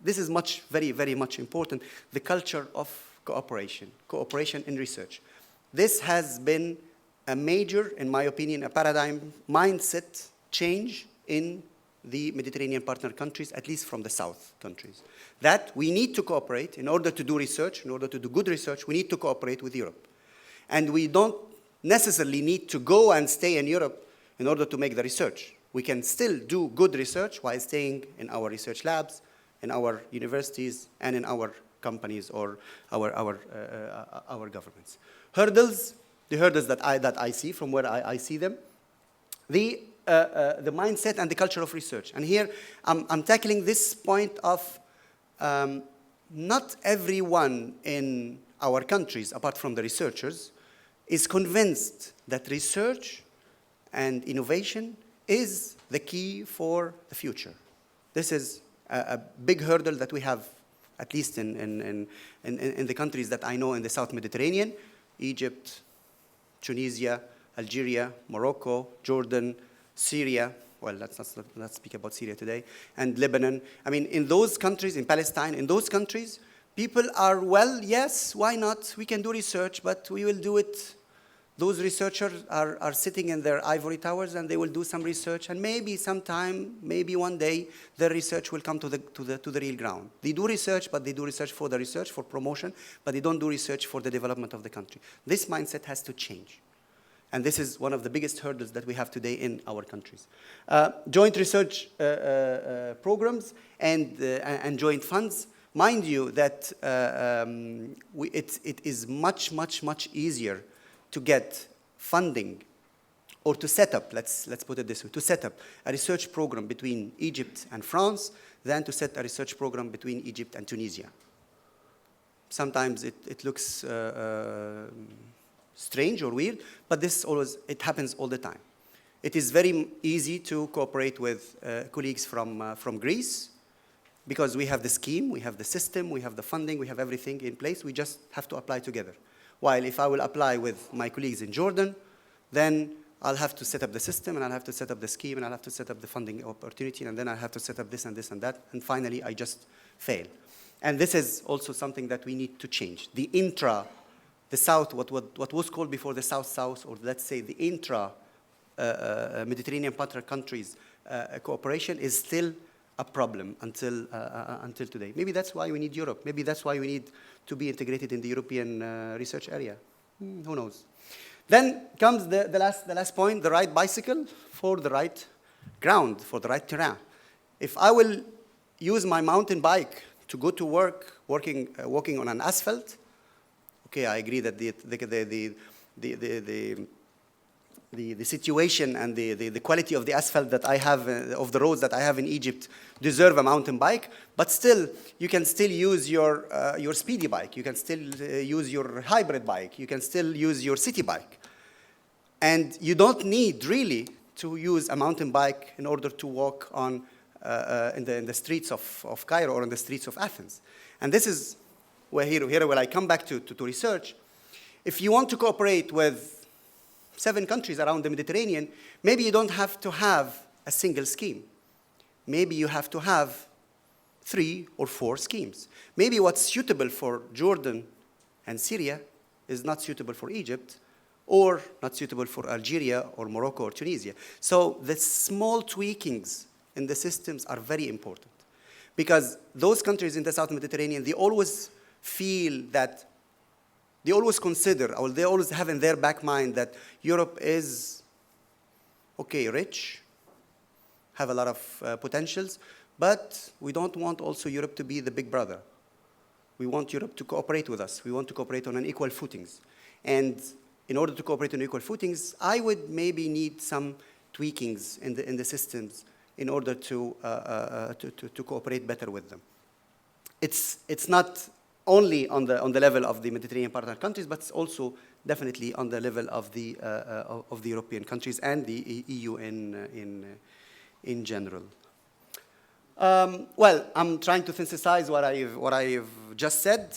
Speaker 21: this is very, very much important, the culture of cooperation in research. This has been a major, in my opinion, a paradigm mindset change in the Mediterranean partner countries, at least from the South countries. That we need to cooperate in order to do research, in order to do good research, we need to cooperate with Europe. And we don't necessarily need to go and stay in Europe in order to make the research. We can still do good research while staying in our research labs, in our universities, and in our companies or our governments. Hurdles, the hurdles that I see from where I see them, the mindset and the culture of research. And here I'm tackling this point of not everyone in our countries, apart from the researchers, is convinced that research and innovation is the key for the future. This is a big hurdle that we have, at least in the countries that I know in the South Mediterranean: Egypt, Tunisia, Algeria, Morocco, Jordan, Syria. Well, let's speak about Syria today, and Lebanon. I mean, in those countries, in Palestine, in those countries, people are, well, yes, why not? We can do research, but we will do it. Those researchers are sitting in their ivory towers, and they will do some research, and maybe sometime, maybe one day, their research will come to the real ground. They do research, but they do research, for promotion, but they don't do research for the development of the country. This mindset has to change. And this is one of the biggest hurdles that we have today in our countries. Joint research programs and joint funds. Mind you that it is much, much, much easier to get funding or to set up, let's put it this way, to set up a research program between Egypt and France than to set a research program between Egypt and Tunisia. Sometimes it looks strange or weird, but it happens all the time. It is very easy to cooperate with colleagues from Greece, because we have the scheme, we have the system, we have the funding, we have everything in place. We just have to apply together. While if I will apply with my colleagues in Jordan, then I'll have to set up the system, and I'll have to set up the scheme, and I'll have to set up the funding opportunity, and then I'll have to set up this and this and that, and finally I just fail. And this is also something that we need to change. The South, what was called before the South-South, or let's say the intra-Mediterranean partner countries cooperation is still a problem until today. Maybe that's why we need Europe. Maybe that's why we need to be integrated in the European research area. Who knows? Then comes the last point, the right bicycle for the right ground, for the right terrain. If I will use my mountain bike to go to work, walking on an asphalt, okay, I agree that the situation and the quality of the asphalt that I have, of the roads that I have in Egypt, deserve a mountain bike, but still, you can still use your speedy bike, you can still use your hybrid bike, you can still use your city bike. And you don't need really to use a mountain bike in order to walk in the streets of Cairo or in the streets of Athens. And this is where I come back to research. If you want to cooperate with 7 countries around the Mediterranean, maybe you don't have to have a single scheme. Maybe you have to have 3 or 4 schemes. Maybe what's suitable for Jordan and Syria is not suitable for Egypt, or not suitable for Algeria or Morocco or Tunisia. So the small tweakings in the systems are very important, because those countries in the South Mediterranean, they always feel that they always consider, or they always have in their back mind that Europe is, okay, rich, have a lot of potentials, but we don't want also Europe to be the big brother. We want Europe to cooperate with us. We want to cooperate on an equal footings. And in order to cooperate on equal footings, I would maybe need some tweakings in the systems in order to cooperate better with them. It's not only on the level of the Mediterranean partner countries, but it's also definitely on the level of the European countries and the EU in general. Well, I'm trying to synthesize what I've just said.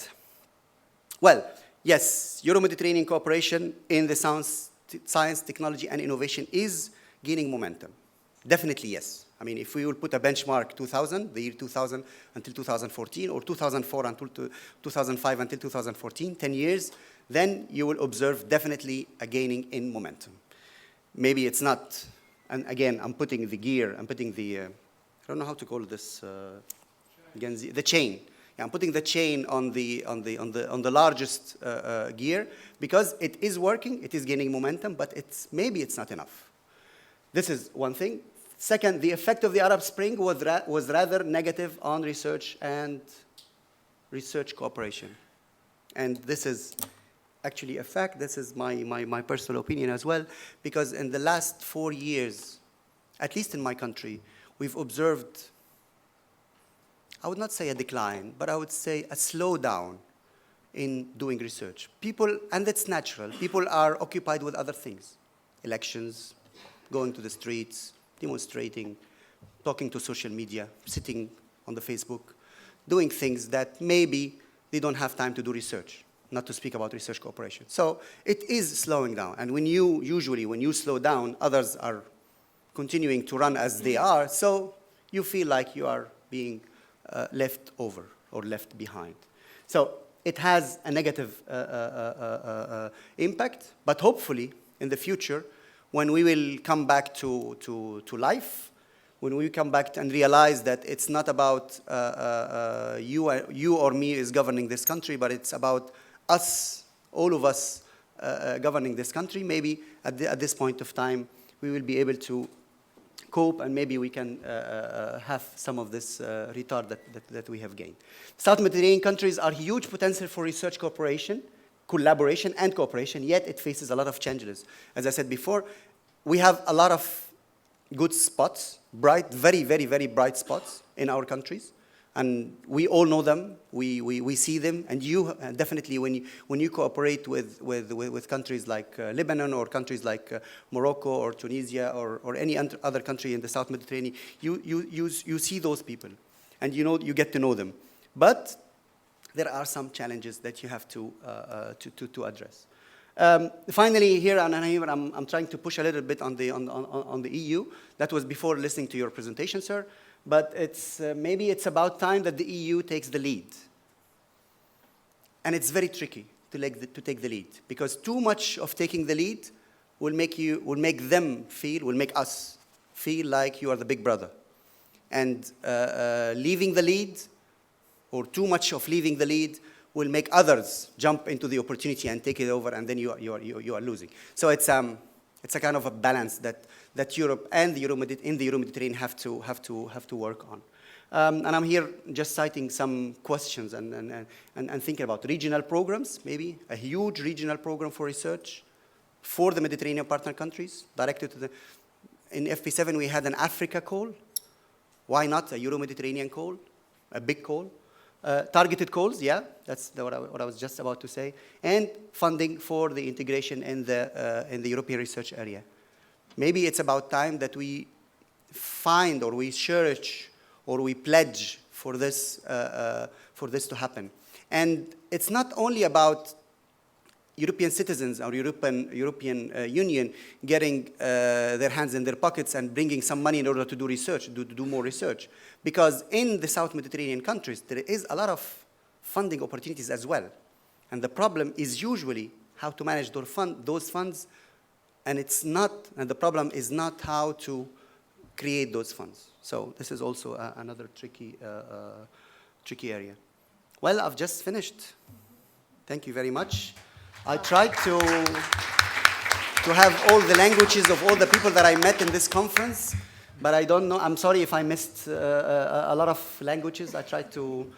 Speaker 21: Well, yes, Euro-Mediterranean cooperation in the science, technology, and innovation is gaining momentum. Definitely, yes. I mean, if we will put a benchmark 2000, the year 2000 until 2014, or 2004 until 2005 until 2014, 10 years, then you will observe definitely a gaining in momentum. Maybe it's not, and again, I'm putting the gear, I'm putting the, I don't know how to call this, again, the chain. Yeah, I'm putting the chain on the largest gear, because it is working, it is gaining momentum, but maybe it's not enough. This is one thing. Second, the effect of the Arab Spring was rather negative on research and research cooperation. And this is actually a fact. This is my personal opinion as well, because in the last 4 years, at least in my country, we've observed, I would not say a decline, but I would say a slowdown in doing research. People, and that's natural, people are occupied with other things. Elections, going to the streets, demonstrating, talking to social media, sitting on the Facebook, doing things that maybe they don't have time to do research, not to speak about research cooperation. So it is slowing down. And usually when you slow down, others are continuing to run as they are, so you feel like you are being left over or left behind. So it has a negative impact, but hopefully in the future, when we will come back to life, when we come back and realize that it's not about you or me is governing this country, but it's about us, all of us governing this country, maybe at this point of time, we will be able to cope, and maybe we can have some of this retard that we have gained. South Mediterranean countries are huge potential for research cooperation, collaboration and cooperation, yet it faces a lot of challenges. As I said before, we have a lot of good spots, bright, very, very, very bright spots in our countries, and we all know them, we see them, and you definitely, when you cooperate with countries like Lebanon or countries like Morocco or Tunisia or any other country in the South Mediterranean, you see those people, and you get to know them. But there are some challenges that you have to address. Finally, here, I'm trying to push a little bit on the EU. That was before listening to your presentation, sir. But maybe it's about time that the EU takes the lead. And it's very tricky to take the lead, because too much of taking the lead will make us feel like you are the big brother. And leaving the lead, or too much of leaving the lead, will make others jump into the opportunity and take it over, and then you are losing. So it's a kind of a balance that Europe and the Euro-Mediterranean have to work on. And I'm here just citing some questions and thinking about regional programs, maybe a huge regional program for research for the Mediterranean partner countries, directed to in FP7 we had an Africa call. Why not a Euro-Mediterranean call, a big call? Targeted calls, yeah, that's what I was just about to say, and funding for the integration in the European research area. Maybe it's about time that we find, or we search, or we pledge for this to happen. And it's not only about European citizens or European Union getting their hands in their pockets and bringing some money in order to do research, to do more research. Because in the South Mediterranean countries, there is a lot of funding opportunities as well. And the problem is usually how to manage those funds, and the problem is not how to create those funds. So this is also another tricky area. Well, I've just finished. Thank you very much. I tried to have all the languages of all the people that I met in this conference, but I don't know. I'm sorry if I missed a lot of languages. I tried to,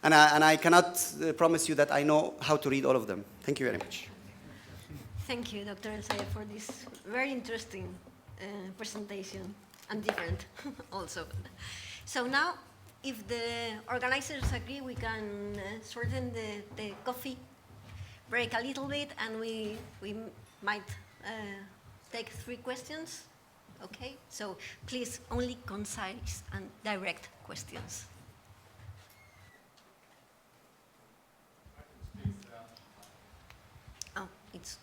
Speaker 21: And I cannot promise you that I know how to read all of them. Thank you very much.
Speaker 18: Thank you, Dr. El-Sayed, for this very interesting presentation, and different also. So now, if the organizers agree, we can shorten the coffee break a little bit, and we might take 3 questions. Okay, so please, only concise and direct questions. Oh, it's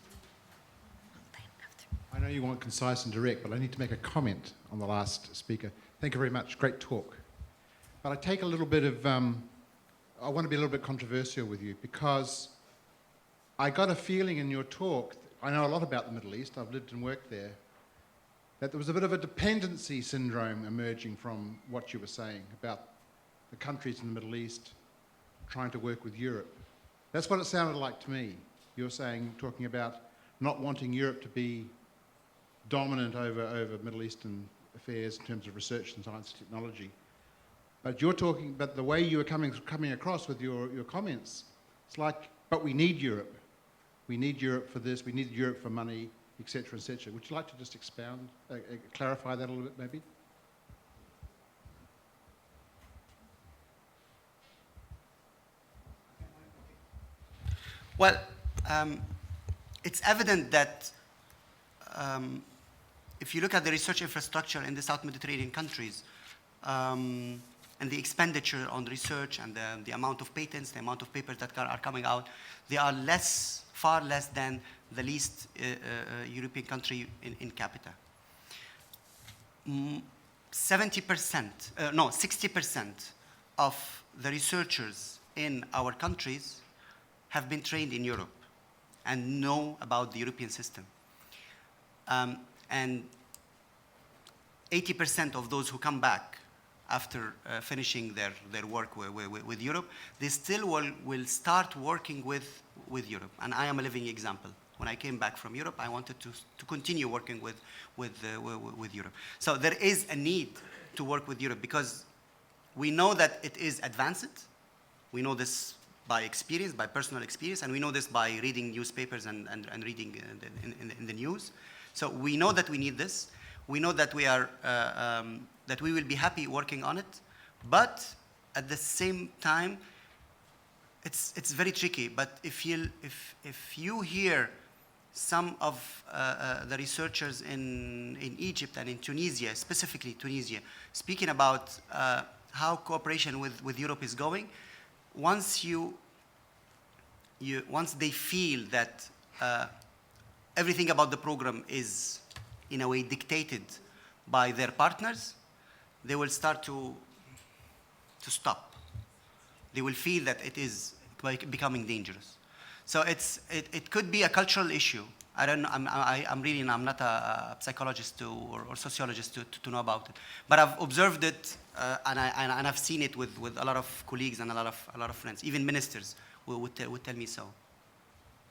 Speaker 6: I know you want concise and direct, but I need to make a comment on the last speaker. Thank you very much. Great talk. But I take a little bit of, I want to be a little bit controversial with you, because I got a feeling in your talk, I know a lot about the Middle East, I've lived and worked there, that there was a bit of a dependency syndrome emerging from what you were saying about the countries in the Middle East trying to work with Europe. That's what it sounded like to me. You were saying, talking about not wanting Europe to be dominant over Middle Eastern affairs in terms of research and science and technology. But you're talking, but the way you were coming across with your comments, it's like, but we need Europe. We need Europe for this, we need Europe for money, etc., etc. Would you like to just expound, clarify that a little bit, maybe?
Speaker 21: Well, it's evident that if you look at the research infrastructure in the South Mediterranean countries, and the expenditure on research and the amount of patents, the amount of papers that are coming out, they are far less than the least European country in capita. 60% of the researchers in our countries have been trained in Europe and know about the European system. And 80% of those who come back after finishing their work with Europe, they still will start working with Europe. And I am a living example. When I came back from Europe, I wanted to continue working with Europe. So there is a need to work with Europe, because we know that it is advanced. We know this by experience, by personal experience, and we know this by reading newspapers and reading in the news. So we know that we need this. We know that we are that we will be happy working on it, but at the same time, it's very tricky. But if you hear some of the researchers in Egypt and in Tunisia, specifically Tunisia, speaking about how cooperation with Europe is going, once they feel that everything about the program is in a way dictated by their partners, they will start to stop. They will feel that it is becoming dangerous. So it could be a cultural issue. I don't know. I'm not a psychologist or sociologist to know about it. But I've observed it and I've seen it with a lot of colleagues and a lot of friends. Even ministers would tell me so.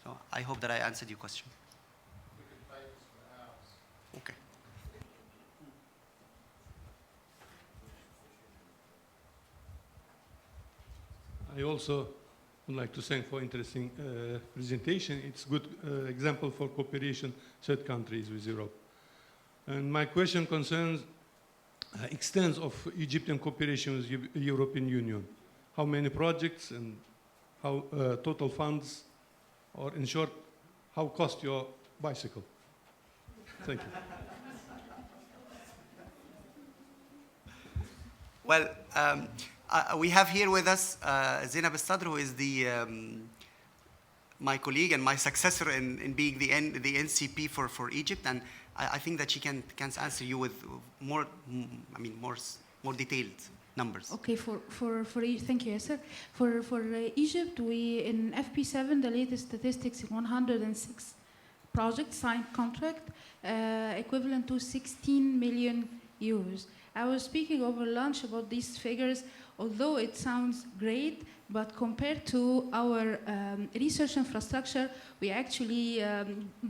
Speaker 21: So I hope that I answered your question. Okay.
Speaker 1: I also would like to thank for interesting presentation. It's a good example for cooperation third countries with Europe. And my question concerns extent of Egyptian cooperation with European Union. How many projects and how total funds, or in short, how cost your bicycle? Thank you.
Speaker 21: Well, we have here with us Zainab Al-Sadr, who is my colleague and my successor in being the NCP for Egypt, and I think that she can answer you with more detailed numbers.
Speaker 22: Okay, thank you, Yasser. For Egypt, we in FP7, the latest statistics, 106 projects signed contract, equivalent to 16 million euros. I was speaking over lunch about these figures, although it sounds great, but compared to our research infrastructure, we actually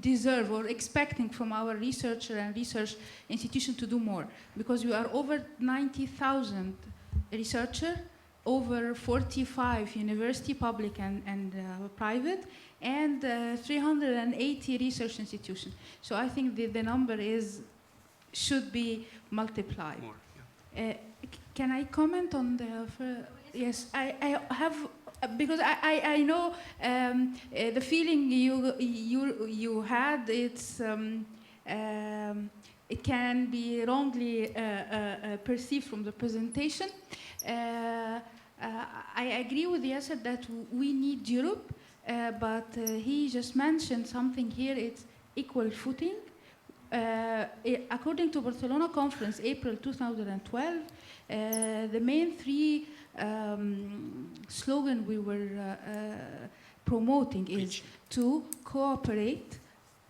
Speaker 22: deserve or expecting from our researcher and research institution to do more, because we are over 90,000 researchers over 45 university, public and private, and 380 research institutions. So I think the number should be multiplied.
Speaker 21: More, yeah.
Speaker 22: Can I comment on the? Yes, I have, because I know the feeling you had. It can be wrongly perceived from the presentation. I agree with Yasser that we need Europe, but he just mentioned something here. It's equal footing. According to Barcelona Conference, April 2012, the main three slogan we were promoting is to cooperate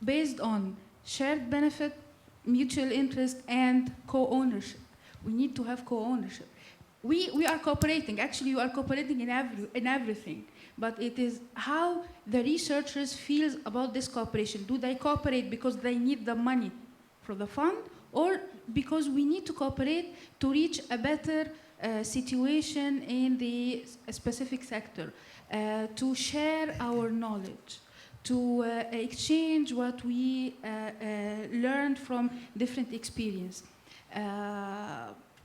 Speaker 22: based on shared benefit, mutual interest, and co-ownership. We need to have co-ownership. We are cooperating. Actually, you are cooperating in everything. But it is how the researchers feel about this cooperation. Do they cooperate because they need the money for the fund, or because we need to cooperate to reach a better situation in the specific sector, to share our knowledge, to exchange what we learned from different experience.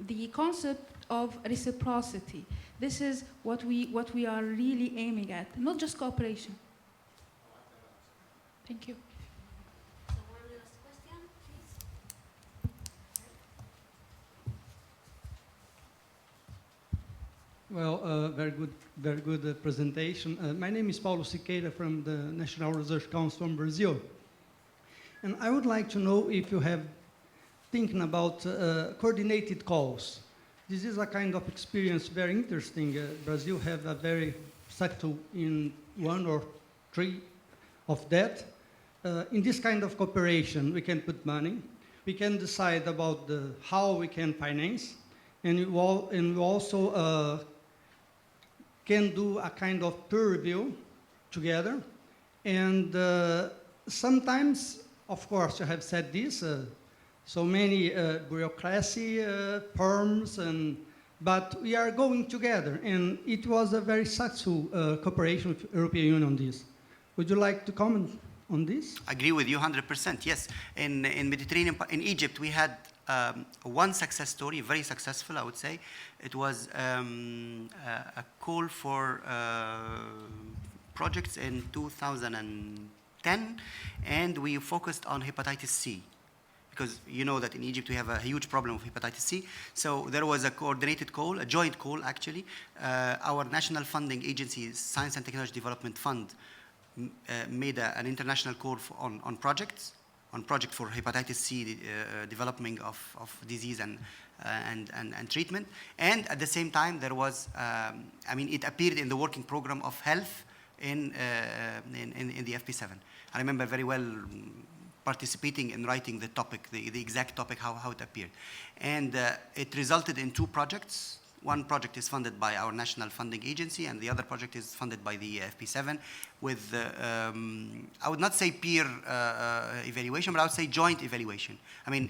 Speaker 22: The concept of reciprocity. This is what we are really aiming at, not just cooperation. Thank you.
Speaker 18: So one last question, please.
Speaker 4: Well, very good presentation. My name is Paulo Siqueira from the National Research Council from Brazil. And I would like to know if you have thinking about coordinated calls. This is a kind of experience very interesting. Brazil have a very successful in 1 or 3 of that. In this kind of cooperation, we can put money. We can decide about how we can finance. And we also can do a kind of peer review together. And sometimes, of course, you have said this, so many bureaucracy firms, but we are going together, and it was a very successful cooperation with the European Union on this. Would you like to comment on this?
Speaker 21: I agree with you 100%, yes. In Mediterranean, in Egypt, we had one success story, very successful, I would say. It was a call for projects in 2010, and we focused on hepatitis C. Because you know that in Egypt we have a huge problem with hepatitis C. So there was a coordinated call, a joint call actually. Our national funding agency, Science and Technology Development Fund, made an international call on projects for hepatitis C development of disease and treatment. And at the same time there was, it appeared in the working program of health in the FP7. I remember very well participating in writing the topic, the exact topic, how it appeared. And it resulted in 2 projects. One project is funded by our national funding agency, and the other project is funded by the FP7 with, I would not say peer evaluation, but I would say joint evaluation. I mean,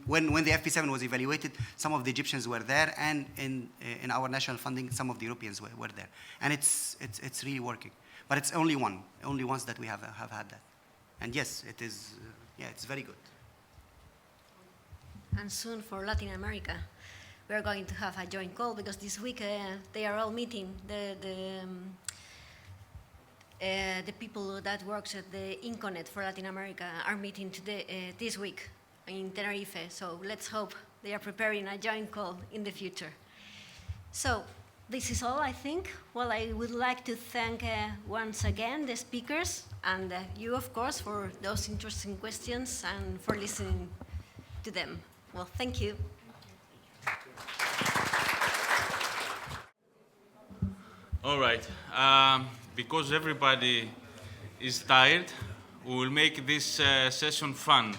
Speaker 21: when the FP7 was evaluated, some of the Egyptians were there, and in our national funding, some of the Europeans were there. And it's really working. But it's only once that we have had that. And yes, it is, it's very good.
Speaker 18: And soon for Latin America, we are going to have a joint call, because this week they are all meeting. The people that works at the INCO for Latin America are meeting this week in Tenerife. So let's hope they are preparing a joint call in the future. So this is all, I think. Well, I would like to thank once again the speakers, and you, of course, for those interesting questions and for listening to them. Well, thank you.
Speaker 2: All right. Because everybody is tired, we will make this session fun.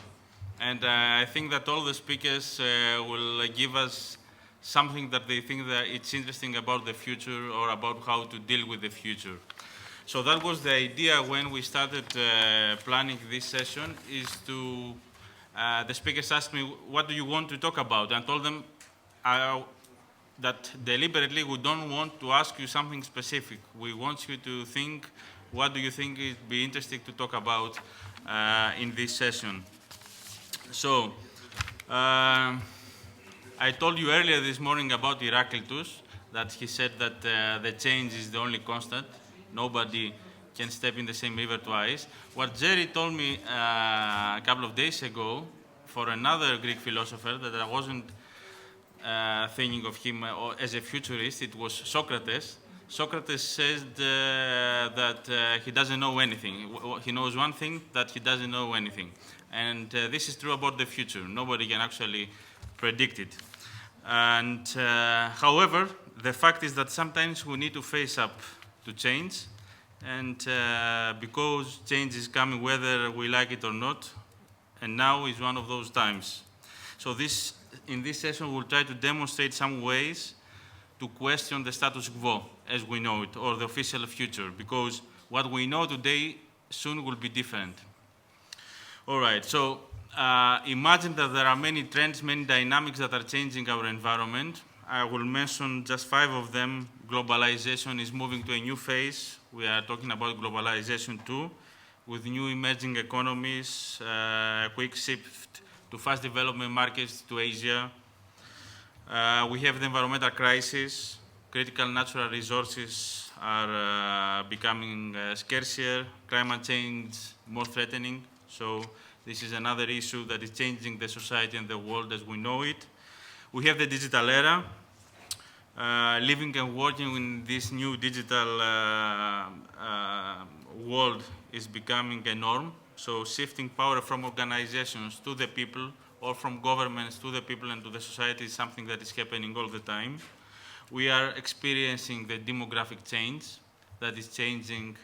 Speaker 2: And I think that all the speakers will give us something that they think that it's interesting about the future or about how to deal with the future. So that was the idea when we started planning this session, is to, the speakers asked me, what do you want to talk about? And I told them, that deliberately we don't want to ask you something specific. We want you to think, what do you think would be interesting to talk about in this session? So, I told you earlier this morning about Heraclitus, that he said that the change is the only constant. Nobody can step in the same river twice. What Jerry told me a couple of days ago, for another Greek philosopher that I wasn't thinking of him as a futurist, it was Socrates. Socrates said that he doesn't know anything. He knows one thing, that he doesn't know anything. And this is true about the future. Nobody can actually predict it. And however, the fact is that sometimes we need to face up to change. And because change is coming whether we like it or not, and now is one of those times. So in this session, we'll try to demonstrate some ways to question the status quo as we know it, or the official future, because what we know today soon will be different. All right, so imagine that there are many trends, many dynamics that are changing our environment. I will mention just 5 of them. Globalization is moving to a new phase. We are talking about globalization 2, with new emerging economies, quick shift to fast development markets to Asia. We have the environmental crisis. Critical natural resources are becoming scarcer. Climate change more threatening. So this is another issue that is changing the society and the world as we know it. We have the digital era. Living and working in this new digital world is becoming a norm. So shifting power from organizations to the people, or from governments to the people and to the society, is something that is happening all the time. We are experiencing the demographic change that is changing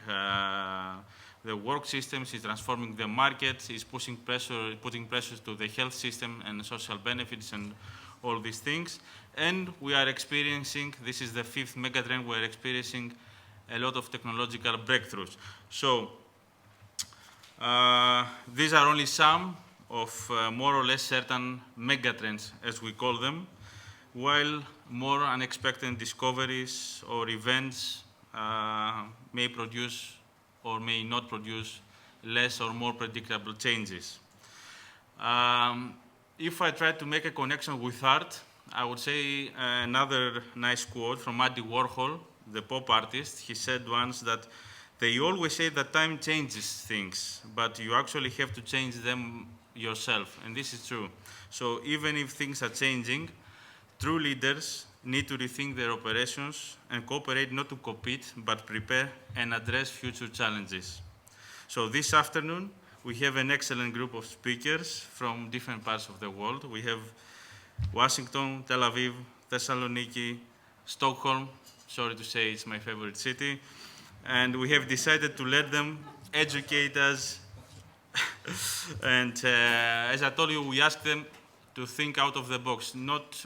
Speaker 2: the work systems, is transforming the markets, is putting pressures to the health system and social benefits and all these things. And we are experiencing, this is the 5th megatrend, we're experiencing a lot of technological breakthroughs. So these are only some of more or less certain megatrends, as we call them, while more unexpected discoveries or events may produce or may not produce less or more predictable changes. If I try to make a connection with art, I would say another nice quote from Andy Warhol, the pop artist. He said once that they always say that time changes things, but you actually have to change them yourself, and this is true. So even if things are changing, true leaders need to rethink their operations and cooperate, not to compete, but prepare and address future challenges. So this afternoon, we have an excellent group of speakers from different parts of the world. We have Washington, Tel Aviv, Thessaloniki, Stockholm. Sorry to say it's my favorite city. And we have decided to let them educate us. And as I told you, we asked them to think out of the box.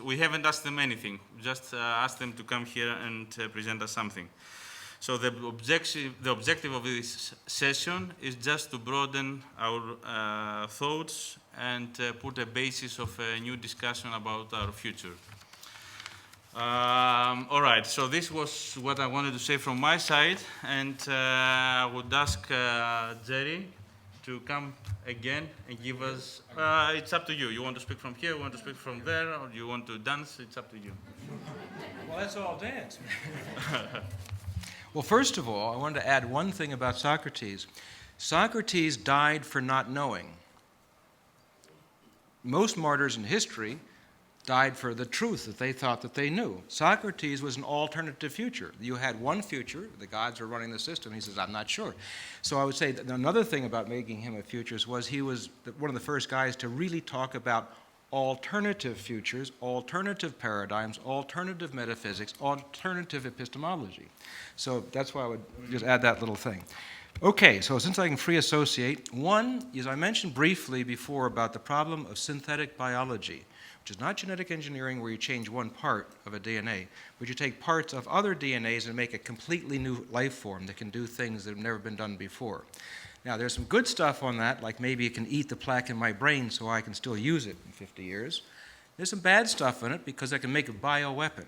Speaker 2: We haven't asked them anything, just asked them to come here and present us something. So the objective of this session is just to broaden our thoughts and put a basis of a new discussion about our future. All right, so this was what I wanted to say from my side, and I would ask Jerry to come again and give us, it's up to you. You want to speak from here, you want to speak from there, or you want to dance? It's up to you.
Speaker 5: Well, let's all dance. Well, first of all, I wanted to add one thing about Socrates. Socrates died for not knowing. Most martyrs in history died for the truth that they thought that they knew. Socrates was an alternative future. You had one future, the gods were running the system. He says, I'm not sure. So I would say that another thing about making him a futurist was he was one of the first guys to really talk about alternative futures, alternative paradigms, alternative metaphysics, alternative epistemology. So that's why I would just add that little thing. Okay, so since I can free associate, one is I mentioned briefly before about the problem of synthetic biology, which is not genetic engineering where you change one part of a DNA, but you take parts of other DNAs and make a completely new life form that can do things that have never been done before. Now, there's some good stuff on that, like maybe it can eat the plaque in my brain so I can still use it in 50 years. There's some bad stuff in it because I can make a bioweapon.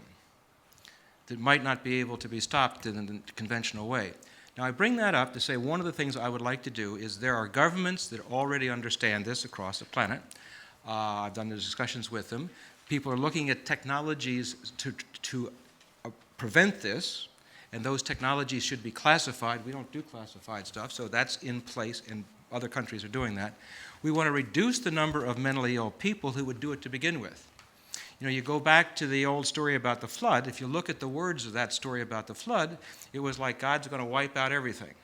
Speaker 5: that might not be able to be stopped in the conventional way. Now, I bring that up to say one of the things I would like to do is there are governments that already understand this across the planet. I've done the discussions with them. People are looking at technologies to prevent this, and those technologies should be classified. We don't do classified stuff, so that's in place, and other countries are doing that. We want to reduce the number of mentally ill people who would do it to begin with. You know, you go back to the old story about the flood. If you look at the words of that story about the flood, it was like God's going to wipe out everything.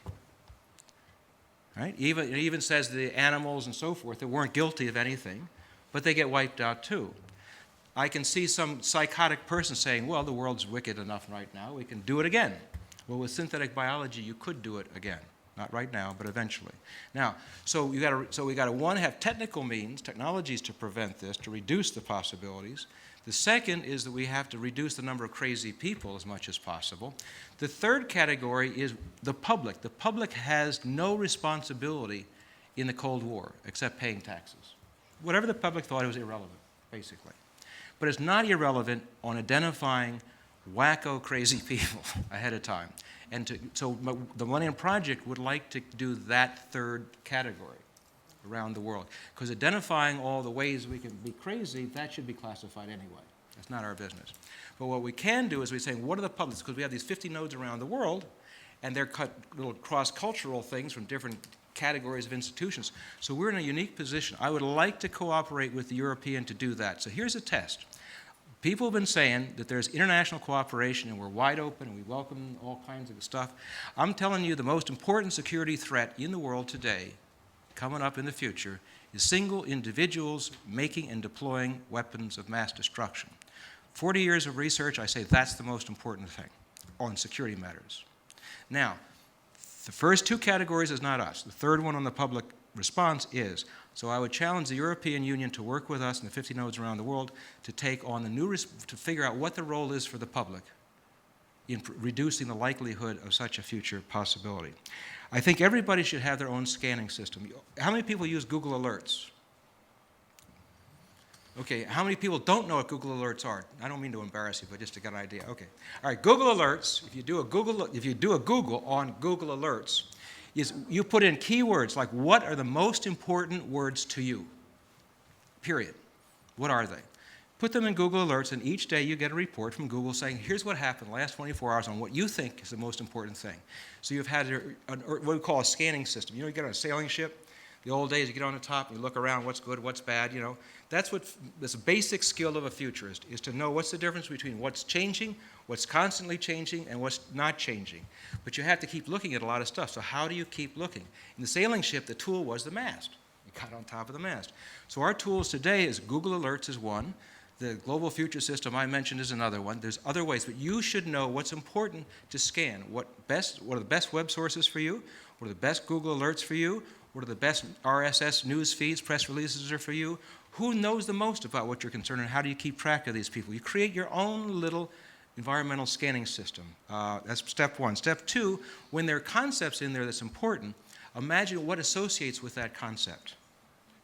Speaker 5: Right? It even says the animals and so forth that weren't guilty of anything, but they get wiped out too. I can see some psychotic person saying, well, the world's wicked enough right now, we can do it again. Well, with synthetic biology, you could do it again. Not right now, but eventually. Now, so we got to, one, have technical means, technologies to prevent this, to reduce the possibilities. The second is that we have to reduce the number of crazy people as much as possible. The third category is the public. The public has no responsibility in the Cold War except paying taxes. Whatever the public thought, it was irrelevant, basically. But it's not irrelevant on identifying wacko crazy people ahead of time. And so the Millennium Project would like to do that third category around the world. Because identifying all the ways we can be crazy, that should be classified anyway. That's not our business. But what we can do is we say, what are the publics? Because we have these 50 nodes around the world, and they're cut little cross-cultural things from different categories of institutions. So we're in a unique position. I would like to cooperate with the European to do that. So here's a test. People have been saying that there's international cooperation and we're wide open and we welcome all kinds of stuff. I'm telling you the most important security threat in the world today, coming up in the future, is single individuals making and deploying weapons of mass destruction. 40 years of research, I say that's the most important thing on security matters. Now, the first two categories is not us. The third one on the public response is. So I would challenge the European Union to work with us and the 50 nodes around the world to take on the new, to figure out what the role is for the public in reducing the likelihood of such a future possibility. I think everybody should have their own scanning system. How many people use Google Alerts? Okay, how many people don't know what Google Alerts are? I don't mean to embarrass you, but just to get an idea. Okay, all right, Google Alerts, if you do a Google on Google Alerts, is you put in keywords like what are the most important words to you, period. What are they? Put them in Google Alerts, and each day you get a report from Google saying, here's what happened the last 24 hours on what you think is the most important thing. So you've had what we call a scanning system. You know, you get on a sailing ship, the old days, you get on the top and you look around, what's good, what's bad, you know. That's a basic skill of a futurist, is to know what's the difference between what's changing, what's constantly changing, and what's not changing. But you have to keep looking at a lot of stuff. So how do you keep looking? In the sailing ship, the tool was the mast. You got on top of the mast. So our tools today is Google Alerts is one. The Global Future System I mentioned is another one. There's other ways, but you should know what's important to scan. What are the best web sources for you? What are the best Google Alerts for you? What are the best RSS news feeds, press releases are for you? Who knows the most about what you're concerned and how do you keep track of these people? You create your own little environmental scanning system. That's step one. Step two, when there are concepts in there that's important, imagine what associates with that concept.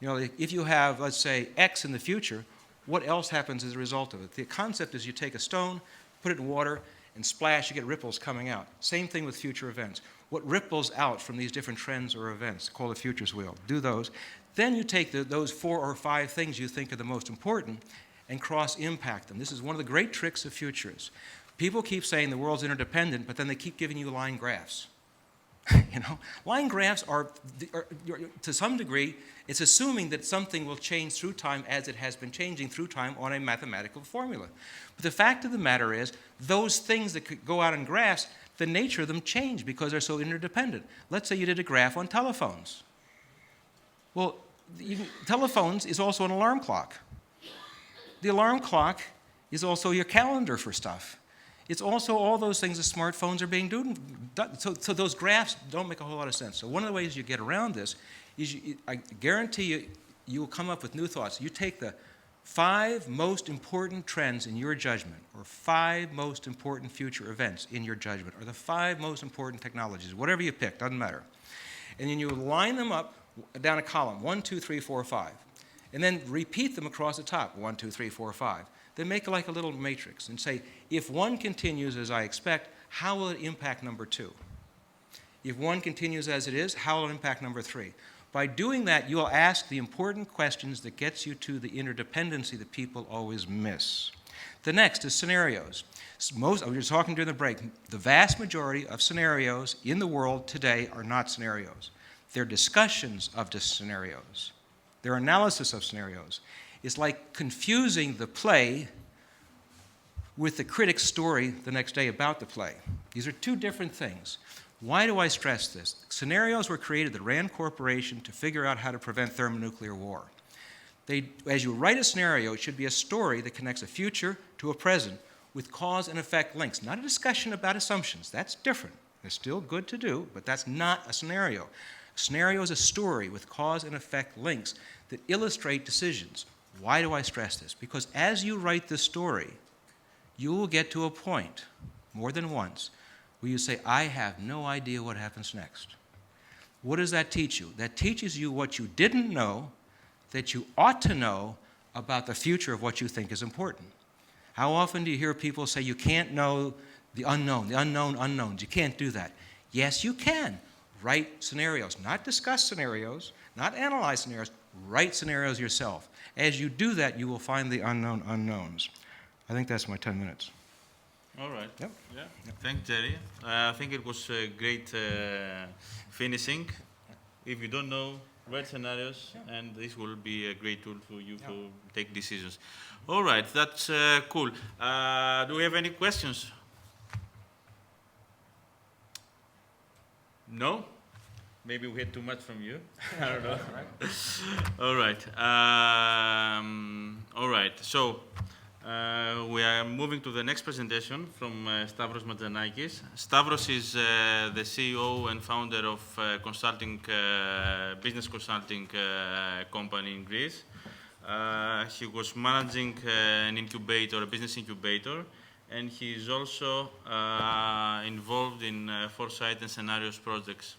Speaker 5: You know, if you have, let's say, X in the future, what else happens as a result of it? The concept is you take a stone, put it in water, and splash, you get ripples coming out. Same thing with future events. What ripples out from these different trends or events, called the futures wheel. Do those. Then you take those 4 or 5 things you think are the most important and cross-impact them. This is one of the great tricks of futurists. People keep saying the world's interdependent, but then they keep giving you line graphs. You know, line graphs are, to some degree, it's assuming that something will change through time as it has been changing through time on a mathematical formula. But the fact of the matter is, those things that could go out in graphs, the nature of them change because they're so interdependent. Let's say you did a graph on telephones. Well, telephones is also an alarm clock. The alarm clock is also your calendar for stuff. It's also all those things that smartphones are being done. So those graphs don't make a whole lot of sense. So one of the ways you get around this is, I guarantee you will come up with new thoughts. You take the 5 most important trends in your judgment, or 5 most important future events in your judgment, or the 5 most important technologies, whatever you pick, doesn't matter. And then you line them up down a column, 1, 2, 3, 4, 5. and then repeat them across the top, 1, 2, 3, 4, 5. Then make like a little matrix and say, if 1 continues as I expect, how will it impact number 2? If 1 continues as it is, how will it impact number 3? By doing that, you will ask the important questions that gets you to the interdependency that people always miss. The next is scenarios. We were talking during the break, the vast majority of scenarios in the world today are not scenarios. They're discussions of scenarios. They're analysis of scenarios. It's like confusing the play with the critic's story the next day about the play. These are 2 different things. Why do I stress this? Scenarios were created at the Rand Corporation to figure out how to prevent thermonuclear war. As you write a scenario, it should be a story that connects a future to a present with cause and effect links, not a discussion about assumptions. That's different. It's still good to do, but that's not a scenario. A scenario is a story with cause and effect links that illustrate decisions. Why do I stress this? Because as you write the story, you will get to a point, more than once, where you say, I have no idea what happens next. What does that teach you? That teaches you what you didn't know that you ought to know about the future of what you think is important. How often do you hear people say you can't know the unknown unknowns? You can't do that. Yes, you can. Write scenarios, not discuss scenarios, not analyze scenarios, write scenarios yourself. As you do that, you will find the unknown unknowns. I think that's my 10 minutes.
Speaker 2: All right.
Speaker 5: Yep.
Speaker 2: Yeah. Thanks, Jerry. I think it was a great finishing. If you don't know, write scenarios, and this will be a great tool for you to take decisions. All right, that's cool. Do we have any questions? No? Maybe we had too much from you. I don't know. All right. All right. So we are moving to the next presentation from Stavros Matjanakis. Stavros is the CEO and founder of business consulting company in Greece. He was managing an incubator, a business incubator, and he is also involved in foresight and scenarios projects.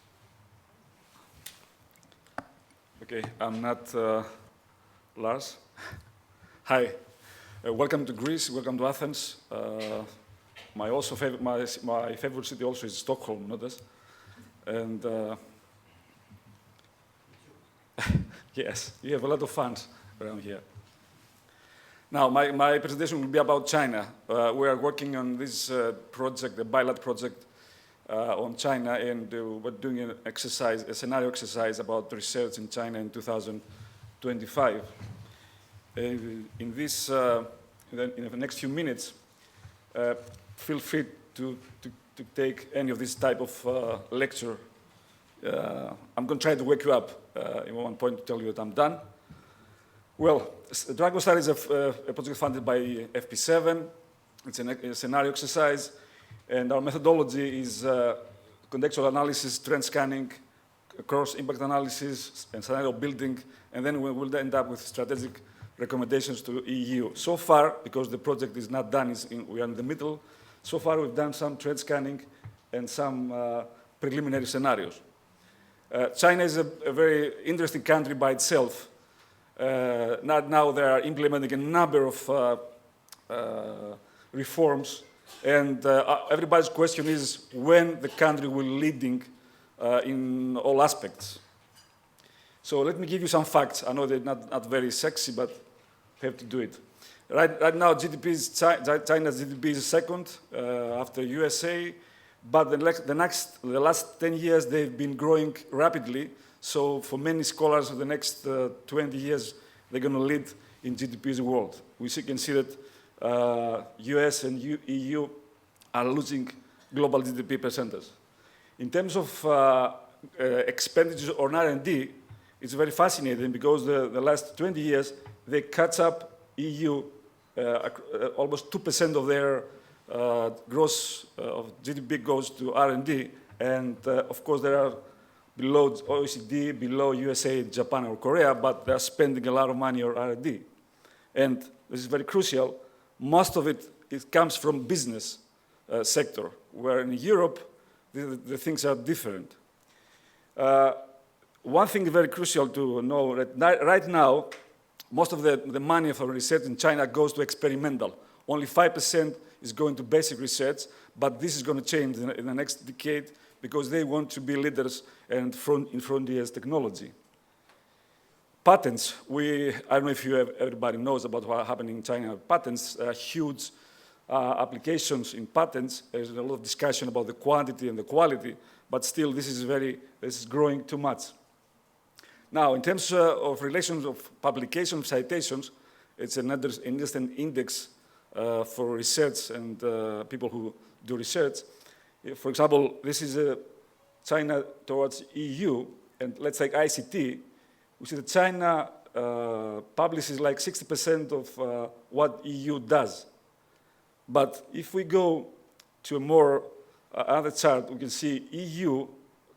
Speaker 8: Okay, I'm not Lars. Hi, welcome to Greece, welcome to Athens. My favorite city also is Stockholm, notice. And yes, you have a lot of fun around here. Now, my presentation will be about China. We are working on this project, the BILAT project, on China, and we're doing an exercise, a scenario exercise about research in China in 2025. In this, in the next few minutes, feel free to take any of this type of lecture. I'm going to try to wake you up at one point to tell you that I'm done. Well, DragonStar is a project funded by FP7. It's a scenario exercise. And our methodology is contextual analysis, trend scanning, cross-impact analysis, and scenario building, and then we will end up with strategic recommendations to EU. So far, because the project is not done, we are in the middle, so far we've done some trend scanning and some preliminary scenarios. China is a very interesting country by itself. Now they are implementing a number of reforms. And everybody's question is when the country will leading in all aspects. So let me give you some facts. I know they're not very sexy, but we have to do it. Right now, China's GDP is second after USA, but the last 10 years they've been growing rapidly. So for many scholars, the next 20 years they're going to lead in GDP in the world. We can see that US and EU are losing global GDP percentage. In terms of expenditure on R&D, it's very fascinating because the last 20 years, they catch up EU, almost 2% of their gross of GDP goes to R&D, and of course they are below OECD, below USA, Japan, or Korea, but they're spending a lot of money on R&D. And this is very crucial. Most of it comes from business sector, where in Europe, the things are different. One thing very crucial to know, that right now, most of the money for research in China goes to experimental. Only 5% is going to basic research, but this is going to change in the next decade because they want to be leaders and in frontiers technology. Patents, I don't know if everybody knows about what happened in China. Patents are huge applications in patents. There's a lot of discussion about the quantity and the quality, but still this is growing too much. Now, in terms of relations of publication citations, it's another interesting index for research and people who do research. For example, this is China towards EU, and let's take ICT. We see that China publishes like 60% of what EU does. But if we go to a more another chart, we can see EU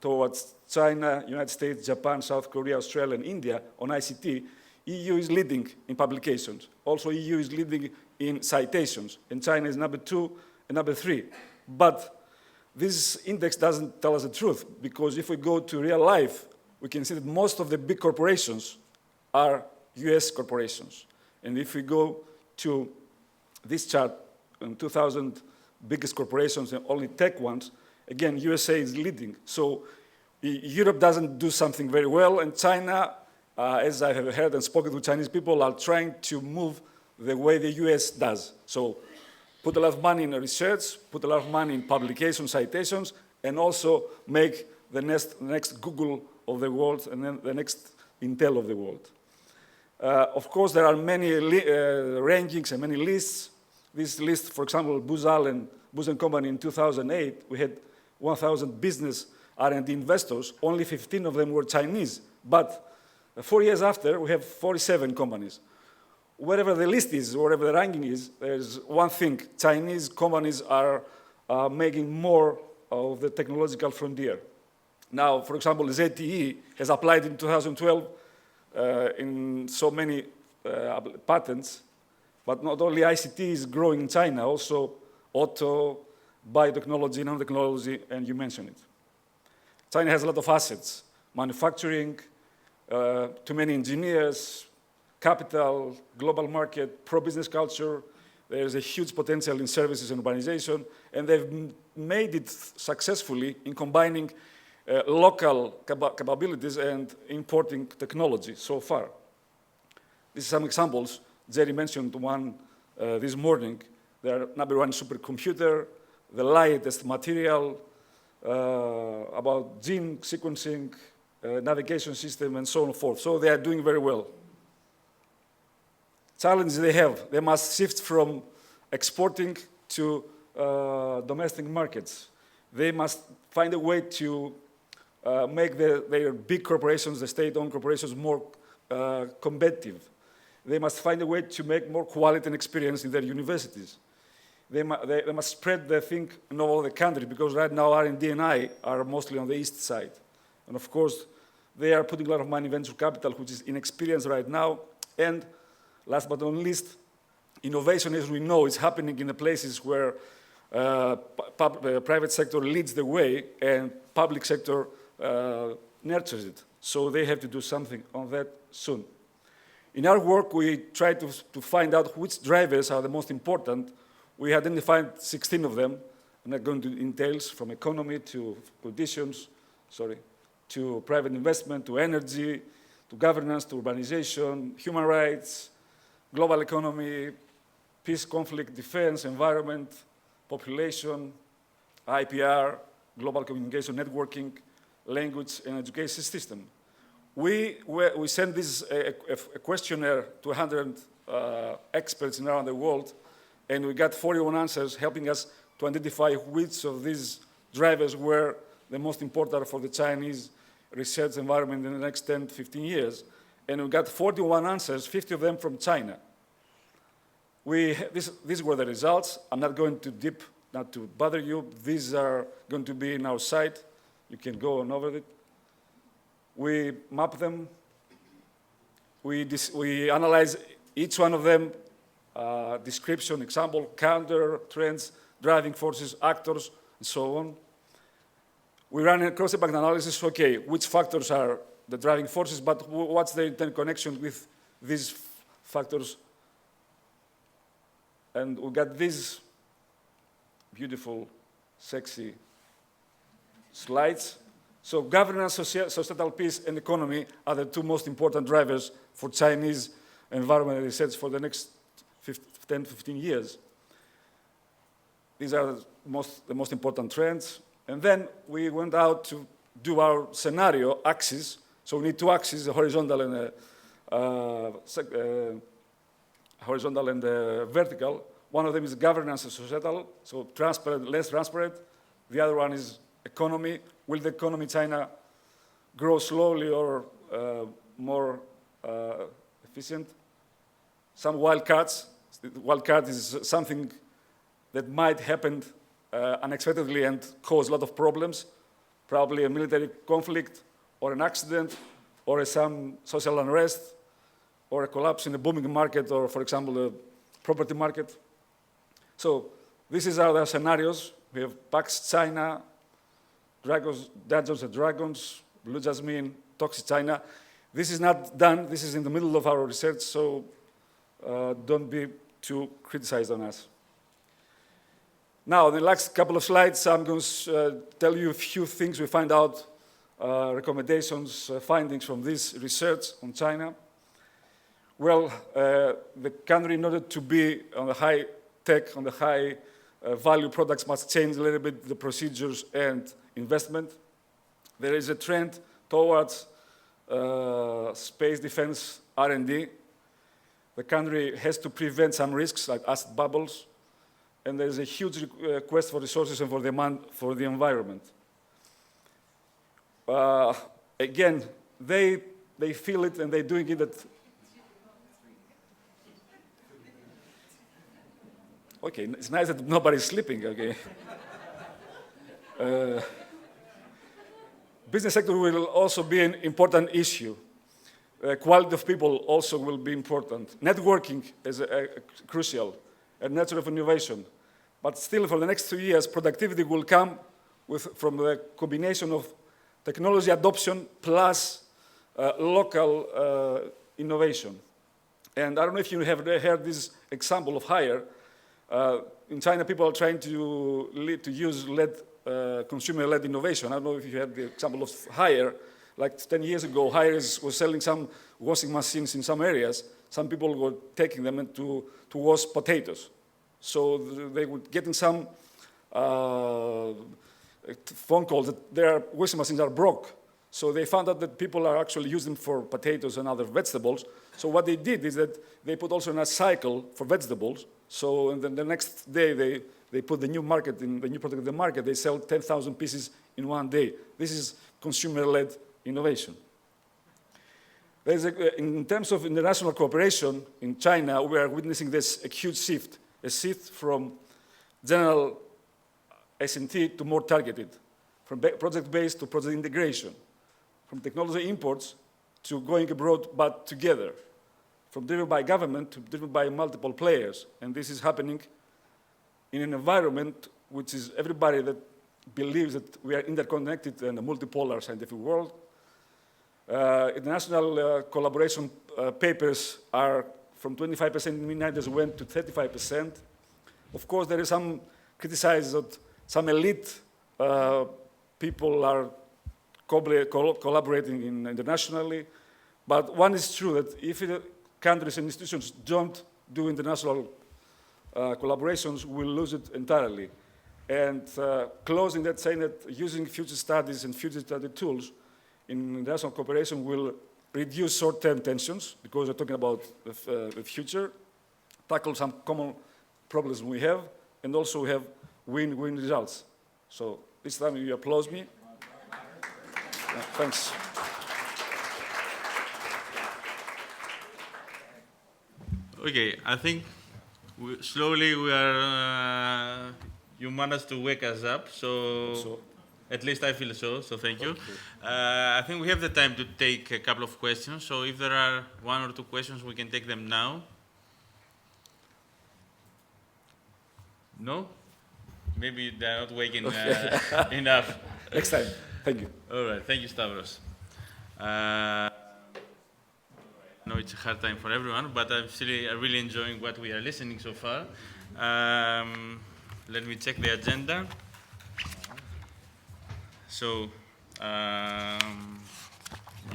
Speaker 8: towards China, United States, Japan, South Korea, Australia, and India on ICT. EU is leading in publications. Also, EU is leading in citations, and China is number 2 and number 3. But this index doesn't tell us the truth, because if we go to real life, we can see that most of the big corporations are US corporations. And if we go to this chart, in 2,000 biggest corporations and only tech ones, again, USA is leading. So Europe doesn't do something very well, and China, as I have heard and spoken to Chinese people, are trying to move the way the US does. So put a lot of money in research, put a lot of money in publication citations, and also make the next Google of the world and then the next Intel of the world. Of course, there are many rankings and many lists. This list, for example, Booz Allen Company in 2008, we had 1,000 business R&D investors. Only 15 of them were Chinese. But 4 years after, we have 47 companies. Wherever the list is, wherever the ranking is, there's one thing. Chinese companies are making more of the technological frontier. Now, for example, ZTE has applied in 2012 in so many patents. But not only ICT is growing in China, also auto, biotechnology, nanotechnology, and you mentioned it. China has a lot of assets, manufacturing, too many engineers, capital, global market, pro-business culture. There's a huge potential in services and urbanization, and they've made it successfully in combining local capabilities and importing technology so far. These are some examples. Jerry mentioned one this morning. Their #1 supercomputer, the lightest material, about gene sequencing, navigation system, and so on and forth. So they are doing very well. Challenges they have, they must shift from exporting to domestic markets. They must find a way to make their big corporations, the state-owned corporations, more competitive. They must find a way to make more quality and experience in their universities. They must spread their thing in all the country, because right now R&D and I are mostly on the east side. And of course, they are putting a lot of money in venture capital, which is inexperienced right now. And last but not least, innovation, as we know, is happening in the places where private sector leads the way and public sector nurtures it. So they have to do something on that soon. In our work, we try to find out which drivers are the most important. We identified 16 of them. I'm not going to details, from economy to conditions, to private investment, to energy, to governance, to urbanization, human rights, global economy, peace, conflict, defense, environment, population, IPR, global communication networking, language, and education system. We sent this a questionnaire to 100 experts around the world, and we got 41 answers, helping us to identify which of these drivers were the most important for the Chinese research environment in the next 10, 15 years. And we got 41 answers, 50 of them from China. These were the results. I'm not going too deep, not to bother you. These are going to be in our site. You can go on over it. We map them. We analyze each one of them, description, example, counter, trends, driving forces, actors, and so on. We ran a cross-impact analysis. Okay, which factors are the driving forces, but what's the interconnection with these factors. And we got these beautiful, sexy slides. So governance, societal peace, and economy are the two most important drivers for Chinese environmental research for the next 10 to 15 years. These are the most important trends. And then we went out to do our scenario axis. So we need two axes, a horizontal and vertical. One of them is governance and societal, so transparent, less transparent. The other one is economy. Will the economy in China grow slowly or more efficient? Some wildcards. The wildcard is something that might happen unexpectedly and cause a lot of problems, probably a military conflict or an accident or some social unrest or a collapse in the booming market or, for example, the property market. So this is our scenarios. We have Pax China, Dungeons and Dragons, Blue Jasmine, Toxic China. This is not done. This is in the middle of our research, so don't be too criticized on us. Now, in the last couple of slides, I'm going to tell you a few things we find out, recommendations, findings from this research on China. Well, the country, in order to be on the high tech, on the high value products, must change a little bit the procedures and investment. There is a trend towards space defense R&D. The country has to prevent some risks like acid bubbles, and there is a huge request for resources and for demand for the environment. Again, they feel it and they're doing it at... Okay, it's nice that nobody's sleeping, okay. Business sector will also be an important issue. Quality of people also will be important. Networking is crucial, a nature of innovation. But still, for the next 2 years, productivity will come from the combination of technology adoption plus local innovation. And I don't know if you have heard this example of Hire. In China, people are trying to use consumer-led innovation. I don't know if you had the example of Hire. Like 10 years ago, Hire was selling some washing machines in some areas. Some people were taking them to wash potatoes. So they were getting some phone calls that their washing machines are broke. So they found out that people are actually using them for potatoes and other vegetables. So what they did is that they put also in a cycle for vegetables. So and then the next day they put the new product in the market. They sell 10,000 pieces in one day. This is consumer-led innovation. In terms of international cooperation in China, we are witnessing this huge shift, a shift from general S&T to more targeted, from project-based to project integration, from technology imports to going abroad but together, from driven by government to driven by multiple players. And this is happening in an environment which is everybody that believes that we are interconnected in a multipolar scientific world. International collaboration papers are from 25% in the mid-90s went to 35%. Of course, there is some criticism that some elite people are collaborating internationally. But one is true that if countries and institutions don't do international collaborations, we'll lose it entirely. And closing that, saying that using future studies and future study tools in international cooperation will reduce short-term tensions, because we're talking about the future, tackle some common problems we have, and also have win-win results. So this time you applaud me. Thanks.
Speaker 2: Okay, I think slowly we are, you managed to wake us up, so at least I feel so thank you. I think we have the time to take a couple of questions, so if there are 1 or 2 questions, we can take them now. No? Maybe they're not waking enough.
Speaker 8: Next time. Thank you.
Speaker 2: All right. Thank you, Stavros. No, it's a hard time for everyone, but I'm still really enjoying what we are listening so far. Let me check the agenda. So,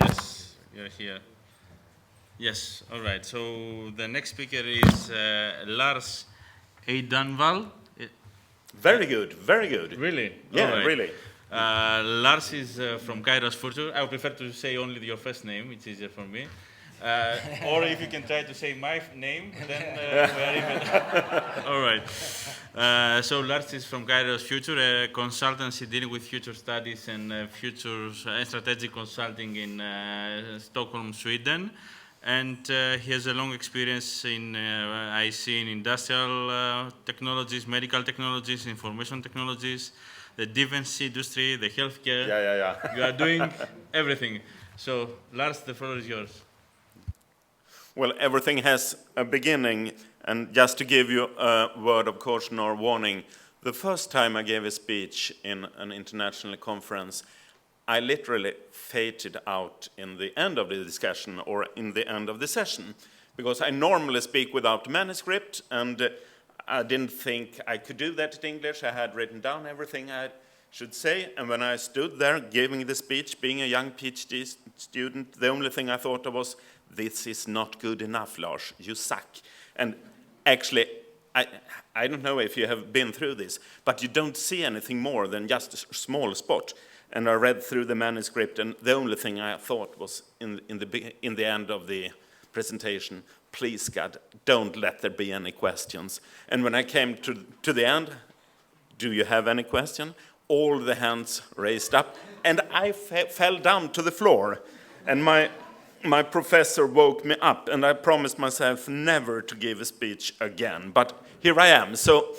Speaker 2: yes, you're here. Yes, all right. So the next speaker is Lars Eidanval.
Speaker 9: Very good, very good.
Speaker 2: Really?
Speaker 9: Yeah,
Speaker 2: All right.
Speaker 9: really.
Speaker 2: Lars is from Kairos Future. I would prefer to say only your first name. It's easier for me. Or if you can try to say my name, then we are even. All right. So Lars is from Kairos Future, a consultancy dealing with future studies and future strategic consulting in Stockholm, Sweden. And he has a long experience in, I see, in industrial technologies, medical technologies, information technologies, the defense industry, the healthcare.
Speaker 9: Yeah.
Speaker 2: You are doing everything. So, Lars, the floor is yours.
Speaker 9: Well, everything has a beginning, and just to give you a word of caution or warning, the first time I gave a speech in an international conference, I literally faded out in the end of the discussion or in the end of the session, because I normally speak without manuscript, and I didn't think I could do that in English. I had written down everything I should say, and when I stood there giving the speech, being a young PhD student, the only thing I thought of was, this is not good enough, Lars, you suck. And actually, I don't know if you have been through this, but you don't see anything more than just a small spot. And I read through the manuscript, and the only thing I thought was in the end of the presentation, please, God, don't let there be any questions. And when I came to the end, do you have any question? All the hands raised up, and I fell down to the floor. And my professor woke me up, and I promised myself never to give a speech again. But here I am, so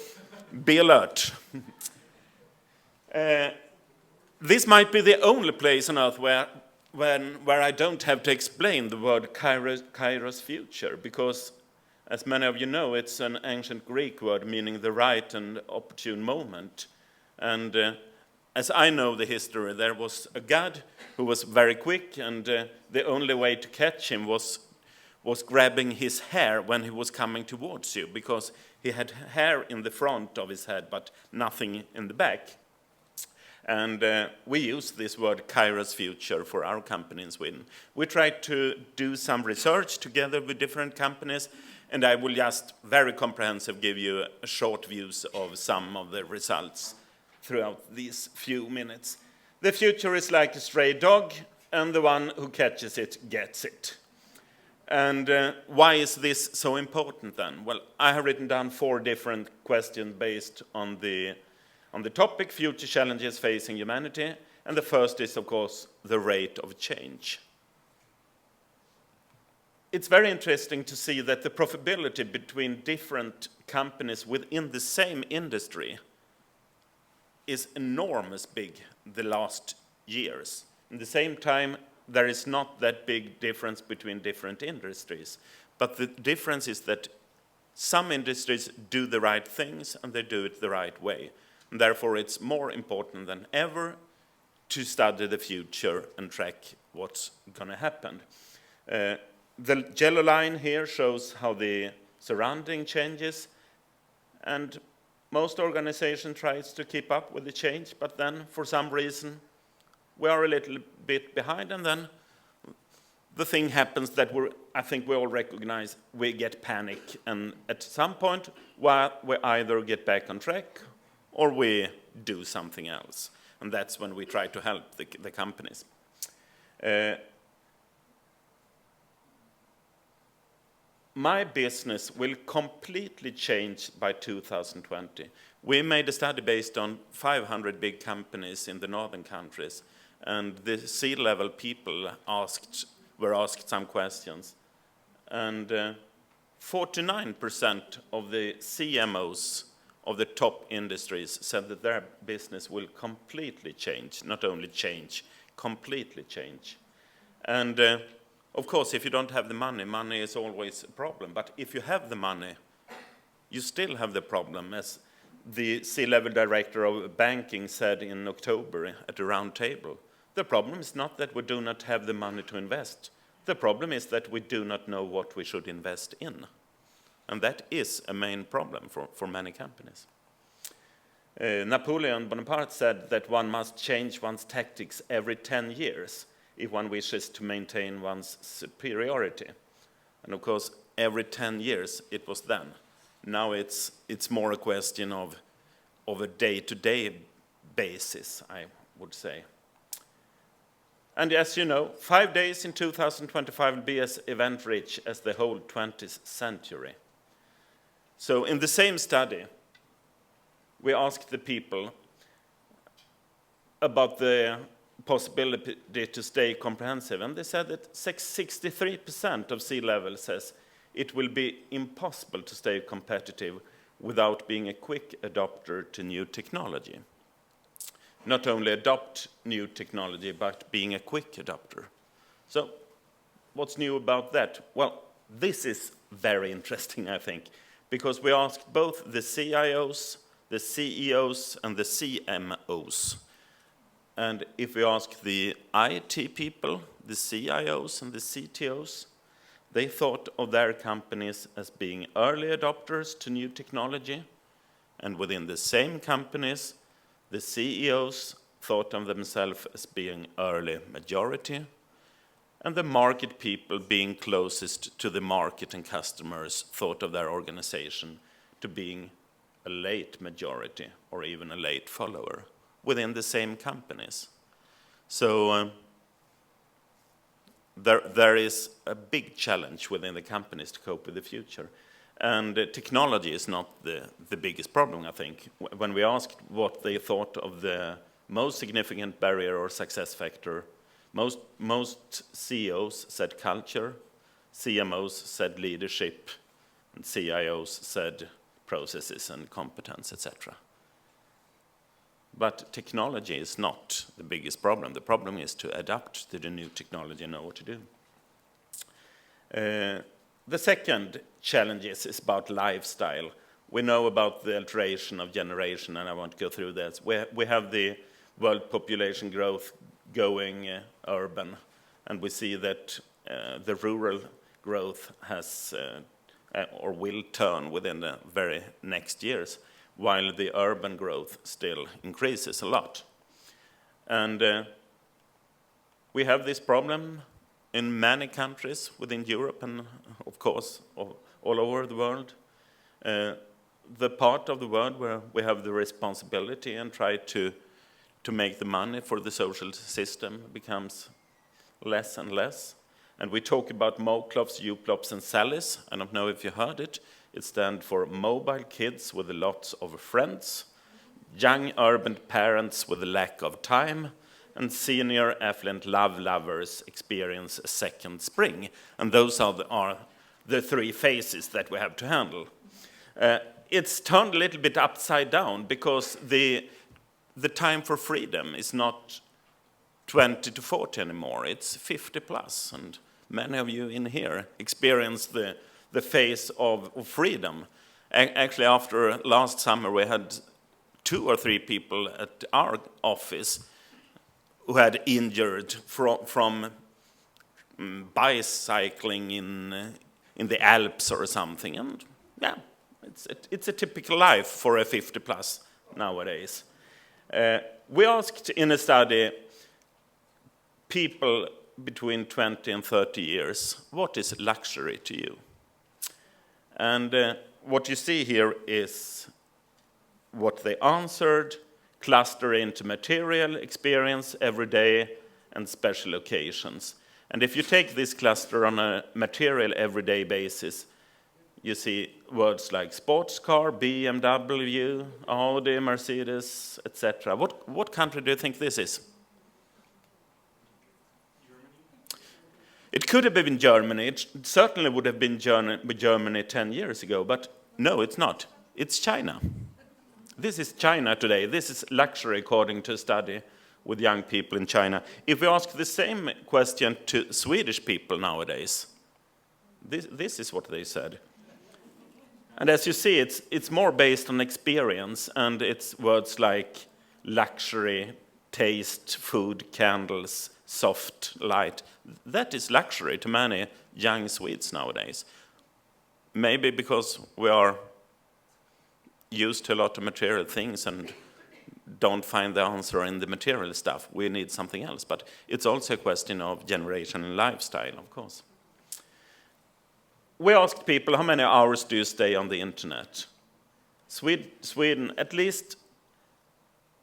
Speaker 9: be alert. This might be the only place on earth where I don't have to explain the word kairos future, because, as many of you know, it's an ancient Greek word meaning the right and opportune moment. And as I know the history, there was a god who was very quick, and the only way to catch him was grabbing his hair when he was coming towards you, because he had hair in the front of his head, but nothing in the back. And we use this word Kairos Future for our company in Sweden. We tried to do some research together with different companies, and I will just very comprehensive give you a short views of some of the results throughout these few minutes. The future is like a stray dog, and the one who catches it gets it. And why is this so important then? Well, I have written down 4 different questions based on the topic, future challenges facing humanity, and the first is, of course, the rate of change. It's very interesting to see that the profitability between different companies within the same industry is enormous big the last years. At the same time, there is not that big difference between different industries, but the difference is that some industries do the right things and they do it the right way. And therefore, it's more important than ever to study the future and track what's going to happen. The yellow line here shows how the surrounding changes, and most organizations try to keep up with the change, but then for some reason we are a little bit behind, and then the thing happens that I think we all recognize, we get panic, and at some point we either get back on track or we do something else. And that's when we try to help the companies. My business will completely change by 2020. We made a study based on 500 big companies in the northern countries, and the C-level people were asked some questions. And 49% of the CMOs of the top industries said that their business will completely change, not only change, completely change. And of course, if you don't have the money is always a problem. But if you have the money, you still have the problem, as the C-level director of banking said in October at a round table. The problem is not that we do not have the money to invest. The problem is that we do not know what we should invest in. And that is a main problem for many companies. Napoleon Bonaparte said that one must change one's tactics every 10 years if one wishes to maintain one's superiority. And of course, every 10 years it was then. Now it's more a question of a day-to-day basis, I would say. And as you know, 5 days in 2025 will be as event-rich as the whole 20th century. So in the same study, we asked the people about the possibility to stay comprehensive, and they said that 63% of C-level says it will be impossible to stay competitive without being a quick adopter to new technology. Not only adopt new technology, but being a quick adopter. So what's new about that? Well, this is very interesting, I think, because we asked both the CIOs, the CEOs, and the CMOs. And if we ask the IT people, the CIOs and the CTOs, they thought of their companies as being early adopters to new technology. And within the same companies, the CEOs thought of themselves as being early majority, and the market people being closest to the market and customers thought of their organization to being a late majority or even a late follower within the same companies. So there is a big challenge within the companies to cope with the future. And technology is not the biggest problem, I think. When we asked what they thought of the most significant barrier or success factor, most CEOs said culture, CMOs said leadership, and CIOs said processes and competence, etc. But technology is not the biggest problem. The problem is to adapt to the new technology and know what to do. The second challenge is about lifestyle. We know about the alteration of generation, and I won't go through that. We have the world population growth going urban, and we see that the rural growth has or will turn within the very next years, while the urban growth still increases a lot. And we have this problem in many countries within Europe and, of course, all over the world. The part of the world where we have the responsibility and try to make the money for the social system becomes less and less. And we talk about MOCLOPs, UPLOPs, and SALIs. I don't know if you heard it. It stands for mobile kids with lots of friends, young urban parents with a lack of time, and senior affluent love lovers experience a second spring. And those are the three phases that we have to handle. It's turned a little bit upside down because the time for freedom is not 20 to 40 anymore, it's 50 plus. And many of you in here experience the phase of freedom. Actually, after last summer, we had 2 or 3 people at our office who had injured from bicycling in the Alps or something. And yeah, it's a typical life for a 50 plus nowadays. We asked in a study people between 20 and 30 years, what is luxury to you? And what you see here is what they answered, cluster into material experience every day and special occasions. And if you take this cluster on a material everyday basis, you see words like sports car, BMW, Audi, Mercedes, etc. What country do you think this is? It could have been Germany. It certainly would have been Germany 10 years ago, but no, it's not. It's China. This is China today. This is luxury according to a study with young people in China. If we ask the same question to Swedish people nowadays, this is what they said. And as you see, it's more based on experience, and it's words like luxury, taste, food, candles, soft light. That is luxury to many young Swedes nowadays. Maybe because we are used to a lot of material things and don't find the answer in the material stuff. We need something else. But it's also a question of generation and lifestyle, of course. We asked people, how many hours do you stay on the internet? Sweden, at least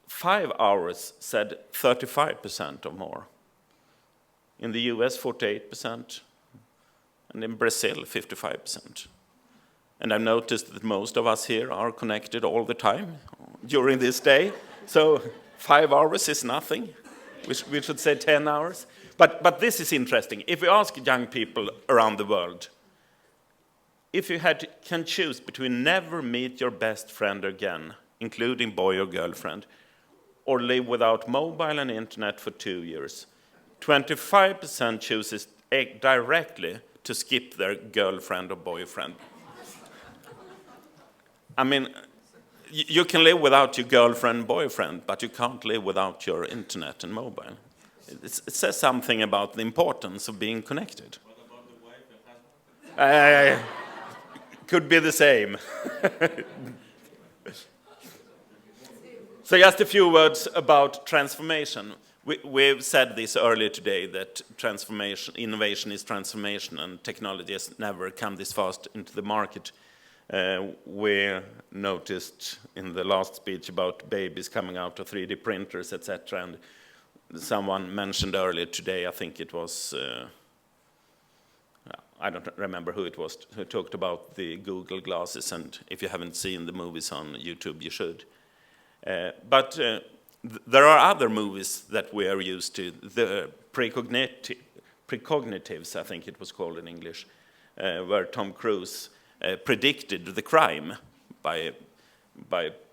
Speaker 9: 5 hours, said 35% or more. In the US, 48%, and in Brazil, 55%. And I've noticed that most of us here are connected all the time during this day. So 5 hours is nothing. We should say 10 hours. But this is interesting. If we ask young people around the world, if you can choose between never meet your best friend again, including boy or girlfriend, or live without mobile and internet for 2 years, 25% chooses directly to skip their girlfriend or boyfriend. I mean, you can live without your girlfriend, boyfriend, but you can't live without your internet and mobile. It says something about the importance of being connected. What about the wife and husband? Could be the same. So just a few words about transformation. We've said this earlier today, that innovation is transformation, and technology has never come this fast into the market. We noticed in the last speech about babies coming out of 3D printers, etc. And someone mentioned earlier today, I think it was, I don't remember who it was, who talked about the Google glasses. And if you haven't seen the movies on YouTube, you should. But there are other movies that we are used to. The precognitives, I think it was called in English, where Tom Cruise predicted the crime by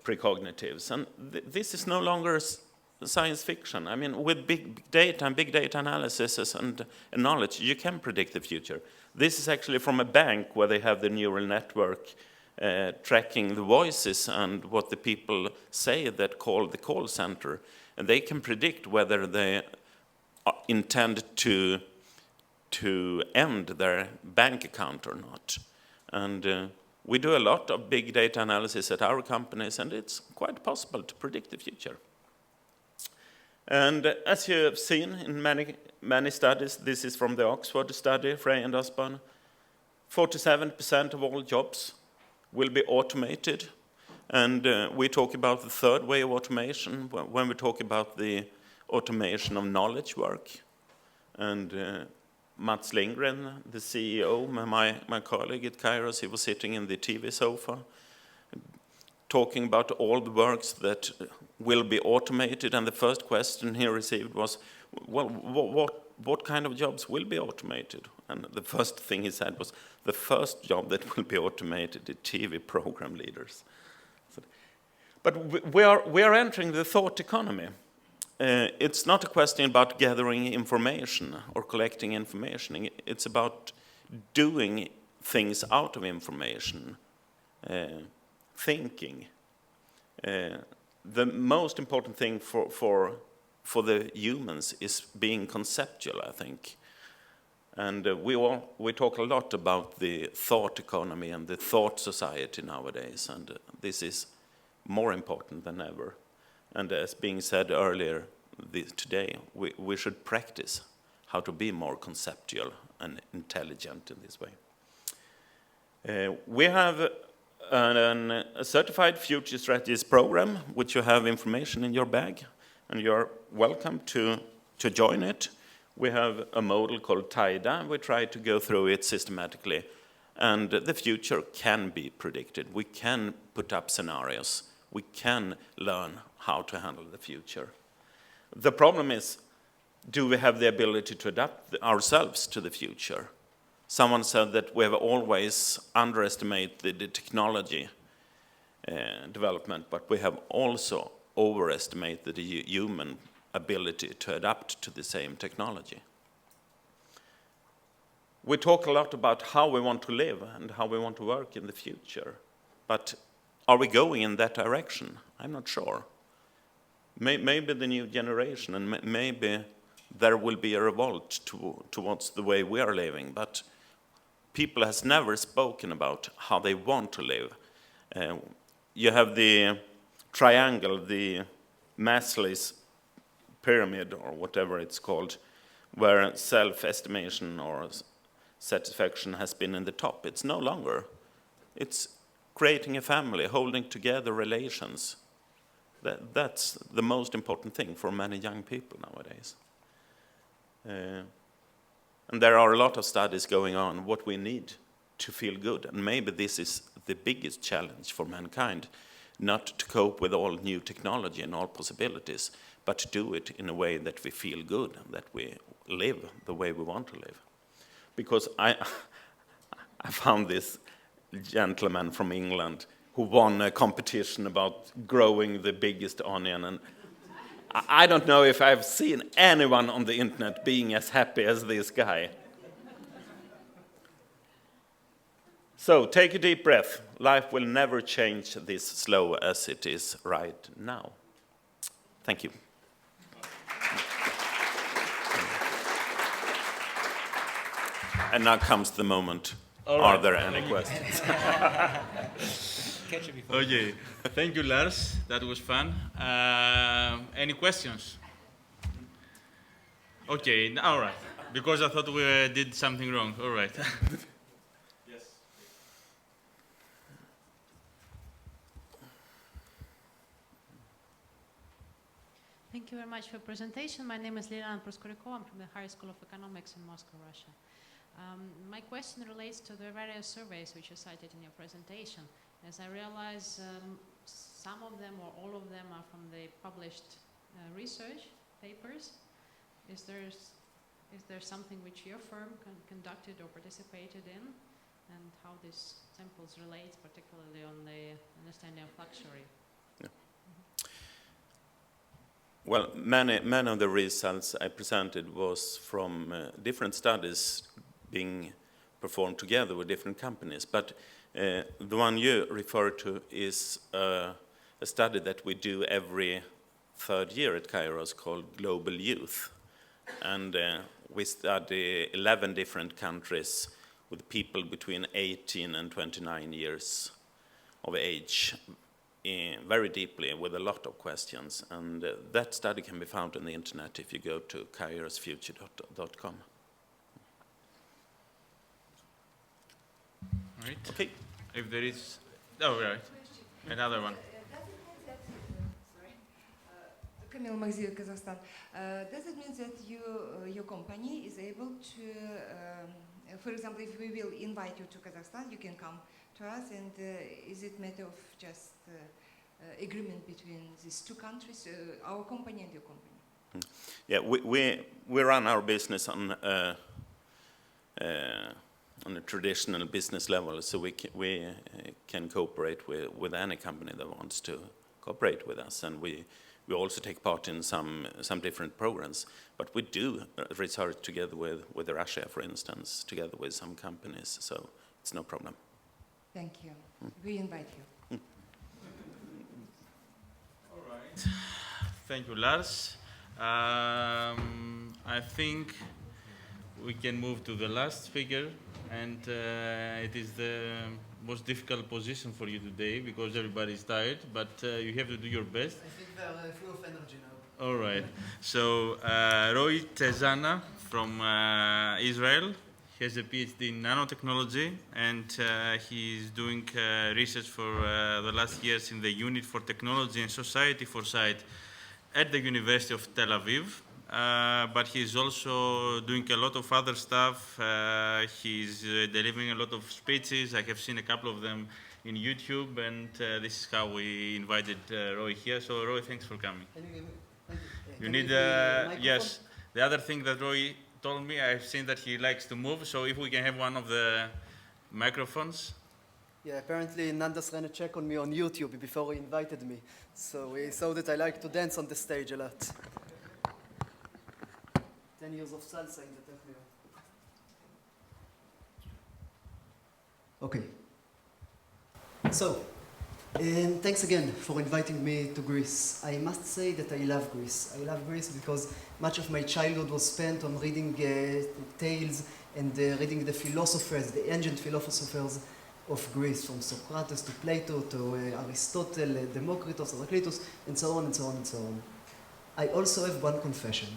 Speaker 9: precognitives. And this is no longer science fiction. I mean, with big data and big data analysis and knowledge, you can predict the future. This is actually from a bank where they have the neural network tracking the voices and what the people say that call the call center. And they can predict whether they intend to end their bank account or not. And we do a lot of big data analysis at our companies, and it's quite possible to predict the future. And as you have seen in many studies, this is from the Oxford study, Frey and Osborne, 47% of all jobs will be automated. And we talk about the third way of automation when we talk about the automation of knowledge work. And Mats Lindgren, the CEO, my colleague at Kairos, he was sitting in the TV sofa talking about all the works that will be automated. And the first question he received was, well, what kind of jobs will be automated? And the first thing he said was, the first job that will be automated is TV program leaders. But we are entering the thought economy. It's not a question about gathering information or collecting information. It's about doing things out of information, thinking. The most important thing for the humans is being conceptual, I think. And we talk a lot about the thought economy and the thought society nowadays, and this is more important than ever. And as being said earlier today, we should practice how to be more conceptual and intelligent in this way. We have a certified future strategies program, which you have information in your bag, and you're welcome to join it. We have a model called TIDA. We try to go through it systematically, and the future can be predicted. We can put up scenarios. We can learn how to handle the future. The problem is, do we have the ability to adapt ourselves to the future? Someone said that we have always underestimated the technology development, but we have also overestimated the human ability to adapt to the same technology. We talk a lot about how we want to live and how we want to work in the future, but are we going in that direction? I'm not sure. Maybe the new generation and maybe there will be a revolt towards the way we are living. But people has never spoken about how they want to live. You have the triangle, the Maslow's pyramid, or whatever it's called, where self-estimation or satisfaction has been in the top. It's no longer. It's creating a family, holding together relations. That's the most important thing for many young people nowadays. And there are a lot of studies going on what we need to feel good. And maybe this is the biggest challenge for mankind, not to cope with all new technology and all possibilities, but to do it in a way that we feel good, that we live the way we want to live. Because I found this gentleman from England who won a competition about growing the biggest onion, and I don't know if I've seen anyone on the internet being as happy as this guy. So take a deep breath. Life will never change this slow as it is right now. Thank you. And now comes the moment.
Speaker 2: All
Speaker 9: Are
Speaker 2: right.
Speaker 9: there any questions?
Speaker 2: Okay, thank you, Lars. That was fun. Any questions? Okay, all right. Because I thought we did something wrong. All right. Yes.
Speaker 11: Thank you very much for your presentation. My name is Liliana Proskoriko. I'm from the Higher School of Economics in Moscow, Russia. My question relates to the various surveys which you cited in your presentation. As I realize, some of them or all of them are from the published research papers. Is there something which your firm conducted or participated in, and how these samples relate, particularly on the understanding of luxury?
Speaker 9: Yeah. Well, many of the results I presented was from different studies being performed together with different companies. But the one you refer to is a study that we do every third year at Kairos called Global Youth. And we study 11 different countries with people between 18 and 29 years of age, very deeply with a lot of questions. And that study can be found on the internet if you go to kairosfuture.com.
Speaker 2: Right.
Speaker 9: Okay.
Speaker 2: If there is, oh right, another one.
Speaker 12: Camille Magzir, Kazakhstan. Does it mean that your company is able to, for example, if we will invite you to Kazakhstan, you can come to us, and is it matter of just agreement between these two countries, our company and your company?
Speaker 9: Yeah, we run our business on a traditional business level, so we can cooperate with any company that wants to cooperate with us, and we also take part in some different programs. But we do research together with Russia, for instance, together with some companies, so it's no problem.
Speaker 12: Thank you. We invite you.
Speaker 2: All right. Thank you, Lars. I think we can move to the last speaker, and it is the most difficult position for you today because everybody is tired, but you have to do your best.
Speaker 23: I think they're full of energy now.
Speaker 2: All right. So Roy Tezana from Israel. He has a PhD in nanotechnology, and he's doing research for the last years in the Unit for Technology and Society Foresight at the University of Tel Aviv. But he's also doing a lot of other stuff. He's delivering a lot of speeches. I have seen a couple of them in YouTube, and this is how we invited Roy here. So Roy, thanks for coming. You need, yes. The other thing that Roy told me, I've seen that he likes to move, so if we can have one of the microphones.
Speaker 23: Yeah, apparently Nanda's ran a check on me on YouTube before he invited me. So he saw that I like to dance on the stage a lot. 10 years of salsa in the technion. Okay. So, And thanks again for inviting me to Greece. I must say that I love Greece. I love Greece because much of my childhood was spent on reading tales and reading the philosophers, the ancient philosophers of Greece, from Socrates to Plato to Aristotle, Democritus, Heraclitus, and so on and so on and so on. I also have one confession.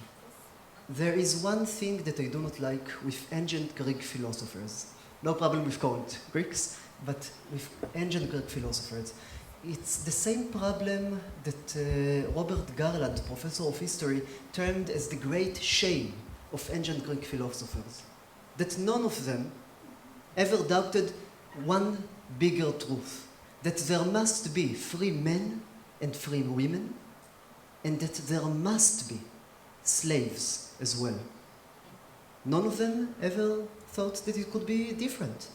Speaker 23: There is one thing that I do not like with ancient Greek philosophers. No problem with current Greeks, but with ancient Greek philosophers. It's the same problem that Robert Garland, professor of history, termed as the great shame of ancient Greek philosophers. That none of them ever doubted one bigger truth, that there must be free men and free women, and that there must be slaves as well. None of them ever thought that it could be different.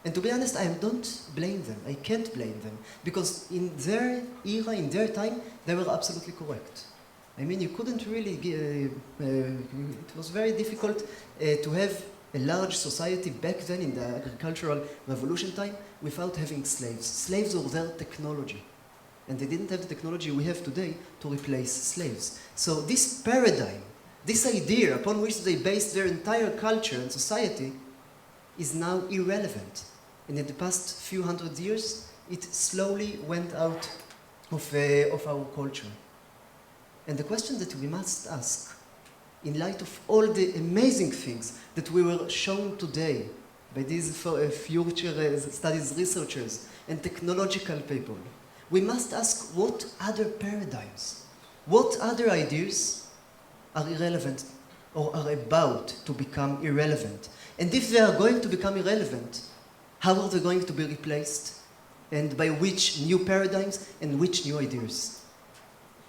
Speaker 23: And to be honest, I don't blame them. I can't blame them. Because in their era, in their time, they were absolutely correct. I mean, you couldn't really, it was very difficult to have a large society back then in the agricultural revolution time without having slaves. Slaves were their technology. And they didn't have the technology we have today to replace slaves. So this paradigm, this idea upon which they based their entire culture and society is now irrelevant. And in the past few hundred years, it slowly went out of our culture. And the question that we must ask, in light of all the amazing things that we were shown today by these future studies researchers and technological people, we must ask what other paradigms, what other ideas are irrelevant or are about to become irrelevant. And if they are going to become irrelevant, how are they going to be replaced? And by which new paradigms and which new ideas?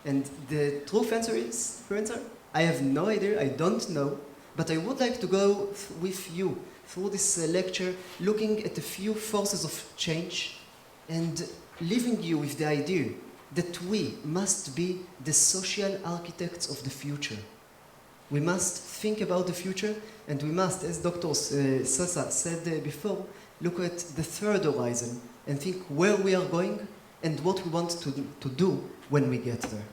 Speaker 23: And the true answer is, I have no idea, I don't know, but I would like to go with you through this lecture, looking at a few forces of change and leaving you with the idea that we must be the social architects of the future. We must think about the future, and we must, as Dr. Sasa said before, look at the third horizon and think where we are going and what we want to do when we get there.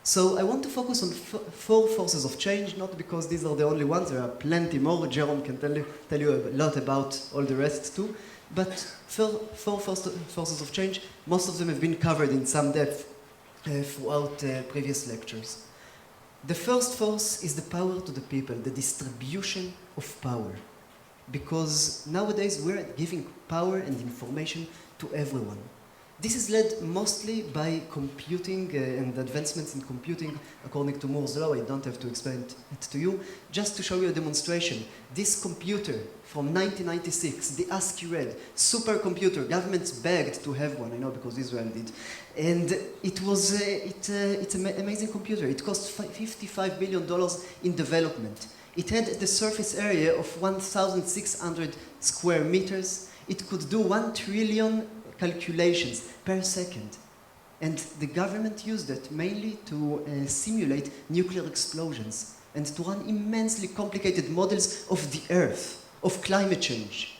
Speaker 23: So I want to focus on four forces of change, not because these are the only ones, there are plenty more. Jerome can tell you a lot about all the rest too. But four forces of change, most of them have been covered in some depth throughout previous lectures. The first force is the power to the people, the distribution of power. Because nowadays we're giving power and information to everyone. This is led mostly by computing and advancements in computing according to Moore's law. I don't have to explain it to you. Just to show you a demonstration, this computer from 1996, the ASCII-RED supercomputer, governments begged to have one, I know because Israel did. And it was, it's an amazing computer. It cost $55 billion in development. It had the surface area of 1,600 square meters. It could do 1 trillion calculations per second. And the government used it mainly to simulate nuclear explosions and to run immensely complicated models of the Earth, of climate change.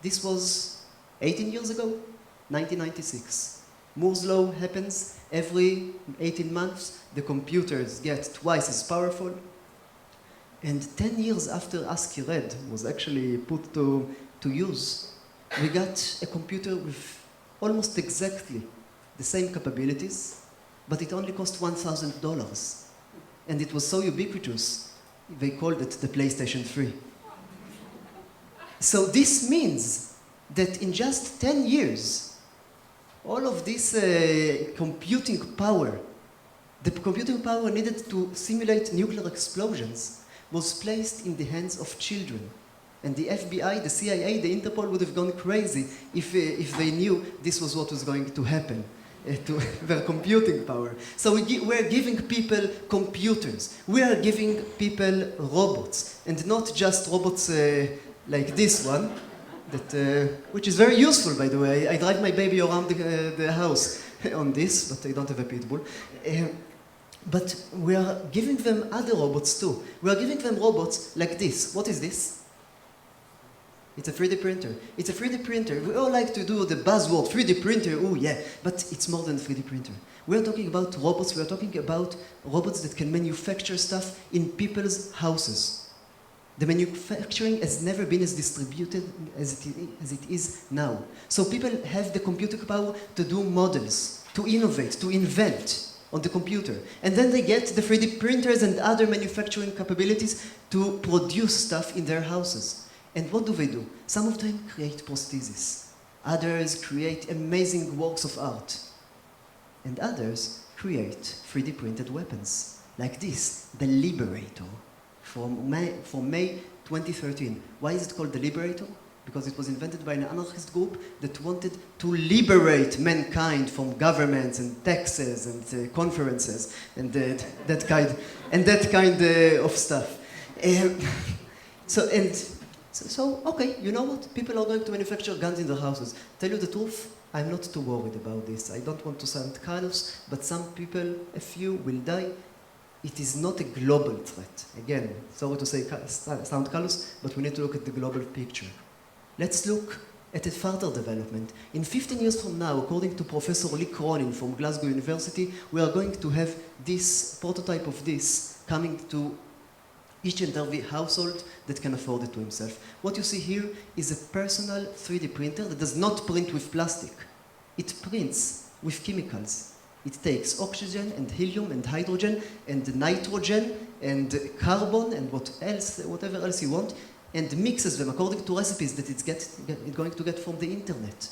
Speaker 23: This was 18 years ago, 1996. Moore's law happens every 18 months. The computers get twice as powerful. And 10 years after ASCII-RED was actually put to use, we got a computer with almost exactly the same capabilities, but it only cost $1,000. And it was so ubiquitous, they called it the PlayStation 3. So this means that in just 10 years, all of this computing power, the computing power needed to simulate nuclear explosions, was placed in the hands of children. And the FBI, the CIA, the Interpol would have gone crazy if they knew this was what was going to happen to their computing power. So we're giving people computers. We are giving people robots. And not just robots like this one, that, which is very useful, by the way. I drive my baby around the house on this, but I don't have a pit bull. But we are giving them other robots too. We are giving them robots like this. What is this? It's a 3D printer. It's a 3D printer. We all like to do the buzzword, 3D printer, oh yeah, but it's more than a 3D printer. We're talking about robots. We're talking about robots that can manufacture stuff in people's houses. The manufacturing has never been as distributed as it is now. So people have the computer power to do models, to innovate, to invent on the computer. And then they get the 3D printers and other manufacturing capabilities to produce stuff in their houses. And what do? Some of them create prostheses. Others create amazing works of art. And others create 3D printed weapons. Like this, the Liberator, from May 2013. Why is it called the Liberator? Because it was invented by an anarchist group that wanted to liberate mankind from governments and taxes and conferences and that kind of stuff. So, okay, you know what? People are going to manufacture guns in their houses. Tell you the truth, I'm not too worried about this. I don't want to sound callous, but some people, a few, will die. It is not a global threat. Again, sorry to say sound callous, but we need to look at the global picture. Let's look at a further development. In 15 years from now, according to Professor Lee Cronin from Glasgow University, we are going to have this prototype of this coming to each and every household that can afford it to himself. What you see here is a personal 3D printer that does not print with plastic. It prints with chemicals. It takes oxygen and helium and hydrogen and nitrogen and carbon and whatever else you want, and mixes them according to recipes that it's going to get from the internet.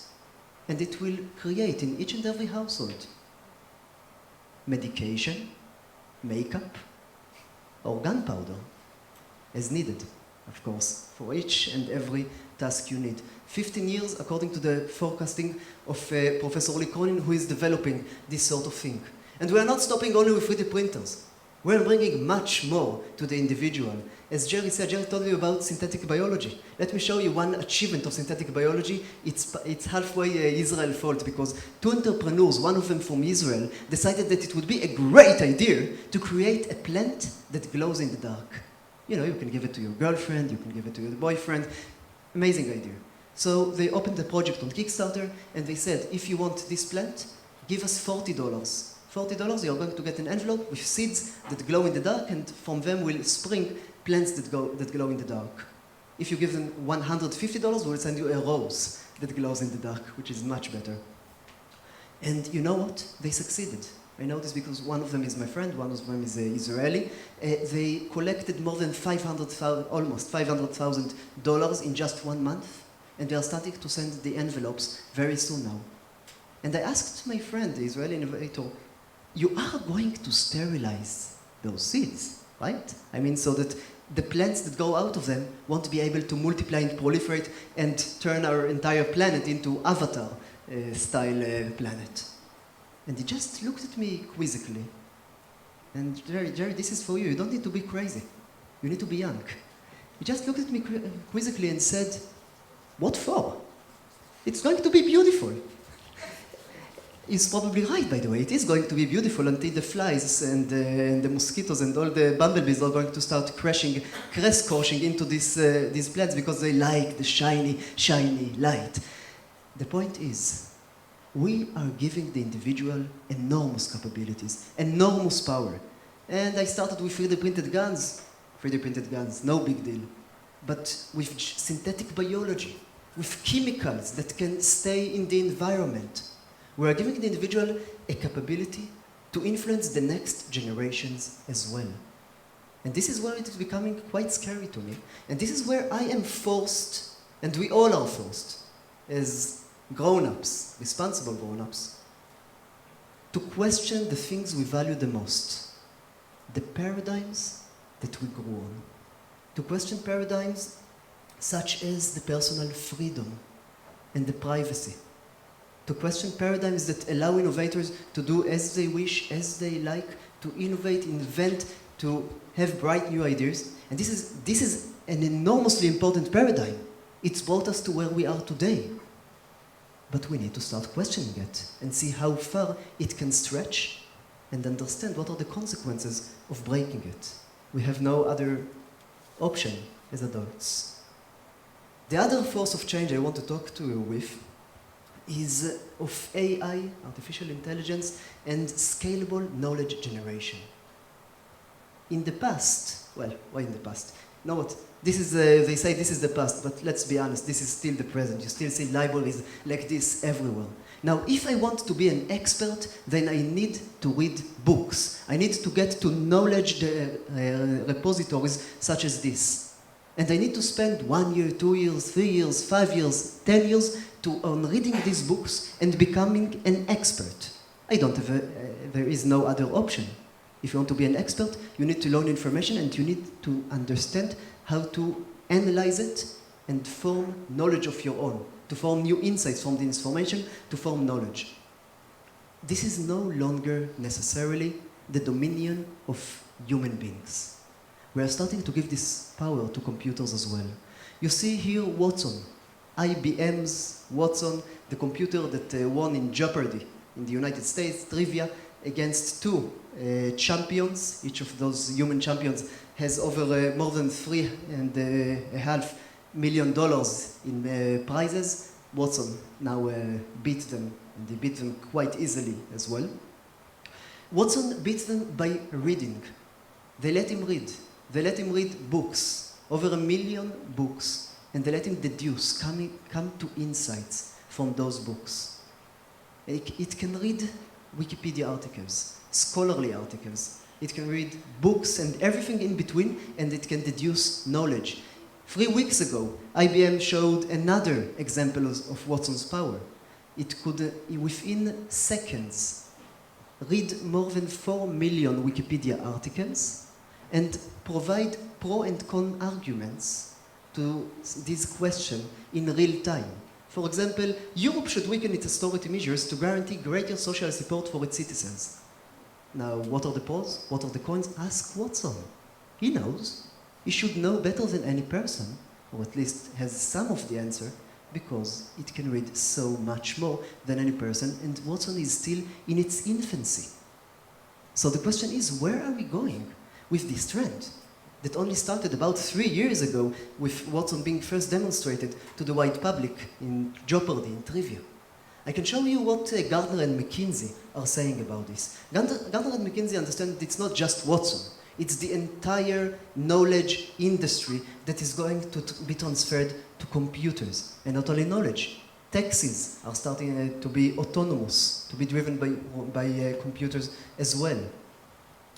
Speaker 23: And it will create in each and every household medication, makeup, or gunpowder, as needed, of course, for each and every task you need. 15 years, according to the forecasting of Professor Lee Cronin, who is developing this sort of thing. And we are not stopping only with 3D printers. We're bringing much more to the individual. As Jerry said, Jerry told you about synthetic biology. Let me show you one achievement of synthetic biology. It's halfway Israel fault, because two entrepreneurs, one of them from Israel, decided that it would be a great idea to create a plant that glows in the dark. You know, you can give it to your girlfriend, you can give it to your boyfriend. Amazing idea. So they opened the project on Kickstarter, and they said, if you want this plant, give us $40. $40, you're going to get an envelope with seeds that glow in the dark, and from them will spring plants that glow in the dark. If you give them $150, we'll send you a rose that glows in the dark, which is much better. And you know what? They succeeded. I know this because one of them is my friend, one of them is Israeli. They collected more than almost $500,000 in just 1 month, and they are starting to send the envelopes very soon now. And I asked my friend, the Israeli innovator, you are going to sterilize those seeds, right? I mean, so that the plants that go out of them won't be able to multiply and proliferate and turn our entire planet into Avatar-style planet. And he just looked at me quizzically. And Jerry, this is for you. You don't need to be crazy. You need to be young. He just looked at me quizzically and said, what for? It's going to be beautiful. He's probably right, by the way. It is going to be beautiful until the flies and the mosquitoes and all the bumblebees are going to start crashing into these plants because they like the shiny, shiny light. The point is, we are giving the individual enormous capabilities, enormous power. And I started with 3D printed guns. 3D printed guns, no big deal. But with synthetic biology, with chemicals that can stay in the environment, we are giving the individual a capability to influence the next generations as well. And this is where it is becoming quite scary to me. And this is where I am forced, and we all are forced, as grown-ups, responsible grown-ups, to question the things we value the most, the paradigms that we grew on. To question paradigms such as the personal freedom and the privacy. To question paradigms that allow innovators to do as they wish, as they like, to innovate, invent, to have bright new ideas. And this is an enormously important paradigm. It's brought us to where we are today. But we need to start questioning it and see how far it can stretch and understand what are the consequences of breaking it. We have no other option as adults. The other force of change I want to talk to you with is of AI, artificial intelligence, and scalable knowledge generation. In the past, well, why in the past? You know what? This is, they say this is the past, but let's be honest, this is still the present. You still see libraries like this everywhere. Now, if I want to be an expert, then I need to read books. I need to get to knowledge repositories such as this. And I need to spend 1 year, 2 years, 3 years, 5 years, 10 years on reading these books and becoming an expert. I don't have there is no other option. If you want to be an expert, you need to learn information and you need to understand how to analyze it and form knowledge of your own, to form new insights from the information, to form knowledge. This is no longer necessarily the dominion of human beings. We are starting to give this power to computers as well. You see here Watson, IBM's Watson, the computer that won in Jeopardy in the United States, trivia, against two champions. Each of those human champions has over more than $3.5 million in prizes. Watson now beat them, and they beat them quite easily as well. Watson beat them by reading. They let him read. They let him read books, over 1 million books, and they let him deduce, come to insights from those books. It can read Wikipedia articles, scholarly articles. It can read books and everything in between, and it can deduce knowledge. 3 weeks ago, IBM showed another example of Watson's power. It could, within seconds, read more than 4 million Wikipedia articles and provide pro and con arguments to this question in real time. For example, Europe should weaken its austerity measures to guarantee greater social support for its citizens. Now, what are the pros? What are the cons? Ask Watson. He knows. He should know better than any person, or at least has some of the answer, because it can read so much more than any person, and Watson is still in its infancy. So the question is, where are we going with this trend that only started about 3 years ago with Watson being first demonstrated to the wide public in Jeopardy, in trivia? I can show you what Gardner and McKinsey are saying about this. Gardner and McKinsey understand that it's not just Watson. It's the entire knowledge industry that is going to be transferred to computers. And not only knowledge, taxis are starting to be autonomous, to be driven by computers as well.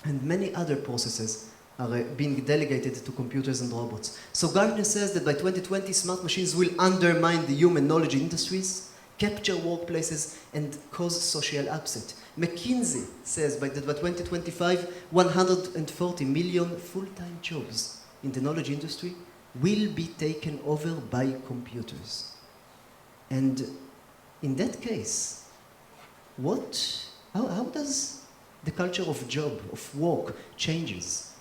Speaker 23: And many other processes are being delegated to computers and robots. So Gardner says that by 2020, smart machines will undermine the human knowledge industries, capture workplaces, and cause social upset. McKinsey says that by 2025, 140 million full-time jobs in the knowledge industry will be taken over by computers. And in that case, how does the culture of job, of work, changes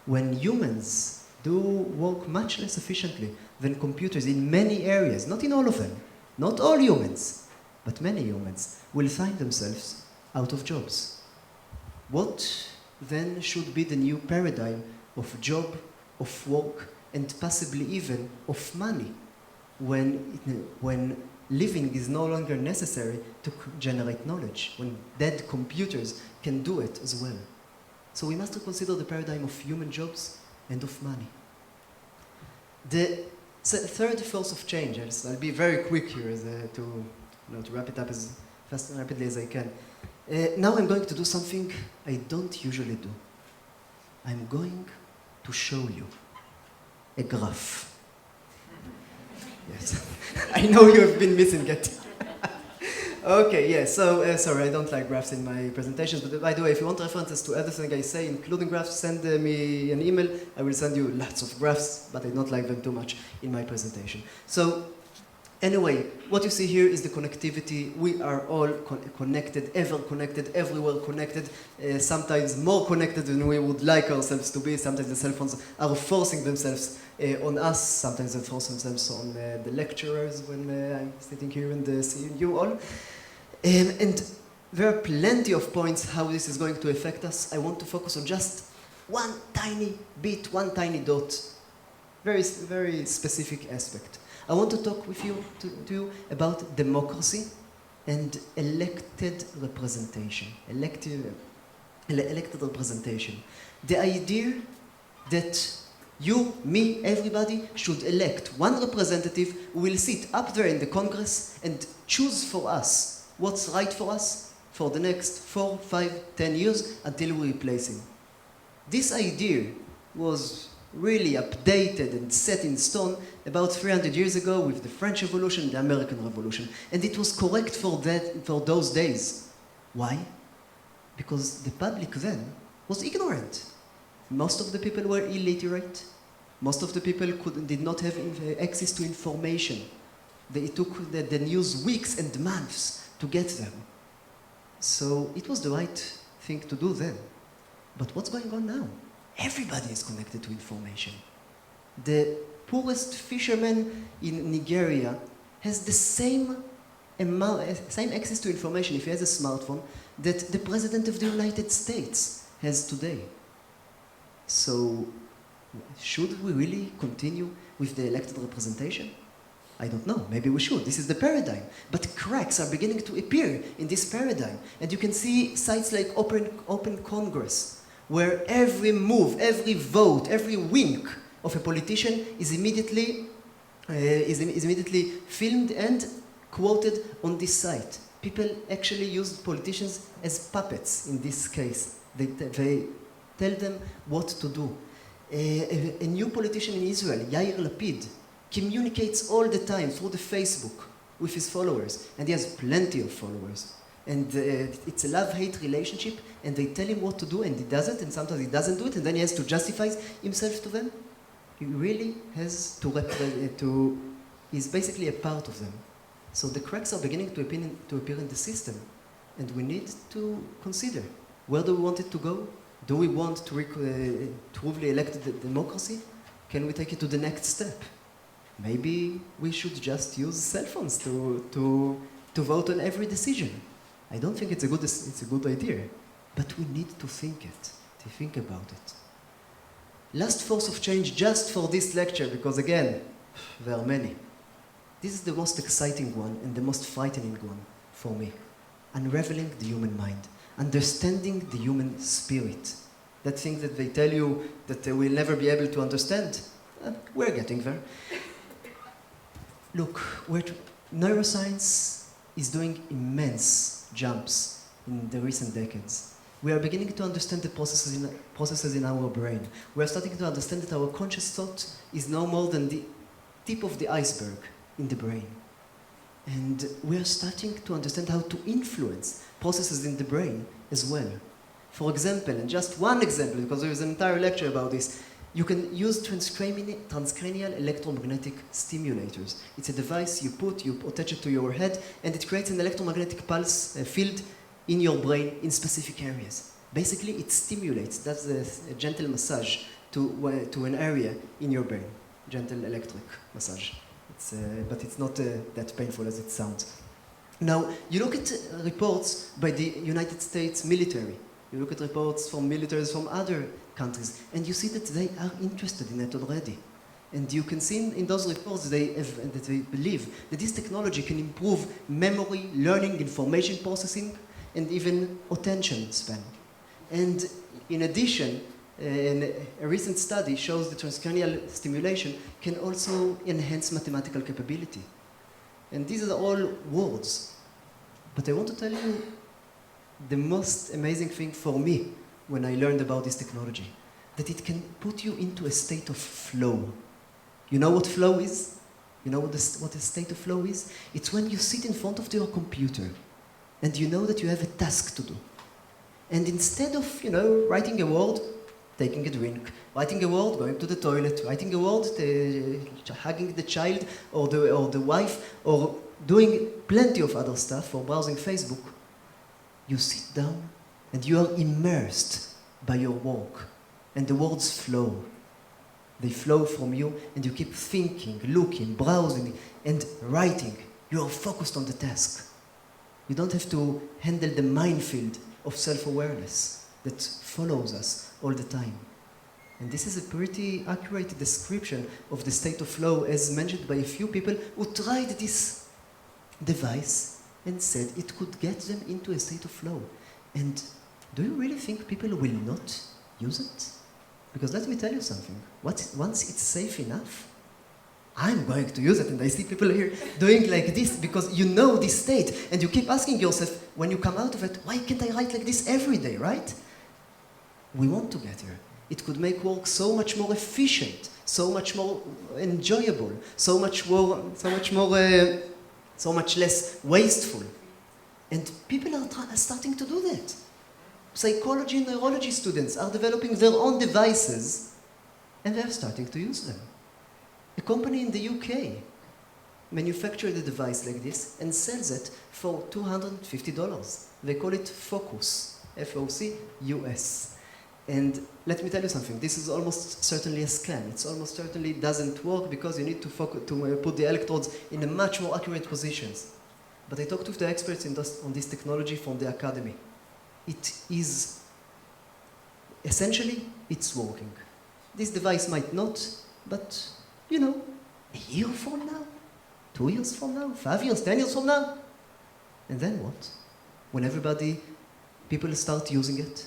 Speaker 23: when humans do work much less efficiently than computers in many areas, not in all of them, not all humans, but many humans will find themselves out of jobs. What then should be the new paradigm of job, of work, and possibly even of money when living is no longer necessary to generate knowledge, when dead computers can do it as well? So we must consider the paradigm of human jobs and of money. The third force of change, I'll be very quick here to wrap it up as fast and rapidly as I can. Now I'm going to do something I don't usually do. I'm going to show you a graph. Yes, I know you have been missing it. Okay, yeah, so, sorry, I don't like graphs in my presentations, but by the way, if you want references to everything I say, including graphs, send me an email. I will send you lots of graphs, but I don't like them too much in my presentation. So, anyway, what you see here is the connectivity. We are all connected, ever connected, everywhere connected, sometimes more connected than we would like ourselves to be. Sometimes the cell phones are forcing themselves on us, sometimes they force themselves on the lecturers when I'm sitting here and seeing you all. And there are plenty of points how this is going to affect us. I want to focus on just one tiny bit, one tiny dot, very, very specific aspect. I want to talk with you, to you about democracy and elected representation. Elected representation. The idea that you, me, everybody should elect one representative who will sit up there in the Congress and choose for us what's right for us for the next 4, 5, 10 years until we replace him. This idea was really updated and set in stone about 300 years ago with the French Revolution, the American Revolution. And it was correct for those days. Why? Because the public then was ignorant. Most of the people were illiterate. Most of the people did not have access to information. It took the news weeks and months to get them. So it was the right thing to do then. But what's going on now? Everybody is connected to information. The poorest fisherman in Nigeria has the same access to information if he has a smartphone that the President of the United States has today. So, should we really continue with the elected representation? I don't know, maybe we should. This is the paradigm. But cracks are beginning to appear in this paradigm. And you can see sites like Open Congress, where every move, every vote, every wink of a politician is immediately filmed and quoted on this site. People actually use politicians as puppets in this case. They tell them what to do. A new politician in Israel, Yair Lapid, communicates all the time through the Facebook with his followers, and he has plenty of followers. And it's a love-hate relationship, and they tell him what to do, and he doesn't, and sometimes he doesn't do it, and then he has to justify himself to them. He really has to he's basically a part of them. So the cracks are beginning to appear in the system, and we need to consider, where do we want it to go? Do we want to truly elect the democracy? Can we take it to the next step? Maybe we should just use cell phones to vote on every decision. I don't think it's a good idea, but we need to think about it. Last force of change just for this lecture, because again, there are many. This is the most exciting one and the most frightening one for me. Unraveling the human mind. Understanding the human spirit. That thing that they tell you that we'll never be able to understand, we're getting there. Look, neuroscience is doing immense jumps in the recent decades. We are beginning to understand the processes in our brain. We are starting to understand that our conscious thought is no more than the tip of the iceberg in the brain. And we are starting to understand how to influence processes in the brain as well. For example, and just one example, because there is an entire lecture about this, you can use transcranial electromagnetic stimulators. It's a device you attach it to your head, and it creates an electromagnetic pulse field in your brain in specific areas. Basically, it stimulates, that's a gentle massage to an area in your brain, gentle electric massage. But it's not that painful as it sounds. Now, you look at reports by the United States military. You look at reports from militaries from other countries, and you see that they are interested in it already. And you can see in those reports that they believe that this technology can improve memory, learning, information processing, and even attention span. And in addition, a recent study shows that transcranial stimulation can also enhance mathematical capability. And these are all words. But I want to tell you the most amazing thing for me when I learned about this technology, that it can put you into a state of flow. You know what flow is? You know what a state of flow is? It's when you sit in front of your computer and you know that you have a task to do. And instead of, writing a word, taking a drink, writing a word, going to the toilet, writing a word, hugging the child or the wife, or doing plenty of other stuff, or browsing Facebook, you sit down and you are immersed by your work. And the words flow. They flow from you, and you keep thinking, looking, browsing, and writing. You are focused on the task. You don't have to handle the minefield of self-awareness that follows us all the time. And this is a pretty accurate description of the state of flow as mentioned by a few people who tried this device and said it could get them into a state of flow. And do you really think people will not use it? Because let me tell you something, once it's safe enough, I'm going to use it, and I see people here doing like this because you know this state, and you keep asking yourself, when you come out of it, why can't I write like this every day, right? We want to get here. It could make work so much more efficient, so much more enjoyable, so much less wasteful. And people are starting to do that. Psychology and neurology students are developing their own devices, and they're starting to use them. A company in the UK manufactured a device like this and sells it for $250. They call it Focus, F-O-C-U-S. And let me tell you something, this is almost certainly a scam. It almost certainly doesn't work because you need to put the electrodes in a much more accurate positions. But I talked to the experts on this technology from the academy. It is, essentially, it's working. This device might not, but you know, a year from now, 2 years from now, 5 years, 10 years from now. And then what? When people start using it,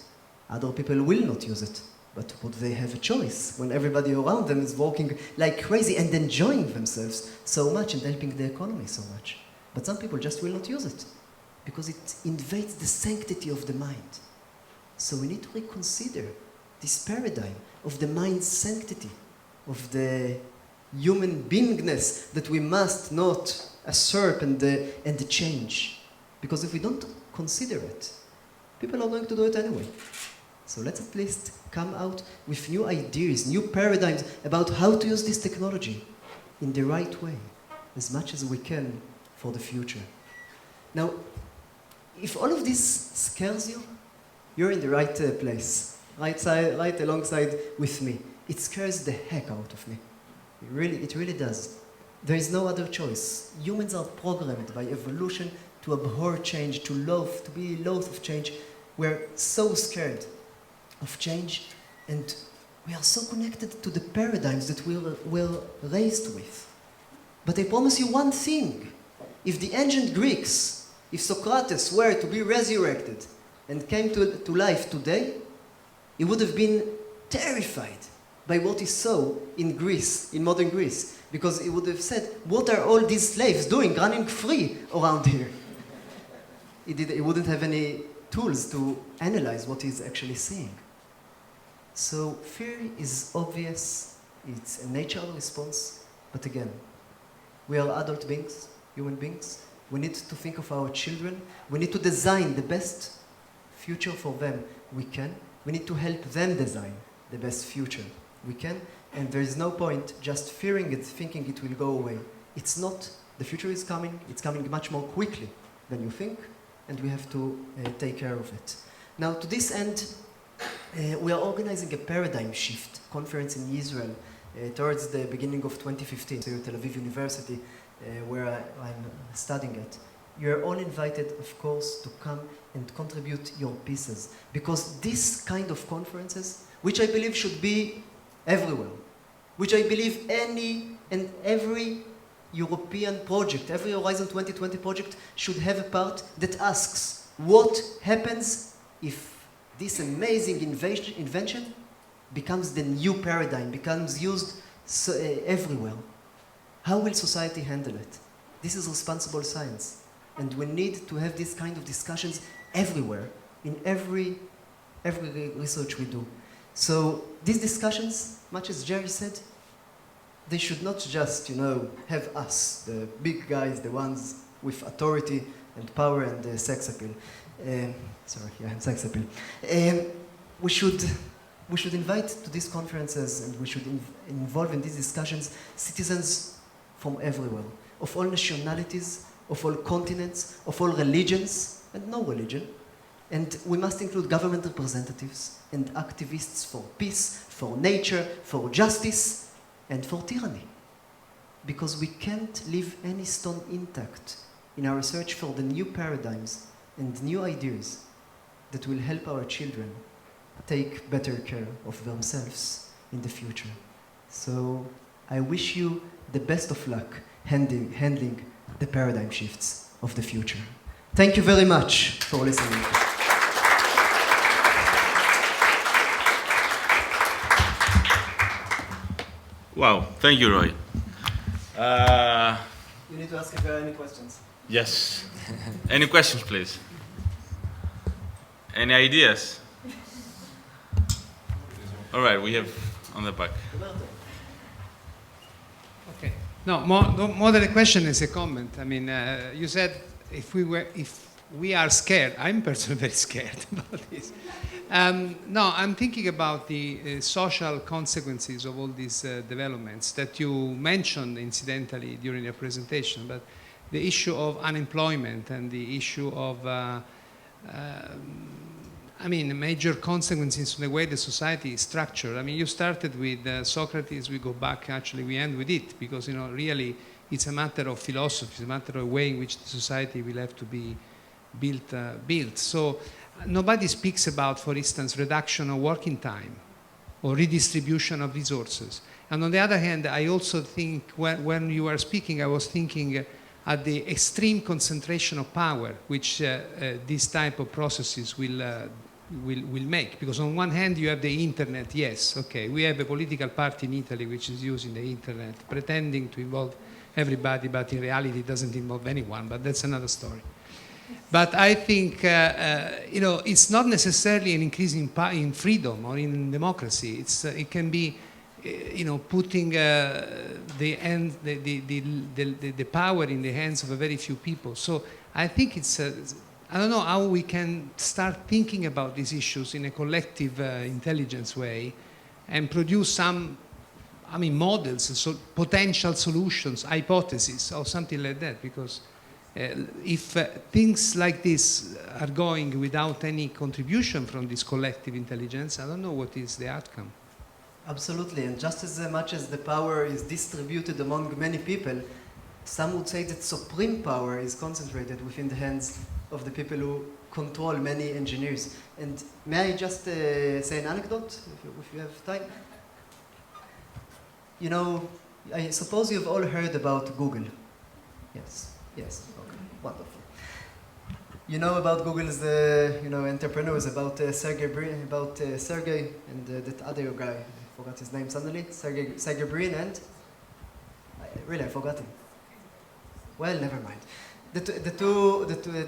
Speaker 23: other people will not use it. But would they have a choice when everybody around them is working like crazy and enjoying themselves so much and helping the economy so much? But some people just will not use it because it invades the sanctity of the mind. So we need to reconsider this paradigm of the mind's sanctity, of the human beingness that we must not usurp and change. Because if we don't consider it, people are going to do it anyway. So let's at least come out with new ideas, new paradigms about how to use this technology in the right way, as much as we can for the future. Now, if all of this scares you, you're in the right place, right alongside with me. It scares the heck out of me. It really does. There is no other choice. Humans are programmed by evolution to abhor change, to be loath of change. We're so scared of change, and we are so connected to the paradigms that we were raised with. But I promise you one thing. If the ancient Greeks, if Socrates were to be resurrected and came to life today, he would have been terrified by what he saw in Greece, in modern Greece, because he would have said, what are all these slaves doing, running free around here? He wouldn't have any tools to analyze what he's actually seeing. So fear is obvious, it's a natural response, but again, we are adult beings, human beings. We need to think of our children. We need to design the best future for them we can. We need to help them design the best future we can, and there is no point just fearing it, thinking it will go away. It's not. The future is coming. It's coming much more quickly than you think, and we have to take care of it. Now, to this end, we are organizing a paradigm shift conference in Israel towards the beginning of 2015, here at Tel Aviv University, where I'm studying at. You're all invited, of course, to come and contribute your pieces, because this kind of conferences, which I believe should be everywhere, which I believe any and every European project, every Horizon 2020 project should have a part that asks, what happens if this amazing invention becomes the new paradigm, becomes used everywhere? How will society handle it? This is responsible science, and we need to have this kind of discussions everywhere, in every research we do. So these discussions, much as Jerry said, they should not just, have us, the big guys, the ones with authority and power and sex appeal. Sex appeal. We should invite to these conferences, and we should involve in these discussions citizens from everywhere, of all nationalities, of all continents, of all religions, and no religion. And we must include government representatives and activists for peace, for nature, for justice, and for tyranny. Because we can't leave any stone intact in our search for the new paradigms and new ideas that will help our children take better care of themselves in the future. So I wish you the best of luck handling the paradigm shifts of the future. Thank you very much for listening.
Speaker 2: Wow, thank you, Roy.
Speaker 23: You need to ask if there are any questions.
Speaker 2: Yes. Any questions, please? Any ideas? All right, we have on the back.
Speaker 3: Okay. No, more than a question is a comment. I mean, you said if we are scared. I'm personally very scared about this. No, I'm thinking about the social consequences of all these developments that you mentioned incidentally during your presentation, but the issue of unemployment and the issue of, major consequences in the way the society is structured. I mean, you started with Socrates, we go back, actually we end with it, because, really it's a matter of philosophy, it's a matter of the way in which the society will have to be built. So nobody speaks about, for instance, reduction of working time or redistribution of resources. And on the other hand, I also think when you were speaking, I was thinking at the extreme concentration of power which these type of processes will make. Because on one hand, you have the internet, yes, okay. We have a political party in Italy which is using the internet, pretending to involve everybody, but in reality it doesn't involve anyone, but that's another story. But I think, it's not necessarily an increase in freedom or in democracy. It can be, putting the power in the hands of a very few people. So I think I don't know how we can start thinking about these issues in a collective intelligence way and produce some, models, so potential solutions, hypotheses, or something like that, because if things like this are going without any contribution from this collective intelligence, I don't know what is the outcome.
Speaker 23: Absolutely, and just as much as the power is distributed among many people, some would say that supreme power is concentrated within the hands of the people who control many engineers. And may I just say an anecdote, if you have time? I suppose you've all heard about Google. Yes, okay, wonderful. You know about Google's entrepreneurs, about Sergey and that other guy, I forgot his name suddenly, Sergey Brin, and I forgot him. Well, never mind. The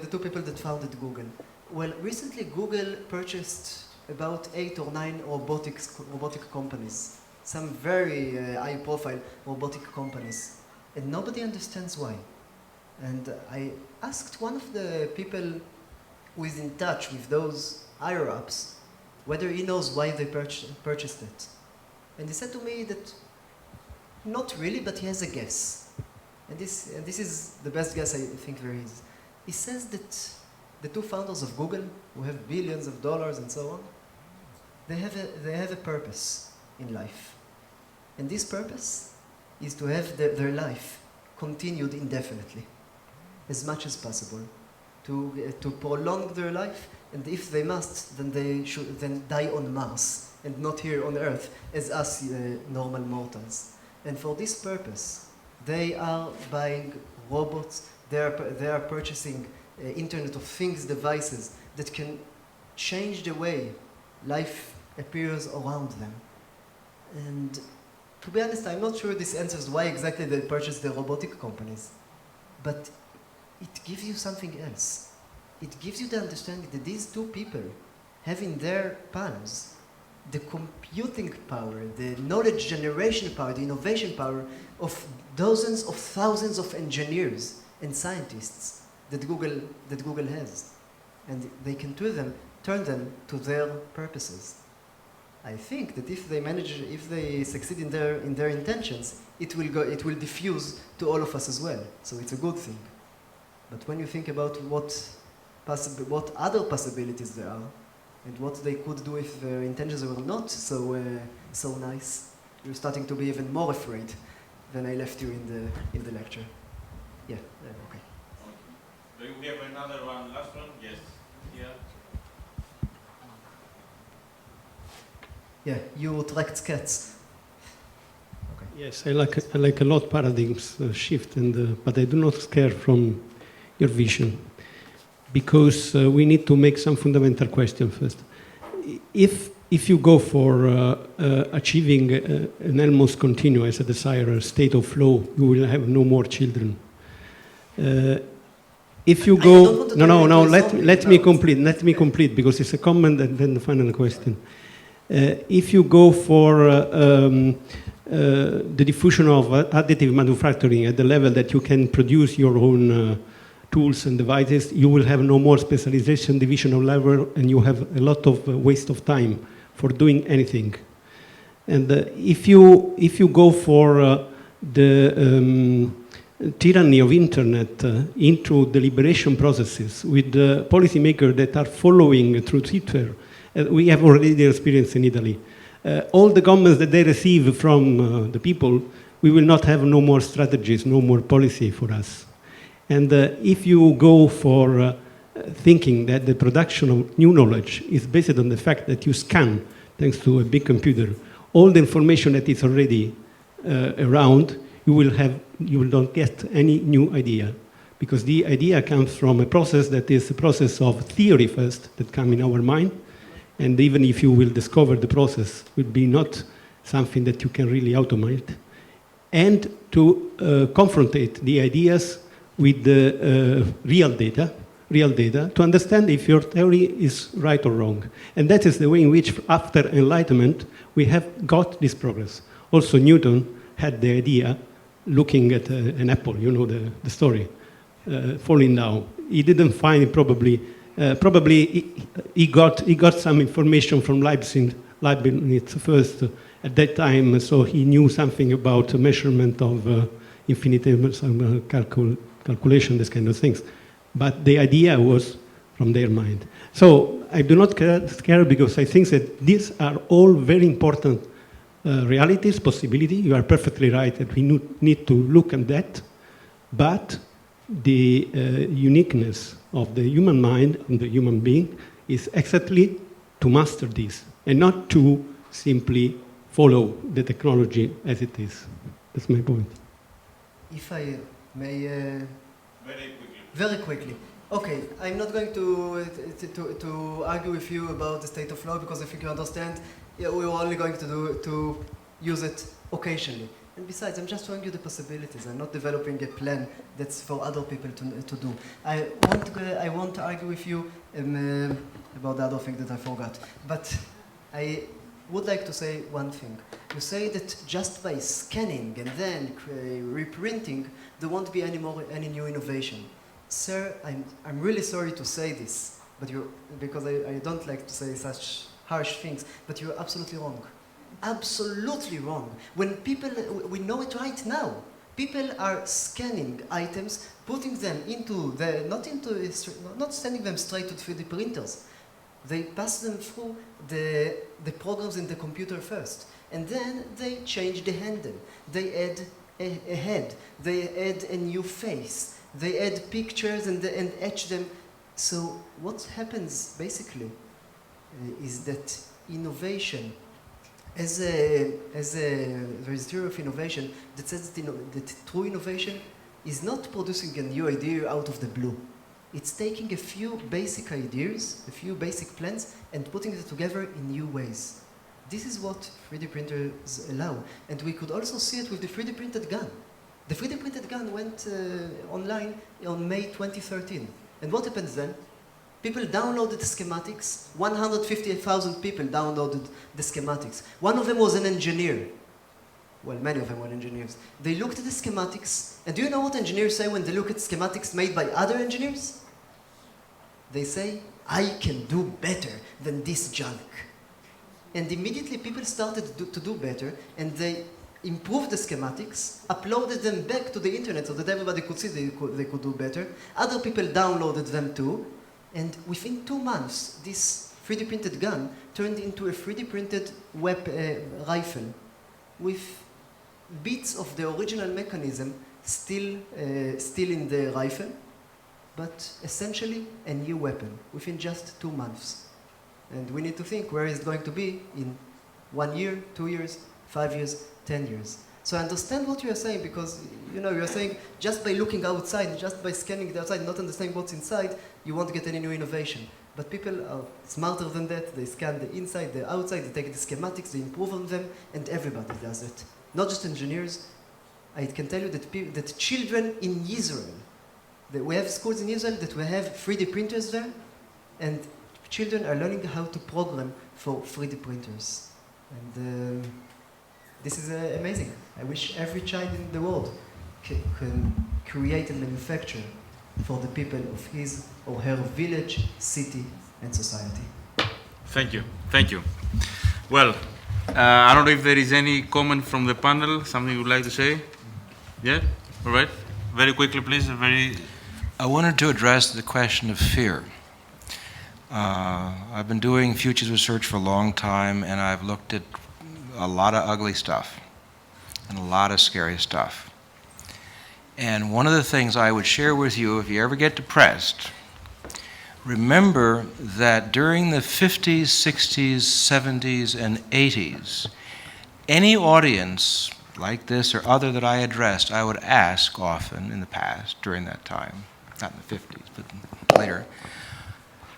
Speaker 23: two people that founded Google. Well, recently Google purchased about 8 or 9 robotic companies, some very high-profile robotic companies, and nobody understands why. And I asked one of the people who is in touch with those higher-ups whether he knows why they purchased it. And he said to me that not really, but he has a guess. And this is the best guess I think there is. He says that the two founders of Google, who have billions of dollars and so on, they have a purpose in life. And this purpose is to have their life continued indefinitely, as much as possible, to prolong their life, and if they must, then they should then die on Mars and not here on Earth as us normal mortals. And for this purpose, they are buying robots. They are purchasing Internet of Things devices that can change the way life appears around them. And to be honest, I'm not sure this answers why exactly they purchased the robotic companies, but it gives you something else. It gives you the understanding that these two people have in their palms the computing power, the knowledge generation power, the innovation power of dozens of thousands of engineers and scientists that Google has. And they can turn them to their purposes. I think that if they succeed in their intentions, it will diffuse to all of us as well. So it's a good thing. But when you think about what other possibilities there are, and what they could do if their intentions were not so nice, you're starting to be even more afraid than I left you in the lecture. Yeah. Okay.
Speaker 2: Do we have another one? Last one? Yes. Yeah.
Speaker 23: Yeah, you attract cats.
Speaker 20: Yes, I like a lot paradigms shift, but I do not scare from your vision, because we need to make some fundamental question first. If you go for achieving an almost continuous, a desired state of flow, you will have no more children. If you go, let me complete, because it's a comment and then the final question. If you go for the diffusion of additive manufacturing at the level that you can produce your own tools and devices, you will have no more specialization, division of labor, and you have a lot of waste of time for doing anything. And if you go for the tyranny of internet into deliberation processes with policymakers that are following through Twitter, we have already the experience in Italy. All the comments that they receive from the people, we will not have no more strategies, no more policy for us. And if you go for thinking that the production of new knowledge is based on the fact that you scan, thanks to a big computer, all the information that is already around, you will not get any new idea. Because the idea comes from a process that is a process of theory first, that comes in our mind. And even if you will discover the process, it will be not something that you can really automate. And to confrontate the ideas with the real data to understand if your theory is right or wrong. And that is the way in which, after Enlightenment, we have got this progress. Also, Newton had the idea, looking at an apple, you know the story, falling down. He didn't find it probably he got some information from Leibniz first at that time, so he knew something about measurement of infinitesimal calculation, this kind of things. But the idea was from their mind. So I do not scare, because I think that these are all very important realities, possibility. You are perfectly right that we need to look at that, but the uniqueness of the human mind and the human being is exactly to master this and not to simply follow the technology as it is. That's my point.
Speaker 23: If I may... Very quickly. Okay, I'm not going to argue with you about the state of flow, because I think you understand, we're only going to use it occasionally. And besides, I'm just showing you the possibilities. I'm not developing a plan that's for other people to do. I want to argue with you about the other thing that I forgot. But I would like to say one thing. You say that just by scanning and then reprinting, there won't be any new innovation. Sir, I'm really sorry to say this, but because I don't like to say such harsh things, but you're absolutely wrong. Absolutely wrong. When people, we know it right now. People are scanning items, putting them into not sending them straight to 3D printers. They pass them through the programs in the computer first, and then they change the handle. They add a head. They add a new face. They add pictures and etch them. So what happens basically is that innovation, there is a theory of innovation that says that true innovation is not producing a new idea out of the blue. It's taking a few basic ideas, a few basic plans, and putting it together in new ways. This is what 3D printers allow. And we could also see it with the 3D printed gun. The 3D printed gun went online on May 2013. And what happened then? People downloaded the schematics. 150,000 people downloaded the schematics. One of them was an engineer. Well, many of them were engineers. They looked at the schematics, and do you know what engineers say when they look at schematics made by other engineers? They say, I can do better than this junk. And immediately people started to do better, and they improved the schematics, uploaded them back to the internet so that everybody could see they could do better. Other people downloaded them too, and within 2 months, this 3D printed gun turned into a 3D printed rifle with bits of the original mechanism still in the rifle, but essentially a new weapon within just 2 months. And we need to think where it's going to be in 1 year, 2 years, 5 years, 10 years. So I understand what you are saying, because you're saying just by looking outside, just by scanning the outside, not understanding what's inside, you won't get any new innovation. But people are smarter than that. They scan the inside, the outside, they take the schematics, they improve on them, and everybody does it. Not just engineers. I can tell you that children in Israel, that we have schools in Israel that we have 3D printers there, and children are learning how to program for 3D printers. And this is amazing. I wish every child in the world can create and manufacture for the people of his or her village, city, and society.
Speaker 2: Thank you. Thank you. Well, I don't know if there is any comment from the panel, something you would like to say? Yeah? All right. Very quickly, please.
Speaker 5: I wanted to address the question of fear. I've been doing futures research for a long time, and I've looked at a lot of ugly stuff and a lot of scary stuff. And one of the things I would share with you, if you ever get depressed, remember that during the 50s, 60s, 70s, and 80s, any audience like this or other that I addressed, I would ask often in the past, during that time, not in the 50s, but later,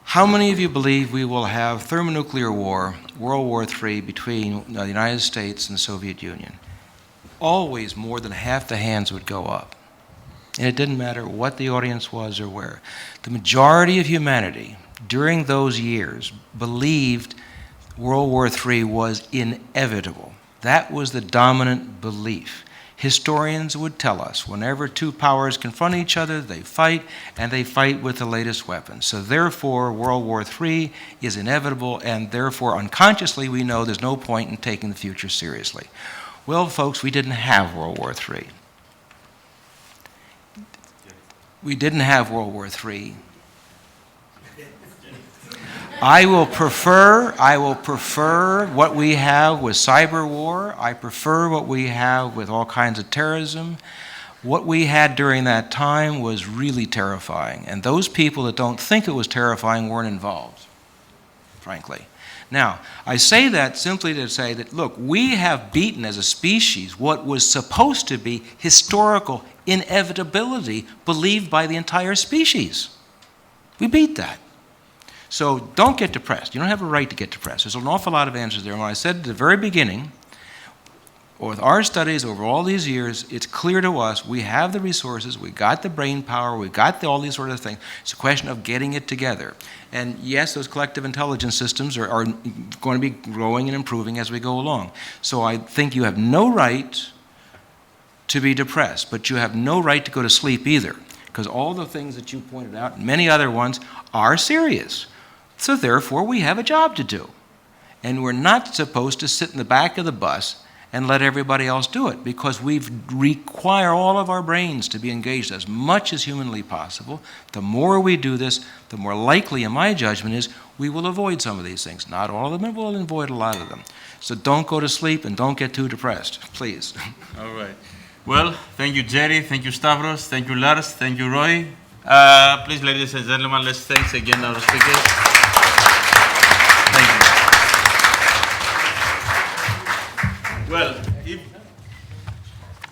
Speaker 5: how many of you believe we will have thermonuclear war, World War III, between the United States and the Soviet Union? Always more than half the hands would go up. And it didn't matter what the audience was or where. The majority of humanity during those years believed World War III was inevitable. That was the dominant belief. Historians would tell us whenever two powers confront each other, they fight, and they fight with the latest weapons. So therefore, World War III is inevitable, and therefore, unconsciously, we know there's no point in taking the future seriously. Well, folks, we didn't have World War III. We didn't have World War III. I will prefer what we have with cyber war. I prefer what we have with all kinds of terrorism. What we had during that time was really terrifying. And those people that don't think it was terrifying weren't involved, frankly. Now, I say that simply to say that, look, we have beaten as a species what was supposed to be historical inevitability believed by the entire species. We beat that. So don't get depressed. You don't have a right to get depressed. There's an awful lot of answers there. And when I said at the very beginning, with our studies over all these years, it's clear to us we have the resources, we got the brain power, we got all these sort of things. It's a question of getting it together. And yes, those collective intelligence systems are going to be growing and improving as we go along. So I think you have no right to be depressed, but you have no right to go to sleep either, because all the things that you pointed out, and many other ones, are serious. So therefore, we have a job to do. And we're not supposed to sit in the back of the bus and let everybody else do it, because we require all of our brains to be engaged as much as humanly possible. The more we do this, the more likely, in my judgment, is we will avoid some of these things. Not all of them, but we'll avoid a lot of them. So don't go to sleep and don't get too depressed, please.
Speaker 2: All right. Well, thank you, Jerry. Thank you, Stavros. Thank you, Lars. Thank you, Roy. Please, ladies and gentlemen, let's thank again our speakers. Thank you. Well,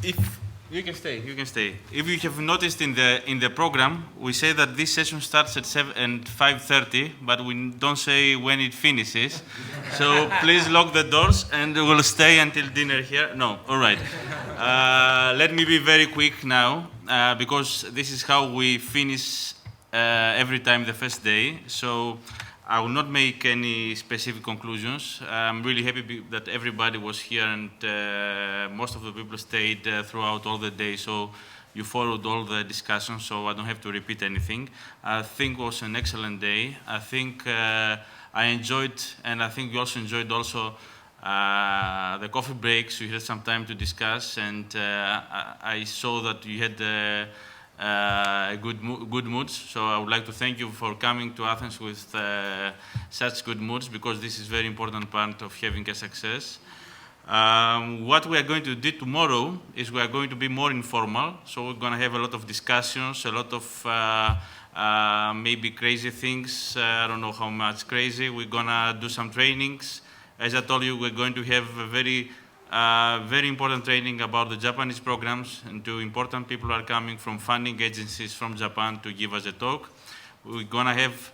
Speaker 2: if you can stay, you can stay. If you have noticed in the program, we say that this session starts at 5:30, but we don't say when it finishes. So please lock the doors, and we'll stay until dinner here. No, all right. Let me be very quick now, because this is how we finish every time the first day. So I will not make any specific conclusions. I'm really happy that everybody was here, and most of the people stayed throughout all the day. So you followed all the discussions, so I don't have to repeat anything. I think it was an excellent day. I think I enjoyed, and I think you also enjoyed the coffee breaks. You had some time to discuss, and I saw that you had good moods. So I would like to thank you for coming to Athens with such good moods, because this is a very important part of having a success. What we are going to do tomorrow is we are going to be more informal. So we're going to have a lot of discussions, a lot of maybe crazy things. I don't know how much crazy. We're going to do some trainings. As I told you, we're going to have a very important training about the Japanese programs, and two important people are coming from funding agencies from Japan to give us a talk. We're going to have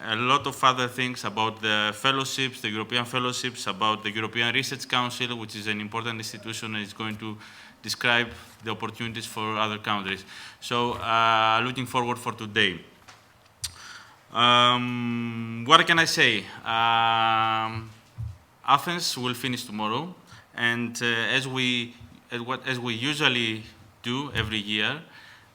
Speaker 2: a lot of other things about the fellowships, the European fellowships, about the European Research Council, which is an important institution and is going to describe the opportunities for other countries. So looking forward for today. What can I say? Athens will finish tomorrow, and as we usually do every year,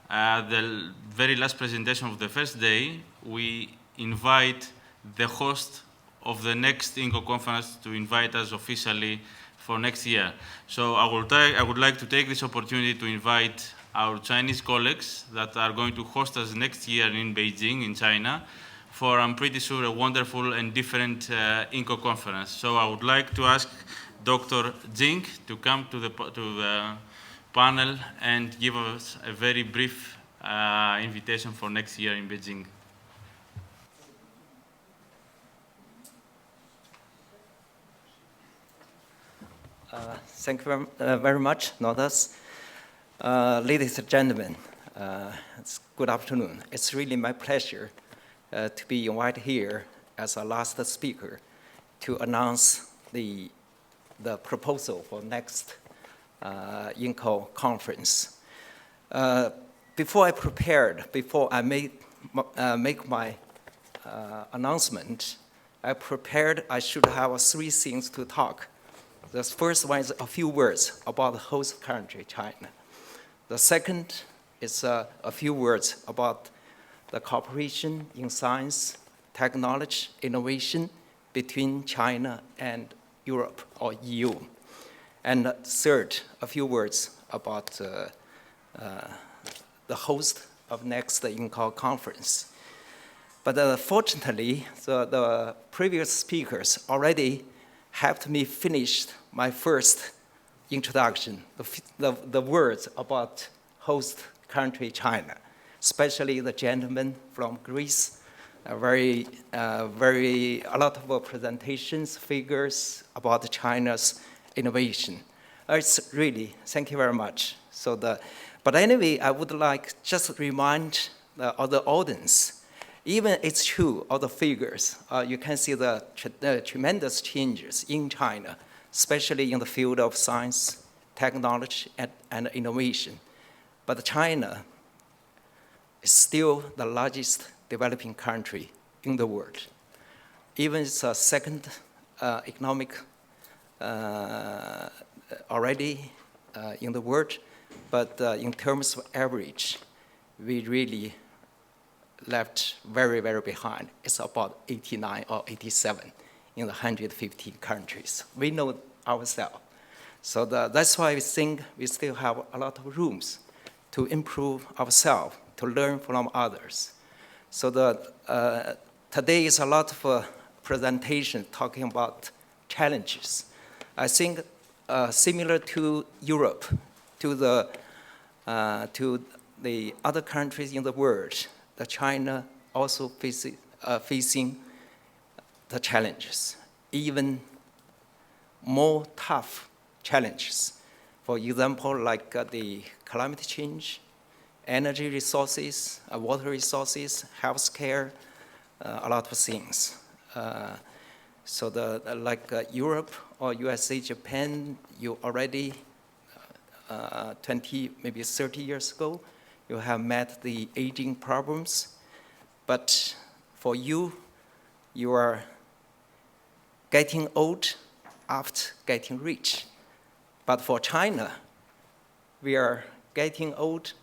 Speaker 2: the very last presentation of the first day, we invite the host of the next INCO conference to invite us officially for next year. So I would like to take this opportunity to invite our Chinese colleagues that are going to host us next year in Beijing, in China, for, I'm pretty sure, a wonderful and different INCO conference. So I would like to ask Dr. Jing to come to the panel and give us a very brief invitation for next year in Beijing.
Speaker 13: Thank you very much, Nodas. Ladies and gentlemen, it's good afternoon. It's really my pleasure to be invited here as a last speaker to announce the proposal for next INCO conference. Before I make my announcement, I should have 3 things to talk. The first one is a few words about the host country, China. The second is a few words about the cooperation in science, technology, innovation between China and Europe or EU. And third, a few words about the host of next INCO conference. But fortunately, the previous speakers already helped me finish my first introduction, the words about host country China, especially the gentleman from Greece, a lot of presentations, figures about China's innovation. It's really, thank you very much. But anyway, I would like just remind the audience, even it's true, all the figures, you can see the tremendous changes in China, especially in the field of science, technology, and innovation. But China is still the largest developing country in the world. Even it's a second economic already in the world, but in terms of average, we really left very, very behind. It's about 89 or 87 in the 150 countries. We know ourselves. So that's why we think we still have a lot of rooms to improve ourselves, to learn from others. So today is a lot of presentation talking about challenges. I think similar to Europe, to the other countries in the world, that China also facing the challenges, even more tough challenges. For example, like the climate change, energy resources, water resources, healthcare, a lot of things. So like Europe or USA, Japan, you already 20, maybe 30 years ago, you have met the aging problems. But for you, you are getting old after getting rich. But for China, we are getting old,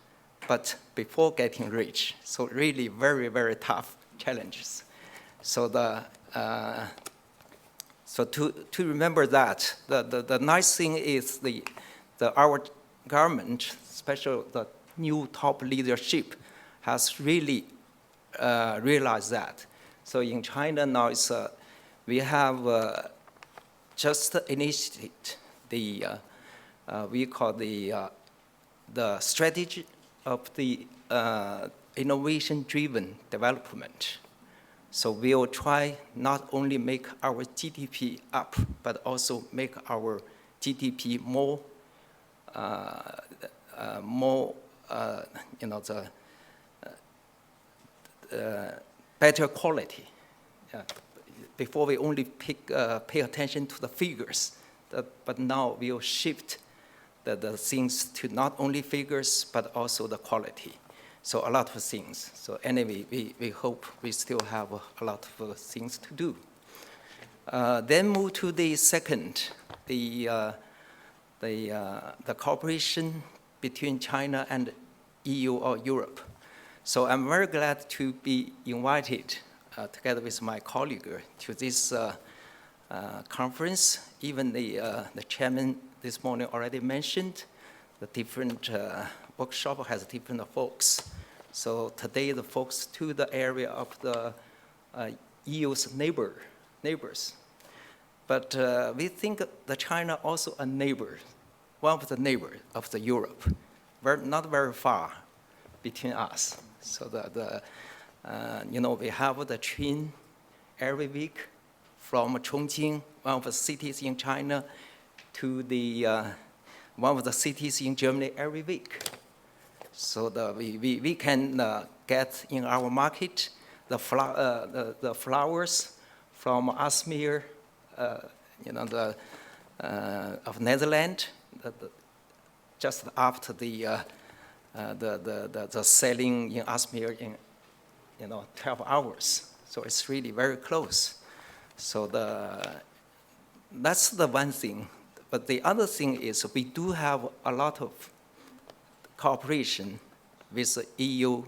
Speaker 13: but before getting rich. So really very, very tough challenges. So so to remember that, the nice thing is our government, especially the new top leadership, has really realized that. So in China now, we have just initiated we call the strategy of the innovation-driven development. So we'll try not only make our GDP up, but also make our GDP more, better quality. Before we only pay attention to the figures, but now we'll shift the things to not only figures, but also the quality. So a lot of things. So anyway, we hope we still have a lot of things to do. Then move to the second, the cooperation between China and EU or Europe. So I'm very glad to be invited together with my colleague to this conference. Even the chairman this morning already mentioned the different workshop has different folks. So today the folks to the area of the EU's neighbors. But we think that China also a neighbor, one of the neighbors of the Europe, not very far between us. So we have the train every week from Chongqing, one of the cities in China, to the one of the cities in Germany every week. So we can get in our market the flowers from Asmeer, of Netherlands, just after the selling in Asmeer in 12 hours. So it's really very close. So that's the one thing. But the other thing is we do have a lot of cooperation with the EU,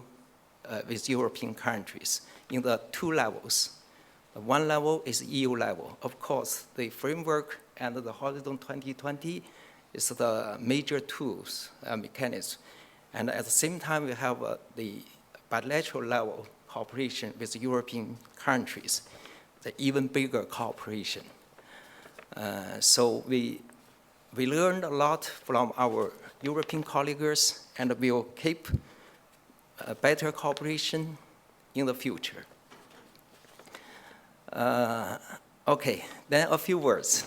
Speaker 13: with European countries in the two levels. One level is EU level. Of course, the framework and the Horizon 2020 is the major tools, mechanism. And at the same time, we have the bilateral level cooperation with European countries, the even bigger cooperation. So we learned a lot from our European colleagues, and we will keep better cooperation in the future. Okay, then a few words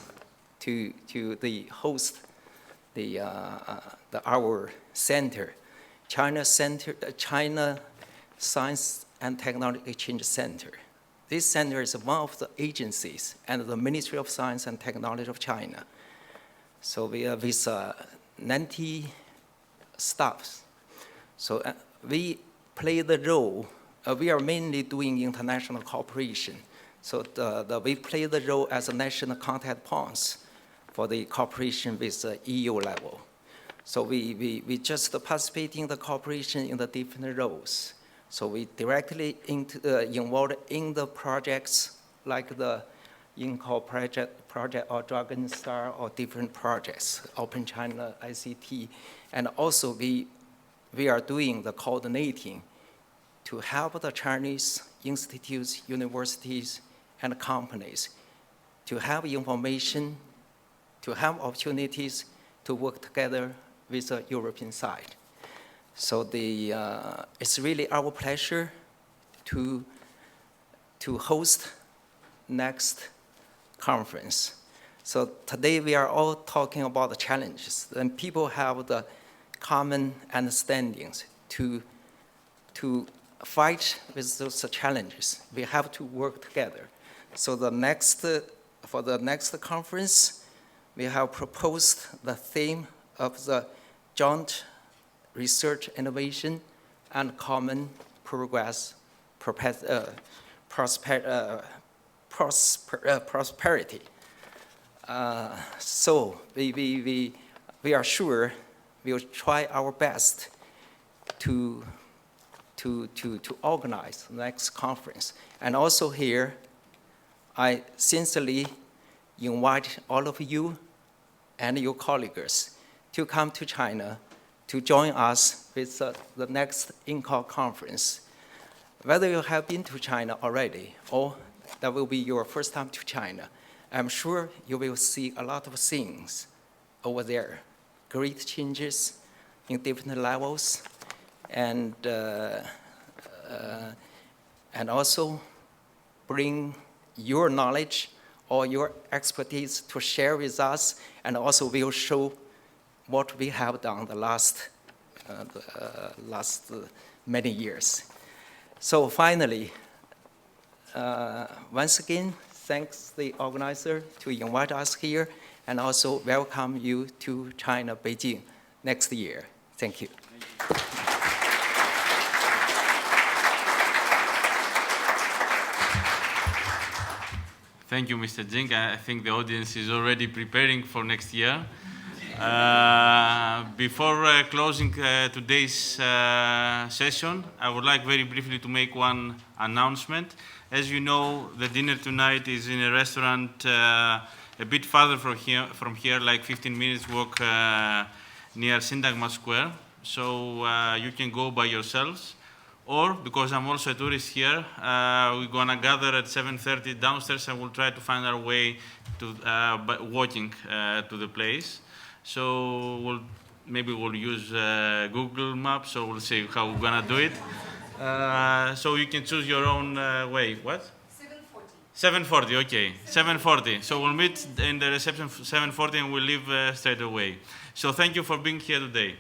Speaker 13: to the host, our center, China Science and Technology Exchange Center. This center is one of the agencies and the Ministry of Science and Technology of China. So we are with 90 staffs. So we play the role. We are mainly doing international cooperation. So we play the role as a national contact points for the cooperation with the EU level. So we just participate in the cooperation in the different roles. So we directly involved in the projects like the INCO project or Dragon Star or different projects, Open China, ICT. And also we are doing the coordinating to help the Chinese institutes, universities, and companies to have information, to have opportunities to work together with the European side. So it's really our pleasure to host next conference. So today we are all talking about the challenges, and people have the common understandings to fight with those challenges. We have to work together. So for the next conference, we have proposed the theme of the joint research, innovation, and common progress, prosperity. So we are sure we will try our best to organize the next conference. And also here, I sincerely invite all of you and your colleagues to come to China to join us with the next INCO conference. Whether you have been to China already or that will be your first time to China, I'm sure you will see a lot of things over there, great changes in different levels, and also bring your knowledge or your expertise to share with us, and also we'll show what we have done the last many years. So finally, once again, thanks the organizer to invite us here, and also welcome you to China, Beijing next year. Thank you.
Speaker 2: Thank you, Mr. Jing. I think the audience is already preparing for next year. Before closing today's session, I would like very briefly to make one announcement. As you know, the dinner tonight is in a restaurant a bit farther from here, like 15 minutes walk near Syntagma Square. So you can go by yourselves. Or, because I'm also a tourist here, we're gonna gather at 7:30 downstairs, and we'll try to find our way to walking to the place. So maybe we'll use Google Maps, so we'll see how we're gonna do it. So you can choose your own way. What? 7:40. 7:40, okay. 7:40. So we'll meet in the reception 7:40, and we'll leave straight away. So thank you for being here today.